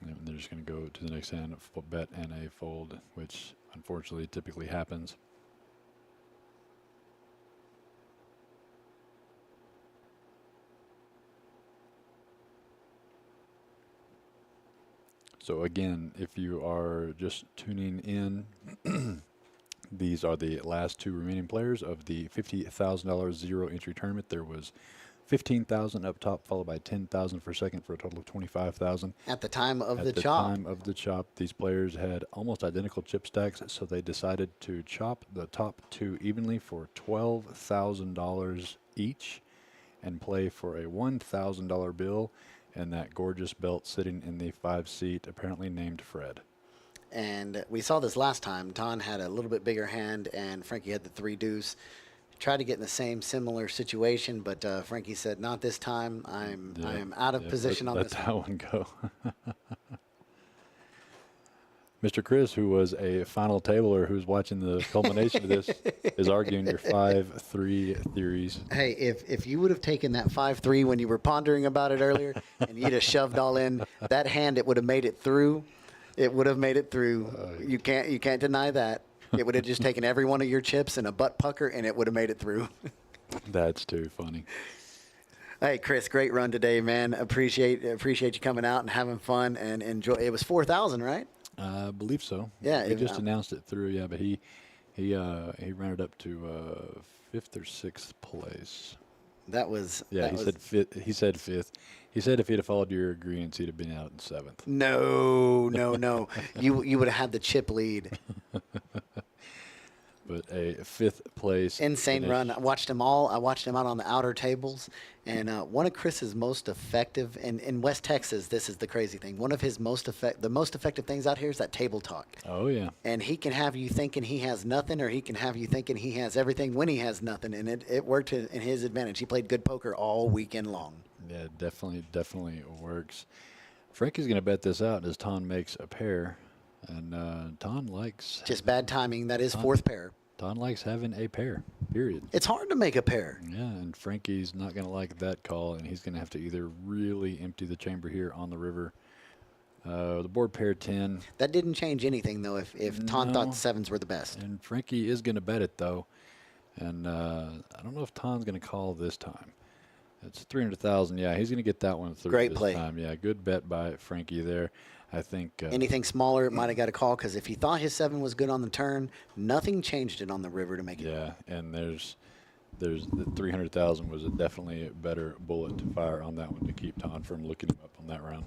And they're just going to go to the next hand, bet and a fold, which unfortunately typically happens. So again, if you are just tuning in, these are the last two remaining players of the $50,000 zero entry tournament. There was 15,000 up top, followed by 10,000 for second, for a total of 25,000. At the time of the At the chop. time of the chop, these players had almost identical chip stacks, so they decided to chop the top two evenly for $12,000 each and play for a $1,000 bill and that gorgeous belt sitting in the 5-seat, apparently named Fred. And we saw this last time. Ton had a little bit bigger hand, and Frankie had the 3 deuce. Tried to get in the same similar situation, but Frankie said, "Not this time. I am out of position on this let one." that one go. Mr. Chris, who was a final tabler who's watching the culmination of this, is arguing your 5-3 theories. Hey, if you would have taken that 5-3 when you were pondering about it earlier, and you'd have shoved all in that hand, it would have made it through. It would have made it through. You can't deny that. It would have just taken every one of your chips and a butt pucker, and it would have made it through. That's too funny. Hey, Chris, great run today, man. Appreciate you coming out and having fun and enjoy. It was 4,000, right? I believe so. Yeah, he just announced it through. Yeah, but he ran it up to 5th or 6th place. That was Said fifth. He said 5th. He said if he'd have followed your agreements, he'd have been out in 7th. No. You would have had the chip lead. But a 5th place. Insane finish. run. I watched them all. I watched them out on the outer tables. And one of Chris's most effective, and in West Texas, this is the crazy thing. One of his the most effective things out here is that table talk. Oh, yeah. And he can have you thinking he has nothing, or he can have you thinking he has everything when he has nothing. And it worked in his advantage. He played good poker all weekend long. Yeah, definitely works. Frankie's going to bet this out as Ton makes a pair. And Ton likes... Just bad timing. That is 4th pair. Don likes having a pair, period. It's hard to make a pair. Yeah, and Frankie's not going to like that call, and he's going to have to either really empty the chamber here on the river. The board pair 10. That didn't change anything, though, if Ton thought sevens were the best. And Frankie is going to bet it, though. And I don't know if Ton's going to call this time. It's 300,000. Yeah, he's going to get that one through Great this play. time. Yeah, good bet by Frankie there. I think Anything smaller, it might have got a call, because if he thought his 7 was good on the turn, nothing changed it on the river to make it. Yeah, and there's the 300,000 was definitely a better bullet to fire on that one to keep Ton from looking him up on that round.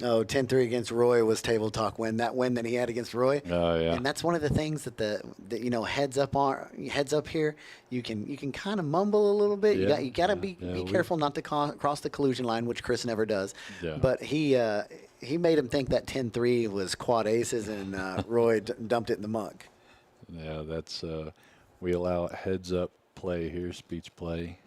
Oh, 10-3 against Roy was table talk win. That win that he had against Roy. Oh yeah. And that's one of the things that the heads up here, you can kind of mumble a little bit. Yeah, You got to yeah, be careful not to cross the collusion line, which Chris never does. Yeah. But he made him think that 10-3 was quad aces, and Roy dumped it in the muck. Yeah, that's we allow heads up play here, speech play,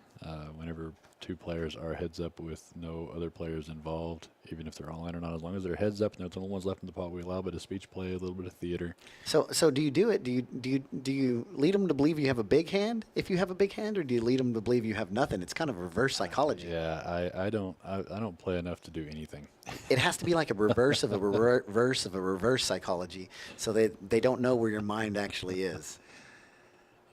whenever two players are heads up with no other players involved, even if they're all in or not. As long as they're heads up and there's the only ones left in the pot, we allow a bit of speech play, a little bit of theater. So do you do it? Do you lead them to believe you have a big hand if you have a big hand, or do you lead them to believe you have nothing? It's kind of reverse psychology. Yeah, I don't play enough to do anything. It has to be like a reverse of a reverse of a reverse psychology, so they don't know where your mind actually is.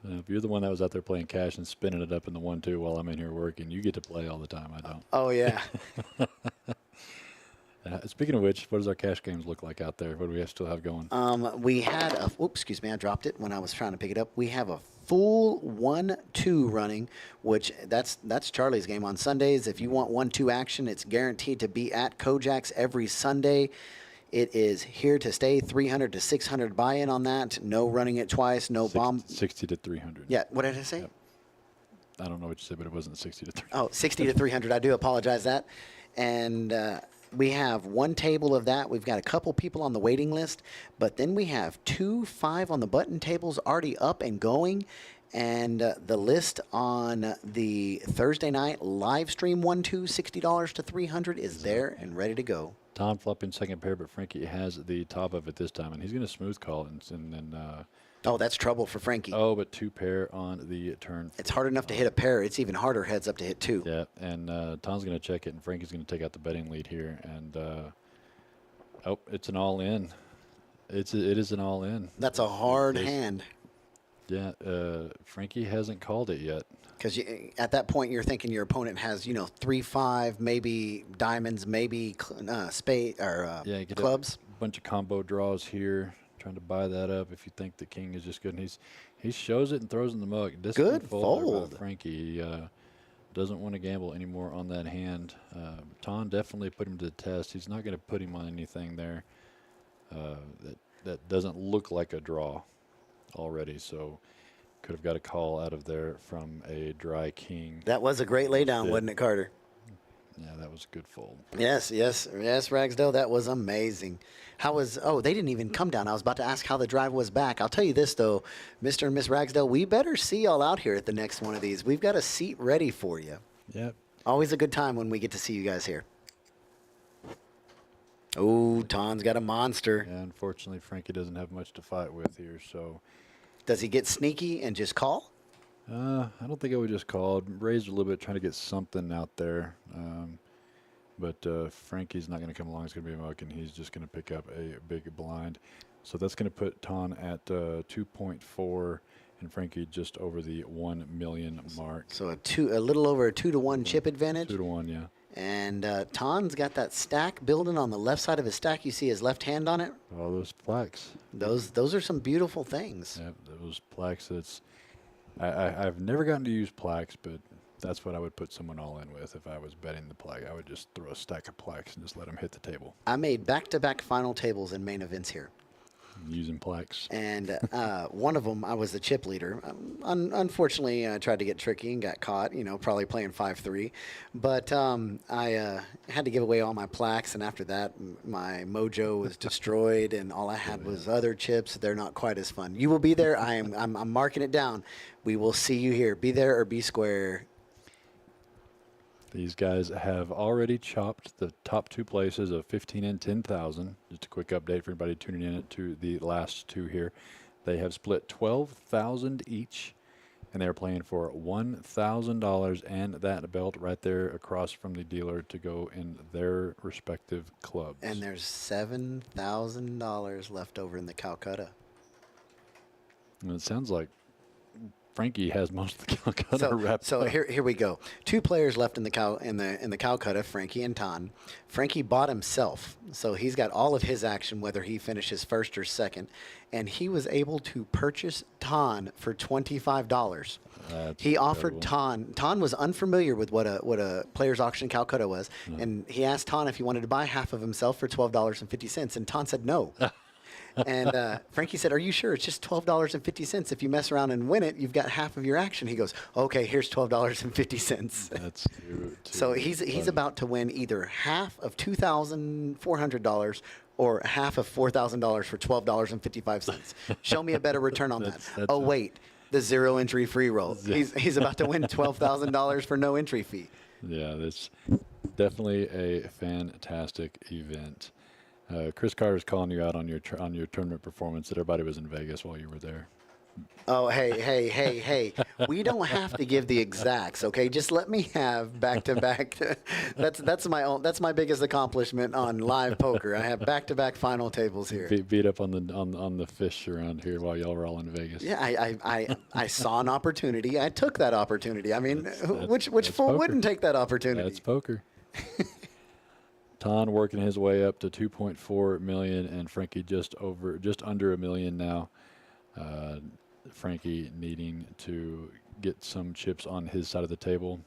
If you're the one that was out there playing cash and spinning it up in the 1-2 while I'm in here working, you get to play all the time. I don't. Oh yeah. Speaking of which, what does our cash games look like out there? What do we still have going? We had a. Oops, excuse me. I dropped it when I was trying to pick it up. We have a full 1-2 running, which that's Charlie's game on Sundays. If you want 1-2 action, it's guaranteed to be at KoJack's every Sunday. It is here to stay. 300 to 600 buy-in on that. No running it twice. No bomb. 60 to 300. Yeah. What did I say? Yep. I don't know what you said, but it wasn't 60 to 300. Oh, 60 to 300. I do apologize that. And we have one table of that. We've got a couple people on the waiting list, but then we have 2 5 on the button tables already up and going. And the list on the Thursday night live stream 1-2 $60 to 300 is there and ready to go. Tom flopping second pair, but Frankie has the top of it this time, and he's going to smooth call and then. Oh, that's trouble for Frankie. Oh, but 2 pair on the turn. It's hard enough to hit a pair. It's even harder heads up to hit 2. Yeah, and Tom's going to check it, and Frankie's going to take out the betting lead here, and oh, it's an all in. It is an all in. That's a hard hand. Yeah, Frankie hasn't called it yet. Because at that point, you're thinking your opponent has, 3-5, maybe diamonds, maybe spade or Yeah, get clubs. a bunch of combo draws here. Trying to buy that up if you think the king is just good. And he shows it and throws in the mug. Good fold. fold. Frankie he, doesn't want to gamble anymore on that hand. Ton definitely put him to the test. He's not going to put him on anything there that doesn't look like a draw already. So could have got a call out of there from a dry king. That was a great laydown, wasn't it, Carter? Yeah, that was a good fold. Yes, Ragsdale, that was amazing. They didn't even come down. I was about to ask how the drive was back. I'll tell you this, though, Mr. and Miss Ragsdale, we better see y'all out here at the next one of these. We've got a seat ready for you. Yep. Always a good time when we get to see you guys here. Oh, Ton's got a monster. Yeah, unfortunately, Frankie doesn't have much to fight with here, so. Does he get sneaky and just call? I don't think I would just call. Raised a little bit, trying to get something out there. But Frankie's not going to come along. It's going to be a muck, and he's just going to pick up a big blind. So that's going to put Ton at 2.4, and Frankie just over the 1 million mark. So a little over a 2-to-1 chip advantage. 2-to-1, yeah. And Ton's got that stack building on the left side of his stack. You see his left hand on it. All those plaques. Those are some beautiful things. Yeah, those plaques. I've never gotten to use plaques, but that's what I would put someone all in with if I was betting the plaque. I would just throw a stack of plaques and just let them hit the table. I made back-to-back final tables in main events here. Using plaques. And one of them, I was the chip leader. Unfortunately, I tried to get tricky and got caught, probably playing 5-3. But I had to give away all my plaques, and after that, my mojo was destroyed, and all I had was other chips. They're not quite as fun. You will be there. I'm marking it down. We will see you here. Be there or be square. These guys have already chopped the top two places of 15 and 10,000. Just a quick update for anybody tuning in to the last two here. They have split 12,000 each, and they're playing for $1,000 and that belt right there across from the dealer to go in their respective clubs. And there's $7,000 left over in the Calcutta. And it sounds like Frankie has most of the Calcutta wrapped So up. here we go. Two players left in the Calcutta, Frankie and Tan. Frankie bought himself, so he's got all of his action, whether he finishes first or second, and he was able to purchase Tan for $25. He offered Tan. Tan was unfamiliar with what a players auction Calcutta was, and he asked Tan if he wanted to buy half of himself for $12.50, and Tan said no. And Frankie said, "Are you sure? It's just $12.50. If you mess around and win it, you've got half of your action." He goes, "Okay, here's $12.50." That's too So he's about to win either half of $2,400 or half of $4,000 for $12.55. Show me a better return on that. Oh wait, the zero entry free roll. He's about to win $12,000 for no entry fee. Yeah, that's definitely a fantastic event. Chris Carter's calling you out on your tournament performance. That everybody was in Vegas while you were there. Oh, hey. We don't have to give the exacts, okay? Just let me have back-to-back. That's my biggest accomplishment on live poker. I have back-to-back final tables here. Beat up on the fish around here while y'all were all in Vegas. Yeah, I saw an opportunity. I took that opportunity. I mean, which that's fool poker. wouldn't take that opportunity? That's poker. Ton working his way up to 2.4 million, and Frankie just under $1 million now. Frankie needing to get some chips on his side of the table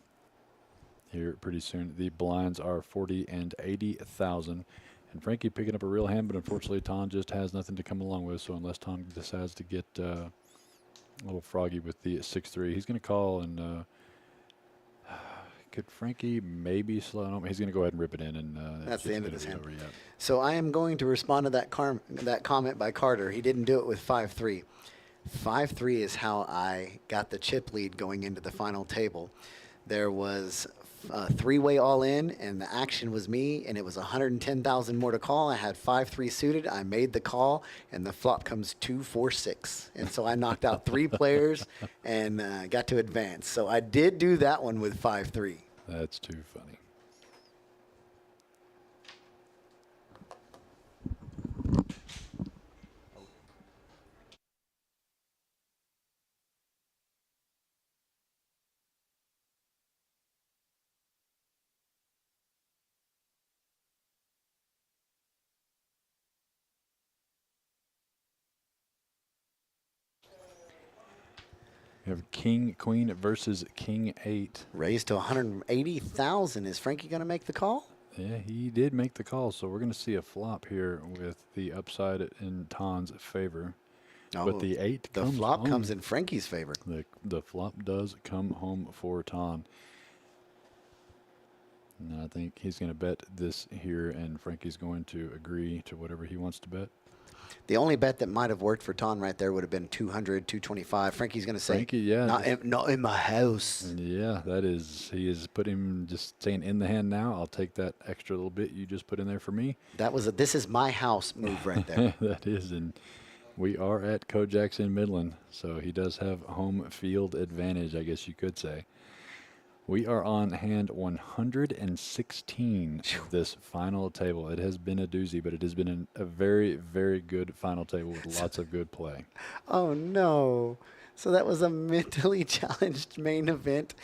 here pretty soon. The blinds are 40 and 80,000, and Frankie picking up a real hand, but unfortunately Ton just has nothing to come along with. So unless Ton decides to get a little froggy with the 6-3, he's going to call and. Could Frankie maybe slow him? He's going to go ahead and rip it in, and That's the end of this hand. Over yet. So I am going to respond to that comment by Carter. He didn't do it with 5-3. 5-3 is how I got the chip lead going into the final table. There was a three-way all-in, and the action was me, and it was 110,000 more to call. I had 5-3 suited. I made the call, and the flop comes 2-4-6. And so I knocked out three players and got to advance. So I did do that one with 5-3. That's too funny. We have King Queen versus King 8. Raised to 180,000. Is Frankie going to make the call? Yeah, he did make the call, so we're going to see a flop here with the upside in Ton's favor. Oh, but the 8 the comes flop home. comes in Frankie's favor. The flop does come home for Ton. And I think he's going to bet this here, and Frankie's going to agree to whatever he wants to bet. The only bet that might have worked for Ton right there would have been 200, 225. Frankie's going to say, Frankie, yeah. not in my house. Yeah, that is, he is putting him just saying in the hand now. I'll take that extra little bit you just put in there for me. That was a this is my house move right there. That is, and we are at KoJack's in Midland, so he does have home field advantage, I guess you could say. We are on hand 116 of this final table. It has been a doozy, but it has been a very, very good final table with lots of good play. Oh, no. So that was a mentally challenged main event.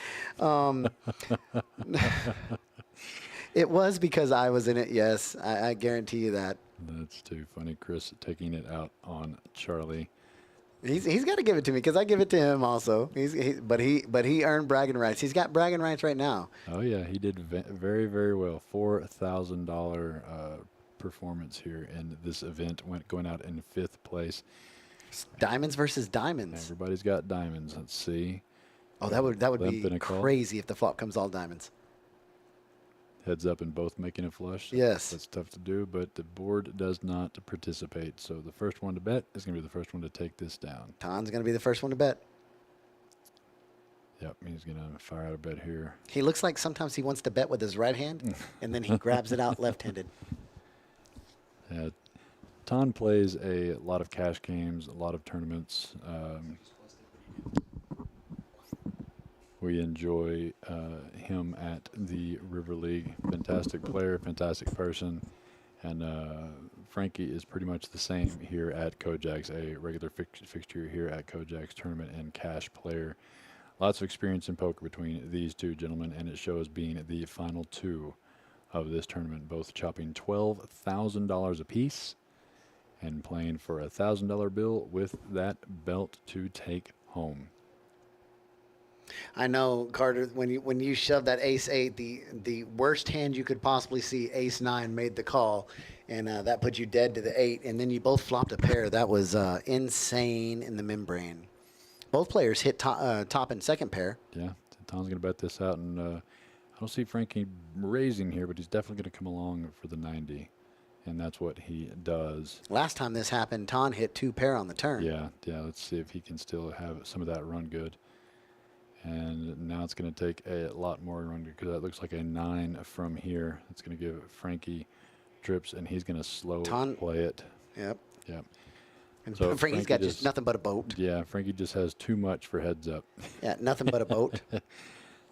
It was because I was in it, yes. I guarantee you that. That's too funny. Chris taking it out on Charlie. He's got to give it to me because I give it to him also. But he earned bragging rights. He's got bragging rights right now. Oh yeah, he did very, very well. $4,000 performance here in this event. Going out in 5th place. Diamonds versus diamonds. Everybody's got diamonds. Let's see. Oh, that would be Limp in a call. crazy if the flop comes all diamonds. Heads up and both making a flush. Yes. That's tough to do, but the board does not participate. So the first one to bet is going to be the first one to take this down. Ton's going to be the first one to bet. Yep, he's going to fire out a bet here. He looks like sometimes he wants to bet with his right hand, and then he grabs it out left-handed. Yeah, Ton plays a lot of cash games, a lot of tournaments. We enjoy him at the River League. Fantastic player, fantastic person. And Frankie is pretty much the same here at KoJack's, a regular fixture here at KoJack's tournament and cash player. Lots of experience in poker between these two gentlemen, and it shows being the final two of this tournament, both chopping $12,000 apiece and playing for a $1,000 bill with that belt to take home. I know, Carter, when you shoved that ace-8, the worst hand you could possibly see, ace-9, made the call, and that put you dead to the 8, and then you both flopped a pair. That was insane in the membrane. Both players hit top and second pair. Yeah, Tom's going to bet this out, and I don't see Frankie raising here, but he's definitely going to come along for the 90, and that's what he does. Last time this happened, Ton hit 2 pair on the turn. Yeah, let's see if he can still have some of that run good. And now it's going to take a lot more run good because that looks like a 9 from here. It's going to give Frankie trips, and he's going to slow play it. Yep. And So Frankie's got just nothing but a boat. Yeah, Frankie just has too much for heads up. Yeah, nothing but a boat.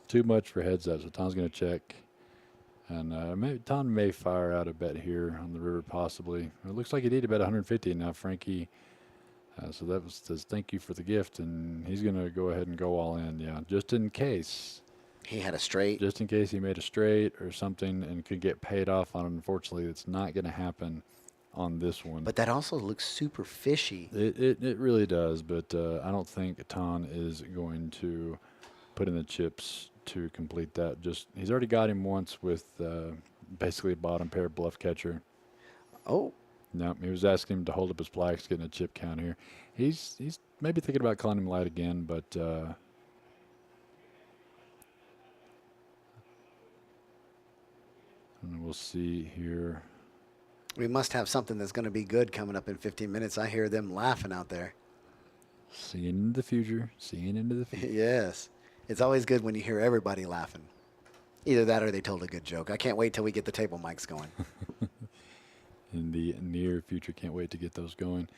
Too much for heads up. So Tom's going to check. And maybe Tom may fire out a bet here on the river, possibly. It looks like he did about 150. Now Frankie, so that says thank you for the gift, and he's going to go ahead and go all in. Yeah, just in case. He had a straight. Just in case he made a straight or something and could get paid off on it. Unfortunately, it's not going to happen on this one. But that also looks super fishy. It really does, but I don't think Ton is going to put in the chips to complete that. He's already got him once with basically a bottom pair bluff catcher. Oh. No, he was asking him to hold up his plaques, getting a chip count here. He's maybe thinking about calling him light again, but and we'll see here. We must have something that's going to be good coming up in 15 minutes. I hear them laughing out there. Seeing into the future. Yes. It's always good when you hear everybody laughing. Either that or they told a good joke. I can't wait till we get the table mics going. In the near future, can't wait to get those going.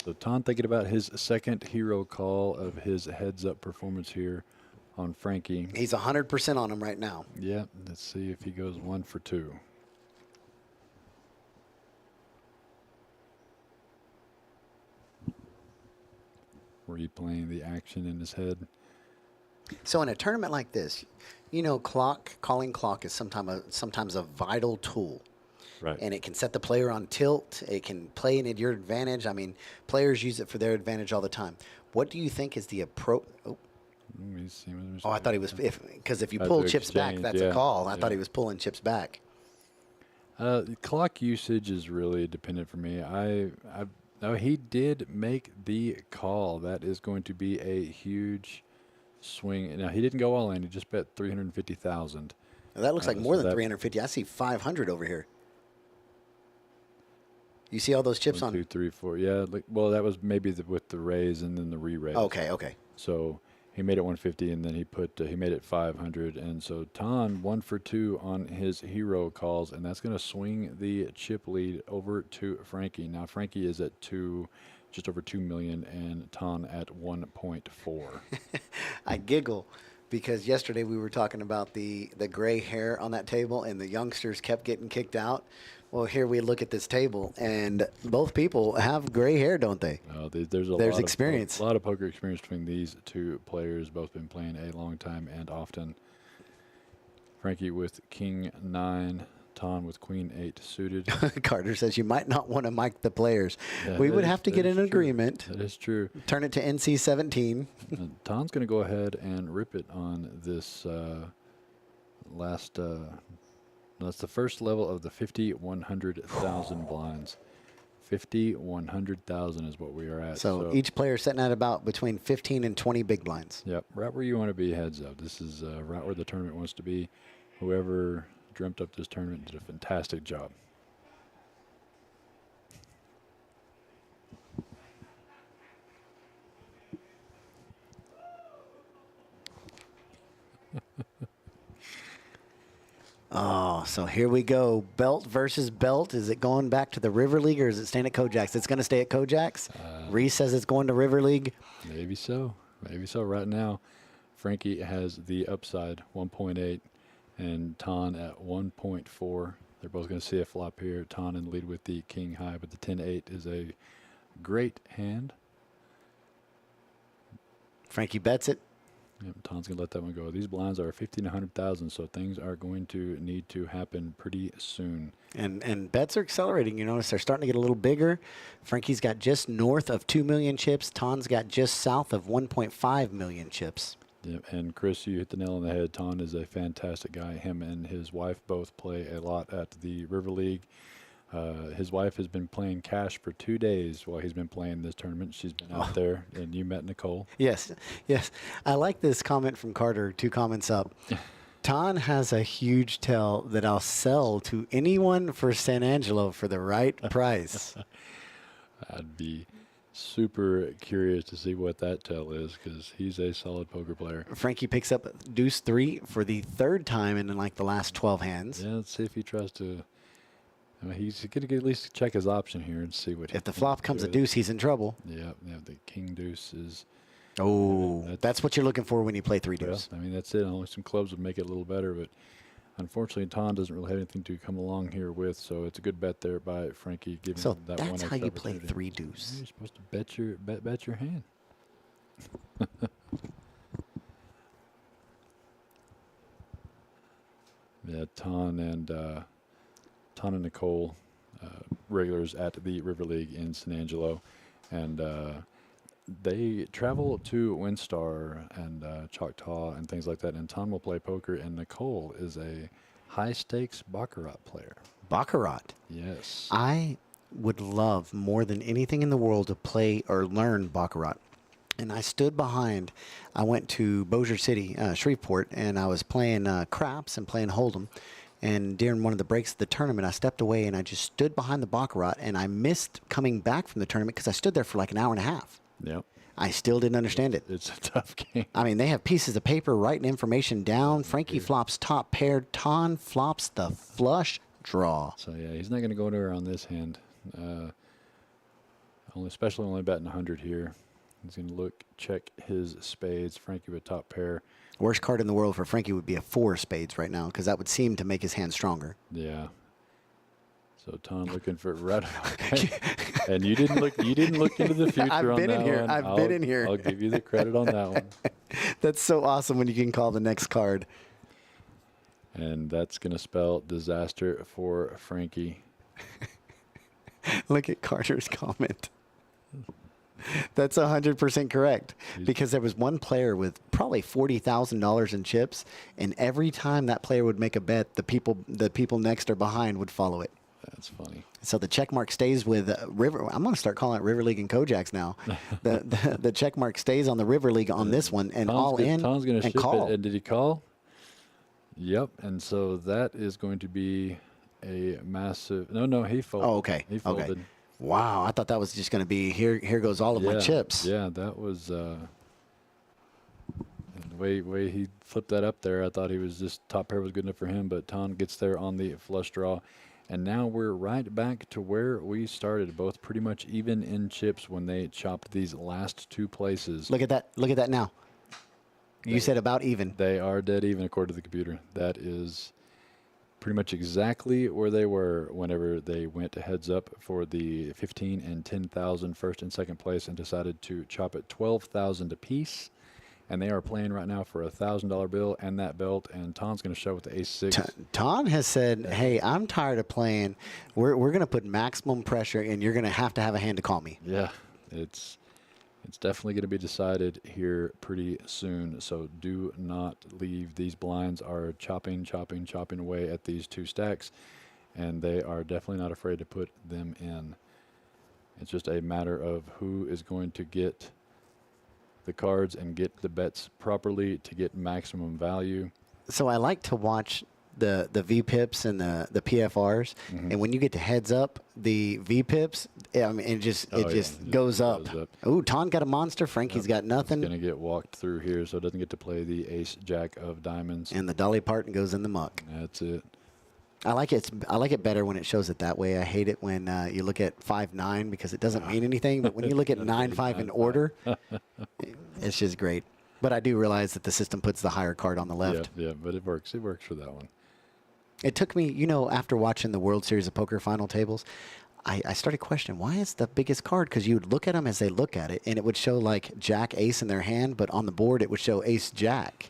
So Ton thinking about his second hero call of his heads-up performance here on Frankie. He's 100% on him right now. Yeah, let's see if he goes 1 for 2. Replaying the action in his head. So in a tournament like this, you know, calling clock is sometimes a vital tool. Right. And it can set the player on tilt. It can play in at your advantage. I mean, players use it for their advantage all the time. What do you think is the approach? Oh, I thought he was because if you pull chips back, that's a call. I thought he was pulling chips back. Clock usage is really dependent for me. No, he did make the call. That is going to be a huge swing. Now he didn't go all in. He just bet 350,000. That looks like more than 350. I see 500 over here. You see all those chips 1, 2, 3, 4. Yeah. Well, that was maybe with the raise and then the re-raise. Okay. So he made it 150, and then he made it 500, and so Ton 1 for 2 on his hero calls, and that's going to swing the chip lead over to Frankie. Now Frankie is at just over 2 million, and Ton at 1.4. I giggle because yesterday we were talking about the gray hair on that table, and the youngsters kept getting kicked out. Well, here we look at this table, and both people have gray hair, don't they? There's experience. A lot of poker experience between these two players. Both been playing a long time and often. Frankie with King 9, Ton with Queen 8 suited. Carter says you might not want to mic the players. We would have to get an agreement. That is true. Turn it to NC 17. Ton's going to go ahead and rip it on this last. That's the first level of the 50, 100,000 blinds. 50, 100,000 is what we are at. So each player sitting at about between 15 and 20 big blinds. Yep, right where you want to be heads up. This is right where the tournament wants to be. Whoever dreamt up this tournament did a fantastic job. Oh, so here we go. Belt versus belt. Is it going back to the River League or is it staying at KoJack's? It's going to stay at KoJack's. Reese says it's going to River League. Maybe so. Maybe so. Right now, Frankie has the upside, 1.8, and Ton at 1.4. They're both going to see a flop here. Ton in the lead with the king high, but the 10-8 is a great hand. Frankie bets it. Yep, Ton's going to let that one go. These blinds are 50 to 100,000, so things are going to need to happen pretty soon. And bets are accelerating. You notice they're starting to get a little bigger. Frankie's got just north of 2 million chips. Ton's got just south of 1.5 million chips. Yep, and Chris, you hit the nail on the head. Ton is a fantastic guy. Him and his wife both play a lot at the River League. His wife has been playing cash for 2 days while he's been playing this tournament. She's been out there, and you met Nicole. Yes, yes. I like this comment from Carter, 2 comments up. Ton has a huge tell that I'll sell to anyone for San Angelo for the right price. I'd be super curious to see what that tell is because he's a solid poker player. Frankie picks up deuce 3 for the 3rd time in like the last 12 hands. Yeah, let's see if he tries to. I mean, he's going to at least check his option here and see what. If the flop comes a deuce, he's in trouble. Yeah, the king deuce is. Oh, that's what you're looking for when you play 3 deuce. Well, I mean, that's it. Only some clubs would make it a little better, but unfortunately, Ton doesn't really have anything to come along here with, so it's a good bet there by Frankie. Giving So that that's one how you extra play opportunity. 3 deuce. You're supposed to bet your hand. Yeah, Ton and Nicole, regulars at the River League in San Angelo, and they travel to Windstar and Choctaw and things like that. And Ton will play poker, and Nicole is a high-stakes baccarat player. Baccarat. Yes. I would love more than anything in the world to play or learn baccarat. And I stood behind. I went to Bossier City, Shreveport, and I was playing craps and playing hold'em. And during one of the breaks of the tournament, I stepped away and I just stood behind the baccarat, and I missed coming back from the tournament because I stood there for like an hour and a half. Yep. I still didn't understand it. It's a tough game. I mean, they have pieces of paper writing information down. Frankie flops top pair. Ton flops the flush draw. So yeah, he's not going to go anywhere on this hand. Especially only betting 100 here. He's going to check his spades. Frankie with top pair. Worst card in the world for Frankie would be a 4 spades right now because that would seem to make his hand stronger. Yeah. So Ton looking for red. Okay. And you didn't look into the future I've on been that in here. one. I've been in here. I'll give you the credit on that one. That's so awesome when you can call the next card. And that's going to spell disaster for Frankie. Look at Carter's comment. That's 100% correct because there was one player with probably $40,000 in chips, and every time that player would make a bet, the people next or behind would follow it. That's funny. So the check mark stays with River. I'm going to start calling it River League and KoJack's now. the check mark stays on the River League on this one, and Tom's going to ship call. it. And did he call? Yep. And so that is going to be a massive. No, he folded. Oh, okay. He folded. Okay. Wow, I thought that was just going to be here goes all of my chips. Yeah, that was the way he flipped that up there. I thought he was just top pair was good enough for him, but Ton gets there on the flush draw. And now we're right back to where we started, both pretty much even in chips when they chopped these last 2 places. Look at that. Look at that now. You said about even. They are dead even according to the computer. That is pretty much exactly where they were whenever they went heads up for the 15 and 10,000 first and second place and decided to chop it 12,000 apiece. And they are playing right now for a $1,000 bill and that belt. And Ton's going to show with the ace-6. Ton has said, "Hey, I'm tired of playing. We're going to put maximum pressure, and you're going to have a hand to call me." Yeah, it's definitely going to be decided here pretty soon. So do not leave. These blinds are chopping away at these 2 stacks, and they are definitely not afraid to put them in. It's just a matter of who is going to get the cards and get the bets properly to get maximum value. So I like to watch the VPIPs and the PFRs, and when you get to heads up, the VPIPs, I mean, it just goes up. Ooh, Ton got a monster. Frankie's got nothing. Going to get walked through here, so it doesn't get to play the ace-jack of diamonds. And the Dolly Parton goes in the muck. That's it. I like it better when it shows it that way. I hate it when you look at 5-9 because it doesn't mean anything. But when you look at 9-5 in order, it's just great. But I do realize that the system puts the higher card on the left. Yeah, but it works. It works for that one. It took me, after watching the World Series of Poker final tables, I started questioning, why is the biggest card? Because you would look at them as they look at it, and it would show like Jack Ace in their hand, but on the board it would show Ace Jack.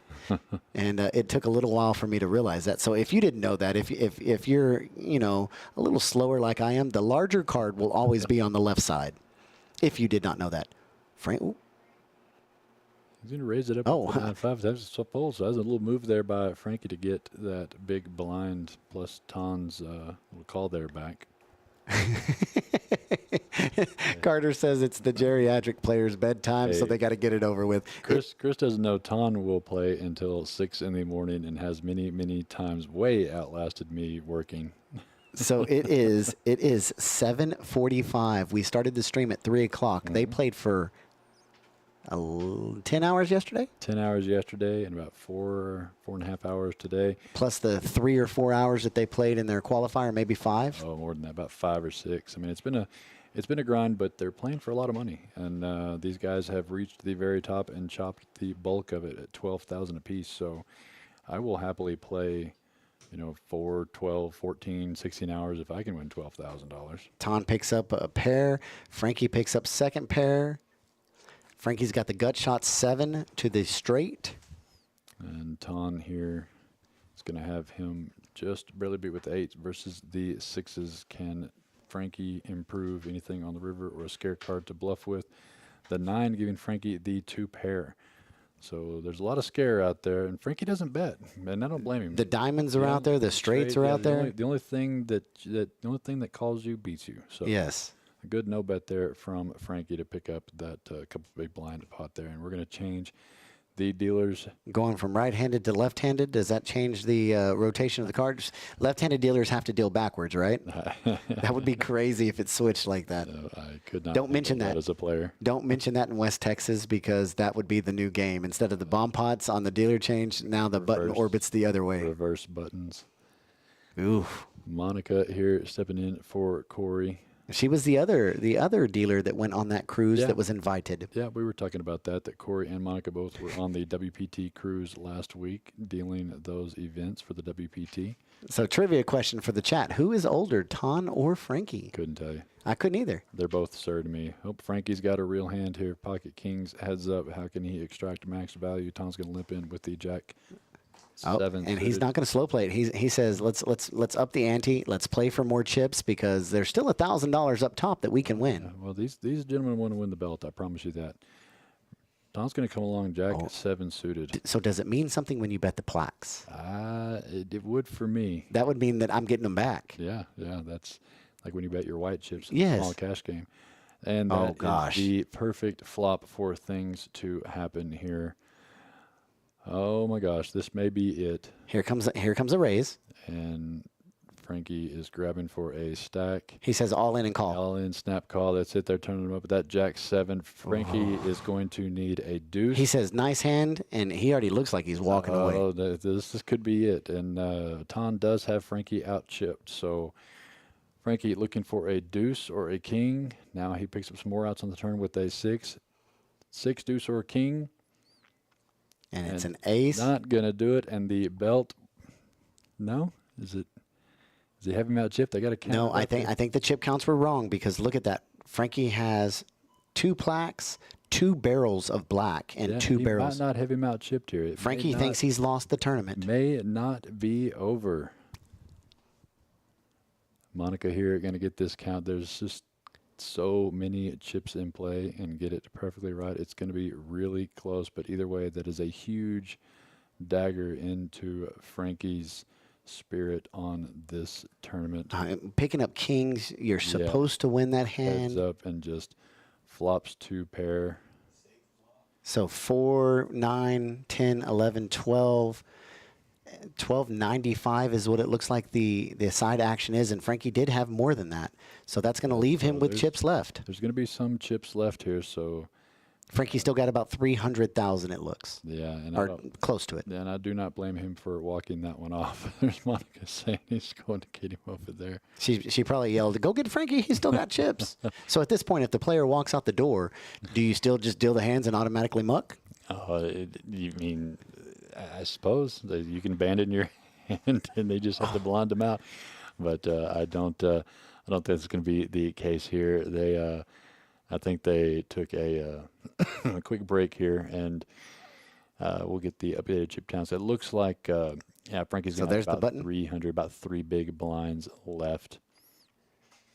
And it took a little while for me to realize that. So if you didn't know that, if you're a little slower like I am, the larger card will always be on the left side. If you did not know that, Frank. Ooh. He's going to raise it up. Oh, 9-5. That's so full. So that's a little move there by Frankie to get that big blind plus Ton's little call there back. Carter says it's the geriatric player's bedtime, so they got to get it over with. Chris doesn't know Ton will play until 6 in the morning and has many times way outlasted me working. So it is 7:45. We started the stream at 3 o'clock. They played for 10 hours yesterday? 10 hours yesterday and about 4.5 hours today. Plus the 3 or 4 hours that they played in their qualifier, maybe 5? Oh, more than that, about 5 or 6. I mean, it's been a grind, but they're playing for a lot of money. And these guys have reached the very top and chopped the bulk of it at $12,000 apiece. So I will happily play, 4, 12, 14, 16 hours if I can win $12,000. Ton picks up a pair. Frankie picks up second pair. Frankie's got the gut shot 7 to the straight. And Ton here is going to have him just barely beat with the 8s versus the 6s. Can Frankie improve anything on the river or a scare card to bluff with? The 9 giving Frankie the 2 pair. So there's a lot of scare out there, and Frankie doesn't bet, and I don't blame him. The diamonds are out there. The straights are out there. The only thing that calls you beats you. So yes. A good no bet there from Frankie to pick up that couple big blind pot there. And we're going to change the dealers. Going from right-handed to left-handed, does that change the rotation of the cards? Left-handed dealers have to deal backwards, right? That would be crazy if it switched like that. I could not. Don't mention that as a player. Don't mention that in West Texas because that would be the new game. Instead of the bomb pots on the dealer change, now the button orbits the other way. Reverse buttons. Oof. Monica here stepping in for Corey. She was the other dealer that went on that cruise that was invited. Yeah, we were talking about that Corey and Monica both were on the WPT cruise last week dealing those events for the WPT. So trivia question for the chat. Who is older, Ton or Frankie? Couldn't tell you. I couldn't either. They're both sir to me. Hope Frankie's got a real hand here. Pocket Kings, heads up. How can he extract max value? Ton's going to limp in with the Jack. And he's not going to slow play it. He says, let's up the ante. Let's play for more chips because there's still $1,000 up top that we can win. Well, these gentlemen want to win the belt. I promise you that. Tom's going to come along Jack 7 suited. So does it mean something when you bet the plaques? It would for me. That would mean that I'm getting them back. Yeah. That's like when you bet your white chips in yes. a small cash game. And that is the perfect flop for things to happen here. Oh my gosh, this may be it. Here comes a raise. And Frankie is grabbing for a stack. He says all in and call. All in, snap call. That's it. They're turning them up. That Jack 7. Frankie is going to need a deuce. He says nice hand, and he already looks like he's walking away. Oh, this could be it. And Ton does have Frankie out chipped. So Frankie looking for a deuce or a king. Now he picks up some more outs on the turn with a 6. 6 deuce or a king. And it's an ace. Not going to do it. And the belt, no? Is he having him out chipped? I got to count. No, I think the chip counts were wrong because look at that. Frankie has 2 plaques, 2 barrels of black, and 2 barrels. He might not have him out chipped here. Frankie thinks he's lost the tournament. May not be over. Monica here going to get this count. There's just so many chips in play and get it perfectly right. It's going to be really close, but either way, that is a huge dagger into Frankie's spirit on this tournament. Picking up kings, you're supposed to win that hand. Heads up and just flops 2 pair. So 4, 9, 10, 11, 12. 12.95 is what it looks like the side action is, and Frankie did have more than that. So that's going to leave him with chips left. There's going to be some chips left here, so Frankie still got about 300,000, it looks. Yeah, and Or close to it. And I do not blame him for walking that one off. There's Monica saying he's going to get him over there. She probably yelled, "Go get Frankie, he's still got chips." So at this point, if the player walks out the door, do you still just deal the hands and automatically muck? You mean, I suppose that you can abandon your hand and they just have to blind them out. But I don't think it's going to be the case here. I think they took a quick break here, and we'll get the updated chip count. So it looks like, Frankie's going to have about 300, about 3 big blinds left.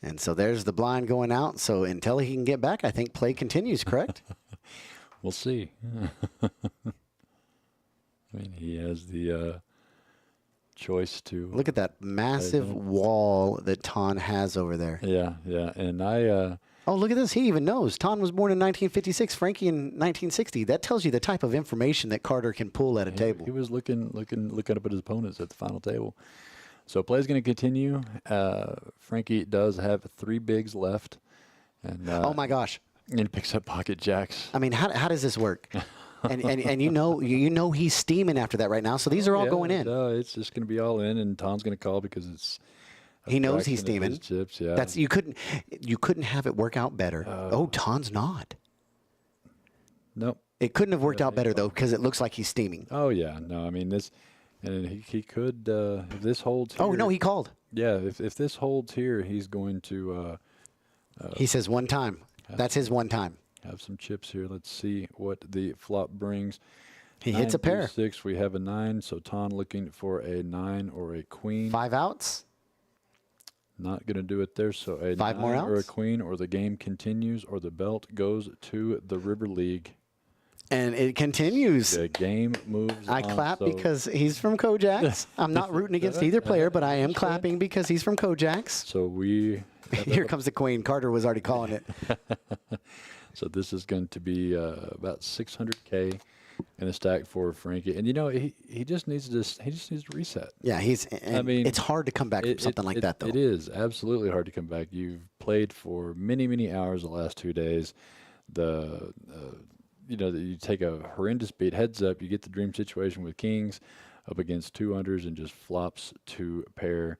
And so there's the blind going out. So until he can get back, I think play continues, correct? We'll see. I mean, he has the choice to look at that massive wall that Ton has over there. Yeah, and oh, look at this. He even knows. Ton was born in 1956, Frankie in 1960. That tells you the type of information that Carter can pull at a table. He was looking up at his opponents at the final table. So play is going to continue. Frankie does have 3 bigs left. And oh, my gosh. And he picks up pocket jacks. I mean, how does this work? and you know he's steaming after that right now. So these are all going in. No, it's just going to be all in, and Tom's going to call because it's. He knows he's steaming. Chips, yeah. That's you couldn't have it work out better. Ton's not. Nope. It couldn't have worked out better though because it looks like he's steaming. Oh yeah, no, I mean this, and he could if this holds. Here, oh no, he called. Yeah, if this holds here, he's going to. He says one time. That's his one time. Have some chips here. Let's see what the flop brings. He hits a pair. 6. We have a 9. So Ton looking for a 9 or a queen. 5 outs. Not going to do it there. So a 5 9 more outs? or a queen, or the game continues, or the belt goes to the River League. And it continues. The game moves I on, clap so because he's from KoJack's. I'm not rooting against either player, but I am clapping because he's from KoJack's. So we. Here comes the queen. Carter was already calling it. So this is going to be about 600K in the stack for Frankie, and he just needs to reset. Yeah, it's hard to come back from something like that, though. It is absolutely hard to come back. You've played for many hours the last 2 days. You take a horrendous beat, heads up. You get the dream situation with kings up against 2-unders and just flops to pair.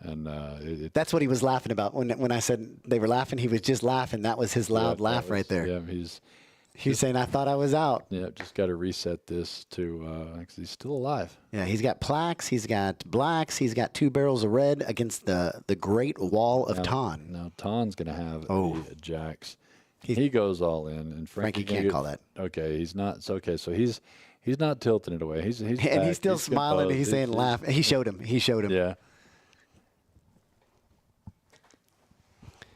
And that's what he was laughing about when I said they were laughing. He was just laughing. That was his loud laugh right there. Yeah, he's saying, "I thought I was out." Yeah, just got to reset this to because he's still alive. Yeah, he's got plaques, he's got blacks, he's got 2 barrels of red against the great wall of Ton. Now Ton's going to have the jacks. He goes all in, and Frankie can't call that. Okay, he's not. So he's not tilting it away. He's and he's still smiling. Composed. He's saying, "Laugh." He showed him. Yeah.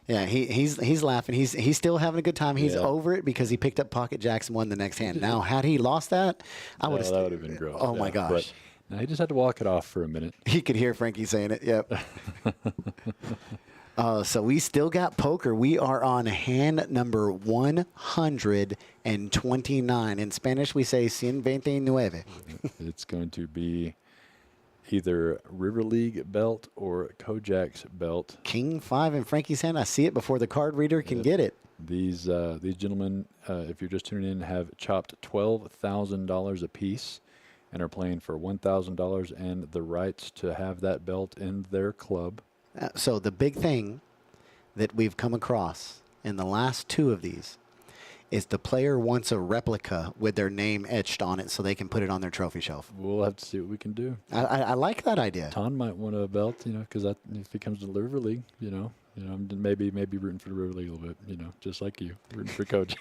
Yeah, he's laughing. He's still having a good time. He's over it because he picked up pocket jacks and won the next hand. Now, had he lost that, that would have been gross. Oh my gosh! But now he just had to walk it off for a minute. He could hear Frankie saying it. Yep. So we still got poker. We are on hand number 129. In Spanish, we say 129. It's going to be either River League belt or KoJack's belt. King 5 in Frankie's hand. I see it before the card reader can get it. These gentlemen, if you're just tuning in, have chopped $12,000 apiece and are playing for $1,000 and the rights to have that belt in their club. So the big thing that we've come across in the last 2 of these is the player wants a replica with their name etched on it so they can put it on their trophy shelf. We'll have to see what we can do. I like that idea. Ton might want a belt, because if he comes to the River League, maybe rooting for the River League a little bit, just like you, rooting for Coach.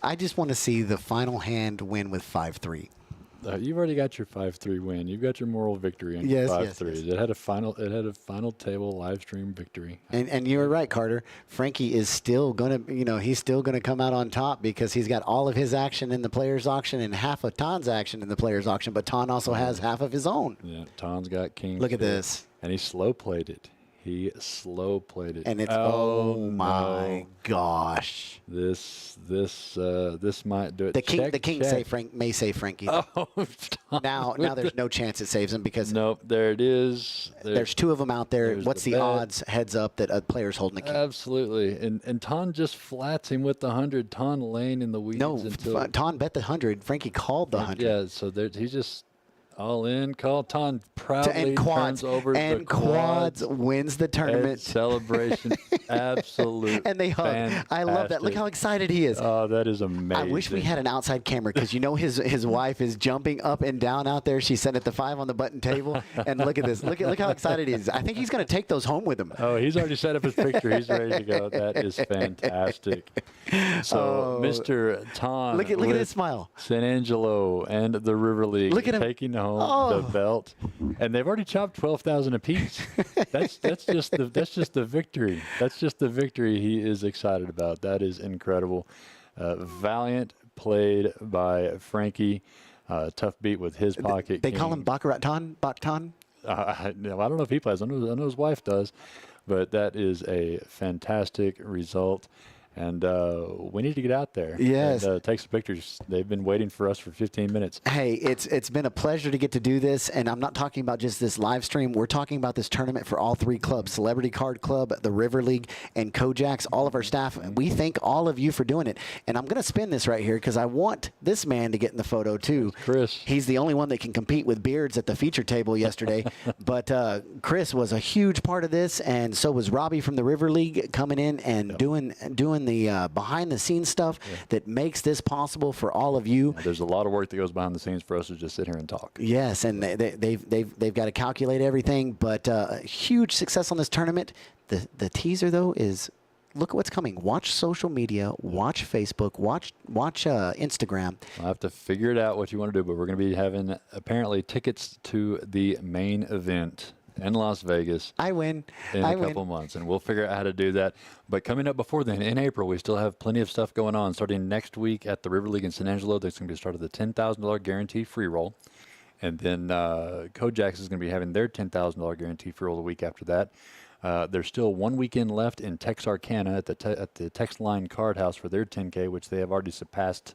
I just want to see the final hand win with 5-3. You've already got your 5-3 win. You've got your moral victory on 5-3. Yes. It had a final table live stream victory. And you were right, Carter. Frankie is still gonna, he's still gonna come out on top because he's got all of his action in the players' auction and half of Ton's action in the players' auction. But Ton also has half of his own. Yeah, Ton's got king. Look at this. And he slow played it. He slow played it. And it's, oh my no. gosh. This might do it. The king Check. may save Frankie. Oh, now there's no chance it saves him because nope. There it is. there's two of them out there. there's What's the the bet. odds heads up that a player's holding a king? Absolutely. And Ton just flats him with the 100. Ton laying in the weeds No, until Ton bet the 100. Frankie called the 100. yeah. So he's just all in. Ton proudly turns over and the quads wins the and tournament. celebration. Absolute. And they hug. I love that. Look how excited he is. Oh, that is amazing. I wish we had an outside camera because his wife is jumping up and down out there. She's sitting at the 5 on the button table. And look at this. Look how excited he is. I think he's going to take those home with him. Oh, he's already set up his picture. He's ready to go. That is fantastic. So, Mr. Ton. Look at his smile. San Angelo and the River League Look at him. taking home the belt, and they've already chopped 12,000 apiece. That's just the victory. That's just the victory he is excited about. That is incredible. Valiant played by Frankie. Tough beat with his pocket. They call him Baccarat Ton? I don't know if he plays. I know his wife does, but that is a fantastic result. And we need to get out there. Yes. And take some pictures. They've been waiting for us for 15 minutes. Hey, it's been a pleasure to get to do this, and I'm not talking about just this live stream. We're talking about this tournament for all 3 clubs, Celebrity Card Club, the River League, and KoJack's, all of our staff. We thank all of you for doing it. And I'm going to spin this right here because I want this man to get in the photo, too. Chris. He's the only one that can compete with Beards at the feature table yesterday. But Chris was a huge part of this, and so was Robbie from the River League coming in and doing the behind-the-scenes stuff that makes this possible for all of you. There's a lot of work that goes behind the scenes for us to just sit here and talk. Yes, and they've got to calculate everything. But huge success on this tournament. The teaser though is look at what's coming. Watch social media. Watch Facebook. Watch Instagram. I'll have to figure it out what you want to do, but we're going to be having apparently tickets to the main event in Las Vegas. I win. In a couple months, and we'll figure out how to do that. But coming up before then, in April, we still have plenty of stuff going on. Starting next week at the River League in San Angelo, there's going to be the start of the $10,000 guaranteed free roll. And then KoJack is going to be having their $10,000 guaranteed free roll the week after that. There's still 1 weekend left in Texarkana at the Text Line Card House for their 10K, which they have already surpassed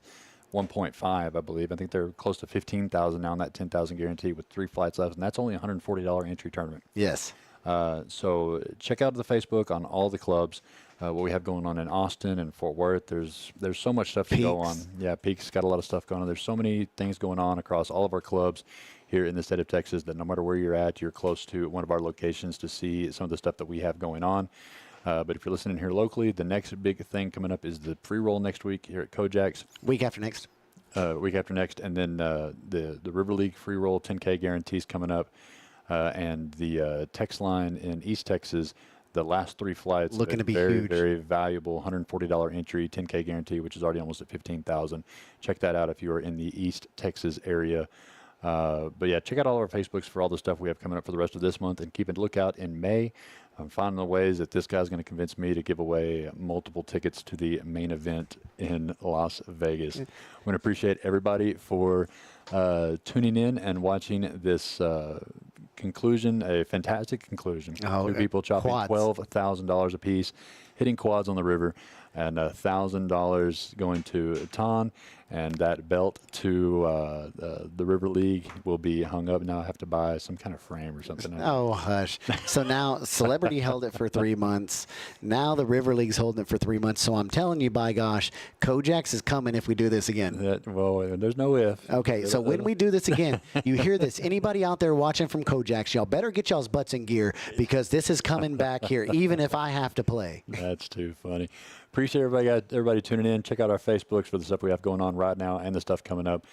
1.5, I believe. I think they're close to 15,000 now on that 10,000 guarantee with 3 flights left, and that's only a $140 entry tournament. Yes. So check out the Facebook on all the clubs, what we have going on in Austin and Fort Worth. There's so much stuff to go on. Yeah, Peaks got a lot of stuff going on. There's so many things going on across all of our clubs here in the state of Texas that no matter where you're at, you're close to one of our locations to see some of the stuff that we have going on. But if you're listening here locally, the next big thing coming up is the free roll next week here at KoJack's. Week after next. Week after next. And then the River League free roll 10K guarantees coming up. And the text line in East Texas, the last 3 flights. Looking to be very, huge. very valuable $140 entry, 10K guarantee, which is already almost at 15,000. Check that out if you are in the East Texas area. But yeah, check out all our Facebooks for all the stuff we have coming up for the rest of this month, and keep a lookout in May. I'm finding the ways that this guy's going to convince me to give away multiple tickets to the main event in Las Vegas. I want to appreciate everybody for tuning in and watching this conclusion, a fantastic conclusion. 2 people chopping $12,000 apiece, hitting quads on the river, and $1,000 going to Ton, and that belt to the River League will be hung up. Now I have to buy some kind of frame or something. Oh, hush. So now Celebrity held it for 3 months. Now the River League's holding it for 3 months. So I'm telling you, by gosh, KoJack's is coming if we do this again. Well, there's no if. Okay, so when we do this again, you hear this. Anybody out there watching from KoJack's, y'all better get y'all's butts in gear because this is coming back here, even if I have to play. That's too funny. Appreciate everybody tuning in. Check out our Facebooks for the stuff we have going on right now and the stuff coming up.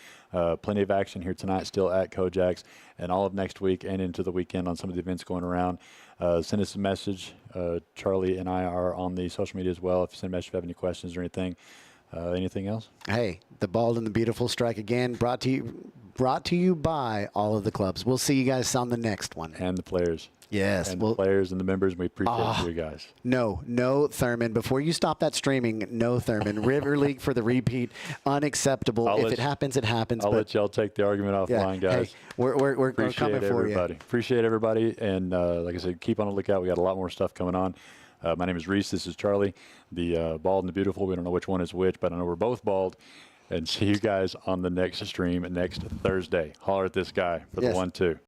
Plenty of action here tonight still at KoJack's, and all of next week and into the weekend on some of the events going around. Send us a message. Charlie and I are on the social media as well. If you send a message if you have any questions or anything, Anything else? Hey, the Bald and the Beautiful strike again, brought to you by all of the clubs. We'll see you guys on the next one. And the players. Yes. And the players and the members. We appreciate you guys. No, Thurman. Before you stop that streaming, no, Thurman. River League for the repeat. Unacceptable. If it happens, it happens. I'll let y'all take the argument offline, guys. Hey, we're coming for everybody. you. Appreciate everybody. And like I said, keep on the lookout. We got a lot more stuff coming on. My name is Reese. This is Charlie. The Bald and the Beautiful. We don't know which one is which, but I know we're both bald. And see you guys on the next stream next Thursday. Holler at this guy for the 1-2.